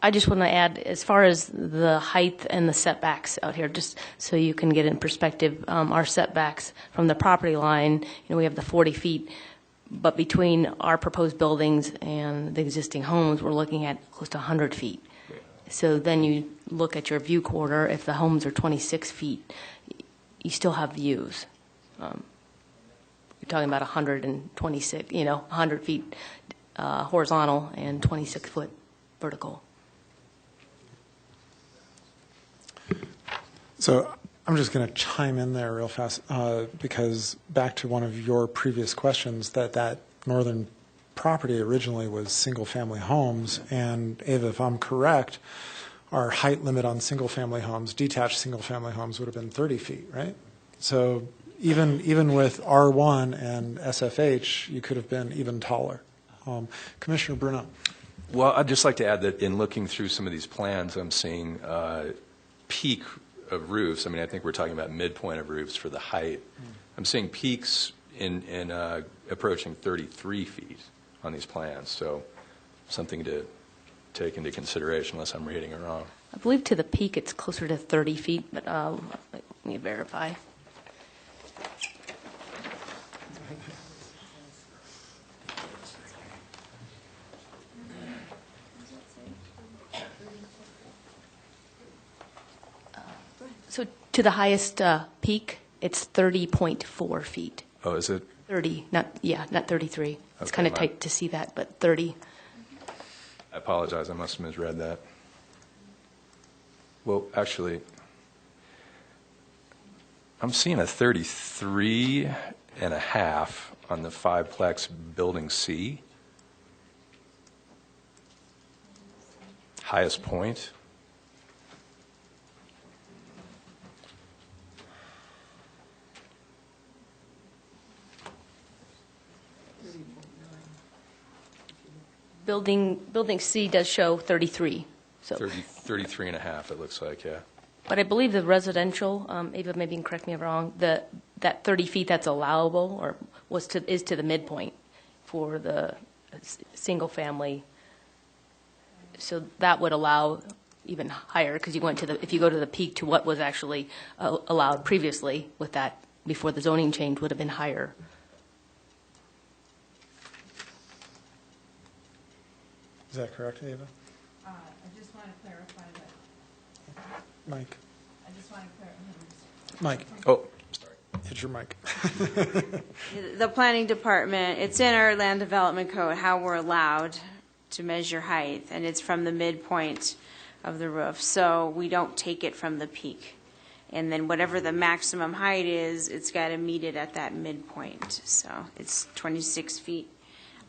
I just want to add, as far as the height and the setbacks out here, just so you can get in perspective, our setbacks from the property line, we have the 40 feet, but between our proposed buildings and the existing homes, we're looking at close to 100 feet. So then you look at your view corridor, if the homes are 26 feet, you still have views. You're talking about 126, 100 feet horizontal and 26 foot vertical. So I'm just going to chime in there real fast because back to one of your previous questions, that northern property originally was single-family homes, and Ava, if I'm correct, our height limit on single-family homes, detached single-family homes, would have been 30 feet, right? So even with R1 and SFH, you could have been even taller. Commissioner Bruno. Well, I'd just like to add that in looking through some of these plans, I'm seeing peak of roofs. I mean, I think we're talking about midpoint of roofs for the height. I'm seeing peaks in approaching 33 feet on these plans. So something to take into consideration unless I'm reading it wrong. I believe to the peak it's closer to 30 feet, but let me verify. So to the highest peak, it's 30.4 feet. Oh, is it? 30, not 33. It's Okay, kind of tight to see that, but 30. I apologize, I must have misread that. Well, actually, I'm seeing a 33 and a half on the fiveplex building C. Highest point. Building C does show 33. So, 33 and a half, it looks like, yeah. but I believe the residential, Ava, maybe you can correct me if I'm wrong, that 30 feet that's allowable or is to the midpoint for the single family. So that would allow even higher because if you go to the peak to what was actually allowed previously with that before the zoning change would have been higher. Is that correct, Ava? I just want to clarify that. Mike? I just want to clarify. Mike? Oh, sorry. Hit your mic. The planning department, it's in our land development code, how we're allowed to measure height, and it's from the midpoint of the roof. So we don't take it from the peak. And then whatever the maximum height is, it's got to meet it at that midpoint. So it's 26 feet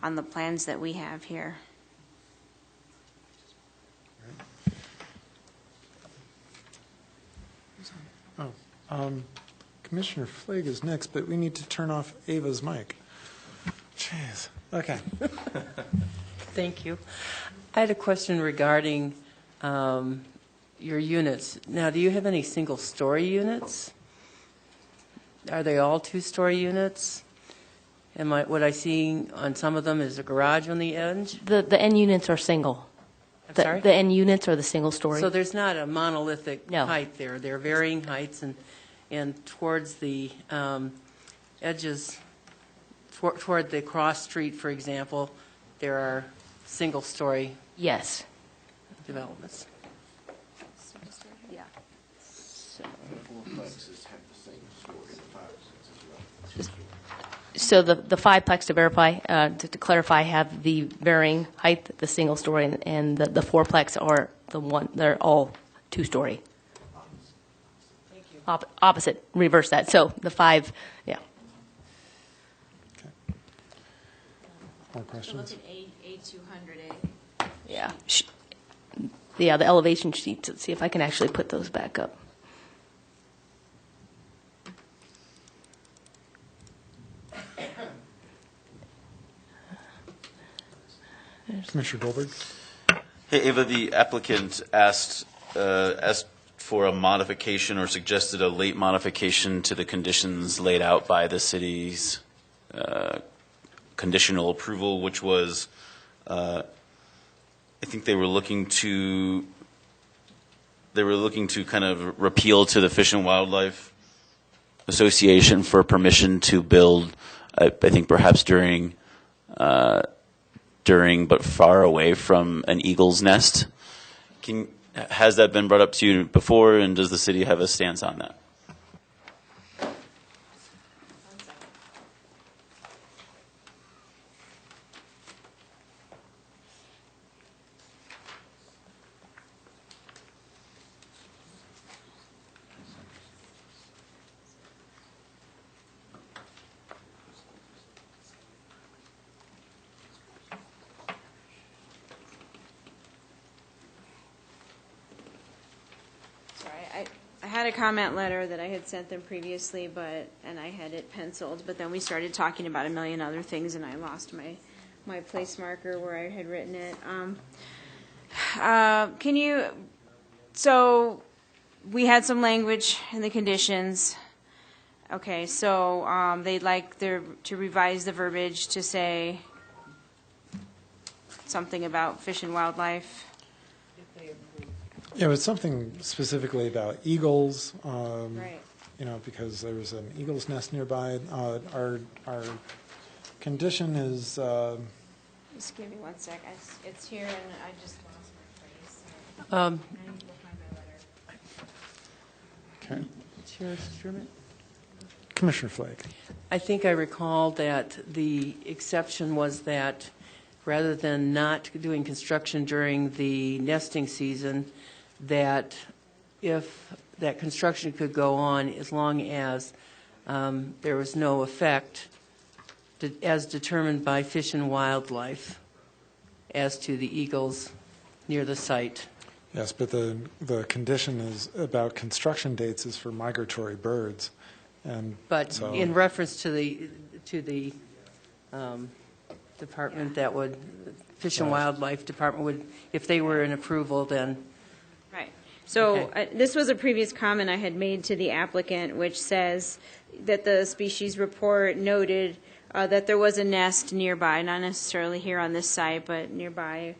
on the plans that we have here. Commissioner Flake is next, but we need to turn off Ava's mic. Jeez. Okay. Thank you. I had a question regarding your units. Now, do you have any single-story units? Are they all two-story units? What I see on some of them is a garage on the edge? The end units are single. Sorry? The end units are the single story. So there's not a monolithic No. height there. They're varying heights, and towards the edges, toward the cross street, for example, there are single-story Yes. developments. Yeah. So the fiveplex, to verify, to clarify, have the varying height, the single story, and the fourplex are they're all two-story. Thank you. Opposite, reverse that. So the five, yeah. More questions? So look at A200A. Yeah. Yeah, the elevation sheets. Let's see if I can actually put those back up. Commissioner Goldberg? Hey, Ava, the applicant asked for a modification or suggested a late modification to the conditions laid out by the city's conditional approval, which was, I think they were looking to kind of repeal to the Fish and Wildlife Association for permission to build, I think perhaps during but far away from an eagle's nest. Has that been brought up to you before, and does the city have a stance on that? I had a comment letter that I had sent them previously, and I had it penciled, but then we started talking about a million other things, and I lost my place marker where I had written it. So we had some language in the conditions. Okay, so they'd like to revise the verbiage to say something about Fish and Wildlife. Yeah, it was something specifically about eagles, Right. Because there was an eagle's nest nearby. Our condition is, Just give me 1 sec. It's here, and I just lost my place. Um, I need to go find my letter. okay. Chair Sturman? Commissioner Flake. I think I recall that the exception was that rather than not doing construction during the nesting season, that if that construction could go on as long as there was no effect as determined by Fish and Wildlife as to the eagles near the site. Yes, but the condition is about construction dates is for migratory birds, and But so, in reference to the department that would, Fish and Wildlife Department would, if they were in approval, then. Right. So Okay. this was a previous comment I had made to the applicant, which says that the species report noted that there was a nest nearby, not necessarily here on this site, but nearby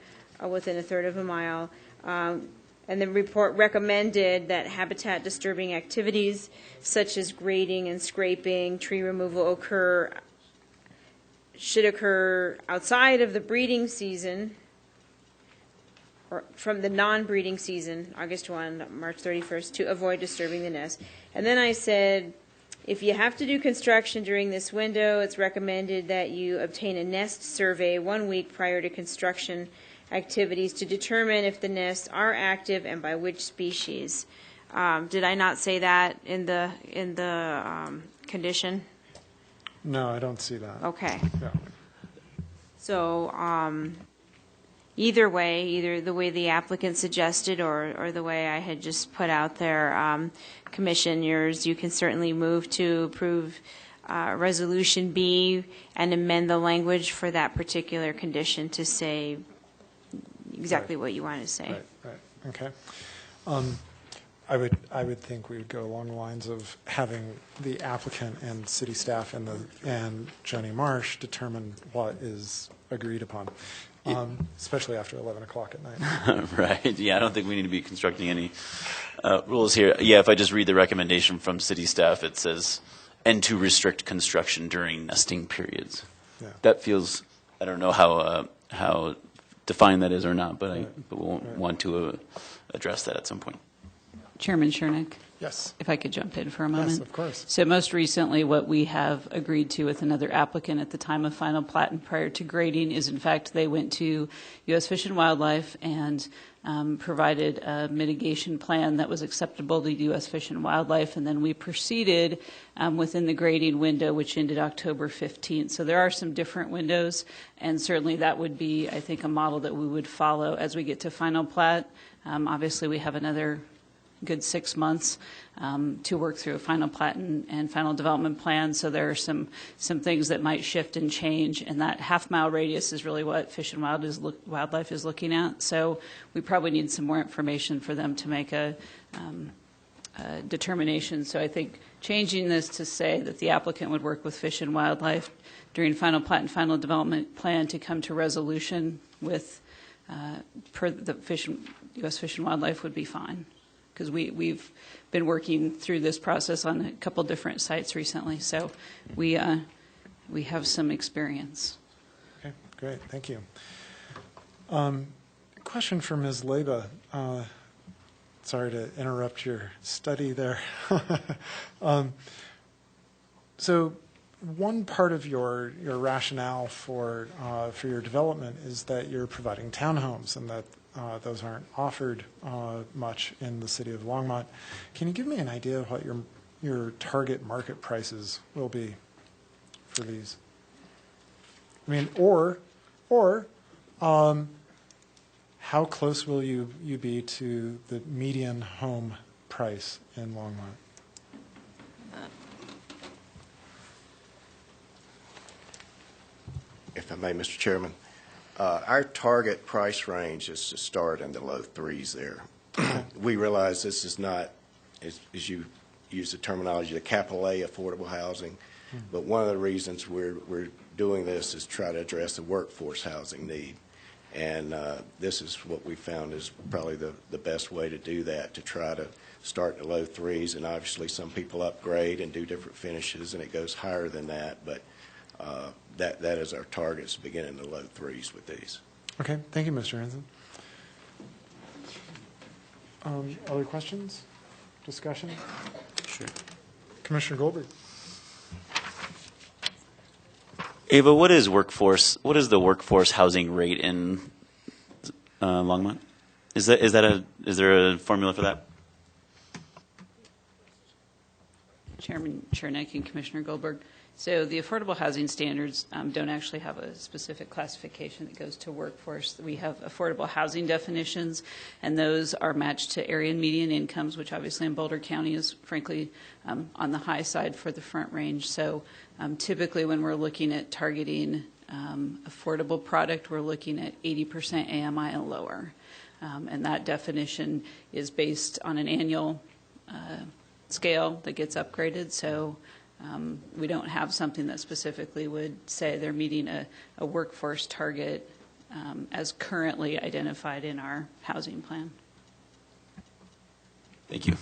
within a third of a mile. And the report recommended that habitat disturbing activities such as grading and scraping, tree removal should occur outside of the breeding season, or from the non-breeding season, August 1, March 31st, to avoid disturbing the nest. And then I said, if you have to do construction during this window, it's recommended that you obtain a nest survey 1 week prior to construction activities to determine if the nests are active and by which species. Did I not say that in the condition? no, I don't see that. Okay. Yeah. So either way, either the way the applicant suggested or the way I had just put out there, commissioners, you can certainly move to approve Resolution B and amend the language for that particular condition to say exactly what you want to say. Right. Okay. I would think we would go along the lines of having the applicant and city staff and Joni Marsh determine what is agreed upon, especially after 11 o'clock at night. Right. Yeah, I don't think we need to be constructing any rules here. Yeah, if I just read the recommendation from city staff, it says, and to restrict construction during nesting periods. Yeah. That feels, I don't know how defined that is or not, but we'll want to address that at some point. Chairman Shernick? Yes. If I could jump in for a moment. Yes, of course. So most recently, what we have agreed to with another applicant at the time of final plat and prior to grading is, in fact, they went to U.S. Fish and Wildlife and provided a mitigation plan that was acceptable to U.S. Fish and Wildlife, and then we proceeded within the grading window, which ended October 15th. So there are some different windows, and certainly that would be, I think, a model that we would follow as we get to final plat. Obviously, we have another good 6 months to work through a final plat and final development plan. So there are some things that might shift and change, and that half-mile radius is really what Fish and Wildlife is looking at. So we probably need some more information for them to make a determination. So I think changing this to say that the applicant would work with Fish and Wildlife during final plat and final development plan to come to resolution with per the U.S. Fish and Wildlife would be fine. Because we've been working through this process on a couple different sites recently, so we have some experience. Okay, great, thank you. Question for Ms. Leba. Sorry to interrupt your study there. So one part of your rationale for your development is that you're providing townhomes and that those aren't offered much in the city of Longmont. Can you give me an idea of what your target market prices will be for these? I mean, or how close will you be to the median home price in Longmont? If I may, Mr. Chairman, our target price range is to start in the low threes there. We realize this is not, as you use the terminology, the capital A affordable housing, but one of the reasons we're doing this is try to address the workforce housing need. And this is what we found is probably the best way to do that, to try to start in the low threes. And obviously some people upgrade and do different finishes, and it goes higher than that. But that is our targets, beginning in the low threes with these. Okay, thank you, Mr. Hanson. Other questions? Discussion? Sure. Commissioner Goldberg. Ava, what is the workforce housing rate in Longmont? Is there a formula for that? Chairman Chernick and Commissioner Goldberg. So the affordable housing standards don't actually have a specific classification that goes to workforce. We have affordable housing definitions, and those are matched to area and median incomes, which obviously in Boulder County is frankly on the high side for the Front Range. So typically when we're looking at targeting affordable product, we're looking at 80% AMI and lower. And that definition is based on an annual scale that gets upgraded. So we don't have something that specifically would say they're meeting a workforce target as currently identified in our housing plan. Thank you.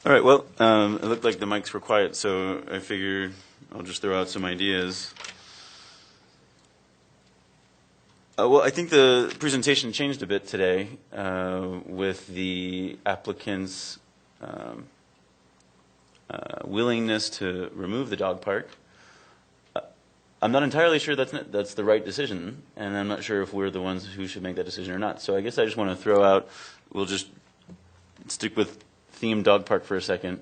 All right, well, it looked like the mics were quiet, so I figured I'll just throw out some ideas. Well, I think the presentation changed a bit today with the applicant's willingness to remove the dog park. I'm not entirely sure that's the right decision, and I'm not sure if we're the ones who should make that decision or not. So I guess I just want to throw out, we'll just stick with theme dog park for a second.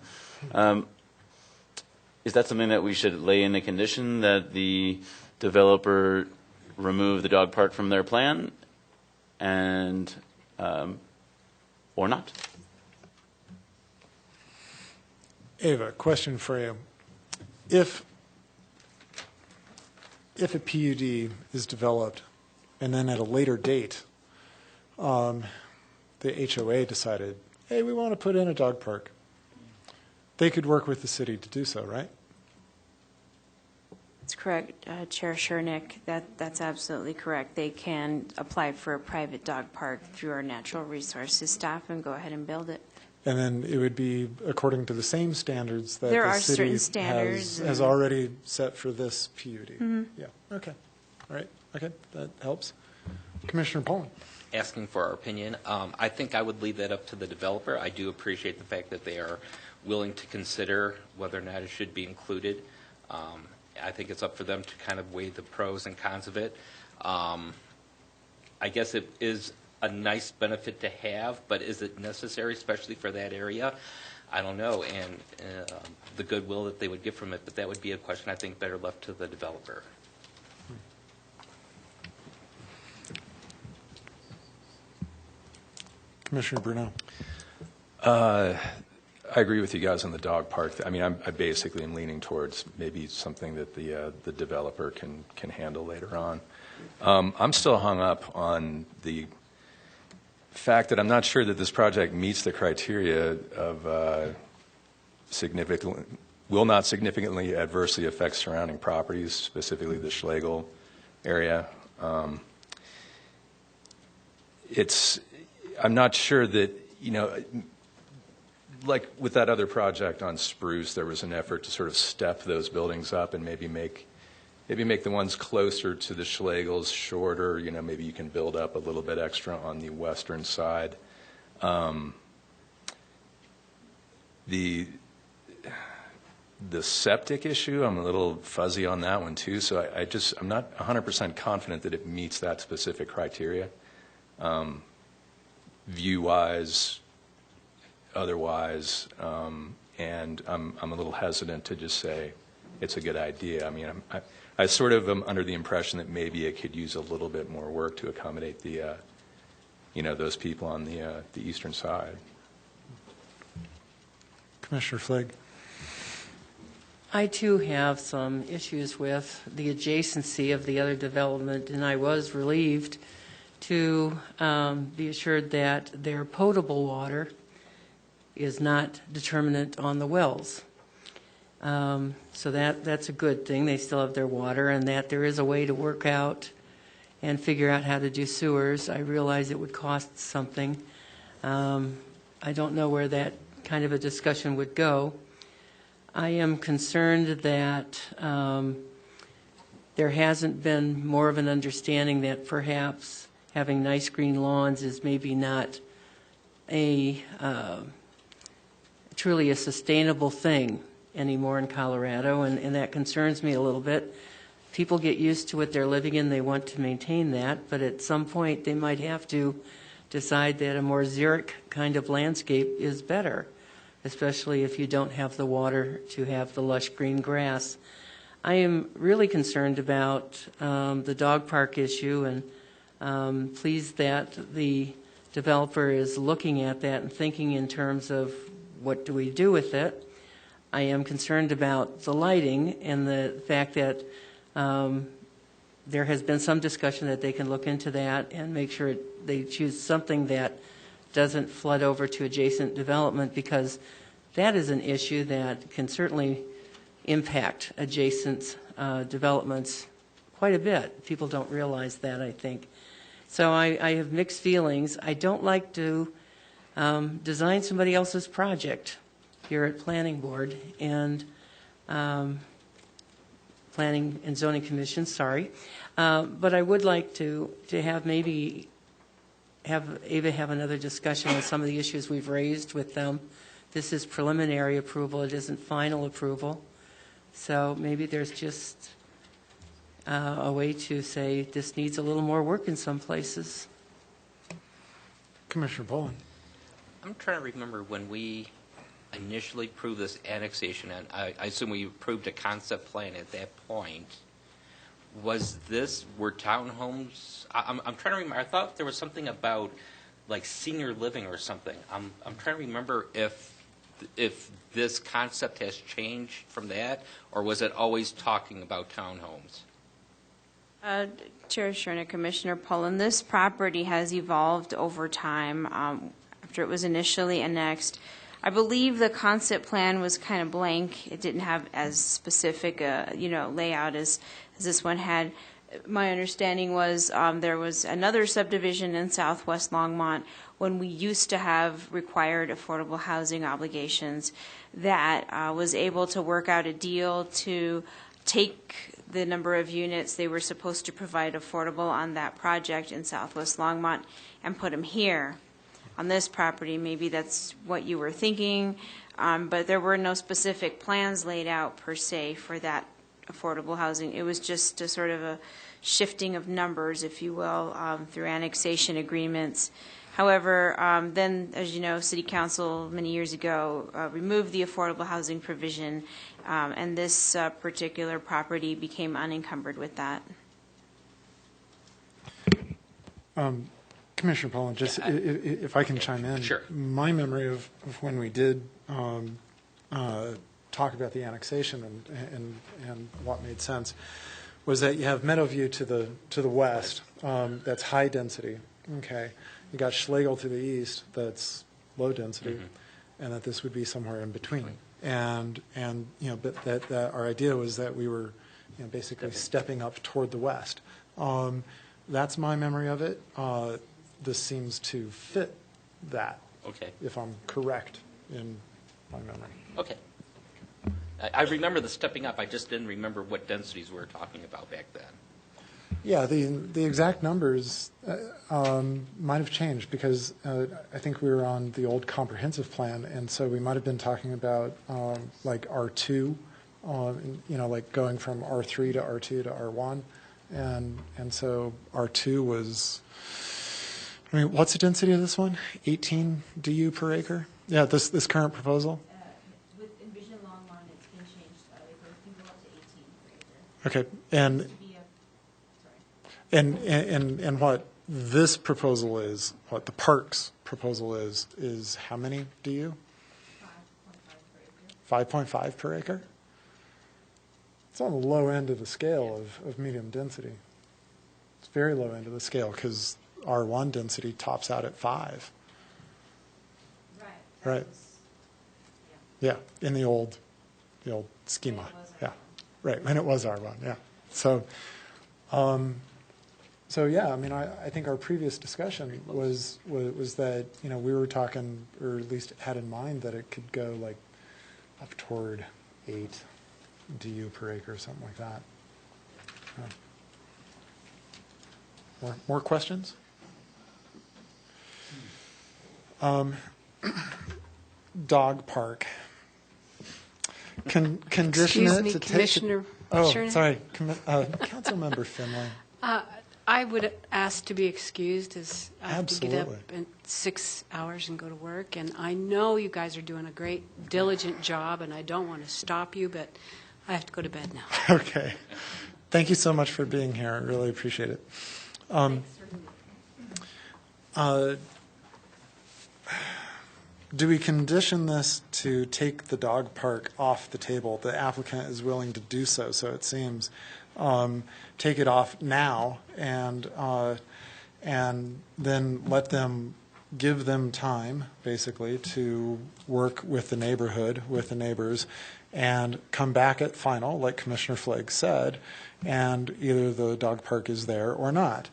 Is that something that we should lay in a condition that the developer remove the dog park from their plan, and or not? Ava, question for you. If a PUD is developed and then at a later date the HOA decided, hey, we want to put in a dog park, they could work with the city to do so, right? That's correct, Chair Shernick. That's absolutely correct. They can apply for a private dog park through our natural resources staff and go ahead and build it. And then it would be according to the same standards that There the are city certain standards has already set for this PUD. Mm-hmm. Yeah, okay. All right, okay, that helps. Commissioner Pollan. Asking for our opinion. I think I would leave that up to the developer. I do appreciate the fact that they are willing to consider whether or not it should be included. I think it's up for them to kind of weigh the pros and cons of it. I guess it is a nice benefit to have, but is it necessary, especially for that area? I don't know, and the goodwill that they would get from it, but that would be a question I think better left to the developer. Commissioner Bruno. I agree with you guys on the dog park. I mean, I basically am leaning towards maybe something that the developer can handle later on. I'm still hung up on the fact that I'm not sure that this project meets the criteria of will not significantly adversely affect surrounding properties, specifically the Schlegel area. I'm not sure that, like with that other project on Spruce, there was an effort to sort of step those buildings up and maybe make the ones closer to the Schlegels shorter. Maybe you can build up a little bit extra on the western side. The septic issue, I'm a little fuzzy on that one too. So I'm not 100% confident that it meets that specific criteria. View-wise, otherwise, and I'm a little hesitant to just say it's a good idea. I mean, I sort of am under the impression that maybe it could use a little bit more work to accommodate the, those people on the eastern side. Commissioner Flegg. I too have some issues with the adjacency of the other development, and I was relieved to be assured that their potable water is not determinant on the wells. So that's a good thing. They still have their water, and that there is a way to work out and figure out how to do sewers. I realize it would cost something. I don't know where that kind of a discussion would go. I am concerned that there hasn't been more of an understanding that perhaps having nice green lawns is maybe not a truly a sustainable thing anymore in Colorado, and that concerns me a little bit. people get used to what they're living in, they want to maintain that, but at some point they might have to decide that a more xeric kind of landscape is better, especially if you don't have the water to have the lush green grass. I am really concerned about the dog park issue, and pleased that the developer is looking at that and thinking in terms of what do we do with it. I am concerned about the lighting and the fact that there has been some discussion that they can look into that and make sure they choose something that doesn't flood over to adjacent development, because that is an issue that can certainly impact adjacent developments quite a bit. People don't realize that, I think. So I have mixed feelings. I don't like to design somebody else's project here at Planning Board and Planning and Zoning Commission, sorry. But I would like to have maybe have Ava have another discussion on some of the issues we've raised with them. This is preliminary approval. It isn't final approval. So maybe there's just a way to say this needs a little more work in some places. Commissioner Poland. I'm trying to remember when we initially approved this annexation, and I assume we approved a concept plan at that point. Were townhomes? I'm trying to remember. I thought there was something about like senior living or something. I'm trying to remember if this concept has changed from that, or was it always talking about townhomes? Chair Shernick, Commissioner Pullen, this property has evolved over time after it was initially annexed. I believe the concept plan was kind of blank. It didn't have as specific a layout as this one had. My understanding was there was another subdivision in southwest Longmont when we used to have required affordable housing obligations that was able to work out a deal to take the number of units they were supposed to provide affordable on that project in southwest Longmont and put them here on this property. Maybe that's what you were thinking, but there were no specific plans laid out per se for that affordable housing. It was just a sort of a shifting of numbers, if you will, through annexation agreements. However, then, as you know, City Council many years ago removed the affordable housing provision, and this particular property became unencumbered with that. Commissioner Poland, just if I can chime in. Sure. My memory of when we did talk about the annexation and what made sense was that you have Meadowview to the west, that's high density. Okay, you got Schlegel to the east, that's low density, and that this would be somewhere in between. And but that our idea was that we were basically stepping up toward the west. That's my memory of it. This seems to fit that. Okay. If I'm correct in my memory. Okay. I remember the stepping up. I just didn't remember what densities we were talking about back then. Yeah, the exact numbers might have changed because I think we were on the old comprehensive plan, and so we might have been talking about like R2, like going from R3 to R2 to R1, and so R2 was. I mean, what's the density of this one? 18 DU per acre? Yeah, this current proposal. With Envision Longmont, it's been changed. It can go up to 18 per acre. Okay, and what this proposal is, what the park's proposal is how many DU? 5.5 per acre. It's on the low end of the scale of medium density. It's very low end of the scale because R1 density tops out at 5. Right. Yeah, in the old schema. Yeah, right. And it was R1. Yeah. So yeah. I mean, I think our previous discussion was that we were talking, or at least had in mind that it could go like up toward 8 DU per acre, something like that. More questions? Dog park. Condition Excuse it me, to Commissioner. Oh, Sure. sorry, Councilmember Finley. I would ask to be excused as I have to get up Absolutely. in 6 hours and go to work. And I know you guys are doing a great, diligent job, and I don't want to stop you, but I have to go to bed now. Okay. Thank you so much for being here. I really appreciate it. Do we condition this to take the dog park off the table? The applicant is willing to do so, so it seems. Take it off now and then let them give them time, basically, to work with the neighborhood, with the neighbors, and come back at final, like Commissioner Flagg said, and either the dog park is there or not.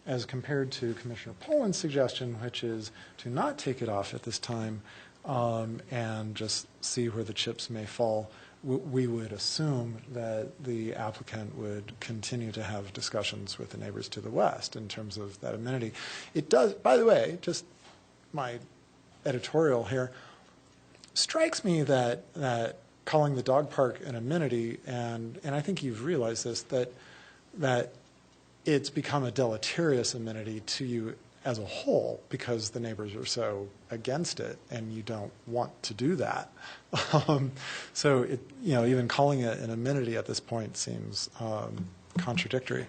As compared to Commissioner Poland's suggestion, which is to not take it off at this time and just see where the chips may fall. We would assume that the applicant would continue to have discussions with the neighbors to the west in terms of that amenity. It does, by the way, just my editorial here, strikes me that calling the dog park an amenity, and I think you've realized this, that it's become a deleterious amenity to you as a whole because the neighbors are so against it and you don't want to do that. So even calling it an amenity at this point seems contradictory.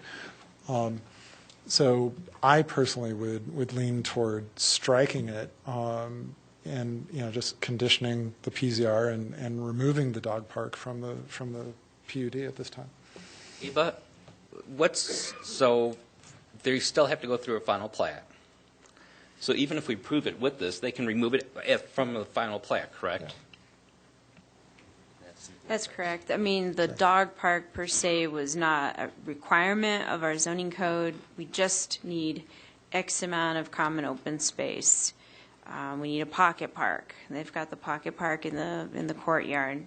So I personally would lean toward striking it and just conditioning the PZR and removing the dog park from the PUD at this time. Eva, so they still have to go through a final plat. So even if we prove it with this, they can remove it from the final plat, correct? Yeah. That's correct. I mean, the dog park per se was not a requirement of our zoning code. We just need X amount of common open space. We need a pocket park. They've got the pocket park in the courtyard.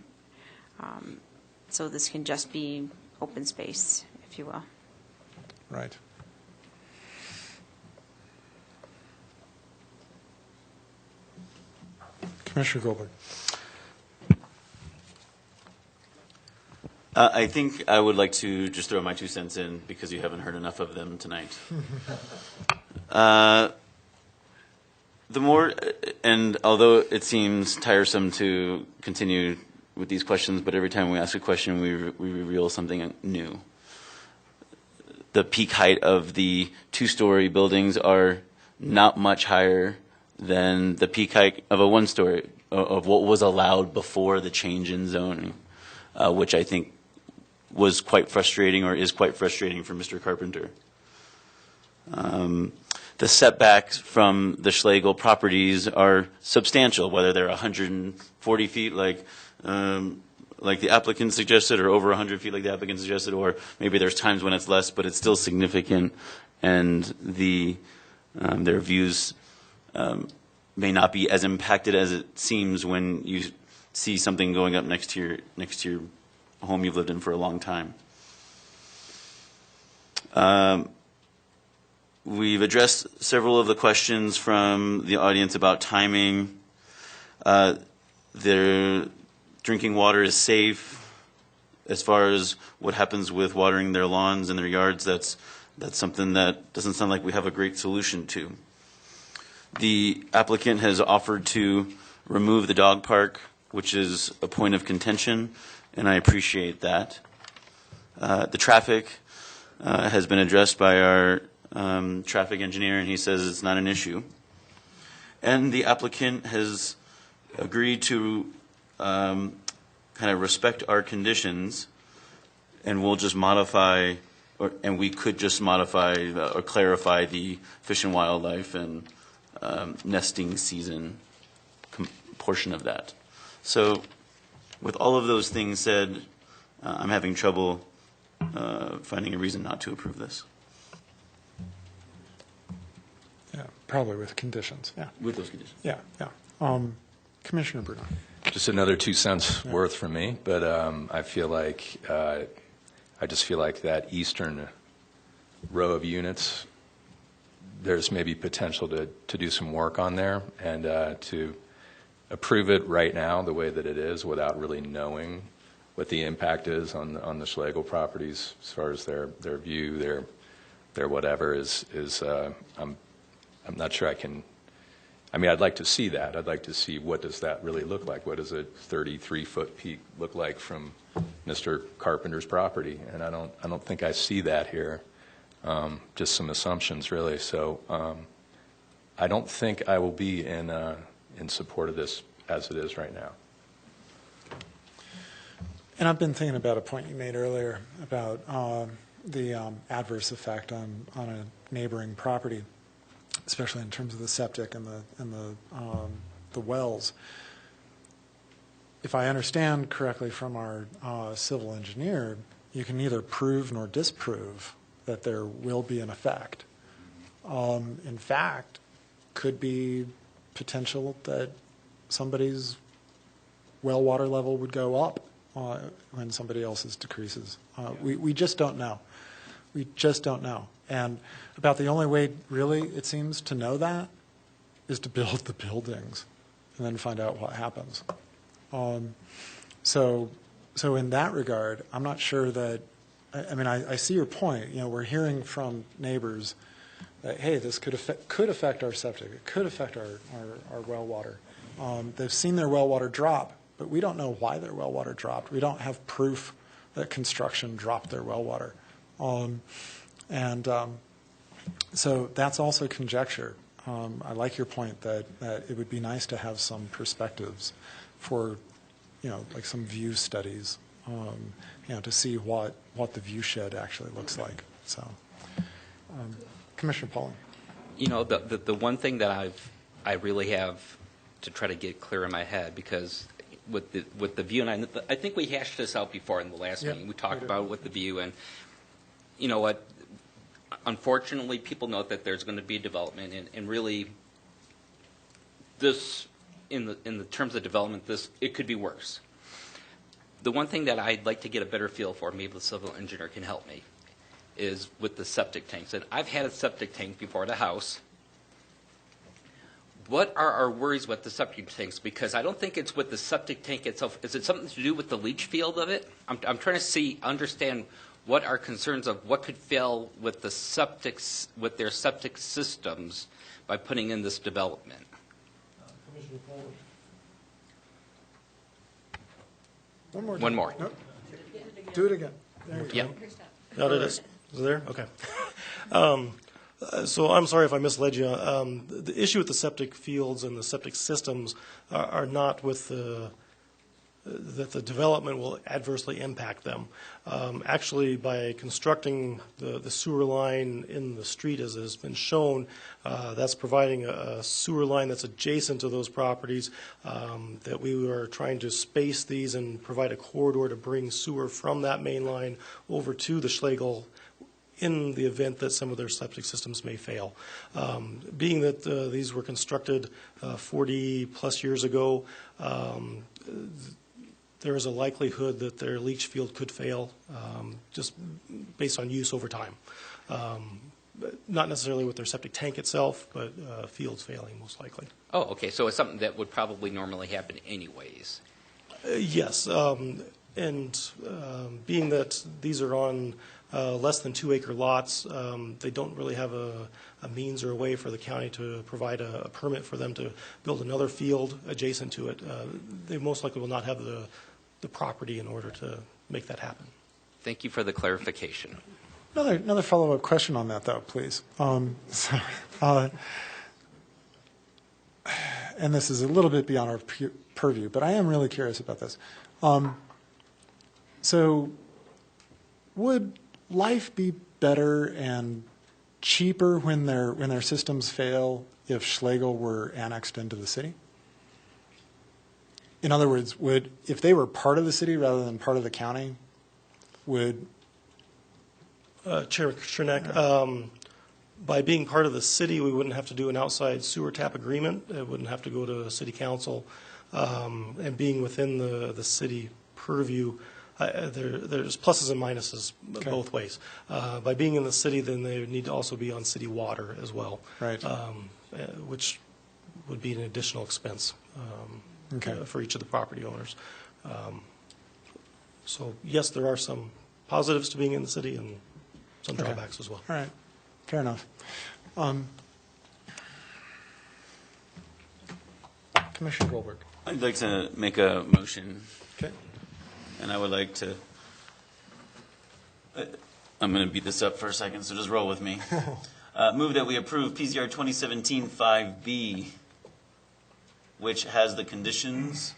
So this can just be open space, if you will. Right. Commissioner Goldberg. I think I would like to just throw my 2 cents in because you haven't heard enough of them tonight. The more, and although it seems tiresome to continue with these questions, but every time we ask a question, we reveal something new. The peak height of the 2-story buildings are not much higher than the peak height of a 1-story, of what was allowed before the change in zoning, which I think was quite frustrating or is quite frustrating for Mr. Carpenter. The setbacks from the Schlegel properties are substantial, whether they're 140 feet like the applicant suggested, or over 100 feet like the applicant suggested, or maybe there's times when it's less, but it's still significant, and their views may not be as impacted as it seems when you see something going up next to your home you've lived in for a long time. We've addressed several of the questions from the audience about timing. Their drinking water is safe. As far as what happens with watering their lawns and their yards, that's something that doesn't sound like we have a great solution to. The applicant has offered to remove the dog park, which is a point of contention, and I appreciate that. The traffic has been addressed by our traffic engineer, and he says it's not an issue. And the applicant has agreed to kind of respect our conditions, and we'll just modify, and we could just modify or clarify the Fish and Wildlife and nesting season portion of that. So with all of those things said, I'm having trouble finding a reason not to approve this. Yeah, probably with conditions. Yeah. With those conditions. Yeah, yeah. Commissioner Bruno. Just another 2 cents worth from me, but I feel like I just feel like that eastern row of units, there's maybe potential to do some work on there and to approve it right now the way that it is without really knowing what the impact is on the Schlegel properties as far as their view, their whatever is. I'm not sure I can. I mean, I'd like to see that. I'd like to see what does that really look like. What does a 33-foot peak look like from Mr. Carpenter's property? And I don't think I see that here. Just some assumptions, really. So I don't think I will be in support of this as it is right now. And I've been thinking about a point you made earlier about the adverse effect on a neighboring property, especially in terms of the septic and the wells. If I understand correctly from our civil engineer, you can neither prove nor disprove that there will be an effect. In fact, could be potential that somebody's well water level would go up when somebody else's decreases. We just don't know. We just don't know. And about the only way, really, it seems, to know that is to build the buildings and then find out what happens. So in that regard, I'm not sure that, I mean, I see your point. You know, we're hearing from neighbors that, hey, this could affect our septic. It could affect our well water. They've seen their well water drop, but we don't know why their well water dropped. We don't have proof that construction dropped their well water. So that's also conjecture. I like your point that it would be nice to have some perspectives for, you know, like some view studies, you know, to see what the view shed actually looks like. So, Commissioner Pauling. You know, the one thing that I really have to try to get clear in my head, because with the view, and I think we hashed this out before in the last meeting. We talked about it with the view, and you know what? Unfortunately, people note that there's going to be development, and really, this in the terms of development, it could be worse. The one thing that I'd like to get a better feel for, maybe the civil engineer can help me, is with the septic tanks. And I've had a septic tank before the house. What are our worries with the septic tanks? Because I don't think it's with the septic tank itself. Is it something to do with the leach field of it? I'm trying to understand what our concerns of what could fail with the septics, with their septic systems by putting in this development. Commissioner Pauling. One more. Nope. Do it again. There you go. Now it is. Is it there? Okay. So I'm sorry if I misled you. The issue with the septic fields and the septic systems are not with that the development will adversely impact them. Actually, by constructing the sewer line in the street, as has been shown, that's providing a sewer line that's adjacent to those properties, that we were trying to space these and provide a corridor to bring sewer from that main line over to the Schlegel in the event that some of their septic systems may fail. Being that these were constructed 40-plus years ago, there is a likelihood that their leach field could fail just based on use over time. Not necessarily with their septic tank itself, but fields failing most likely. Oh, okay. So it's something that would probably normally happen anyways. Yes. And being that these are on less than 2-acre lots, they don't really have a means or a way for the county to provide a permit for them to build another field adjacent to it. They most likely will not have the property in order to make that happen. Thank you for the clarification. Another follow-up question on that, though, please. And this is a little bit beyond our purview, but I am really curious about this. So would life be better and cheaper when their systems fail if Schlegel were annexed into the city? In other words, if they were part of the city rather than part of the county, would... Chair Chernak, by being part of the city, we wouldn't have to do an outside sewer tap agreement. It wouldn't have to go to city council. And being within the city purview, there's pluses and minuses both ways. By being in the city, then they would need to also be on city water as well, right? Which would be an additional expense for each of the property owners. So yes, there are some positives to being in the city and some Okay. drawbacks as well. All right, fair enough. Commissioner Goldberg. I'd like to make a motion. Okay. And I would like to, I'm going to beat this up for a second, so just roll with me. Move that we approve PZR 2017-5B, which has the conditions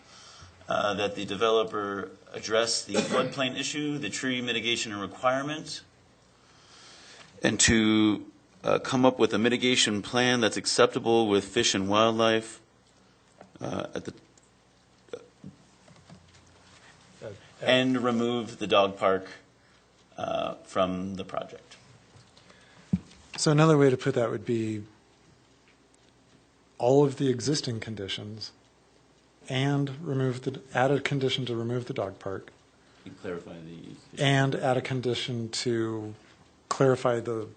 that the developer address the floodplain issue, the tree mitigation requirement, and to come up with a mitigation plan that's acceptable with Fish and Wildlife and remove the dog park from the project. So another way to put that would be all of the existing conditions and add a condition to remove the dog park. And clarify the... And add a condition to clarify that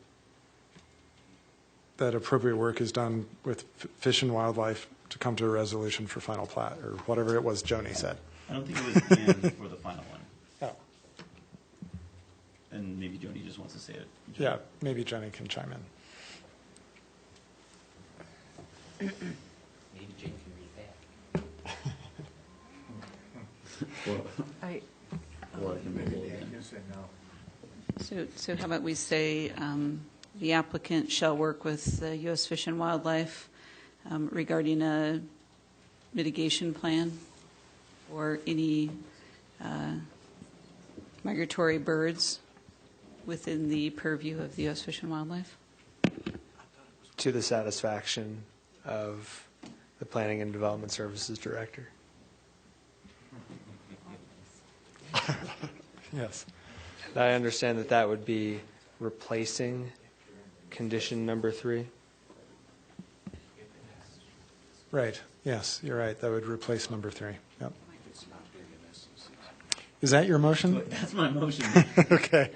appropriate work is done with Fish and Wildlife to come to a resolution for final plat, or whatever it was Joni said. I don't think it was and for the final one. Oh. And maybe Joni just wants to say it. Yeah, maybe Joni can chime in. Maybe Jane can read that. So how about we say the applicant shall work with the U.S. Fish and Wildlife regarding a mitigation plan for any migratory birds within the purview of the U.S. Fish and Wildlife? To the satisfaction of the Planning and Development Services Director. Yes. And I understand that that would be replacing condition number 3. Right, yes, you're right. That would replace number 3. Yep. Is that your motion? That's my motion. Okay.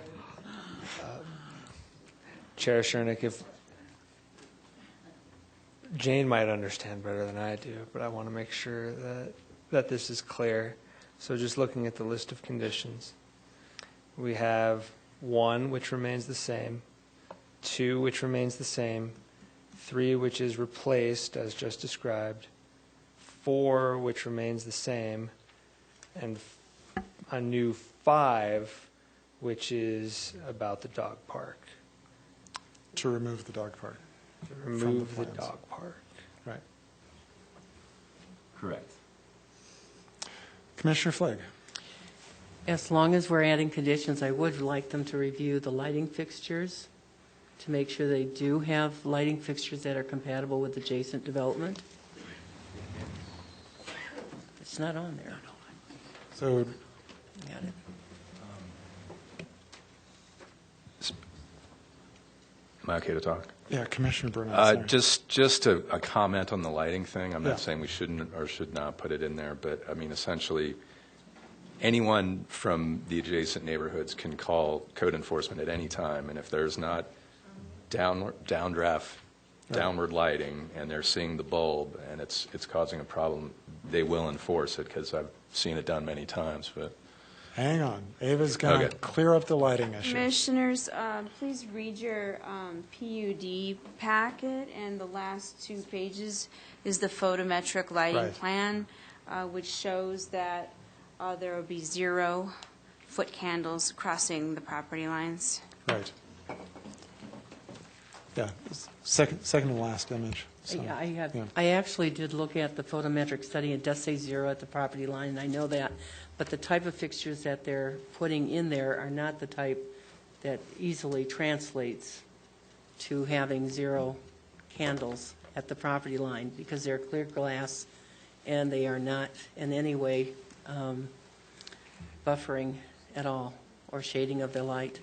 Chair Shernick, if Jane might understand better than I do, but I want to make sure that this is clear. So just looking at the list of conditions, we have 1, which remains the same, 2, which remains the same, 3, which is replaced, as just described, 4, which remains the same, and a new 5, which is about the dog park. To remove the dog park. To remove the dog park. Right. Correct. Commissioner Flagg. As long as we're adding conditions, I would like them to review the lighting fixtures to make sure they do have lighting fixtures that are compatible with adjacent development. It's not on there. So Got it. Am I okay to talk? Yeah, Commissioner Burnett. Just a comment on the lighting thing. I'm Yeah. not saying we shouldn't or should not put it in there, but I mean, essentially, anyone from the adjacent neighborhoods can call code enforcement at any time, and if there's not downdraft, downward lighting, and they're seeing the bulb, and it's causing a problem, they will enforce it, because I've seen it done many times. But Hang on. Ava's going to clear up the lighting issue. Commissioners, please read your PUD packet, and the last 2 pages is the photometric lighting Right. plan, which shows that there will be 0 foot candles crossing the property lines. Right. Yeah, second to last image. So, yeah. I actually did look at the photometric study. It does say 0 at the property line, and I know that. But the type of fixtures that they're putting in there are not the type that easily translates to having 0 candles at the property line, because they're clear glass and they are not in any way buffering at all or shading of the light.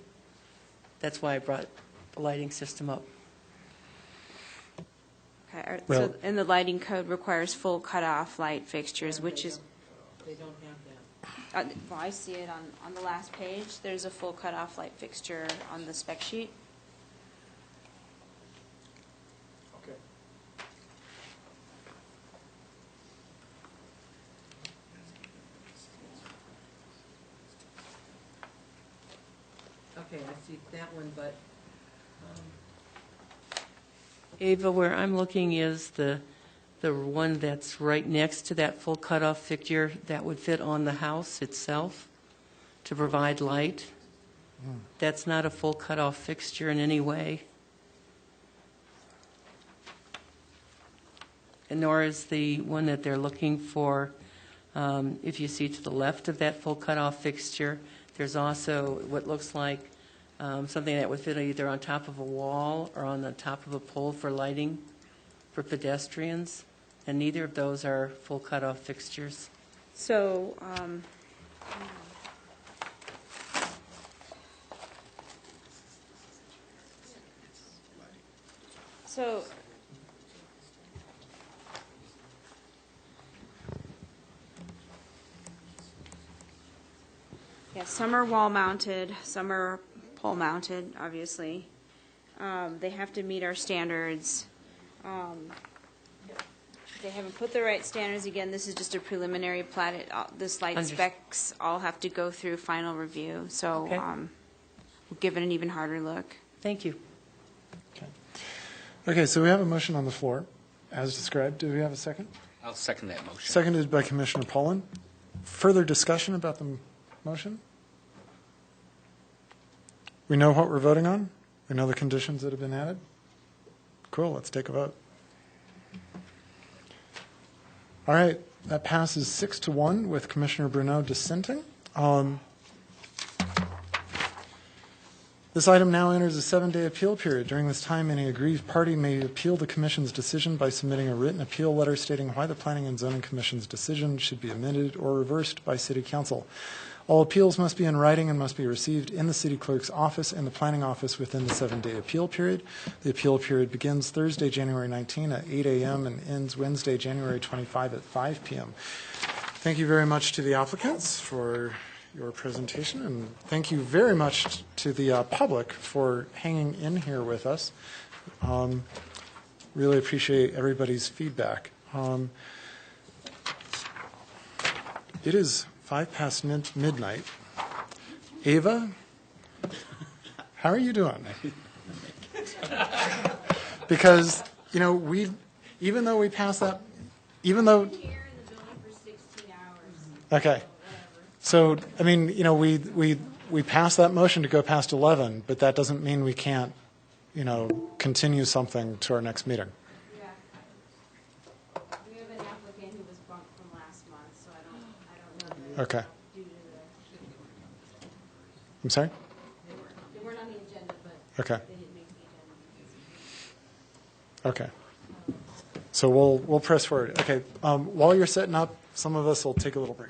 That's why I brought the lighting system up. Okay, so, and the lighting code requires full cutoff light fixtures, which is... They don't have that. Well, I see it on the last page. There's a full cutoff light fixture on the spec sheet. Okay. Okay, I see that one, but Ava, where I'm looking is the one that's right next to that full cutoff fixture that would fit on the house itself to provide light. That's not a full cutoff fixture in any way. And nor is the one that they're looking for. If you see to the left of that full cutoff fixture, there's also what looks like something that would fit either on top of a wall or on the top of a pole for lighting for pedestrians, and neither of those are full cutoff fixtures. So, yeah, some are wall mounted, some are pole mounted, obviously. They have to meet our standards. They haven't put the right standards. Again, this is just a preliminary plat. The slide specs all have to go through final review. So Okay. We'll give it an even harder look. Thank you. Okay, so we have a motion on the floor, as described. Do we have a second? I'll second that motion. Seconded by Commissioner Pollan. Further discussion about the motion? We know what we're voting on? We know the conditions that have been added? Cool, let's take a vote. All right, that passes 6-1 with Commissioner Bruneau dissenting. This item now enters a 7-day appeal period. During this time, any aggrieved party may appeal the Commission's decision by submitting a written appeal letter stating why the Planning and Zoning Commission's decision should be amended or reversed by City Council. All appeals must be in writing and must be received in the City Clerk's office and the Planning Office within the 7-day appeal period. The appeal period begins Thursday, January 19 at 8 a.m. and ends Wednesday, January 25 at 5 p.m. Thank you very much to the applicants for your presentation, and thank you very much to the public for hanging in here with us. Really appreciate everybody's feedback. It is 5 past midnight. Ava, how are you doing? Because, you know, even though we passed that, even though... Okay. So, I mean, you know, we passed that motion to go past 11, but that doesn't mean we can't, you know, continue something to our next meeting. Yeah. We have an applicant who was bumped from last month, so I don't know. Okay. Due to the... I'm sorry? They weren't on the agenda, but Okay. they didn't make the agenda. Okay. So we'll press forward. Okay. While you're setting up, some of us will take a little break.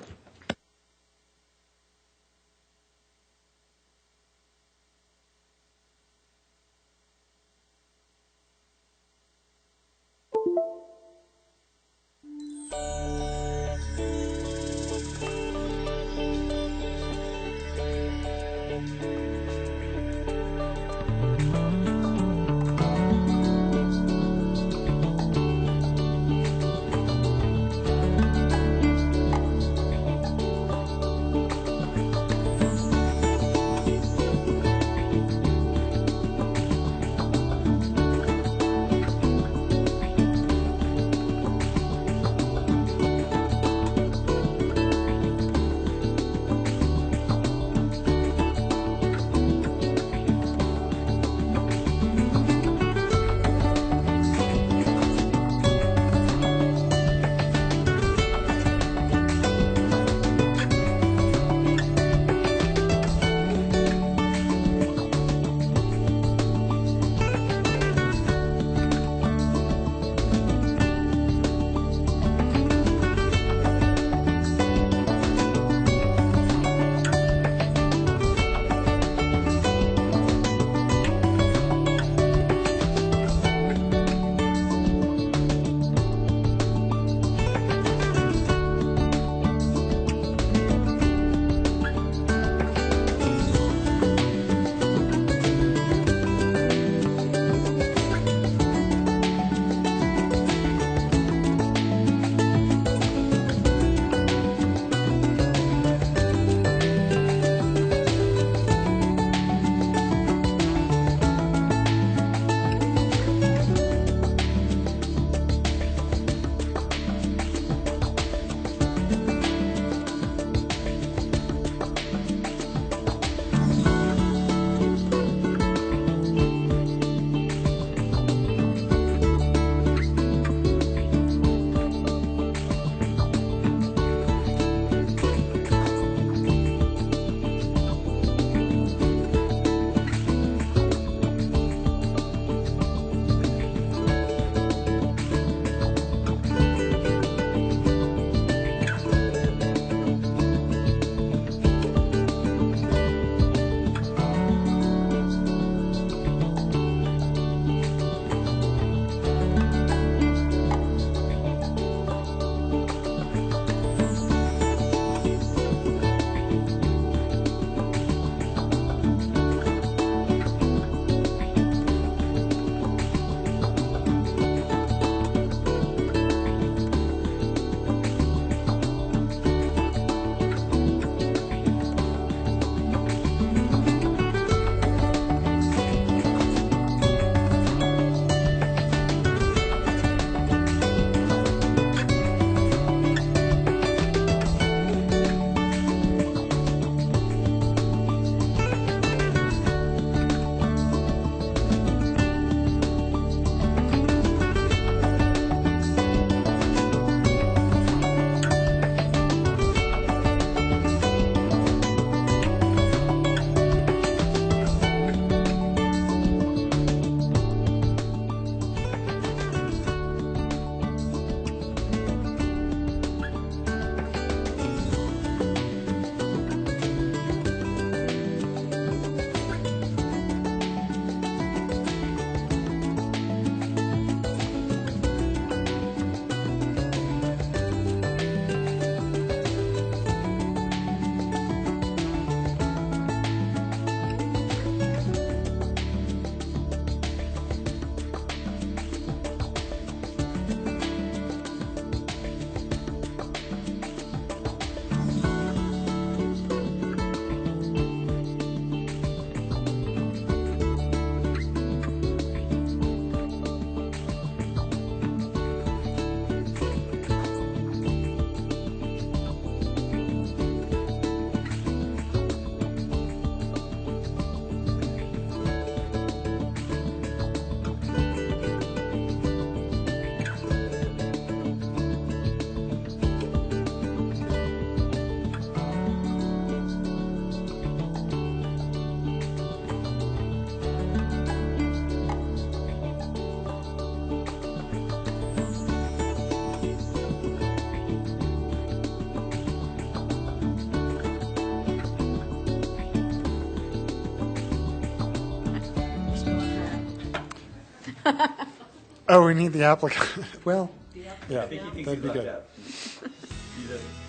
Oh, we need the applicant. Well, yeah, I think he thinks that'd be he's good. left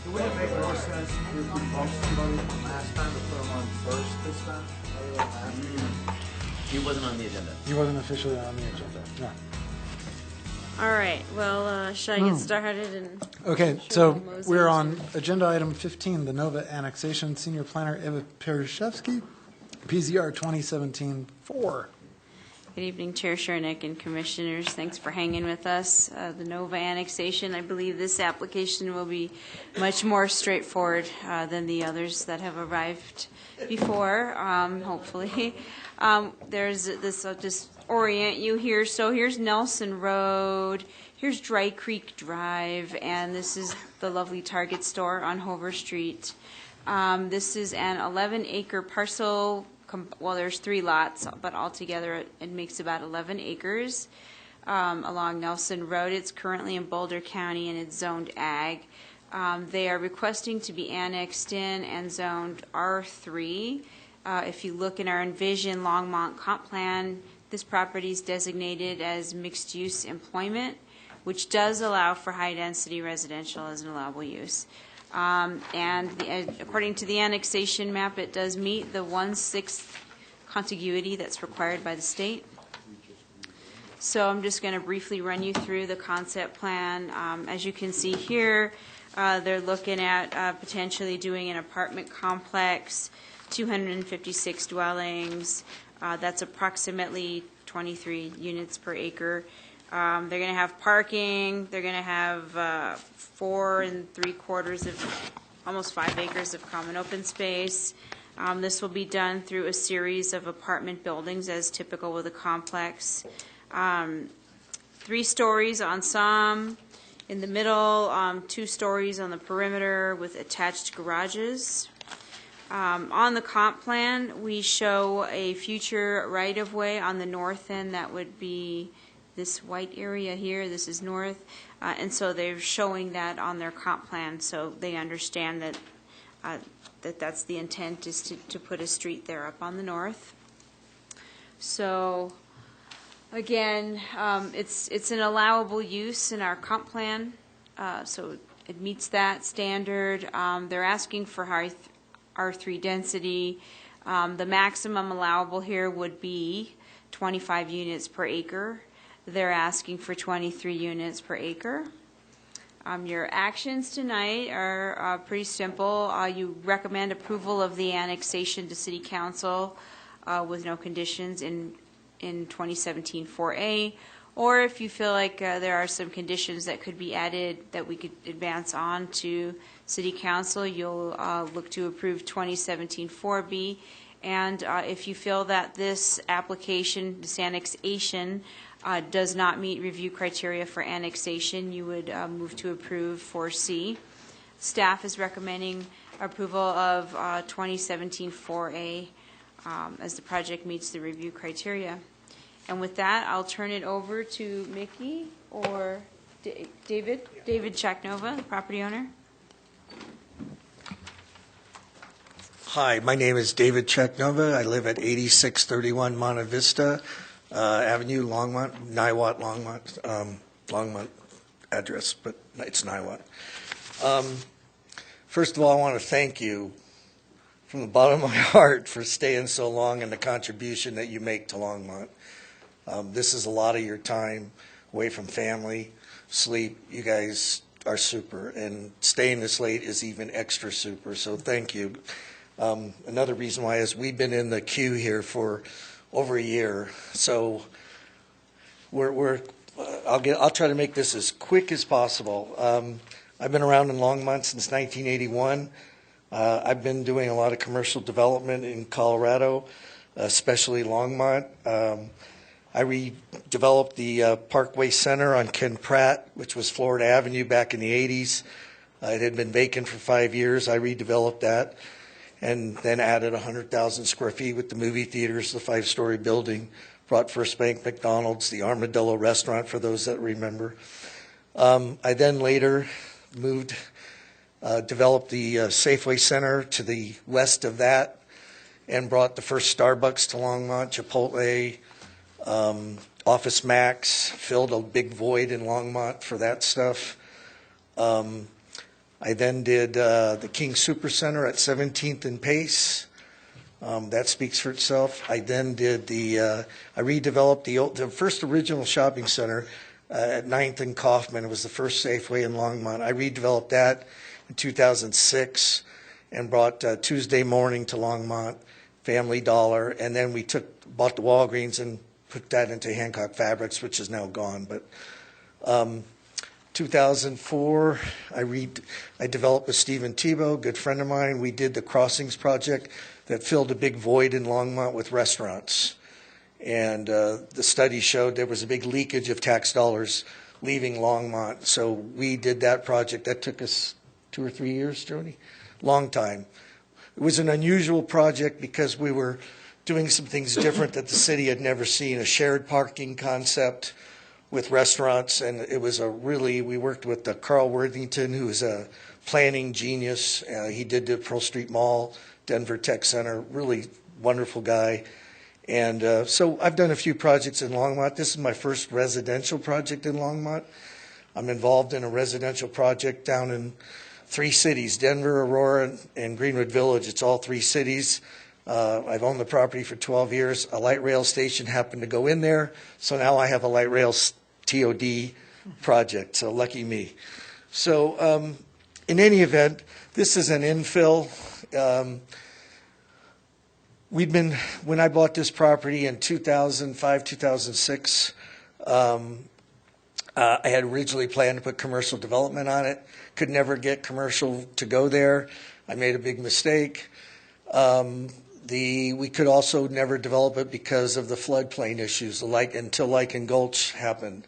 It would it make more sense if we bumped somebody from last time to put them on first this time, other than last year? He wasn't on the agenda. He wasn't officially on the agenda. No. All right, well, should I get started? And Okay, sure so we'll mosey we're into- on agenda item 15, the Nova annexation. Senior Planner Eva Perushevsky, PZR 2017-4. Good evening, Chair Shernick and Commissioners. Thanks for hanging with us. The Nova annexation, I believe this application will be much more straightforward than the others that have arrived before, hopefully. There's this, I'll just orient you here. So here's Nelson Road, here's Dry Creek Drive, and this is the lovely Target store on Hover Street. This is an 11-acre parcel. Well, there's 3 lots, but altogether it makes about 11 acres along Nelson Road. It's currently in Boulder County and it's zoned ag. They are requesting to be annexed in and zoned R3. If you look in our Envision Longmont comp plan, this property is designated as mixed-use employment, which does allow for high-density residential as an allowable use. According to the annexation map, it does meet the 1/6 contiguity that's required by the state. So I'm just going to briefly run you through the concept plan. As you can see here, they're looking at potentially doing an apartment complex, 256 dwellings. That's approximately 23 units per acre. They're going to have parking. They're going to have 4 3/4 of almost 5 acres of common open space. This will be done through a series of apartment buildings, as typical with a complex. 3 stories on some. In the middle, 2 stories on the perimeter with attached garages. On the comp plan, we show a future right-of-way on the north end that would be this white area here. This is north, and so they're showing that on their comp plan, so they understand that that's the intent, is to put a street there up on the north. So again, it's an allowable use in our comp plan, so it meets that standard. They're asking for R3 density. The maximum allowable here would be 25 units per acre. They're asking for 23 units per acre. Your actions tonight are pretty simple. You recommend approval of the annexation to City Council with no conditions in 2017-4A, or if you feel like there are some conditions that could be added that we could advance on to City Council, you'll look to approve 2017-4B. And if you feel that this application, this annexation, does not meet review criteria for annexation, you would move to approve 4C. Staff is recommending approval of 2017-4A as the project meets the review criteria. And with that, I'll turn it over to Mickey or David Chaknova, the property owner. Hi, my name is David Chaknova. I live at 8631 Monte Vista Avenue, Longmont, Niwot, Longmont address, but it's Niwot. First of all, I want to thank you from the bottom of my heart for staying so long and the contribution that you make to Longmont. This is a lot of your time away from family, sleep. You guys are super, and staying this late is even extra super, so thank you. Another reason why is we've been in the queue here for over a year, so I'll try to make this as quick as possible. I've been around in Longmont since 1981. I've been doing a lot of commercial development in Colorado, especially Longmont. I redeveloped the Parkway Center on Ken Pratt, which was Florida Avenue back in the 80s. It had been vacant for 5 years. I redeveloped that and then added 100,000 square feet with the movie theaters, the 5-story building, brought First Bank, McDonald's, the Armadillo restaurant, for those that remember. I then later developed the Safeway Center to the west of that and brought the first Starbucks to Longmont, Chipotle, Office Max, filled a big void in Longmont for that stuff. I then did the King Supercenter at 17th and Pace. That speaks for itself. I then did I redeveloped the first original shopping center at 9th and Kaufman. It was the first Safeway in Longmont. I redeveloped that in 2006 and brought Tuesday Morning to Longmont, Family Dollar, and then we bought the Walgreens and put that into Hancock Fabrics, which is now gone. But 2004, I developed with Stephen Tebow, good friend of mine. We did the Crossings project that filled a big void in Longmont with restaurants. And the study showed there was a big leakage of tax dollars leaving Longmont. So we did that project. That took us 2 or 3 years, Jody? Long time. It was an unusual project because we were doing some things different that the city had never seen, a shared parking concept with restaurants. And it was we worked with Carl Worthington, who is a planning genius. He did the Pearl Street Mall, Denver Tech Center, really wonderful guy. And so I've done a few projects in Longmont. This is my first residential project in Longmont. I'm involved in a residential project down in 3 cities, Denver, Aurora, and Greenwood Village. It's all 3 cities. I've owned the property for 12 years. A light rail station happened to go in there, so now I have a light rail TOD project, so lucky me. So in any event, this is an infill. When I bought this property in 2005, 2006, I had originally planned to put commercial development on it. Could never get commercial to go there. I made a big mistake. We could also never develop it because of the floodplain issues, until Lichen Gulch happened.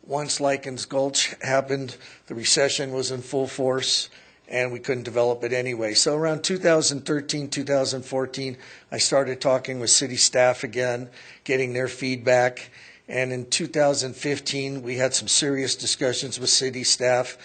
Once Lichens Gulch happened, the recession was in full force, and we couldn't develop it anyway. So around 2013, 2014, I started talking with city staff again, getting their feedback. And in 2015, we had some serious discussions with city staff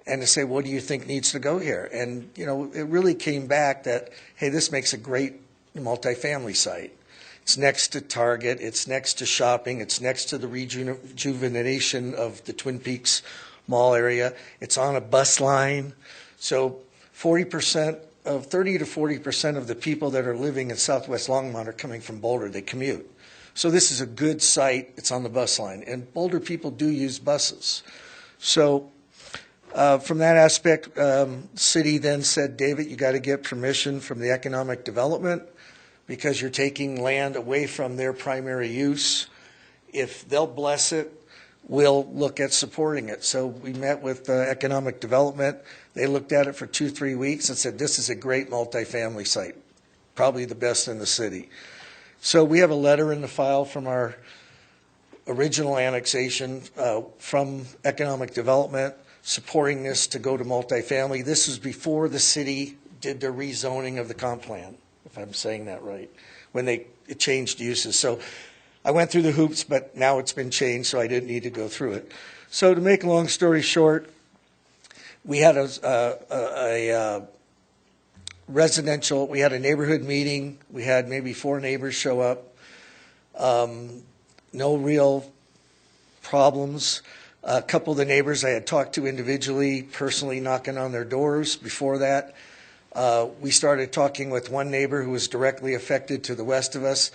and to say, what do you think needs to go here? And, it really came back that, hey, this makes a great multifamily site. It's next to Target. It's next to shopping. It's next to the rejuvenation of the Twin Peaks Mall area. It's on a bus line. So 30 to 40% of the people that are living in Southwest Longmont are coming from Boulder. They commute. So this is a good site. It's on the bus line. And Boulder people do use buses. So from that aspect, city then said, David, you got to get permission from the economic development because you're taking land away from their primary use. If they'll bless it, we'll look at supporting it. So we met with economic development. They looked at it for 2-3 weeks and said, this is a great multifamily site, probably the best in the city. So we have a letter in the file from our original annexation from economic development supporting this to go to multifamily. This was before the city did the rezoning of the comp plan, if I'm saying that right, when they changed uses. So I went through the hoops, but now it's been changed, so I didn't need to go through it. So to make a long story short, we had a neighborhood meeting. We had maybe 4 neighbors show up. No real problems. A couple of the neighbors I had talked to individually, personally knocking on their doors before that. We started talking with one neighbor who was directly affected to the west of us.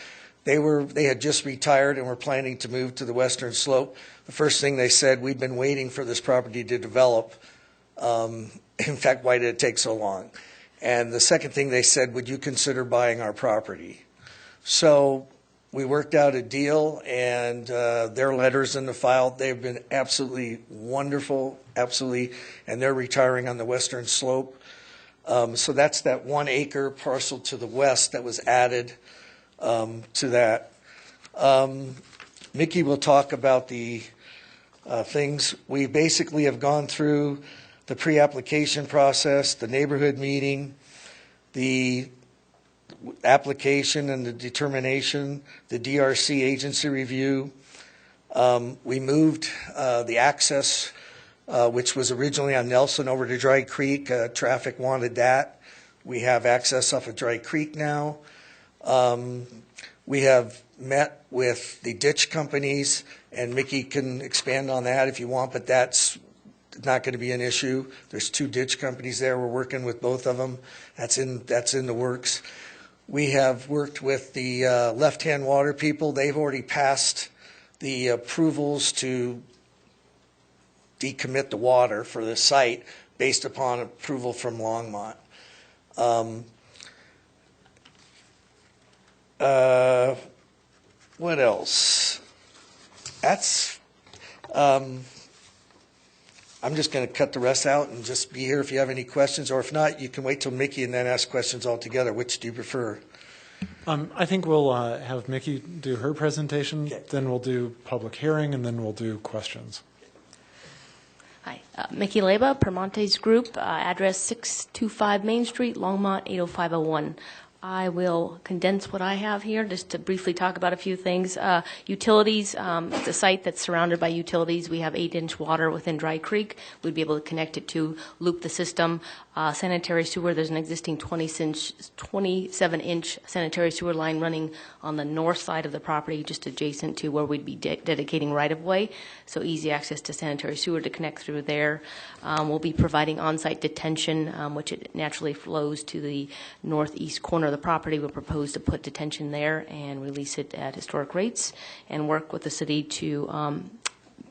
They had just retired and were planning to move to the western slope. The first thing they said, we've been waiting for this property to develop. In fact, why did it take so long? And the second thing they said, would you consider buying our property? So we worked out a deal, and their letters in the file, they've been absolutely wonderful, absolutely, and they're retiring on the western slope. So that's that 1 acre parcel to the west that was added to that. Mickey will talk about the things. We basically have gone through the pre-application process, the neighborhood meeting, the application and the determination, the DRC agency review. We moved the access, which was originally on Nelson, over to Dry Creek. Traffic wanted that. We have access off of Dry Creek now. We have met with the ditch companies, and Mickey can expand on that if you want, but that's not going to be an issue. There's 2 ditch companies there. We're working with both of them. That's in the works. We have worked with the left-hand water people. They've already passed the approvals to decommit the water for the site based upon approval from Longmont. What else? That's, I'm just going to cut the rest out and just be here if you have any questions, or if not, you can wait till Mickey and then ask questions all together. Which do you prefer? I think we'll have Mickey do her presentation, then we'll do public hearing, and then we'll do questions. Hi, Mickey Leba, Permontes Group, address 625 Main Street, Longmont, 80501. I will condense what I have here just to briefly talk about a few things. Utilities, it's a site that's surrounded by utilities. We have 8-inch water within Dry Creek. We'd be able to connect it to loop the system. Sanitary sewer, there's an existing 27-inch sanitary sewer line running on the north side of the property, just adjacent to where we'd be dedicating right-of-way, so easy access to sanitary sewer to connect through there. We'll be providing on-site detention, which it naturally flows to the northeast corner of the property. We'll propose to put detention there and release it at historic rates, and work with the city to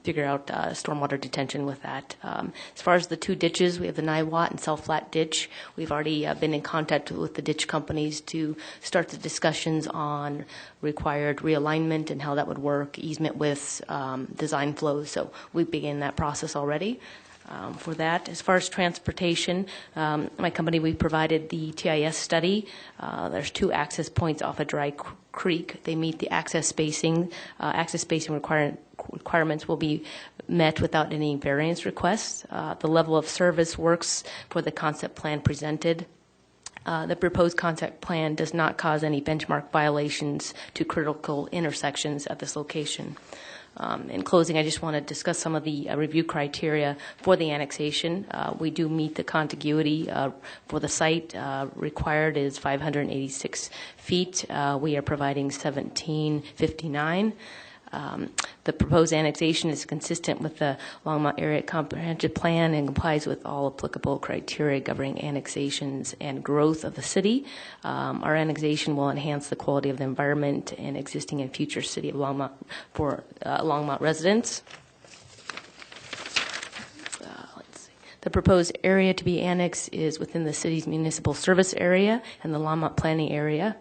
figure out stormwater detention with that. As far as the 2 ditches, we have the Niwot and South Flat ditch. We've already been in contact with the ditch companies to start the discussions on required realignment and how that would work, easement widths, design flows. So we began that process already. For that. As far as transportation, my company, we provided the TIS study. There's 2 access points off of Dry Creek. They meet the access spacing. Requirements will be met without any variance requests. The level of service works for the concept plan presented. The proposed concept plan does not cause any benchmark violations to critical intersections at this location. In closing, I just want to discuss some of the review criteria for the annexation. We do meet the contiguity for the site. Required is 586 feet. We are providing 1759. The proposed annexation is consistent with the Longmont Area Comprehensive Plan and complies with all applicable criteria governing annexations and growth of the city. Our annexation will enhance the quality of the environment and existing and future city of Longmont for Longmont residents. The proposed area to be annexed is within the city's municipal service area and the Longmont planning area.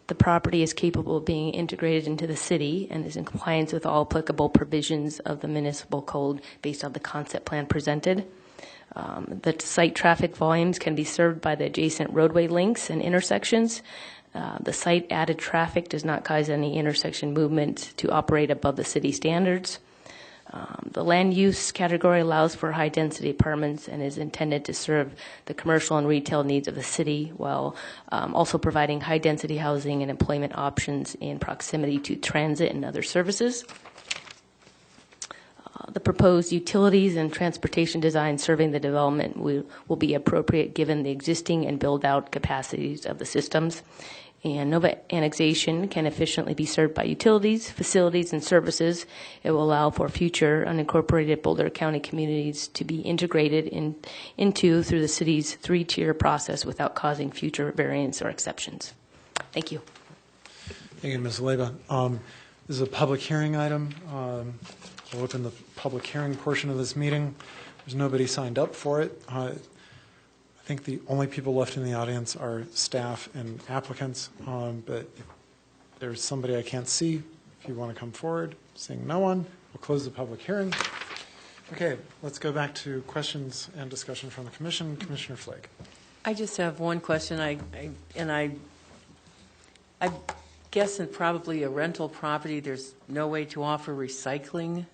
The property is capable of being integrated into the city and is in compliance with all applicable provisions of the municipal code based on the concept plan presented. The site traffic volumes can be served by the adjacent roadway links and intersections. The site added traffic does not cause any intersection movement to operate above the city standards. The land use category allows for high-density apartments and is intended to serve the commercial and retail needs of the city while also providing high-density housing and employment options in proximity to transit and other services. The proposed utilities and transportation design serving the development will be appropriate given the existing and build-out capacities of the systems. And Nova annexation can efficiently be served by utilities, facilities, and services. It will allow for future unincorporated Boulder County communities to be integrated into through the city's 3-tier process without causing future variants or exceptions. Thank you. Thank you, Ms. Leba. This is a public hearing item. We'll open the public hearing portion of this meeting. There's nobody signed up for it. I think the only people left in the audience are staff and applicants, but if there's somebody I can't see, if you want to come forward, seeing no one, we'll close the public hearing. Okay, let's go back to questions and discussion from the commission. Commissioner Flake. I just have one question. I guess in probably a rental property, there's no way to offer recycling.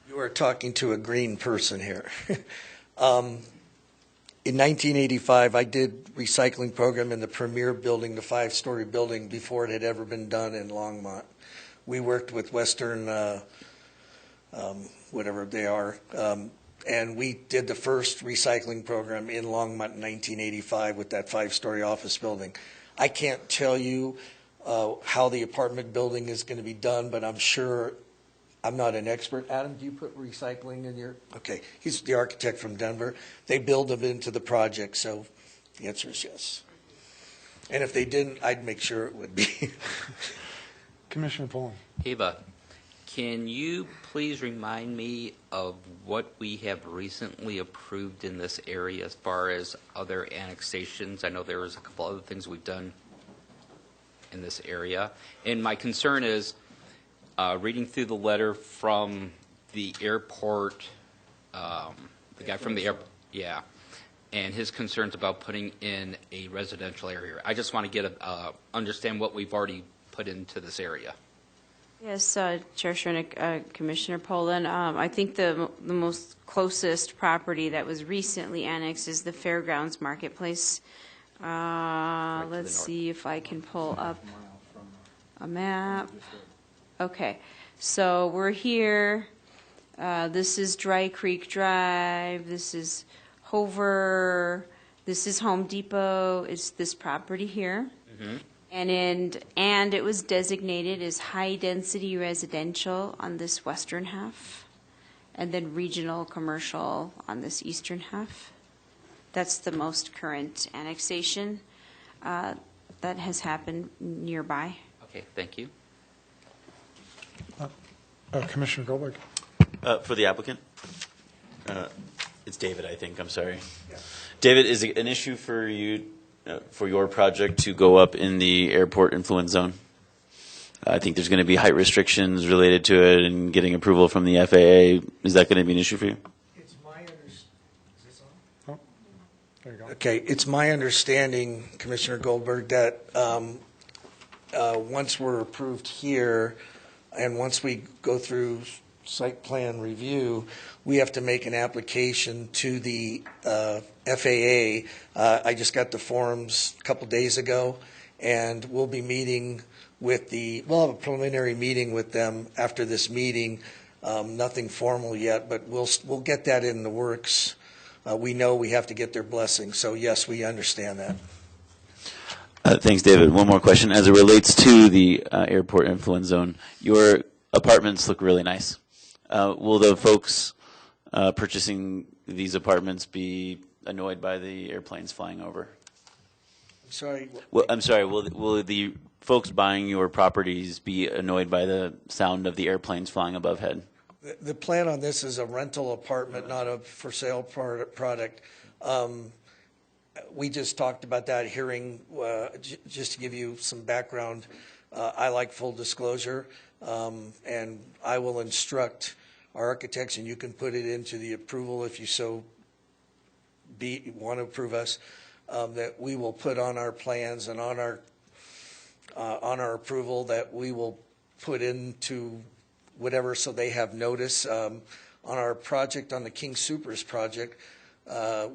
You are talking to a green person here. In 1985, I did recycling program in the premier building, the 5-story building, before it had ever been done in Longmont. We worked with Western, whatever they are. And we did the first recycling program in Longmont in 1985 with that 5-story office building. I can't tell you how the apartment building is going to be done, but I'm sure, I'm not an expert. Adam, do you put recycling in your? Okay, he's the architect from Denver. They build them into the project, so the answer is yes. And if they didn't, I'd make sure it would be. Commissioner Pullen. Ava, can you please remind me of what we have recently approved in this area as far as other annexations? I know there was a couple other things we've done in this area. And my concern is, reading through the letter from the airport, the guy from the airport, yeah, and his concerns about putting in a residential area. I just want to get understand what we've already put into this area. Yes, Chair Shernick, Commissioner Poland. I think the most closest property that was recently annexed is the Fairgrounds Marketplace. Let's see if I can pull up a map. Okay, so we're here. This is Dry Creek Drive. This is Hover. This is Home Depot. It's this property here. Mm-hmm. And it was designated as high-density residential on this western half, and then regional commercial on this eastern half. That's the most current annexation that has happened nearby. Okay, thank you. Commissioner Goldberg. For the applicant? It's David, I think. I'm sorry. Yeah. David, is it an issue for you, for your project to go up in the airport influence zone? I think there's going to be height restrictions related to it and getting approval from the FAA. Is that going to be an issue for you? It's my understanding. Oh, there you go. Okay, it's my understanding, Commissioner Goldberg, that once we're approved here and once we go through site plan review, we have to make an application to the FAA. I just got the forms a couple days ago, and we'll be meeting with we'll have a preliminary meeting with them after this meeting. Nothing formal yet, but we'll get that in the works. We know we have to get their blessing, so yes, we understand that. Thanks, David. One more question. As it relates to the airport influence zone, your apartments look really nice. Will the folks purchasing these apartments be annoyed by the airplanes flying over? I'm sorry. Well, I'm sorry. Will the folks buying your properties be annoyed by the sound of the airplanes flying above head? The plan on this is a rental apartment, not a for sale product. We just talked about that hearing. Just to give you some background, I like full disclosure, and I will instruct our architects, and you can put it into the approval if you so want to approve us, that we will put on our plans and on our approval that we will put into whatever, so they have notice. On our project, on the King Supers project,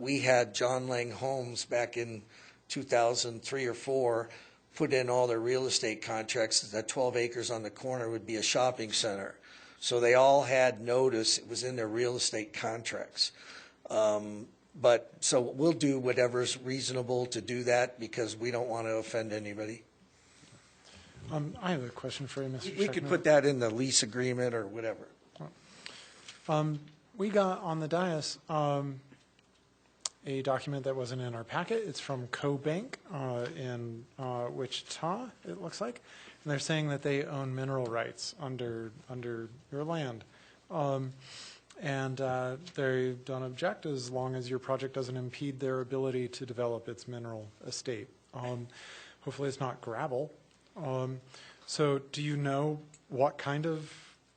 we had John Lang Homes back in 2003 or 4 put in all their real estate contracts that 12 acres on the corner would be a shopping center. So they all had notice. It was in their real estate contracts. But so we'll do whatever's reasonable to do that because we don't want to offend anybody. I have a question for you, Mr. We could put that in the lease agreement or whatever. We got on the dais a document that wasn't in our packet. It's from CoBank in Wichita, it looks like. And they're saying that they own mineral rights under your land. And they don't object as long as your project doesn't impede their ability to develop its mineral estate. Hopefully it's not gravel. So do you know what kind of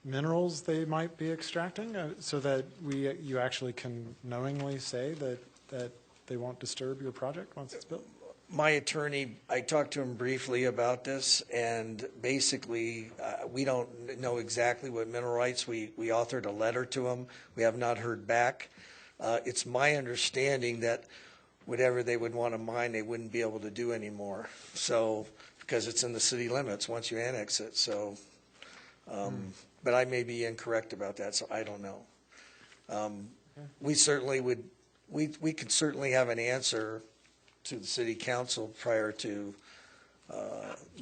minerals they might be extracting so that you actually can knowingly say that they won't disturb your project once it's built? My attorney, I talked to him briefly about this, and basically we don't know exactly what mineral rights. We authored a letter to him. We have not heard back. It's my understanding that whatever they would want to mine, they wouldn't be able to do anymore. So, because it's in the city limits once you annex it. So, but I may be incorrect about that, so I don't know. we certainly would, we could certainly have an answer to the city council prior to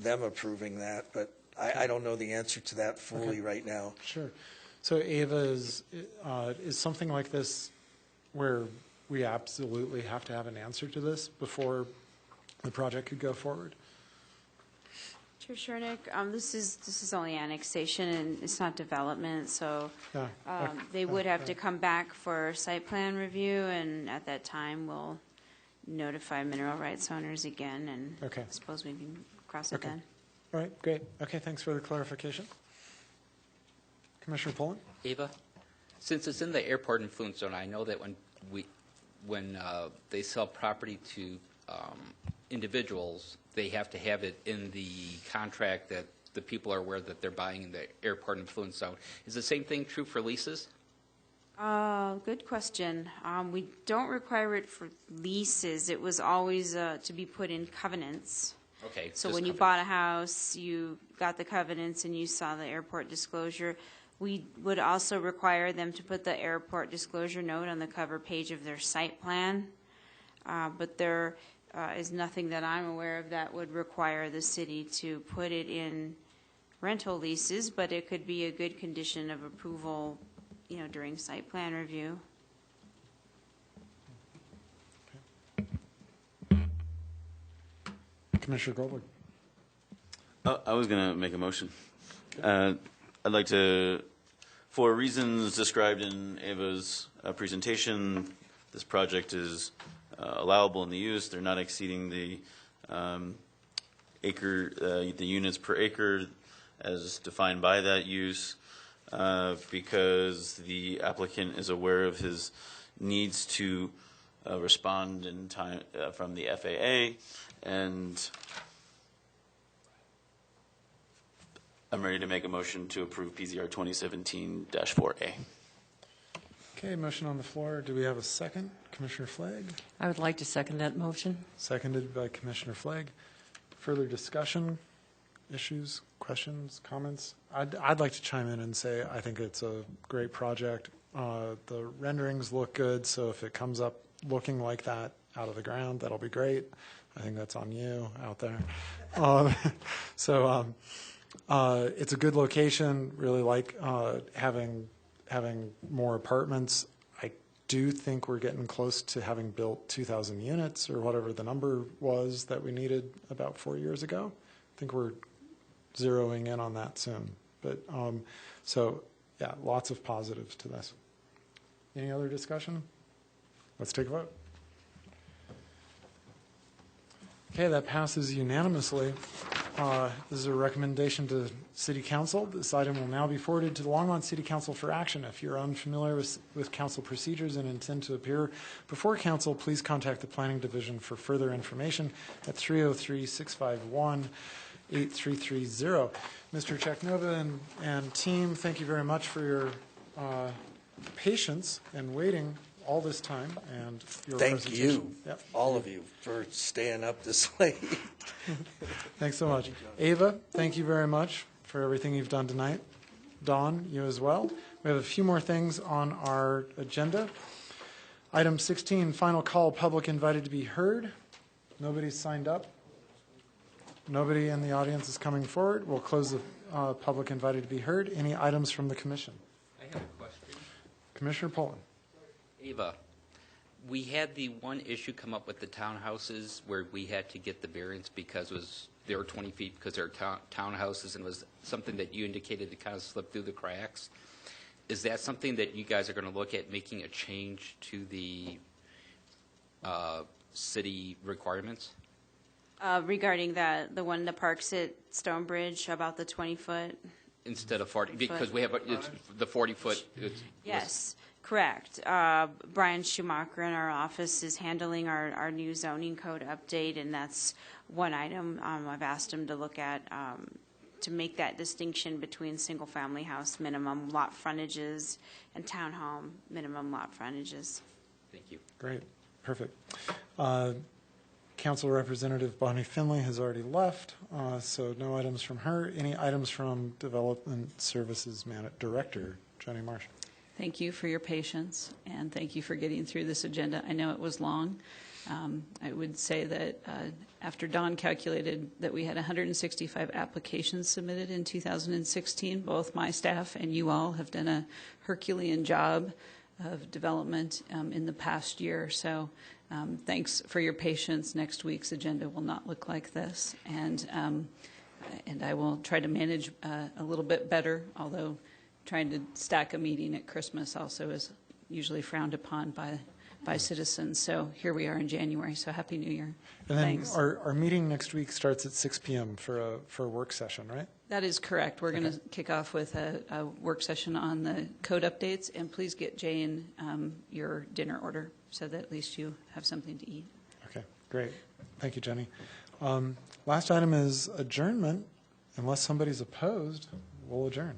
them approving that, but I don't know the answer to that fully right now. Sure. So Ava, is something like this where we absolutely have to have an answer to this before the project could go forward? Chair Shernick, this is only annexation and it's not development, so they would have to come back for site plan review, and at that time we'll notify mineral rights owners again, and I suppose we can cross it then. All right, great. Okay, thanks for the clarification. Commissioner Pullen? Ava, since it's in the airport influence zone, I know that when they sell property to individuals, they have to have it in the contract that the people are aware that they're buying in the airport influence zone. Is the same thing true for leases? Good question. We don't require it for leases. It was always to be put in covenants. Okay. So when you bought a house, you got the covenants and you saw the airport disclosure. We would also require them to put the airport disclosure note on the cover page of their site plan. But there is nothing that I'm aware of that would require the city to put it in rental leases, but it could be a good condition of approval, during site plan review. Commissioner Goldberg. I was going to make a motion. I'd like to, for reasons described in Ava's presentation, this project is allowable in the use. They're not exceeding the the units per acre as defined by that use, because the applicant is aware of his needs to respond in time from the FAA, and I'm ready to make a motion to approve PZR 2017-4A. Okay, motion on the floor. Do we have a second? Commissioner Flagg? I would like to second that motion. Seconded by Commissioner Flagg. Further discussion, issues, questions, comments? I'd like to chime in and say I think it's a great project. The renderings look good, so if it comes up looking like that out of the ground, that'll be great. I think that's on you out there. It's a good location. Really like having more apartments. I do think we're getting close to having built 2,000 units or whatever the number was that we needed about 4 years ago. I think we're zeroing in on that soon. But yeah, lots of positives to this. Any other discussion? Let's take a vote. Okay, that passes unanimously. This is a recommendation to City Council. This item will now be forwarded to the Longmont City Council for action. If you're unfamiliar with council procedures and intend to appear before council, please contact the Planning Division for further information at 303-651-8330. Mr. Cheknova and team, thank you very much for your patience and waiting all this time, and your Thank you, Yep. all of you, for staying up this late. Thanks so much. Ava, thank you very much for everything you've done tonight. Dawn, you as well. We have a few more things on our agenda. Item 16, final call, public invited to be heard. Nobody's signed up. Nobody in the audience is coming forward. We'll close the public invited to be heard. Any items from the commission? I have a question. Commissioner Pullen. Ava, we had the one issue come up with the townhouses where we had to get the variance because they were 20 feet because they're townhouses, and it was something that you indicated to kind of slip through the cracks. Is that something that you guys are going to look at making a change to the city requirements? Regarding the one that parks at Stonebridge, about the 20-foot? Instead of 40, because we have the 40-foot. Yes. Correct. Brian Schumacher in our office is handling our new zoning code update, and that's one item I've asked him to look at to make that distinction between single-family house minimum lot frontages and townhome minimum lot frontages. Thank you. Great. Perfect. Council Representative Bonnie Finley has already left, so no items from her. Any items from Development Services Director Jenny Marsh? Thank you for your patience, and thank you for getting through this agenda. I know it was long. I would say that after Don calculated that we had 165 applications submitted in 2016, both my staff and you all have done a Herculean job of development in the past year. So thanks for your patience. Next week's agenda will not look like this, and I will try to manage a little bit better, although trying to stack a meeting at Christmas also is usually frowned upon by citizens. So here we are in January, so Happy New Year. And then Thanks. our meeting next week starts at 6 p.m. for a work session, right? That is correct. We're going to kick off with a work session on the code updates, and please get Jane your dinner order so that at least you have something to eat. Okay, great. Thank you, Jenny. Last item is adjournment. Unless somebody's opposed, we'll adjourn.